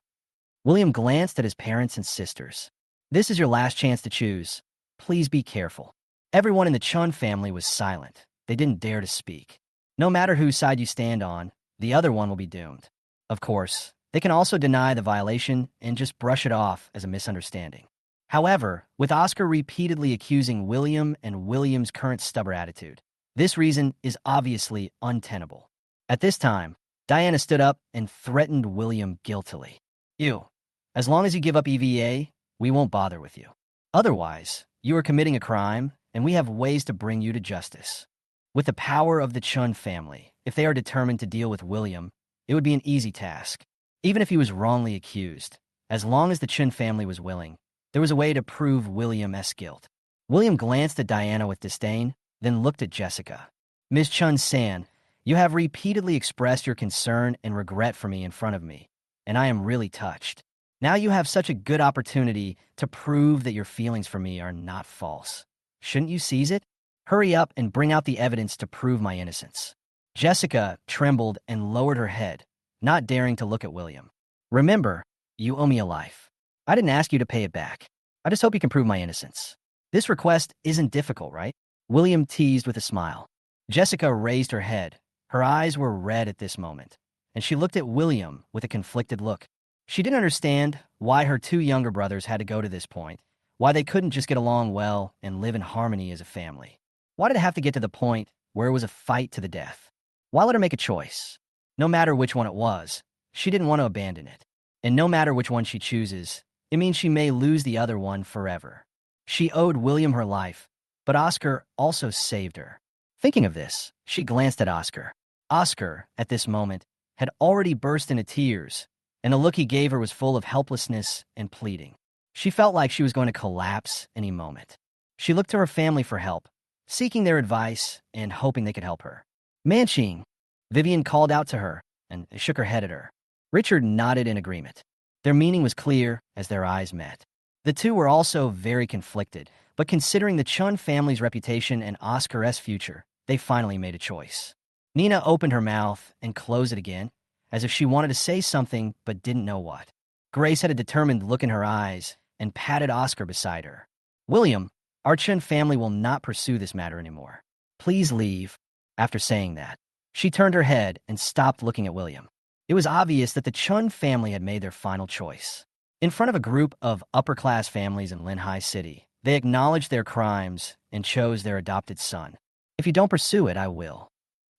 William glanced at his parents and sisters. This is your last chance to choose. Please be careful. Everyone in the Chun family was silent. They didn't dare to speak. No matter whose side you stand on, the other one will be doomed. Of course, they can also deny the violation and just brush it off as a misunderstanding. However, with Oscar repeatedly accusing William and William's current stubborn attitude, this reason is obviously untenable. At this time, Diana stood up and threatened William guiltily. You, as long as you give up EVA, we won't bother with you. Otherwise, you are committing a crime, and we have ways to bring you to justice. With the power of the Chun family, if they are determined to deal with William, it would be an easy task. Even if he was wrongly accused, as long as the Chun family was willing, there was a way to prove William's guilt. William glanced at Diana with disdain, then looked at Jessica. Ms. Chun-san, you have repeatedly expressed your concern and regret for me in front of me, and I am really touched. Now you have such a good opportunity to prove that your feelings for me are not false. Shouldn't you seize it? Hurry up and bring out the evidence to prove my innocence. Jessica trembled and lowered her head, not daring to look at William. Remember, you owe me a life. I didn't ask you to pay it back. I just hope you can prove my innocence. This request isn't difficult, right? William teased with a smile. Jessica raised her head. Her eyes were red at this moment, and she looked at William with a conflicted look. She didn't understand why her two younger brothers had to go to this point, why they couldn't just get along well and live in harmony as a family. Why did it have to get to the point where it was a fight to the death? Why let her make a choice? No matter which one it was, she didn't want to abandon it. And no matter which one she chooses, it means she may lose the other one forever. She owed William her life, but Oscar also saved her. Thinking of this, she glanced at Oscar. Oscar, at this moment, had already burst into tears, and the look he gave her was full of helplessness and pleading. She felt like she was going to collapse any moment. She looked to her family for help, seeking their advice and hoping they could help her. Manching, Vivian called out to her and shook her head at her. Richard nodded in agreement. Their meaning was clear as their eyes met. The two were also very conflicted, but considering the Chun family's reputation and Oscar's future, they finally made a choice. Nina opened her mouth and closed it again, as if she wanted to say something but didn't know what. Grace had a determined look in her eyes and patted Oscar beside her. William, our Chun family will not pursue this matter anymore. Please leave. After saying that, she turned her head and stopped looking at William. It was obvious that the Chun family had made their final choice. In front of a group of upper-class families in Linhai City, they acknowledged their crimes and chose their adopted son. If you don't pursue it, I will.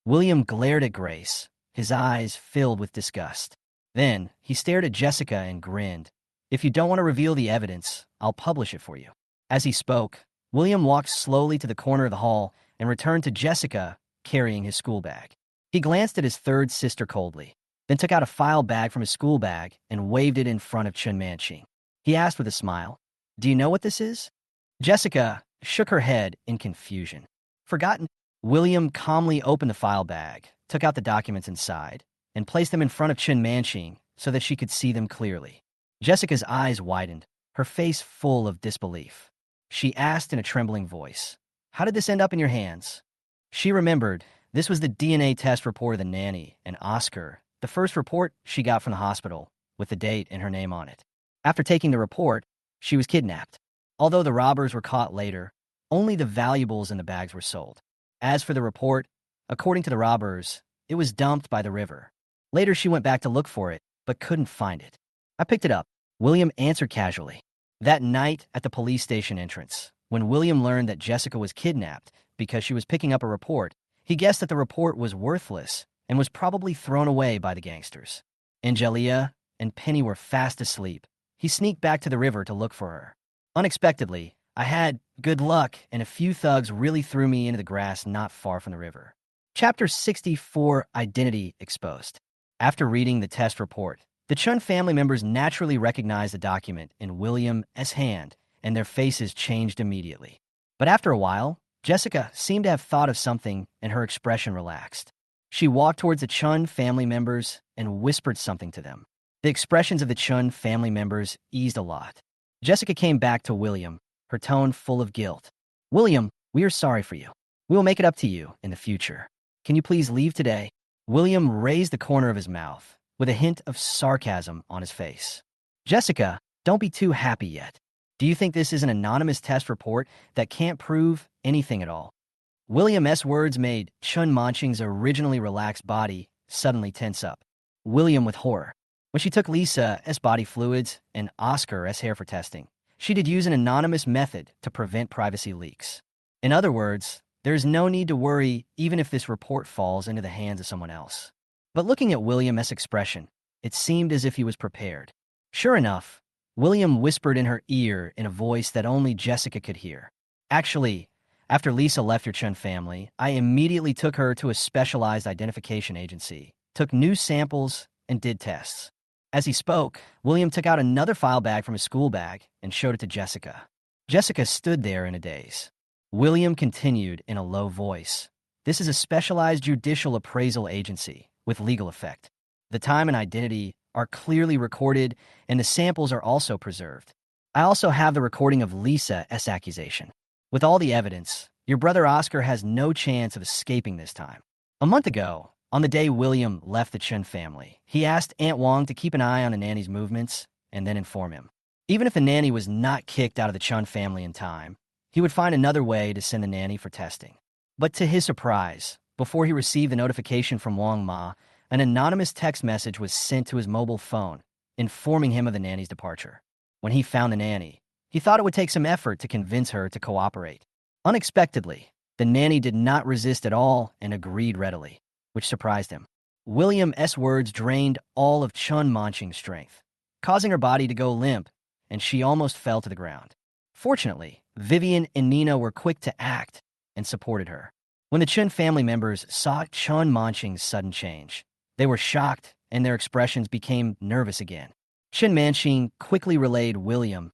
William glared at Grace, his eyes filled with disgust. Then, he stared at Jessica and grinned. If you don't want to reveal the evidence, I'll publish it for you. As he spoke, William walked slowly to the corner of the hall and returned to Jessica, carrying his school bag. He glanced at his third sister coldly, then took out a file bag from his school bag and waved it in front of Chun Manching. He asked with a smile, Do you know what this is? Jessica shook her head in confusion. Forgotten. William calmly opened the file bag, took out the documents inside, and placed them in front of Chun Manching so that she could see them clearly. Jessica's eyes widened. her face full of disbelief. She asked in a trembling voice, "How did this end up in your hands?" She remembered this was the DNA test report of the nanny and Oscar, the first report she got from the hospital, with the date and her name on it. After taking the report, she was kidnapped. Although the robbers were caught later, only the valuables in the bags were sold. As for the report, according to the robbers, it was dumped by the river. Later, she went back to look for it, but couldn't find it. "I picked it up," William answered casually. That night at the police station entrance, when William learned that Jessica was kidnapped because she was picking up a report, he guessed that the report was worthless and was probably thrown away by the gangsters. Angelia and Penny were fast asleep. He sneaked back to the river to look for her. Unexpectedly, I had good luck, and a few thugs really threw me into the grass not far from the river. Chapter 64, Identity Exposed. After reading the test report, the Chun family members naturally recognized the document in William's hand, and their faces changed immediately. But after a while, Jessica seemed to have thought of something, and her expression relaxed. She walked towards the Chun family members and whispered something to them. The expressions of the Chun family members eased a lot. Jessica came back to William, her tone full of guilt. "William, we are sorry for you. We will make it up to you in the future. Can you please leave today?" William raised the corner of his mouth, with a hint of sarcasm on his face. "Jessica, don't be too happy yet. Do you think this is an anonymous test report that can't prove anything at all?" William's words made Chun Manching's originally relaxed body suddenly tense up. William with horror. When she took Lisa's body fluids and Oscar's hair for testing, she did use an anonymous method to prevent privacy leaks. In other words, there is no need to worry even if this report falls into the hands of someone else. But looking at William's expression, it seemed as if he was prepared. Sure enough, William whispered in her ear in a voice that only Jessica could hear. "Actually, after Lisa left your Chun family, I immediately took her to a specialized identification agency, took new samples, and did tests." As he spoke, William took out another file bag from his school bag and showed it to Jessica. Jessica stood there in a daze. William continued in a low voice. "This is a specialized judicial appraisal agency with legal effect. The time and identity are clearly recorded, and the samples are also preserved. I also have the recording of Lisa's accusation. With all the evidence, your brother Oscar has no chance of escaping this time." A month ago, on the day William left the Chun family, he asked Aunt Wong to keep an eye on the nanny's movements and then inform him. Even if the nanny was not kicked out of the Chun family in time, he would find another way to send the nanny for testing. But to his surprise, before he received the notification from Wong Ma, an anonymous text message was sent to his mobile phone, informing him of the nanny's departure. When he found the nanny, he thought it would take some effort to convince her to cooperate. Unexpectedly, the nanny did not resist at all and agreed readily, which surprised him. William's words drained all of Chun Manching's strength, causing her body to go limp, and she almost fell to the ground. Fortunately, Vivian and Nina were quick to act and supported her. When the Chun family members saw Chun Manching's sudden change, they were shocked and their expressions became nervous again. Chun Manching quickly relayed William's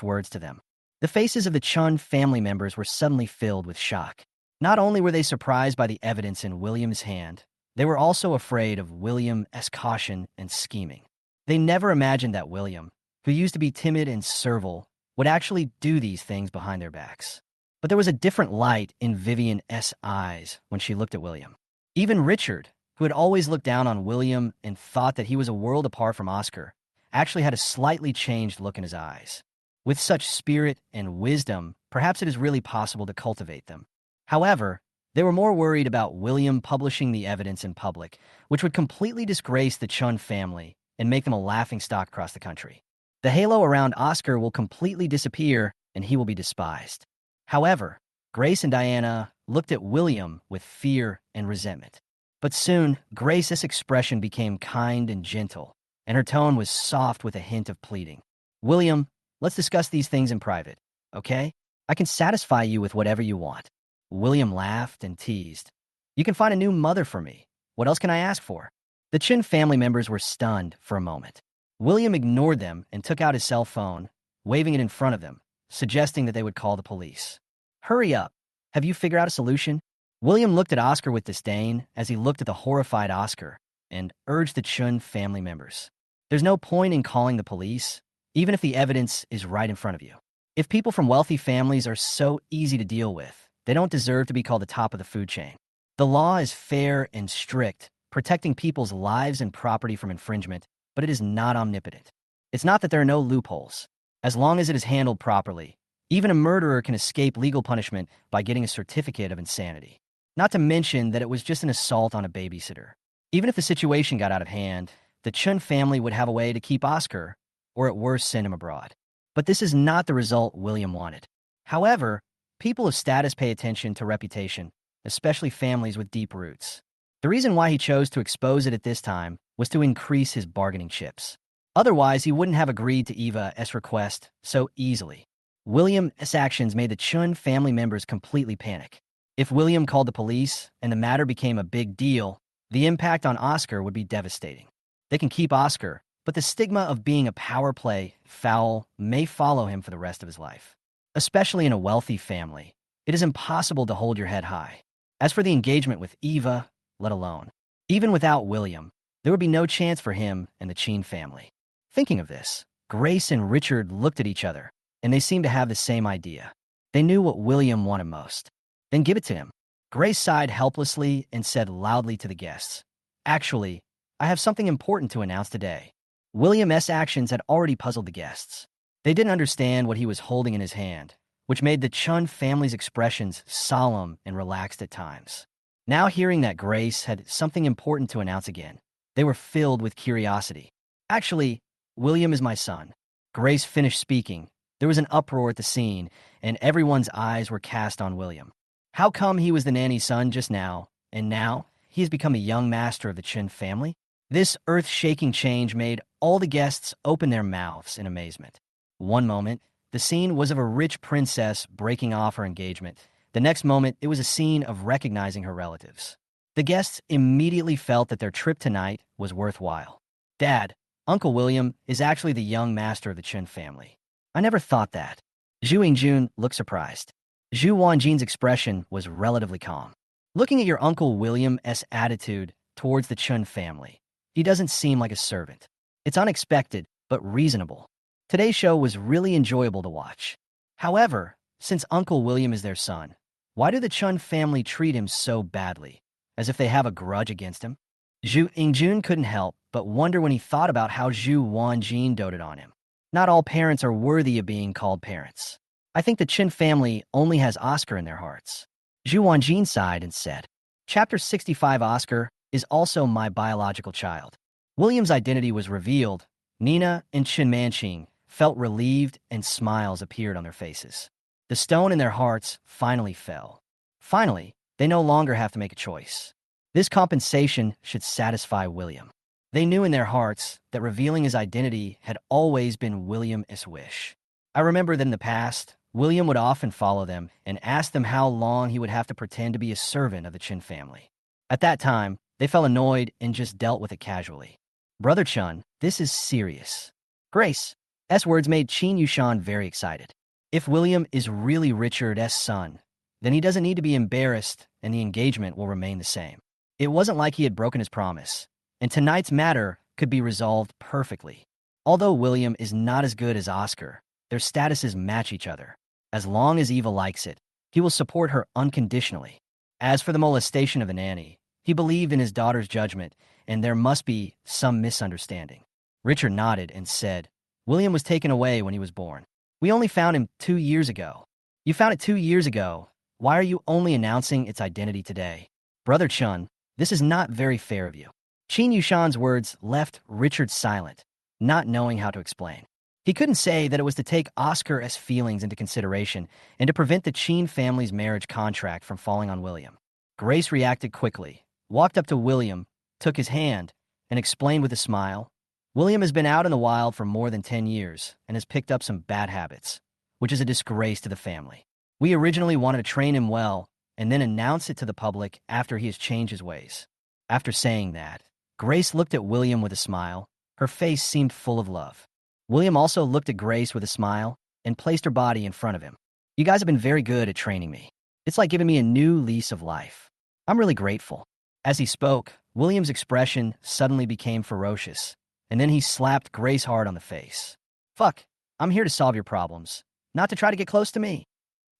words to them. The faces of the Chun family members were suddenly filled with shock. Not only were they surprised by the evidence in William's hand, they were also afraid of William's caution and scheming. They never imagined that William, who used to be timid and servile, would actually do these things behind their backs. But there was a different light in Vivian's eyes when she looked at William. Even Richard, who had always looked down on William and thought that he was a world apart from Oscar, actually had a slightly changed look in his eyes. With such spirit and wisdom, perhaps it is really possible to cultivate them. However, they were more worried about William publishing the evidence in public, which would completely disgrace the Chun family and make them a laughingstock across the country. The halo around Oscar will completely disappear, and he will be despised. However, Grace and Diana looked at William with fear and resentment. But soon, Grace's expression became kind and gentle, and her tone was soft with a hint of pleading. "William, let's discuss these things in private, okay? I can satisfy you with whatever you want." William laughed and teased. "You can find a new mother for me. What else can I ask for?" The Chin family members were stunned for a moment. William ignored them and took out his cell phone, waving it in front of them, suggesting that they would call the police. "Hurry up. Have you figured out a solution?" William looked at Oscar with disdain as he looked at the horrified Oscar and urged the Chun family members. "There's no point in calling the police. even if the evidence is right in front of you. If people from wealthy families are so easy to deal with, they don't deserve to be called the top of the food chain. The law is fair and strict, protecting people's lives and property from infringement, but it is not omnipotent. It's not that there are no loopholes. As long as it is handled properly, even a murderer can escape legal punishment by getting a certificate of insanity. Not to mention that it was just an assault on a babysitter. Even if the situation got out of hand, the Chun family would have a way to keep Oscar, or at worst send him abroad. But this is not the result William wanted. However, people of status pay attention to reputation, especially families with deep roots. The reason why he chose to expose it at this time was to increase his bargaining chips. Otherwise, he wouldn't have agreed to Eva's request so easily. William's actions made the Chun family members completely panic. If William called the police and the matter became a big deal, the impact on Oscar would be devastating. They can keep Oscar, but the stigma of being a power play foul may follow him for the rest of his life. Especially in a wealthy family, it is impossible to hold your head high. As for the engagement with Eva, let alone. Even without William, there would be no chance for him and the Chin family. Thinking of this, Grace and Richard looked at each other, and they seemed to have the same idea. They knew what William wanted most. Then give it to him. Grace sighed helplessly and said loudly to the guests, "Actually, I have something important to announce today." William's actions had already puzzled the guests. They didn't understand what he was holding in his hand, which made the Chun family's expressions solemn and relaxed at times. Now hearing that Grace had something important to announce again, they were filled with curiosity. "Actually, William is my son." Grace finished speaking. There was an uproar at the scene, and everyone's eyes were cast on William. How come he was the nanny's son just now, and now he has become a young master of the Chin family? This earth-shaking change made all the guests open their mouths in amazement. One moment, the scene was of a rich princess breaking off her engagement. The next moment, it was a scene of recognizing her relatives. The guests immediately felt that their trip tonight was worthwhile. "Dad, Uncle William is actually the young master of the Chin family." "I never thought that." Zhu Yingjun looked surprised. Zhu Wanjin's expression was relatively calm. "Looking at your Uncle William's attitude towards the Chun family, he doesn't seem like a servant. It's unexpected, but reasonable." Today's show was really enjoyable to watch. However, since Uncle William is their son, why do the Chun family treat him so badly, as if they have a grudge against him? Zhu Yingjun couldn't help but wonder when he thought about how Zhu Wanjin doted on him. Not all parents are worthy of being called parents. I think the Chin family only has Oscar in their hearts. Zhu Wanjin sighed and said, "Chapter 65 Oscar is also my biological child." William's identity was revealed. Nina and Chin Manching felt relieved and smiles appeared on their faces. The stone in their hearts finally fell. Finally, they no longer have to make a choice. This compensation should satisfy William. They knew in their hearts that revealing his identity had always been William's wish. I remember that in the past, William would often follow them and ask them how long he would have to pretend to be a servant of the Chin family. At that time, they felt annoyed and just dealt with it casually. "Brother Chun, this is serious." Grace's words made Qin Yushan very excited. If William is really Richard's son, then he doesn't need to be embarrassed and the engagement will remain the same. It wasn't like he had broken his promise, and tonight's matter could be resolved perfectly. Although William is not as good as Oscar, their statuses match each other. As long as Eva likes it, he will support her unconditionally. As for the molestation of the nanny, he believed in his daughter's judgment, and there must be some misunderstanding. Richard nodded and said, "William was taken away when he was born. We only found him 2 years ago." "You found it 2 years ago. Why are you only announcing its identity today?" "Brother Chun, this is not very fair of you." Qin Yushan's words left Richard silent, not knowing how to explain. He couldn't say that it was to take Oscar's feelings into consideration and to prevent the Qin family's marriage contract from falling on William. Grace reacted quickly, walked up to William, took his hand, and explained with a smile, "William has been out in the wild for more than 10 years and has picked up some bad habits, which is a disgrace to the family. We originally wanted to train him well and then announce it to the public after he has changed his ways." After saying that, Grace looked at William with a smile. Her face seemed full of love. William also looked at Grace with a smile and placed her body in front of him. "You guys have been very good at training me. It's like giving me a new lease of life. I'm really grateful." As he spoke, William's expression suddenly became ferocious, and then he slapped Grace hard on the face. Fuck, I'm here to solve your problems, not to try to get close to me,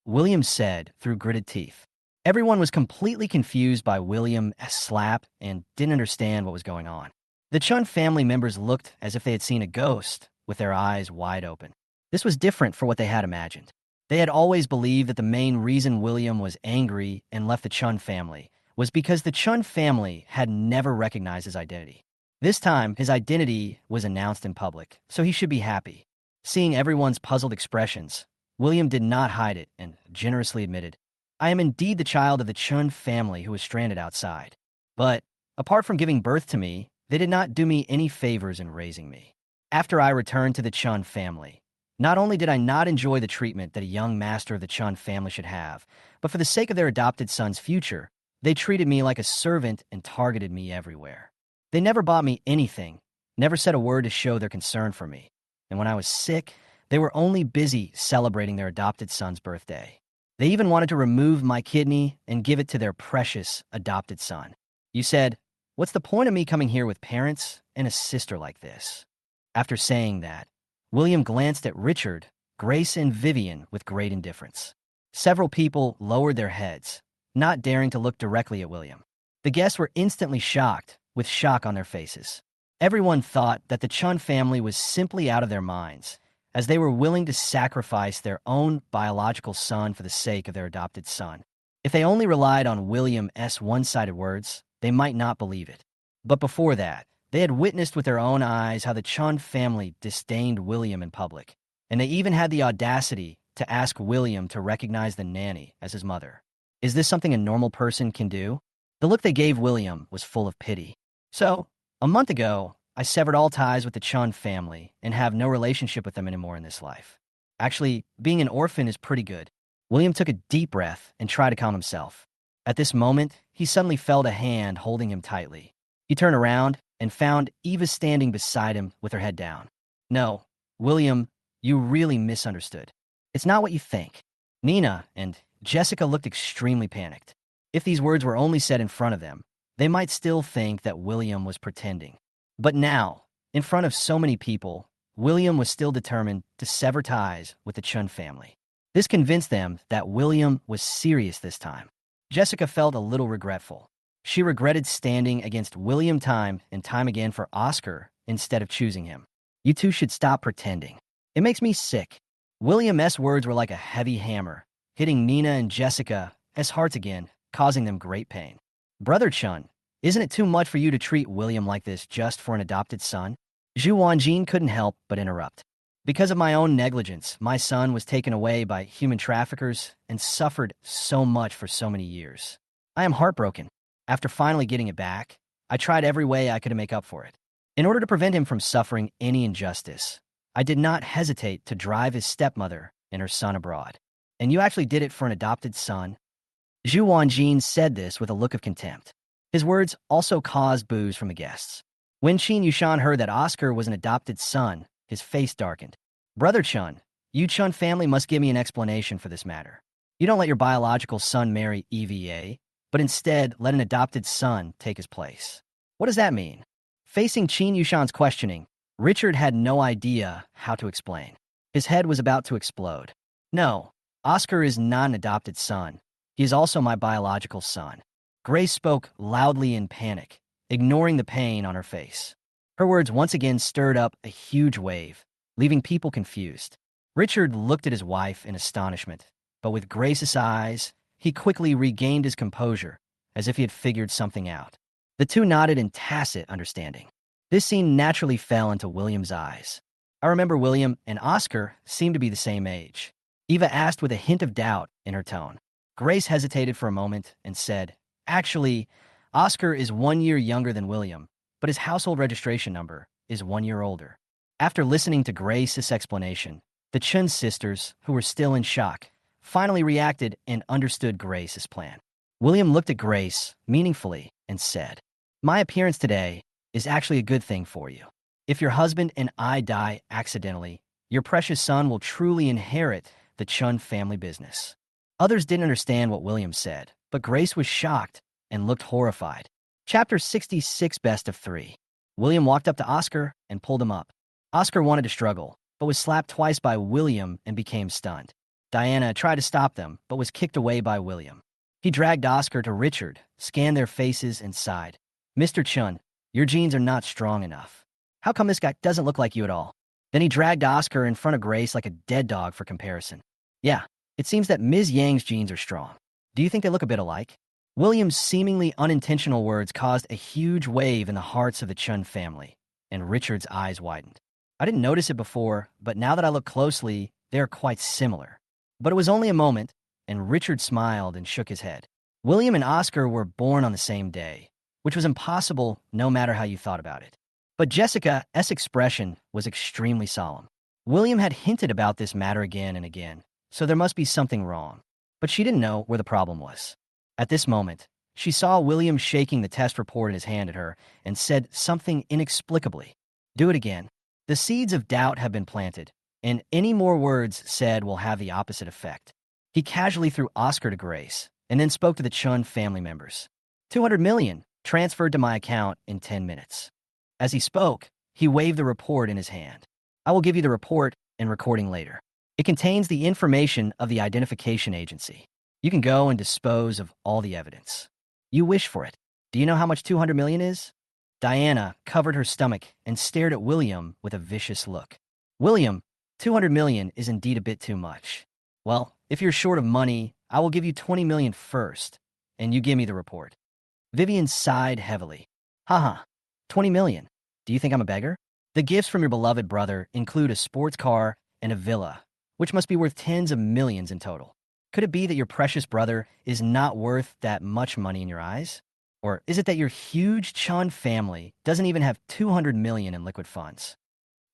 William said through gritted teeth. Everyone was completely confused by William's slap and didn't understand what was going on. The Chun family members looked as if they had seen a ghost, with their eyes wide open. This was different from what they had imagined. They had always believed that the main reason William was angry and left the Chun family was because the Chun family had never recognized his identity. This time, his identity was announced in public, so he should be happy. Seeing everyone's puzzled expressions, William did not hide it and generously admitted, "I am indeed the child of the Chun family who was stranded outside. But, apart from giving birth to me, they did not do me any favors in raising me. After I returned to the Chun family, not only did I not enjoy the treatment that a young master of the Chun family should have, but for the sake of their adopted son's future, they treated me like a servant and targeted me everywhere. They never bought me anything, never said a word to show their concern for me. And when I was sick, they were only busy celebrating their adopted son's birthday. They even wanted to remove my kidney and give it to their precious adopted son. You said, what's the point of me coming here with parents and a sister like this?" After saying that, William glanced at Richard, Grace, and Vivian with great indifference. Several people lowered their heads, not daring to look directly at William. The guests were instantly shocked, with shock on their faces. Everyone thought that the Chun family was simply out of their minds, as they were willing to sacrifice their own biological son for the sake of their adopted son. If they only relied on William's one-sided words, they might not believe it. But before that, they had witnessed with their own eyes how the Chun family disdained William in public, and they even had the audacity to ask William to recognize the nanny as his mother. Is this something a normal person can do? The look they gave William was full of pity. So, a month ago, I severed all ties with the Chun family and have no relationship with them anymore in this life. Actually, being an orphan is pretty good. William took a deep breath and tried to calm himself. At this moment, he suddenly felt a hand holding him tightly. He turned around and found Eva standing beside him with her head down. "No, William, you really misunderstood. It's not what you think." Nina and Jessica looked extremely panicked. If these words were only said in front of them, they might still think that William was pretending. But now, in front of so many people, William was still determined to sever ties with the Chun family. This convinced them that William was serious this time. Jessica felt a little regretful. She regretted standing against William time and time again for Oscar instead of choosing him. "You two should stop pretending. It makes me sick." William's words were like a heavy hammer, hitting Nina and Jessica's hearts again, causing them great pain. "Brother Chun, isn't it too much for you to treat William like this just for an adopted son?" Zhu Wanjin couldn't help but interrupt. "Because of my own negligence, my son was taken away by human traffickers and suffered so much for so many years. I am heartbroken. After finally getting it back, I tried every way I could to make up for it. In order to prevent him from suffering any injustice, I did not hesitate to drive his stepmother and her son abroad. And you actually did it for an adopted son?" Zhu Wanjin said this with a look of contempt. His words also caused boos from the guests. When Qin Yushan heard that Oscar was an adopted son, his face darkened. "Brother Chun, you Chun family must give me an explanation for this matter. You don't let your biological son marry EVA, but instead let an adopted son take his place. What does that mean?" Facing Qin Yushan's questioning, Richard had no idea how to explain. His head was about to explode. "No, Oscar is not an adopted son. He is also my biological son." Grace spoke loudly in panic, ignoring the pain on her face. Her words once again stirred up a huge wave, leaving people confused. Richard looked at his wife in astonishment, but with Grace's eyes, he quickly regained his composure, as if he had figured something out. The two nodded in tacit understanding. This scene naturally fell into William's eyes. "I remember William and Oscar seemed to be the same age." Eva asked with a hint of doubt in her tone. Grace hesitated for a moment and said, "Actually, Oscar is 1 year younger than William, but his household registration number is 1 year older." After listening to Grace's explanation, the Chun sisters, who were still in shock, finally reacted and understood Grace's plan. William looked at Grace meaningfully and said, "My appearance today is actually a good thing for you. If your husband and I die accidentally, your precious son will truly inherit the Chun family business." Others didn't understand what William said, but Grace was shocked and looked horrified. Chapter 66, Best of 3. William walked up to Oscar and pulled him up. Oscar wanted to struggle, but was slapped twice by William and became stunned. Diana tried to stop them, but was kicked away by William. He dragged Oscar to Richard, scanned their faces, and sighed. Mr. Chun, your genes are not strong enough. How come this guy doesn't look like you at all? Then he dragged Oscar in front of Grace like a dead dog for comparison. Yeah, it seems that Ms. Yang's genes are strong. Do you think they look a bit alike? William's seemingly unintentional words caused a huge wave in the hearts of the Chun family, and Richard's eyes widened. I didn't notice it before, but now that I look closely, they are quite similar. But it was only a moment, and Richard smiled and shook his head. William and Oscar were born on the same day, which was impossible no matter how you thought about it. But Jessica's expression was extremely solemn. William had hinted about this matter again and again, so there must be something wrong. But she didn't know where the problem was. At this moment, she saw William shaking the test report in his hand at her and said something inexplicably. Do it again. The seeds of doubt have been planted, and any more words said will have the opposite effect. He casually threw Oscar to Grace, and then spoke to the Chun family members. 200 million transferred to my account in 10 minutes. As he spoke, he waved the report in his hand. I will give you the report and recording later. It contains the information of the identification agency. You can go and dispose of all the evidence. You wish for it. Do you know how much 200 million is? Diana covered her stomach and stared at William with a vicious look. William, 200 million is indeed a bit too much. Well, if you're short of money, I will give you 20 million first, and you give me the report. Vivian sighed heavily. Haha, 20 million. Do you think I'm a beggar? The gifts from your beloved brother include a sports car and a villa, which must be worth tens of millions in total. Could it be that your precious brother is not worth that much money in your eyes? Or is it that your huge Chun family doesn't even have 200 million in liquid funds?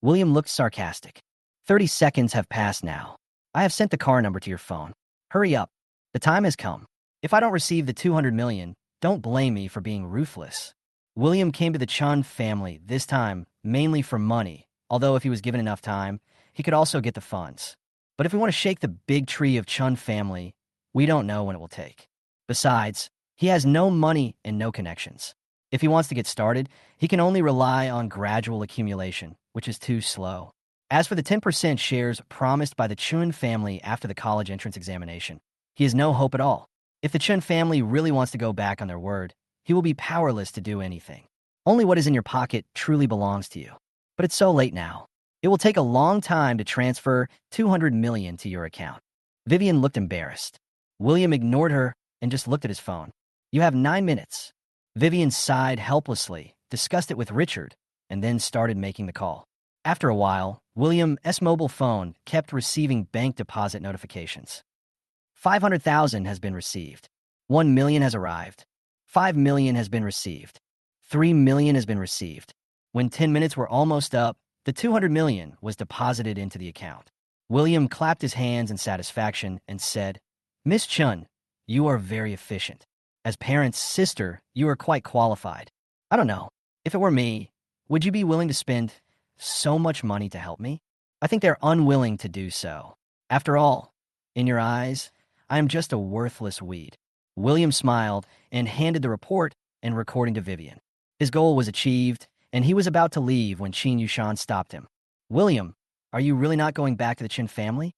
William looked sarcastic. 30 seconds have passed now. I have sent the car number to your phone. Hurry up. The time has come. If I don't receive the 200 million, don't blame me for being ruthless. William came to the Chun family, this time mainly for money, although if he was given enough time, he could also get the funds. But if we want to shake the big tree of Chun family, we don't know when it will take. Besides, he has no money and no connections. If he wants to get started, he can only rely on gradual accumulation, which is too slow. As for the 10% shares promised by the Chun family after the college entrance examination, he has no hope at all. If the Chun family really wants to go back on their word, he will be powerless to do anything. Only what is in your pocket truly belongs to you. But it's so late now. It will take a long time to transfer 200 million to your account. Vivian looked embarrassed. William ignored her and just looked at his phone. You have 9 minutes. Vivian sighed helplessly, discussed it with Richard, and then started making the call. After a while, William's mobile phone kept receiving bank deposit notifications. 500,000 has been received. 1 million has arrived. 5 million has been received. 3 million has been received. When 10 minutes were almost up, the 200 million was deposited into the account. William clapped his hands in satisfaction and said, Miss Chun, you are very efficient. As parents' sister, you are quite qualified. I don't know. If it were me, would you be willing to spend so much money to help me? I think they're unwilling to do so. After all, in your eyes, I am just a worthless weed. William smiled and handed the report and recording to Vivian. His goal was achieved, and he was about to leave when Qin Yushan stopped him. William, are you really not going back to the Qin family?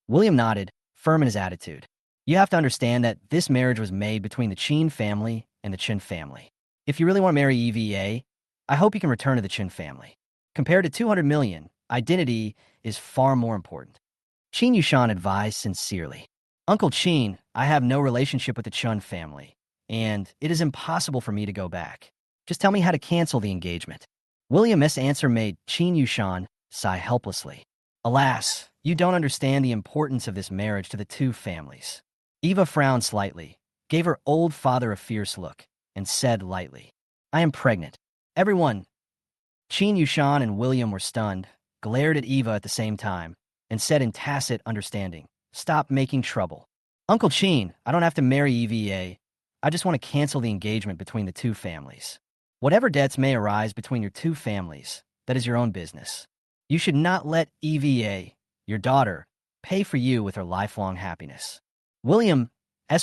William nodded, firm in his attitude. You have to understand that this marriage was made between the Qin family and the Qin family. If you really want to marry EVA, I hope you can return to the Qin family. Compared to 200 million, identity is far more important. Qin Yushan advised sincerely. Uncle Qin, I have no relationship with the Chun family, and it is impossible for me to go back. Just tell me how to cancel the engagement. William's answer made Qin Yushan sigh helplessly. Alas, you don't understand the importance of this marriage to the two families. Eva frowned slightly, gave her old father a fierce look, and said lightly, I am pregnant. Everyone, Qin Yushan and William were stunned, glared at Eva at the same time, and said in tacit understanding, Stop making trouble. Uncle Qin, I don't have to marry EVA. I just want to cancel the engagement between the two families. Whatever debts may arise between your two families, that is your own business. You should not let EVA, your daughter, pay for you with her lifelong happiness. William's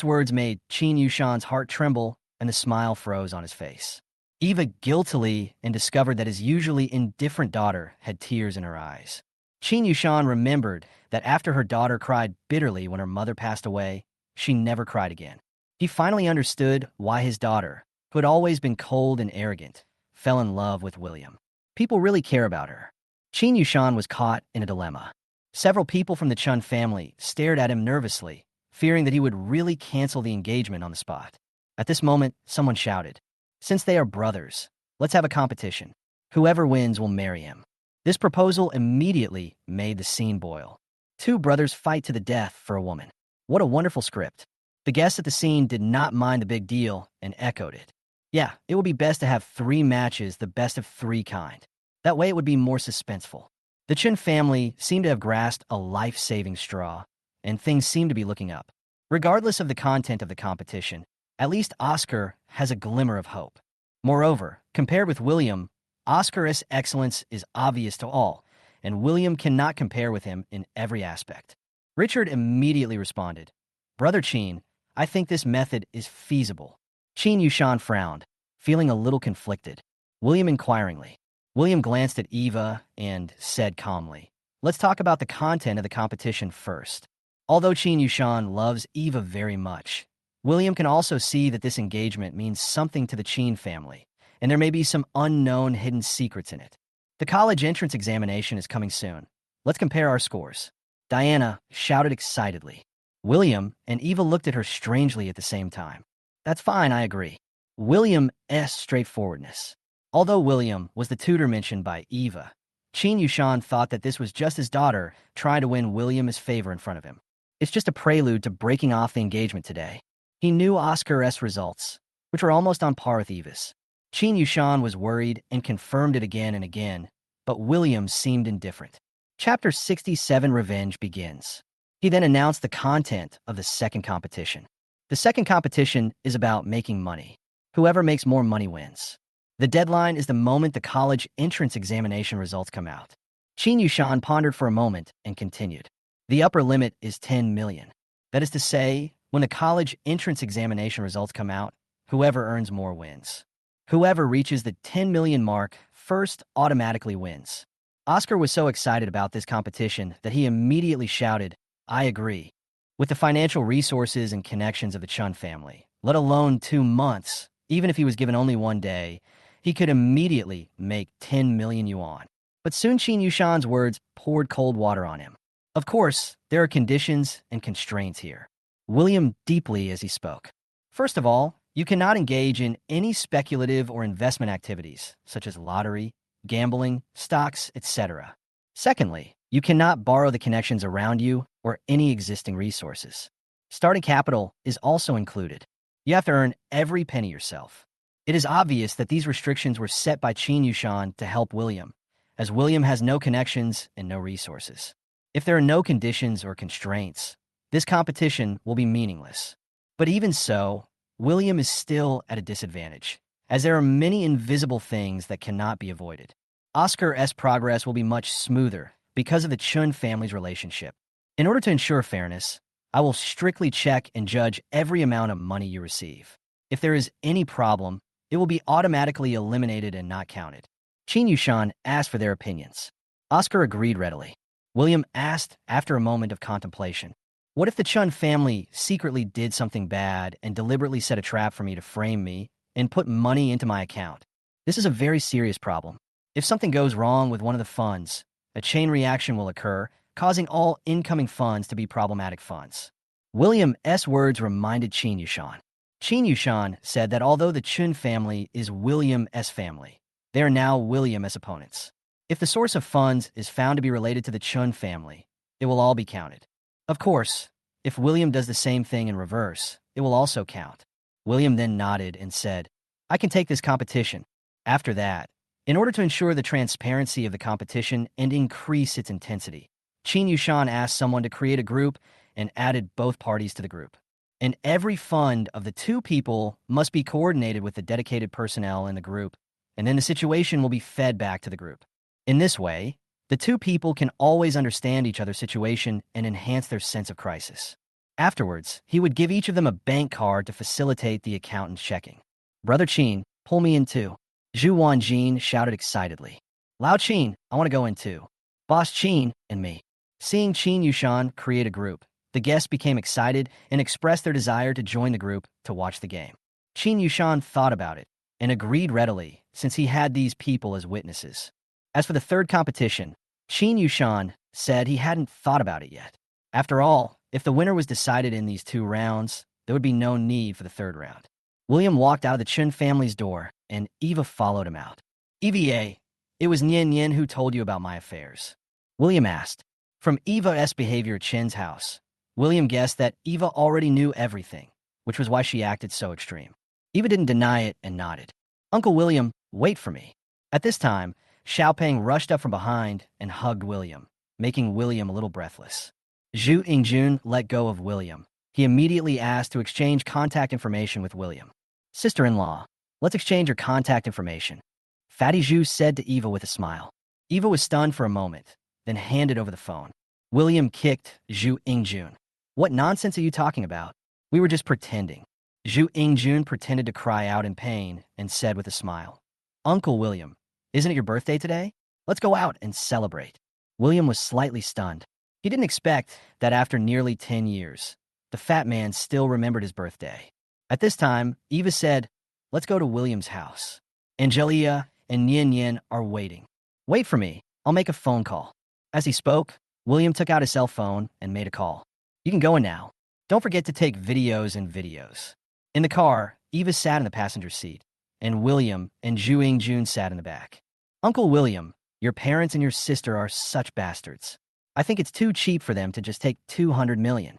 words made Qin Yushan's heart tremble, and the smile froze on his face. Eva guiltily and discovered that his usually indifferent daughter had tears in her eyes. Qin Yushan remembered that after her daughter cried bitterly when her mother passed away, she never cried again. He finally understood why his daughter, who had always been cold and arrogant, fell in love with William. People really care about her. Qin Yushan was caught in a dilemma. Several people from the Chun family stared at him nervously, fearing that he would really cancel the engagement on the spot. At this moment, someone shouted, "Since they are brothers, let's have a competition. Whoever wins will marry him." This proposal immediately made the scene boil. Two brothers fight to the death for a woman. What a wonderful script. The guests at the scene did not mind the big deal and echoed it. Yeah, it would be best to have 3 matches, the best of 3 kind. That way it would be more suspenseful. The Chun family seemed to have grasped a life-saving straw, and things seemed to be looking up. Regardless of the content of the competition, at least Oscar has a glimmer of hope. Moreover, compared with William, Oscar's excellence is obvious to all, and William cannot compare with him in every aspect. Richard immediately responded, "Brother Qin, I think this method is feasible." Qin Yushan frowned, feeling a little conflicted. William inquiringly. William glanced at Eva and said calmly, "Let's talk about the content of the competition first." Although Qin Yushan loves Eva very much, William can also see that this engagement means something to the Qin family, and there may be some unknown hidden secrets in it. The college entrance examination is coming soon. Let's compare our scores. Diana shouted excitedly. William and Eva looked at her strangely at the same time. That's fine, I agree. William's straightforwardness. Although William was the tutor mentioned by Eva, Qin Yushan thought that this was just his daughter trying to win William's favor in front of him. It's just a prelude to breaking off the engagement today. He knew Oscar's results, which were almost on par with Eva's. Qin Yushan was worried and confirmed it again and again, but William seemed indifferent. Chapter 67 Revenge begins. He then announced the content of the second competition. The second competition is about making money. Whoever makes more money wins. The deadline is the moment the college entrance examination results come out. Qin Yushan pondered for a moment and continued. The upper limit is 10 million. That is to say, when the college entrance examination results come out, whoever earns more wins. Whoever reaches the 10 million mark first automatically wins. Oscar was so excited about this competition that he immediately shouted, "I agree." With the financial resources and connections of the Chun family, let alone 2 months, even if he was given only 1 day, he could immediately make 10 million yuan. But soon Qin Yushan's words poured cold water on him. Of course, there are conditions and constraints here. William deeply as he spoke. First of all, you cannot engage in any speculative or investment activities, such as lottery, gambling, stocks, etc. Secondly, you cannot borrow the connections around you or any existing resources. Starting capital is also included. You have to earn every penny yourself. It is obvious that these restrictions were set by Qin Yushan to help William, as William has no connections and no resources. If there are no conditions or constraints, this competition will be meaningless. But even so, William is still at a disadvantage, as there are many invisible things that cannot be avoided. Oscar's progress will be much smoother because of the Chun family's relationship. In order to ensure fairness, I will strictly check and judge every amount of money you receive. If there is any problem, it will be automatically eliminated and not counted. Qin Yushan asked for their opinions. Oscar agreed readily. William asked after a moment of contemplation, "What if the Chun family secretly did something bad and deliberately set a trap for me to frame me and put money into my account? This is a very serious problem. If something goes wrong with one of the funds, a chain reaction will occur, causing all incoming funds to be problematic funds." William's words reminded Qin Yushan. Qin Yushan said that although the Chun family is William's family, they are now William's opponents. If the source of funds is found to be related to the Chun family, it will all be counted. Of course, if William does the same thing in reverse, it will also count. William then nodded and said, "I can take this competition." After that, in order to ensure the transparency of the competition and increase its intensity, Qin Yushan asked someone to create a group and added both parties to the group. And every fund of the 2 people must be coordinated with the dedicated personnel in the group, and then the situation will be fed back to the group. In this way, the 2 people can always understand each other's situation and enhance their sense of crisis. Afterwards, he would give each of them a bank card to facilitate the accountant's checking. "Brother Qin, pull me in too." Zhu Wanjin shouted excitedly. "Lao Qin, I want to go in too." Boss Qin and me. Seeing Qin Yushan create a group, the guests became excited and expressed their desire to join the group to watch the game. Qin Yushan thought about it and agreed readily since he had these people as witnesses. As for the third competition, Qin Yushan said he hadn't thought about it yet. After all, if the winner was decided in these 2 rounds, there would be no need for the third round. William walked out of the Chun family's door, and Eva followed him out. EVA, it was Nian Nian who told you about my affairs. William asked. From Eva's behavior at Chin's house, William guessed that Eva already knew everything, which was why she acted so extreme. Eva didn't deny it and nodded. Uncle William, wait for me. At this time, Xiaopeng rushed up from behind and hugged William, making William a little breathless. Zhu Yingjun let go of William. He immediately asked to exchange contact information with William. Sister-in-law, let's exchange your contact information. Fatty Zhu said to Eva with a smile. Eva was stunned for a moment, then handed over the phone. William kicked Zhu Yingjun. What nonsense are you talking about? We were just pretending. Zhu Yingjun pretended to cry out in pain and said with a smile. Uncle William, isn't it your birthday today? Let's go out and celebrate. William was slightly stunned. He didn't expect that after nearly 10 years, the fat man still remembered his birthday. At this time, Eva said, let's go to William's house. Angelia and Nian Nian are waiting. Wait for me. I'll make a phone call. As he spoke, William took out his cell phone and made a call. You can go in now. Don't forget to take videos and videos. In the car, Eva sat in the passenger seat, and William and Zhu Yingjun sat in the back. Uncle William, your parents and your sister are such bastards. I think it's too cheap for them to just take 200 million.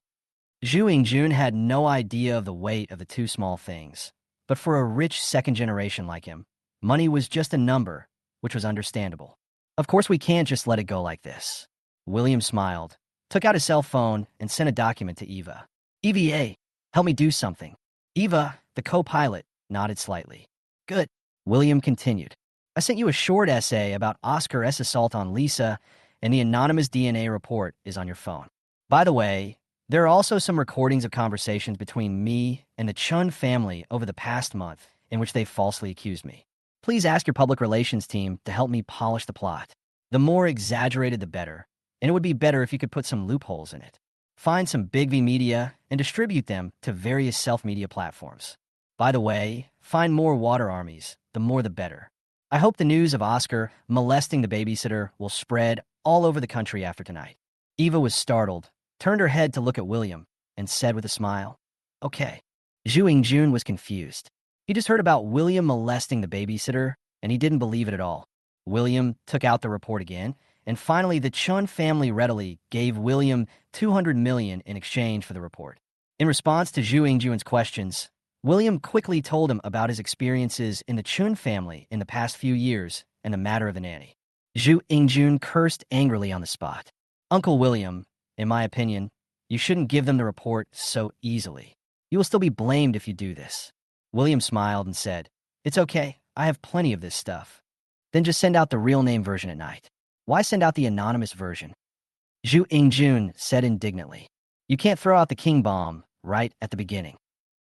Zhu Yingjun had no idea of the weight of the 2 small things, but for a rich second generation like him, money was just a number, which was understandable. Of course we can't just let it go like this. William smiled, took out his cell phone, and sent a document to Eva. EVA, help me do something. Eva, the co-pilot, nodded slightly. Good. William continued. I sent you a short essay about Oscar's assault on Lisa, and the anonymous DNA report is on your phone. By the way, there are also some recordings of conversations between me and the Chun family over the past month in which they falsely accused me. Please ask your public relations team to help me polish the plot. The more exaggerated, the better, and it would be better if you could put some loopholes in it. Find some big V media and distribute them to various self-media platforms. By the way, find more water armies, the more the better. I hope the news of Oscar molesting the babysitter will spread all over the country after tonight. Eva was startled, turned her head to look at William, and said with a smile, okay. Zhu Yingjun was confused. He just heard about William molesting the babysitter, and he didn't believe it at all. William took out the report again, and finally the Chun family readily gave William 200 million in exchange for the report. In response to Zhu Yingjun's questions, William quickly told him about his experiences in the Chun family in the past few years and the matter of the nanny. Zhu Yingjun cursed angrily on the spot. Uncle William, in my opinion, you shouldn't give them the report so easily. You will still be blamed if you do this. William smiled and said, it's okay, I have plenty of this stuff. Then just send out the real name version at night. Why send out the anonymous version? Zhu Yingjun said indignantly. You can't throw out the king bomb right at the beginning.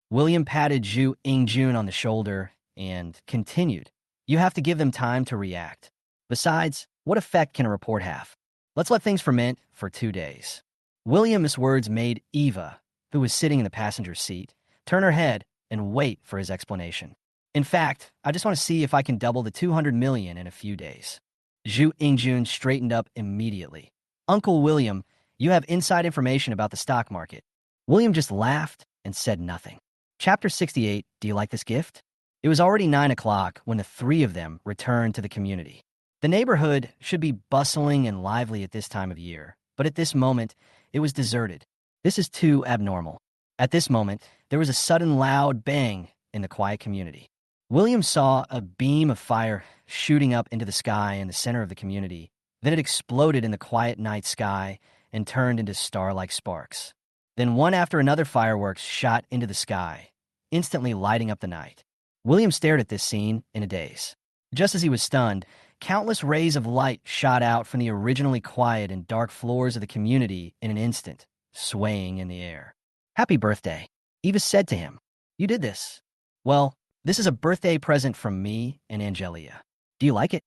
William patted Zhu Yingjun on the shoulder and continued. You have to give them time to react. Besides, what effect can a report have? Let's let things ferment for 2 days. William's words made Eva, who was sitting in the passenger seat, turn her head and wait for his explanation. In fact, I just want to see if I can double the 200 million in a few days. Zhu Yingjun straightened up immediately. Uncle William, you have inside information about the stock market. William just laughed and said nothing. Chapter 68, do you like this gift? It was already 9 o'clock when the 3 of them returned to the community. The neighborhood should be bustling and lively at this time of year, but at this moment, it was deserted. This is too abnormal. At this moment, there was a sudden loud bang in the quiet community. William saw a beam of fire shooting up into the sky in the center of the community. Then it exploded in the quiet night sky and turned into star-like sparks. Then one after another fireworks shot into the sky, instantly lighting up the night. William stared at this scene in a daze. Just as he was stunned, countless rays of light shot out from the originally quiet and dark floors of the community in an instant, swaying in the air. Happy birthday, Eva said to him. You did this. Well, this is a birthday present from me and Angelia. Do you like it?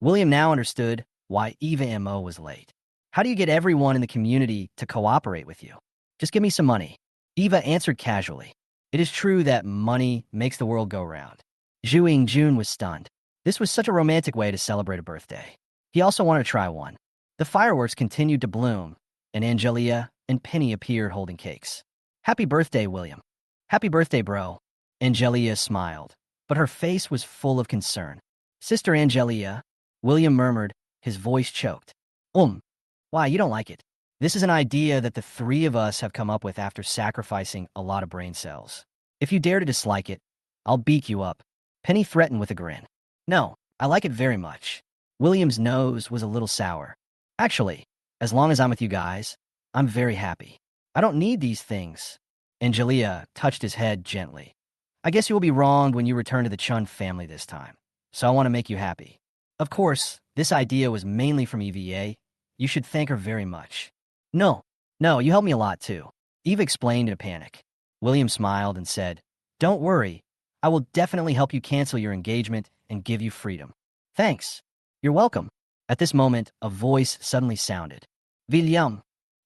William now understood why Eva and Mo was late. How do you get everyone in the community to cooperate with you? Just give me some money. Eva answered casually. It is true that money makes the world go round. Zhu Jun was stunned. This was such a romantic way to celebrate a birthday. He also wanted to try one. The fireworks continued to bloom, and Angelia and Penny appeared holding cakes. Happy birthday, William. Happy birthday, bro. Angelia smiled, but her face was full of concern. Sister Angelia, William murmured, his voice choked. Why, you don't like it? This is an idea that the three of us have come up with after sacrificing a lot of brain cells. If you dare to dislike it, I'll beak you up. Penny threatened with a grin. No, I like it very much. William's nose was a little sour. Actually, as long as I'm with you guys, I'm very happy. I don't need these things. Angelia touched his head gently. I guess you will be wronged when you return to the Chun family this time, so I want to make you happy. Of course, this idea was mainly from EVA. You should thank her very much. No, you helped me a lot too. Eve explained in a panic. William smiled and said, Don't worry, I will definitely help you cancel your engagement and give you freedom. Thanks. You're welcome. At this moment, a voice suddenly sounded. William.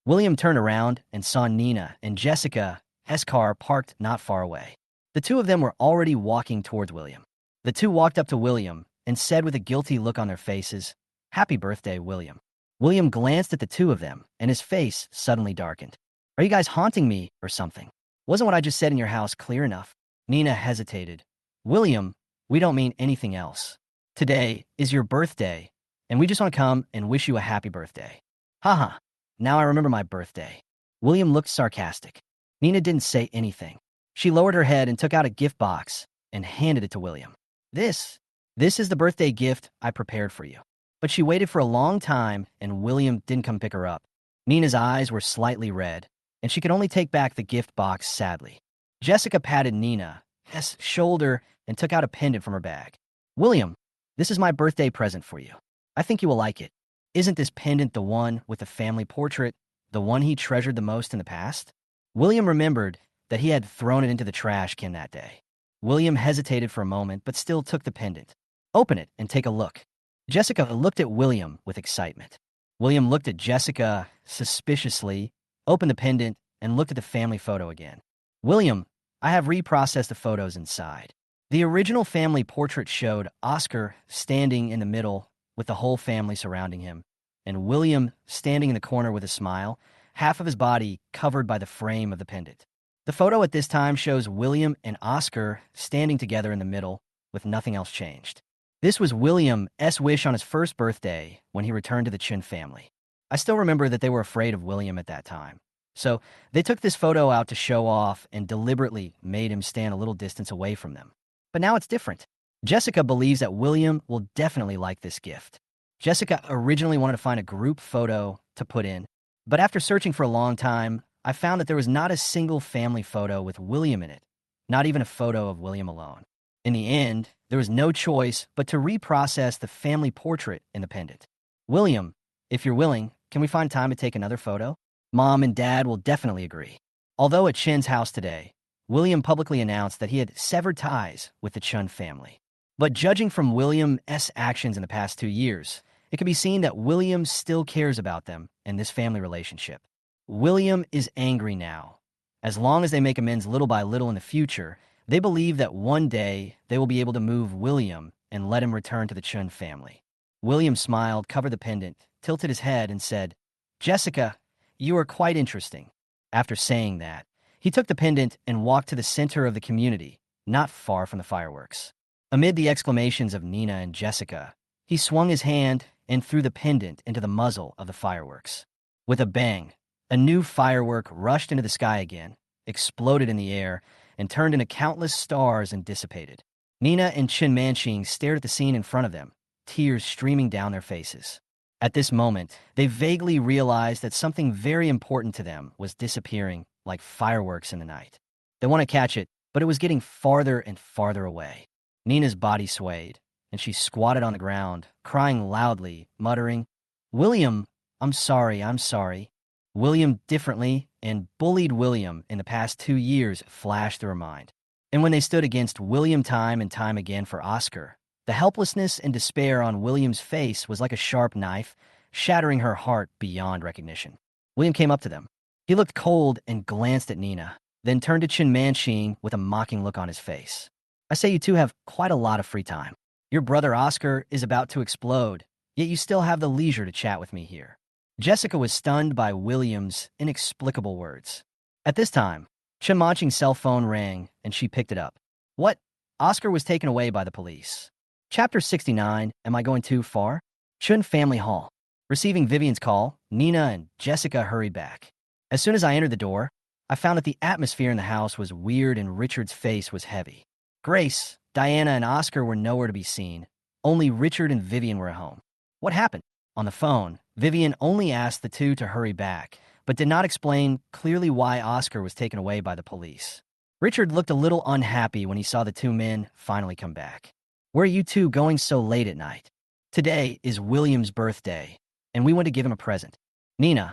William turned around and saw Nina and Jessica's car parked not far away. The two of them were already walking towards William. The two walked up to William and said with a guilty look on their faces, Happy birthday, William. William glanced at the two of them, and his face suddenly darkened. Are you guys haunting me or something? Wasn't what I just said in your house clear enough? Nina hesitated. William, we don't mean anything else. Today is your birthday, and we just want to come and wish you a happy birthday. Haha, now I remember my birthday. William looked sarcastic. Nina didn't say anything. She lowered her head and took out a gift box and handed it to William. This is the birthday gift I prepared for you. But she waited for a long time, and William didn't come pick her up. Nina's eyes were slightly red, and she could only take back the gift box sadly. Jessica patted Nina's shoulder and took out a pendant from her bag. William, this is my birthday present for you. I think you will like it. Isn't this pendant the one with the family portrait, the one he treasured the most in the past? William remembered that he had thrown it into the trash can that day. William hesitated for a moment, but still took the pendant. Open it and take a look. Jessica looked at William with excitement. William looked at Jessica suspiciously, opened the pendant, and looked at the family photo again. William, I have reprocessed the photos inside. The original family portrait showed Oscar standing in the middle with the whole family surrounding him, and William standing in the corner with a smile, half of his body covered by the frame of the pendant. The photo at this time shows William and Oscar standing together in the middle with nothing else changed. This was William's wish on his first birthday when he returned to the Chin family. I still remember that they were afraid of William at that time. So they took this photo out to show off and deliberately made him stand a little distance away from them. But now it's different. Jessica believes that William will definitely like this gift. Jessica originally wanted to find a group photo to put in, but after searching for a long time, I found that there was not a single family photo with William in it, not even a photo of William alone. In the end, there was no choice but to reprocess the family portrait in the pendant. William, if you're willing, can we find time to take another photo? Mom and Dad will definitely agree. Although at Chin's house today, William publicly announced that he had severed ties with the Chun family. But judging from William's actions in the past 2 years, it can be seen that William still cares about them and this family relationship. William is angry now. As long as they make amends little by little in the future, they believe that one day they will be able to move William and let him return to the Chun family. William smiled, covered the pendant, tilted his head, and said, Jessica, you are quite interesting. After saying that, he took the pendant and walked to the center of the community, not far from the fireworks. Amid the exclamations of Nina and Jessica, he swung his hand and threw the pendant into the muzzle of the fireworks. With a bang, a new firework rushed into the sky again, exploded in the air, and turned into countless stars and dissipated. Nina and Chin Manching stared at the scene in front of them, tears streaming down their faces. At this moment, they vaguely realized that something very important to them was disappearing like fireworks in the night. They want to catch it, but it was getting farther and farther away. Nina's body swayed, and she squatted on the ground, crying loudly, muttering, William, I'm sorry. William differently and bullied William in the past 2 years flashed through her mind. And when they stood against William time and time again for Oscar, The helplessness and despair on William's face was like a sharp knife, shattering her heart beyond recognition. William came up to them. He looked cold and glanced at Nina, then turned to Chen Manqing with a mocking look on his face. I say you two have quite a lot of free time. Your brother Oscar is about to explode, yet you still have the leisure to chat with me here. Jessica was stunned by William's inexplicable words. At this time, Chen Manqing's cell phone rang, and she picked it up. What? Oscar was taken away by the police. Chapter 69, Am I Going Too Far? Chun Family Hall. Receiving Vivian's call, Nina and Jessica hurried back. As soon as I entered the door, I found that the atmosphere in the house was weird and Richard's face was heavy. Grace, Diana, and Oscar were nowhere to be seen. Only Richard and Vivian were at home. What happened? On the phone, Vivian only asked the two to hurry back, but did not explain clearly why Oscar was taken away by the police. Richard looked a little unhappy when he saw the two men finally come back. Where are you two going so late at night? Today is William's birthday, and we want to give him a present. Nina's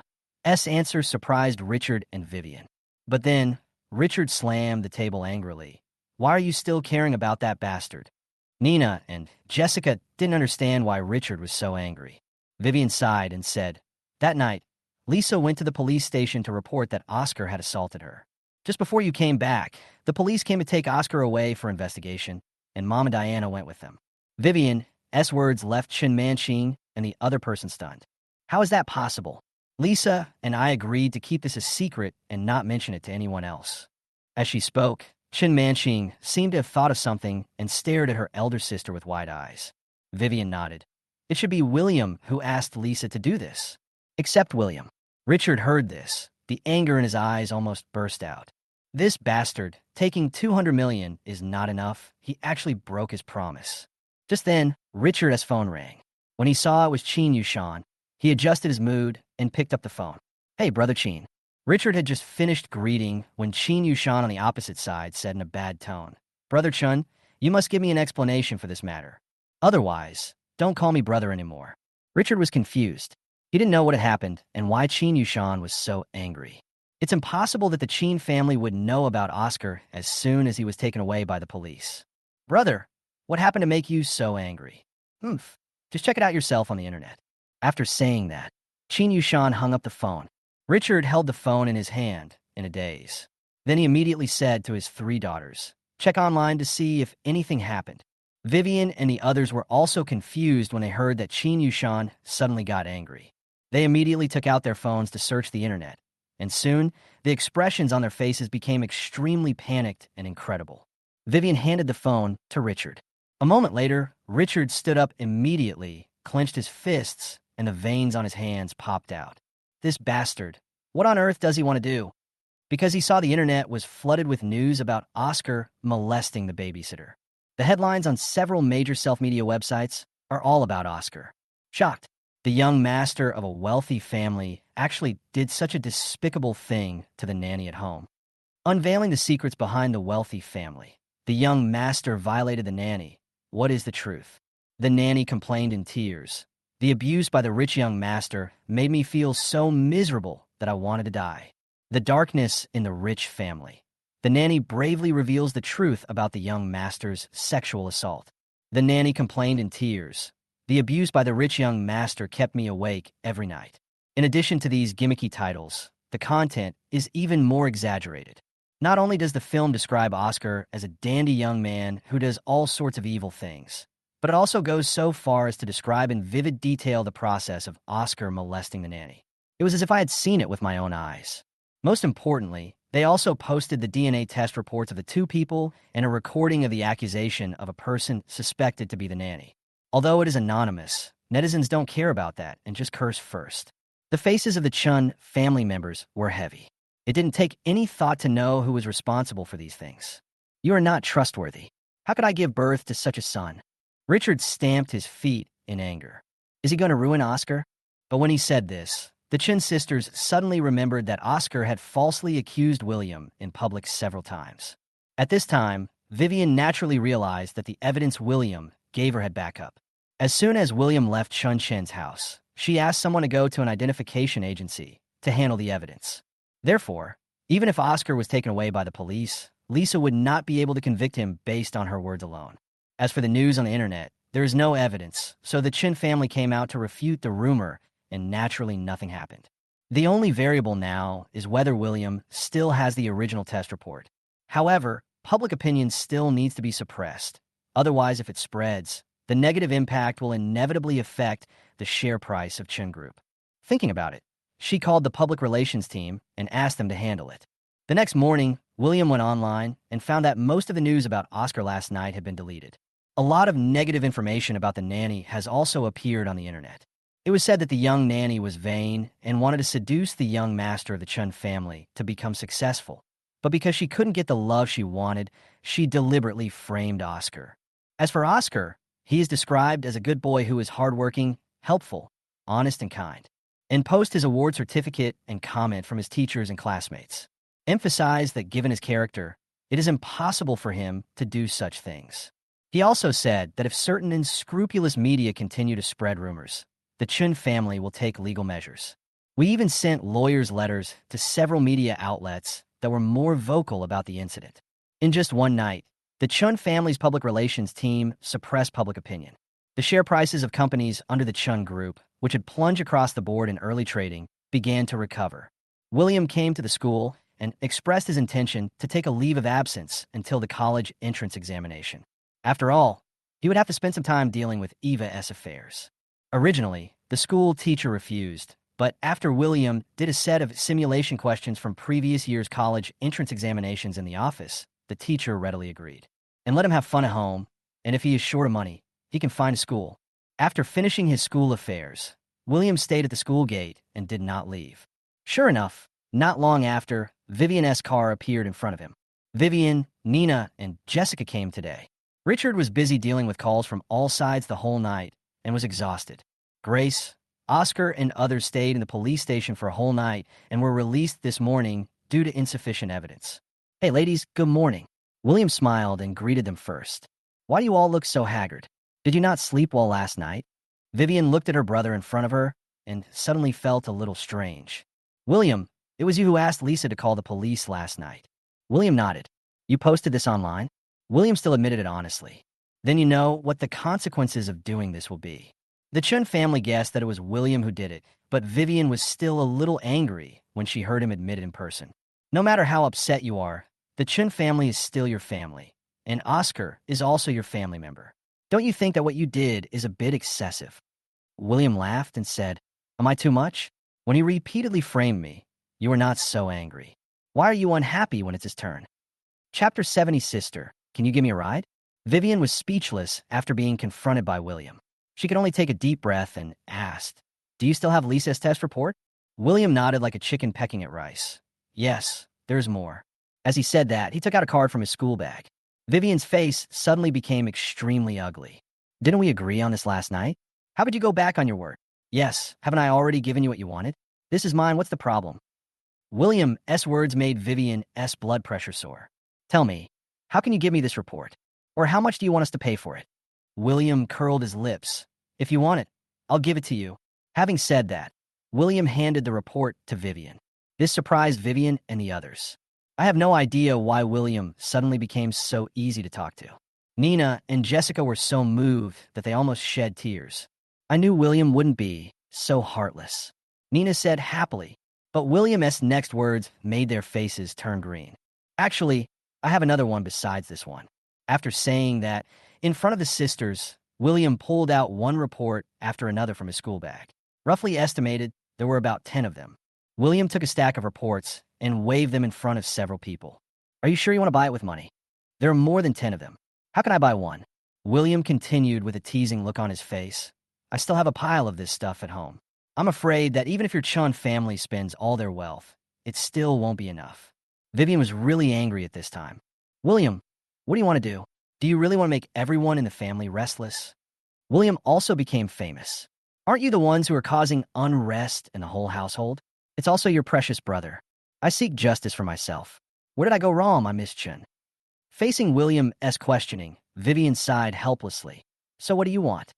answer surprised Richard and Vivian. But then, Richard slammed the table angrily. Why are you still caring about that bastard? Nina and Jessica didn't understand why Richard was so angry. Vivian sighed and said, That night, Lisa went to the police station to report that Oscar had assaulted her. Just before you came back, the police came to take Oscar away for investigation, and Mama Diana went with them. Vivian's words left Chen Manqing and the other person stunned. How is that possible? Lisa and I agreed to keep this a secret and not mention it to anyone else. As she spoke, Chen Manqing seemed to have thought of something and stared at her elder sister with wide eyes. Vivian nodded. It should be William who asked Lisa to do this. Except William. Richard heard this. The anger in his eyes almost burst out. This bastard, taking 200 million is not enough. He actually broke his promise. Just then, Richard's phone rang. When he saw it was Qin Yushan, he adjusted his mood and picked up the phone. Hey, Brother Qin. Richard had just finished greeting when Qin Yushan on the opposite side said in a bad tone, Brother Chun, you must give me an explanation for this matter. Otherwise, don't call me brother anymore. Richard was confused. He didn't know what had happened and why Qin Yushan was so angry. It's impossible that the Qin family would know about Oscar as soon as he was taken away by the police. Brother, what happened to make you so angry? Just check it out yourself on the internet. After saying that, Qin Yushan hung up the phone. Richard held the phone in his hand in a daze. Then he immediately said to his 3 daughters, check online to see if anything happened. Vivian and the others were also confused when they heard that Qin Yushan suddenly got angry. They immediately took out their phones to search the internet, and soon the expressions on their faces became extremely panicked and incredible. Vivian handed the phone to Richard. A moment later, Richard stood up immediately, clenched his fists, and the veins on his hands popped out. This bastard, what on earth does he want to do? Because he saw the internet was flooded with news about Oscar molesting the babysitter. The headlines on several major self-media websites are all about Oscar. Shocked, the young master of a wealthy family actually did such a despicable thing to the nanny at home. Unveiling the secrets behind the wealthy family, the young master violated the nanny. What is the truth? The nanny complained in tears. The abuse by the rich young master made me feel so miserable that I wanted to die. The darkness in the rich family. The nanny bravely reveals the truth about the young master's sexual assault. The nanny complained in tears. The abuse by the rich young master kept me awake every night. In addition to these gimmicky titles, the content is even more exaggerated. Not only does the film describe Oscar as a dandy young man who does all sorts of evil things, but it also goes so far as to describe in vivid detail the process of Oscar molesting the nanny. It was as if I had seen it with my own eyes. Most importantly, they also posted the DNA test reports of the 2 people and a recording of the accusation of a person suspected to be the nanny. Although it is anonymous, netizens don't care about that and just curse first. The faces of the Chun family members were heavy. It didn't take any thought to know who was responsible for these things. You are not trustworthy. How could I give birth to such a son? Richard stamped his feet in anger. Is he going to ruin Oscar? But when he said this, the Chen sisters suddenly remembered that Oscar had falsely accused William in public several times. At this time, Vivian naturally realized that the evidence William gave her had backup. As soon as William left Chun Chen's house, she asked someone to go to an identification agency to handle the evidence. Therefore, even if Oscar was taken away by the police, Lisa would not be able to convict him based on her words alone. As for the news on the internet, There is no evidence, so the Chin family came out to refute the rumor, and naturally nothing happened. The only variable now is whether William still has the original test report. However, public opinion still needs to be suppressed. Otherwise, if it spreads, the negative impact will inevitably affect the share price of Chin Group. Thinking about it, she called the public relations team and asked them to handle it. The next morning, William went online and found that most of the news about Oscar last night had been deleted. A lot of negative information about the nanny has also appeared on the internet. It was said that the young nanny was vain and wanted to seduce the young master of the Chun family to become successful. But because she couldn't get the love she wanted, she deliberately framed Oscar. As for Oscar, he is described as a good boy who is hardworking, helpful, honest, and kind. And post his award certificate and comment from his teachers and classmates emphasized that given his character, it is impossible for him to do such things. He also said that if certain unscrupulous media continue to spread rumors, the Chun family will take legal measures. We even sent lawyers' letters to several media outlets that were more vocal about the incident. In just one night, the Chun family's public relations team suppressed public opinion. The share prices of companies under the Chun Group, which had plunged across the board in early trading, began to recover. William came to the school and expressed his intention to take a leave of absence until the college entrance examination. After all, he would have to spend some time dealing with Eva-S affairs. Originally, the school teacher refused, but after William did a set of simulation questions from previous year's college entrance examinations in the office, the teacher readily agreed. And let him have fun at home, and if he is short of money, he can find a school. After finishing his school affairs, William stayed at the school gate and did not leave. Sure enough, not long after, Vivian's car appeared in front of him. Vivian, Nina, and Jessica came today. Richard was busy dealing with calls from all sides the whole night and was exhausted. Grace, Oscar, and others stayed in the police station for a whole night and were released this morning due to insufficient evidence. Hey ladies, good morning. William smiled and greeted them first. Why do you all look so haggard? Did you not sleep well last night? Vivian looked at her brother in front of her and suddenly felt a little strange. William, it was you who asked Lisa to call the police last night. William nodded. You posted this online? William still admitted it honestly. Then you know what the consequences of doing this will be. The Chun family guessed that it was William who did it, but Vivian was still a little angry when she heard him admit it in person. No matter how upset you are, the Chun family is still your family, and Oscar is also your family member. Don't you think that what you did is a bit excessive? William laughed and said, Am I too much? When he repeatedly framed me, you are not so angry. Why are you unhappy when it's his turn? Chapter 70, Sister, can you give me a ride? Vivian was speechless after being confronted by William. She could only take a deep breath and asked, Do you still have Lisa's test report? William nodded like a chicken pecking at rice. Yes, there's more. As he said that, he took out a card from his school bag. Vivian's face suddenly became extremely ugly. Didn't we agree on this last night? How could you go back on your word? Yes, haven't I already given you what you wanted? This is mine, what's the problem? William's words made Vivian's blood pressure soar. Tell me, how can you give me this report? Or how much do you want us to pay for it? William curled his lips. If you want it, I'll give it to you. Having said that, William handed the report to Vivian. This surprised Vivian and the others. I have no idea why William suddenly became so easy to talk to. Nina and Jessica were so moved that they almost shed tears. I knew William wouldn't be so heartless. Nina said happily, but William's next words made their faces turn green. Actually, I have another one besides this one. After saying that, in front of the sisters, William pulled out one report after another from his school bag. Roughly estimated, there were about 10 of them. William took a stack of reports and waved them in front of several people. Are you sure you want to buy it with money? There are more than 10 of them. How can I buy one? William continued with a teasing look on his face. I still have a pile of this stuff at home. I'm afraid that even if your Chun family spends all their wealth, it still won't be enough. Vivian was really angry at this time. William, what do you want to do? Do you really want to make everyone in the family restless? William also became famous. Aren't you the ones who are causing unrest in the whole household? It's also your precious brother. I seek justice for myself. Where did I go wrong, my Miss Chun? Facing William's questioning, Vivian sighed helplessly. So what do you want?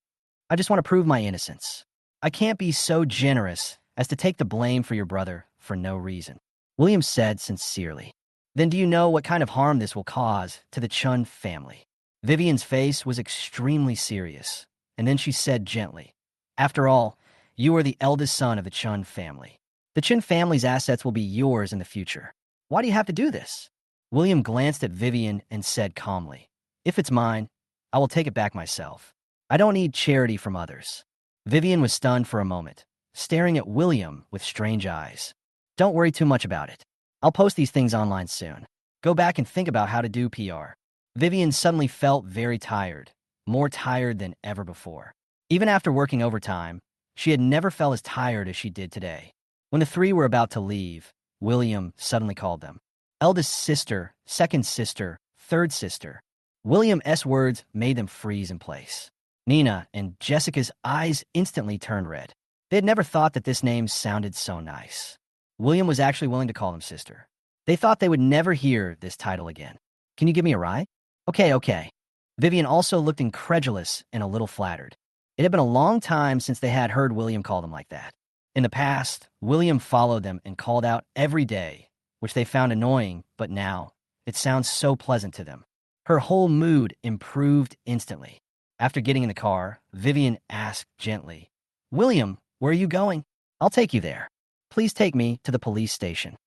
I just want to prove my innocence. I can't be so generous as to take the blame for your brother for no reason. William said sincerely. Then do you know what kind of harm this will cause to the Chun family? Vivian's face was extremely serious, and then she said gently, "After all, you are the eldest son of the Chun family. The Chun family's assets will be yours in the future. Why do you have to do this?" William glanced at Vivian and said calmly, "If it's mine, I will take it back myself. I don't need charity from others." Vivian was stunned for a moment, staring at William with strange eyes. "Don't worry too much about it. I'll post these things online soon. Go back and think about how to do PR." Vivian suddenly felt very tired, more tired than ever before. Even after working overtime, she had never felt as tired as she did today. When the three were about to leave, William suddenly called them. Eldest sister, second sister, third sister. William's words made them freeze in place. Nina and Jessica's eyes instantly turned red. They had never thought that this name sounded so nice. William was actually willing to call them sister. They thought they would never hear this title again. "Can you give me a ride?" Okay. Vivian also looked incredulous and a little flattered. It had been a long time since they had heard William call them like that. In the past, William followed them and called out every day, which they found annoying, but now it sounds so pleasant to them. Her whole mood improved instantly. After getting in the car, Vivian asked gently, "William, where are you going?" "I'll take you there. Please take me to the police station."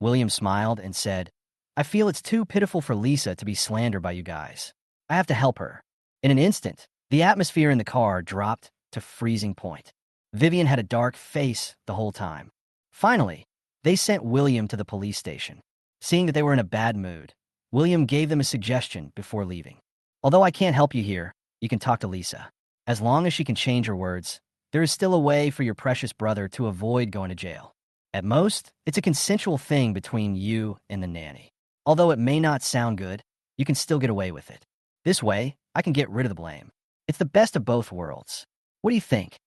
William smiled and said, "I feel it's too pitiful for Lisa to be slandered by you guys. I have to help her." In an instant, the atmosphere in the car dropped to freezing point. Vivian had a dark face the whole time. Finally, they sent William to the police station. Seeing that they were in a bad mood, William gave them a suggestion before leaving. "Although I can't help you here, you can talk to Lisa. As long as she can change her words, there is still a way for your precious brother to avoid going to jail. At most, it's a consensual thing between you and the nanny. Although it may not sound good, you can still get away with it. This way, I can get rid of the blame. It's the best of both worlds. What do you think?"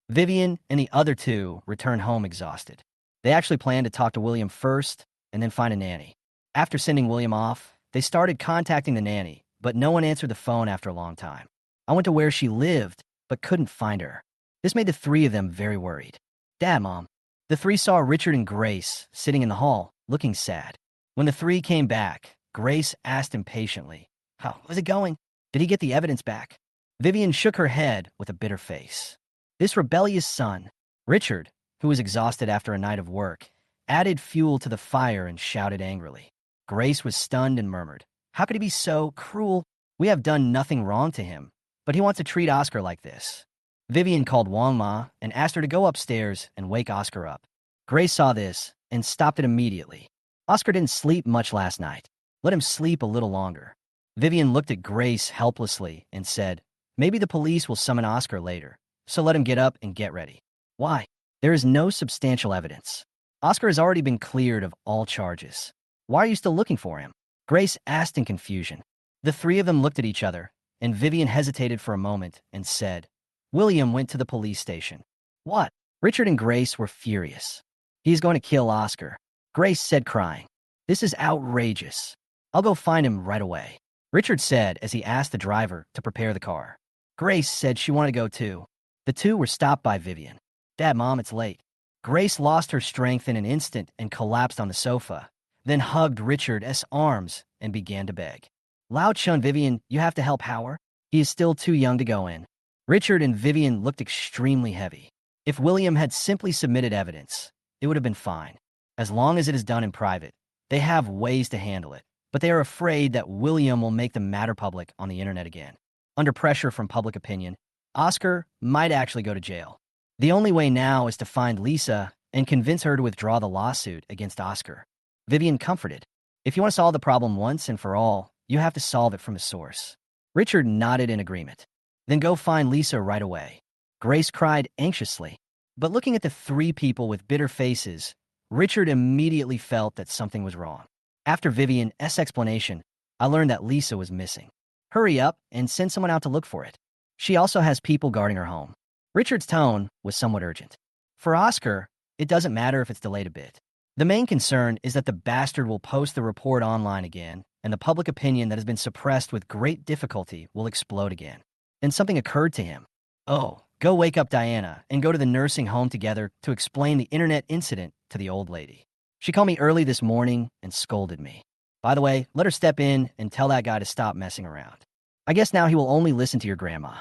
Vivian and the other two returned home exhausted. They actually planned to talk to William first and then find a nanny. After sending William off, they started contacting the nanny, but no one answered the phone after a long time. I went to where she lived, but couldn't find her. This made the three of them very worried. "Dad, Mom." The three saw Richard and Grace sitting in the hall, looking sad. When the three came back, Grace asked impatiently, "How was it going? Did he get the evidence back?" Vivian shook her head with a bitter face. This rebellious son, Richard, who was exhausted after a night of work, added fuel to the fire and shouted angrily. Grace was stunned and murmured, "How could he be so cruel? We have done nothing wrong to him, but he wants to treat Oscar like this." Vivian called Wang Ma and asked her to go upstairs and wake Oscar up. Grace saw this and stopped it immediately. "Oscar didn't sleep much last night. Let him sleep a little longer." Vivian looked at Grace helplessly and said, "Maybe the police will summon Oscar later, so let him get up and get ready." "Why?" "There is no substantial evidence. Oscar has already been cleared of all charges. Why are you still looking for him?" Grace asked in confusion. The three of them looked at each other, and Vivian hesitated for a moment and said, "William went to the police station." "What?" Richard and Grace were furious. "He's going to kill Oscar," Grace said, crying. "This is outrageous. I'll go find him right away," Richard said as he asked the driver to prepare the car. Grace said she wanted to go too. The two were stopped by Vivian. "Dad, Mom, it's late." Grace lost her strength in an instant and collapsed on the sofa, then hugged Richard's arms and began to beg. "Lao Chun, Vivian, you have to help Howard. He is still too young to go in." Richard and Vivian looked extremely heavy. If William had simply submitted evidence, it would have been fine. As long as it is done in private, they have ways to handle it, but they are afraid that William will make the matter public on the internet again. Under pressure from public opinion, Oscar might actually go to jail. The only way now is to find Lisa and convince her to withdraw the lawsuit against Oscar. Vivian comforted. "If you want to solve the problem once and for all, you have to solve it from the source." Richard nodded in agreement. "Then go find Lisa right away." Grace cried anxiously. But looking at the three people with bitter faces, Richard immediately felt that something was wrong. After Vivian's explanation, I learned that Lisa was missing. "Hurry up and send someone out to look for it. She also has people guarding her home." Richard's tone was somewhat urgent. For Oscar, it doesn't matter if it's delayed a bit. The main concern is that the bastard will post the report online again, and the public opinion that has been suppressed with great difficulty will explode again. Then something occurred to him. "Oh, go wake up Diana and go to the nursing home together to explain the internet incident to the old lady. She called me early this morning and scolded me. By the way, let her step in and tell that guy to stop messing around." I guess now he will only listen to your grandma.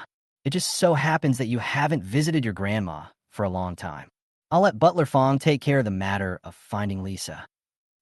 It just so happens that you haven't visited your grandma for a long time. I'll let Butler Fong take care of the matter of finding Lisa.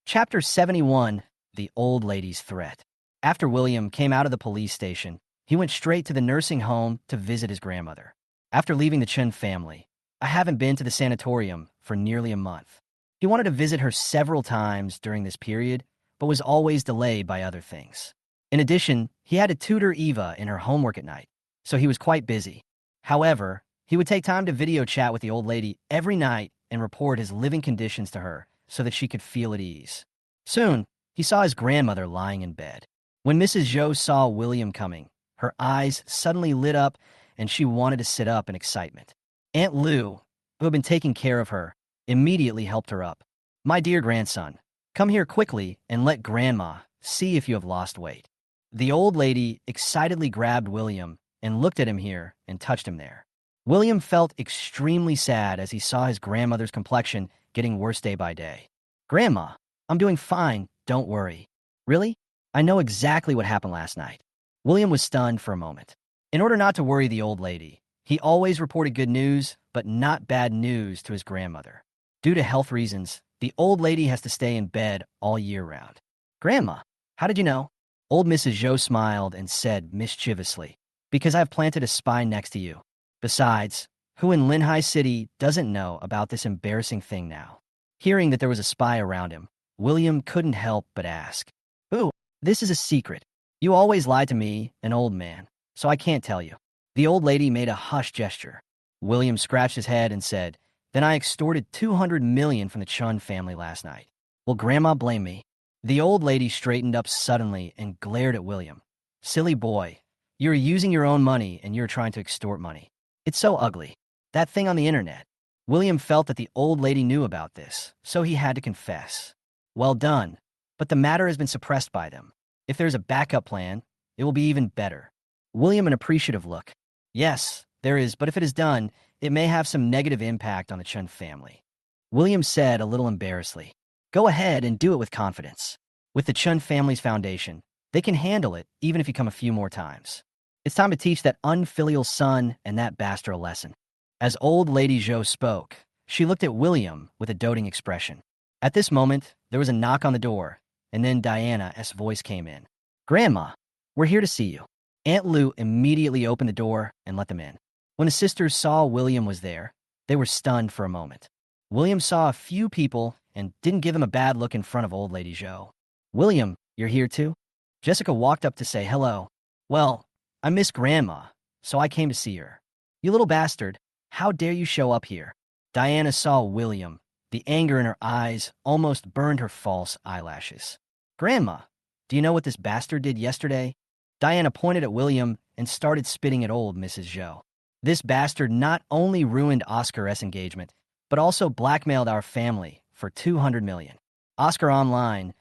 Chapter 71, The Old Lady's Threat. After William came out of the police station, he went straight to the nursing home to visit his grandmother. After leaving the Chen family, I haven't been to the sanatorium for nearly a month. He wanted to visit her several times during this period, but was always delayed by other things. In addition, he had to tutor Eva in her homework at night, so he was quite busy. However, he would take time to video chat with the old lady every night and report his living conditions to her so that she could feel at ease. Soon, he saw his grandmother lying in bed. When Mrs. Zhou saw William coming, her eyes suddenly lit up and she wanted to sit up in excitement. Aunt Lu, who had been taking care of her, immediately helped her up. "My dear grandson, come here quickly and let Grandma see if you have lost weight." The old lady excitedly grabbed William and looked at him here and touched him there. William felt extremely sad as he saw his grandmother's complexion getting worse day by day. "Grandma, I'm doing fine, don't worry." "Really? I know exactly what happened last night." William was stunned for a moment. In order not to worry the old lady, he always reported good news, but not bad news to his grandmother. Due to health reasons, the old lady has to stay in bed all year round. "Grandma, how did you know?" Old Mrs. Zhou smiled and said mischievously, "Because I've planted a spy next to you. Besides, who in Linhai City doesn't know about this embarrassing thing now?" Hearing that there was a spy around him, William couldn't help but ask, "Ooh, this is a secret. You always lie to me, an old man, so I can't tell you." The old lady made a hush gesture. William scratched his head and said, "Then I extorted 200 million from the Chun family last night. Will Grandma blame me?" The old lady straightened up suddenly and glared at William. "Silly boy, you're using your own money and you're trying to extort money. It's so ugly. That thing on the internet." William felt that the old lady knew about this, so he had to confess. "Well done, but the matter has been suppressed by them. If there's a backup plan, it will be even better." William an appreciative look. "Yes, there is, but if it is done, it may have some negative impact on the Chun family." William said a little embarrassedly, "Go ahead and do it with confidence. With the Chun family's foundation, they can handle it even if you come a few more times. It's time to teach that unfilial son and that bastard a lesson." As old Lady Zhou spoke, she looked at William with a doting expression. At this moment, there was a knock on the door, and then Diana's voice came in. "Grandma, we're here to see you." Aunt Lu immediately opened the door and let them in. When the sisters saw William was there, they were stunned for a moment. William saw a few people and didn't give him a bad look in front of old Lady Zhou. "William, you're here too?" Jessica walked up to say hello. "Well, I miss Grandma, so I came to see her." "You little bastard, how dare you show up here?" Diana saw William. The anger in her eyes almost burned her false eyelashes. "Grandma, do you know what this bastard did yesterday?" Diana pointed at William and started spitting at old Mrs. Zhou. "This bastard not only ruined Oscar's engagement, but also blackmailed our family for 200 million. Oscar online,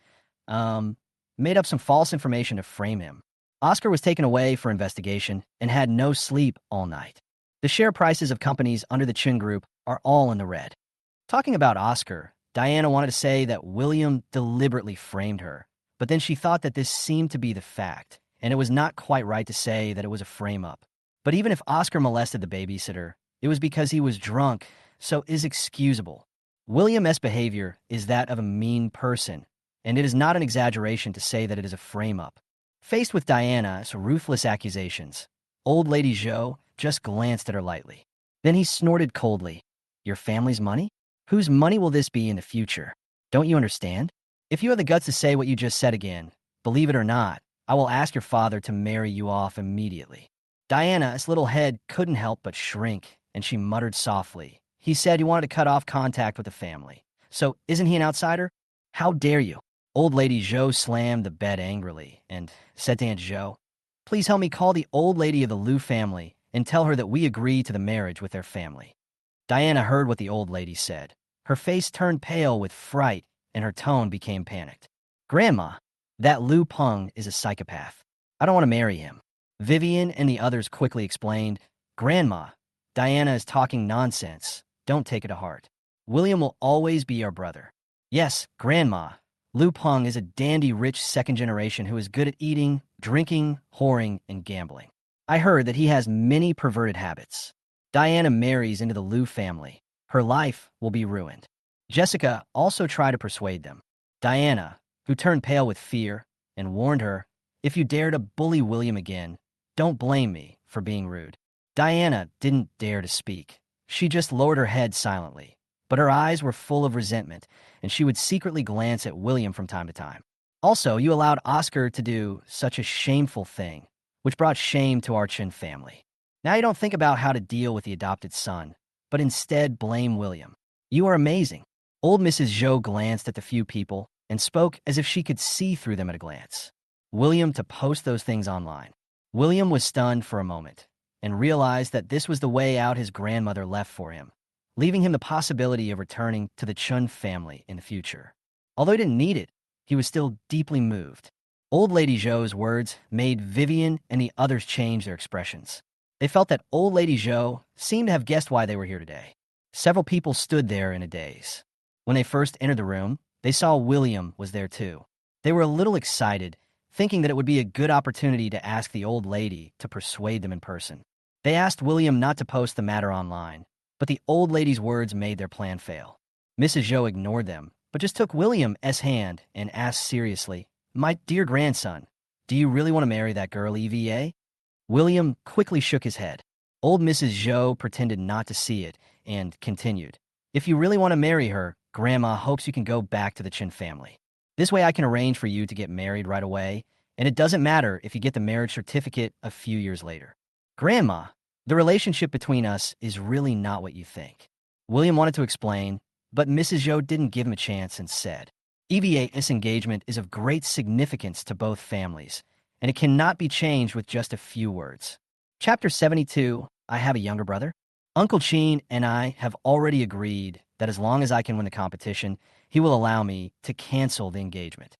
made up some false information to frame him. Oscar was taken away for investigation and had no sleep all night. The share prices of companies under the Chin Group are all in the red." Talking about Oscar, Diana wanted to say that William deliberately framed her, but then she thought that this seemed to be the fact, and it was not quite right to say that it was a frame-up. But even if Oscar molested the babysitter, it was because he was drunk, so is excusable. William's behavior is that of a mean person, and it is not an exaggeration to say that it is a frame-up. Faced with Diana's ruthless accusations, old Lady Zhou just glanced at her lightly. Then he snorted coldly. "Your family's money? Whose money will this be in the future? Don't you understand? If you have the guts to say what you just said again, believe it or not, I will ask your father to marry you off immediately." Diana's little head couldn't help but shrink, and she muttered softly. "He said he wanted to cut off contact with the family. So isn't he an outsider? How dare you?" Old Lady Zhou slammed the bed angrily and said to Aunt Zhou, "Please help me call the old lady of the Liu family and tell her that we agree to the marriage with their family." Diana heard what the old lady said. Her face turned pale with fright, and her tone became panicked. "Grandma, that Liu Peng is a psychopath. I don't want to marry him." Vivian and the others quickly explained, "Grandma, Diana is talking nonsense. Don't take it to heart. William will always be our brother." "Yes, Grandma, Lu Peng is a dandy rich second generation who is good at eating, drinking, whoring, and gambling. I heard that he has many perverted habits. Diana marries into the Lu family. Her life will be ruined. Jessica also tried to persuade them. Diana, who turned pale with fear, and warned her, "If you dare to bully William again, don't blame me for being rude." Diana didn't dare to speak. She just lowered her head silently, but her eyes were full of resentment, and she would secretly glance at William from time to time. Also, you allowed Oscar to do such a shameful thing, which brought shame to our Chin family. Now you don't think about how to deal with the adopted son, but instead blame William. You are amazing. Old Mrs. Zhou glanced at the few people and spoke as if she could see through them at a glance. William to post those things online. William was stunned for a moment and realized that this was the way out his grandmother left for him, leaving him the possibility of returning to the Chun family in the future. Although he didn't need it, he was still deeply moved. Old Lady Zhou's words made Vivian and the others change their expressions. They felt that Old Lady Zhou seemed to have guessed why they were here today. Several people stood there in a daze. When they first entered the room, they saw William was there too. They were a little excited, thinking that it would be a good opportunity to ask the old lady to persuade them in person. They asked William not to post the matter online, but the old lady's words made their plan fail. Mrs. Zhou ignored them, but just took William's hand and asked seriously, "My dear grandson, do you really want to marry that girl EVA?" William quickly shook his head. Old Mrs. Zhou pretended not to see it and continued, "If you really want to marry her, Grandma hopes you can go back to the Chin family. This way I can arrange for you to get married right away, and it doesn't matter if you get the marriage certificate a few years later." "Grandma, the relationship between us is really not what you think." William wanted to explain, but Mrs. Zhou didn't give him a chance and said, "EVA's engagement is of great significance to both families, and it cannot be changed with just a few words." Chapter 72, I Have a Younger Brother. Uncle Chin and I have already agreed that as long as I can win the competition, he will allow me to cancel the engagement.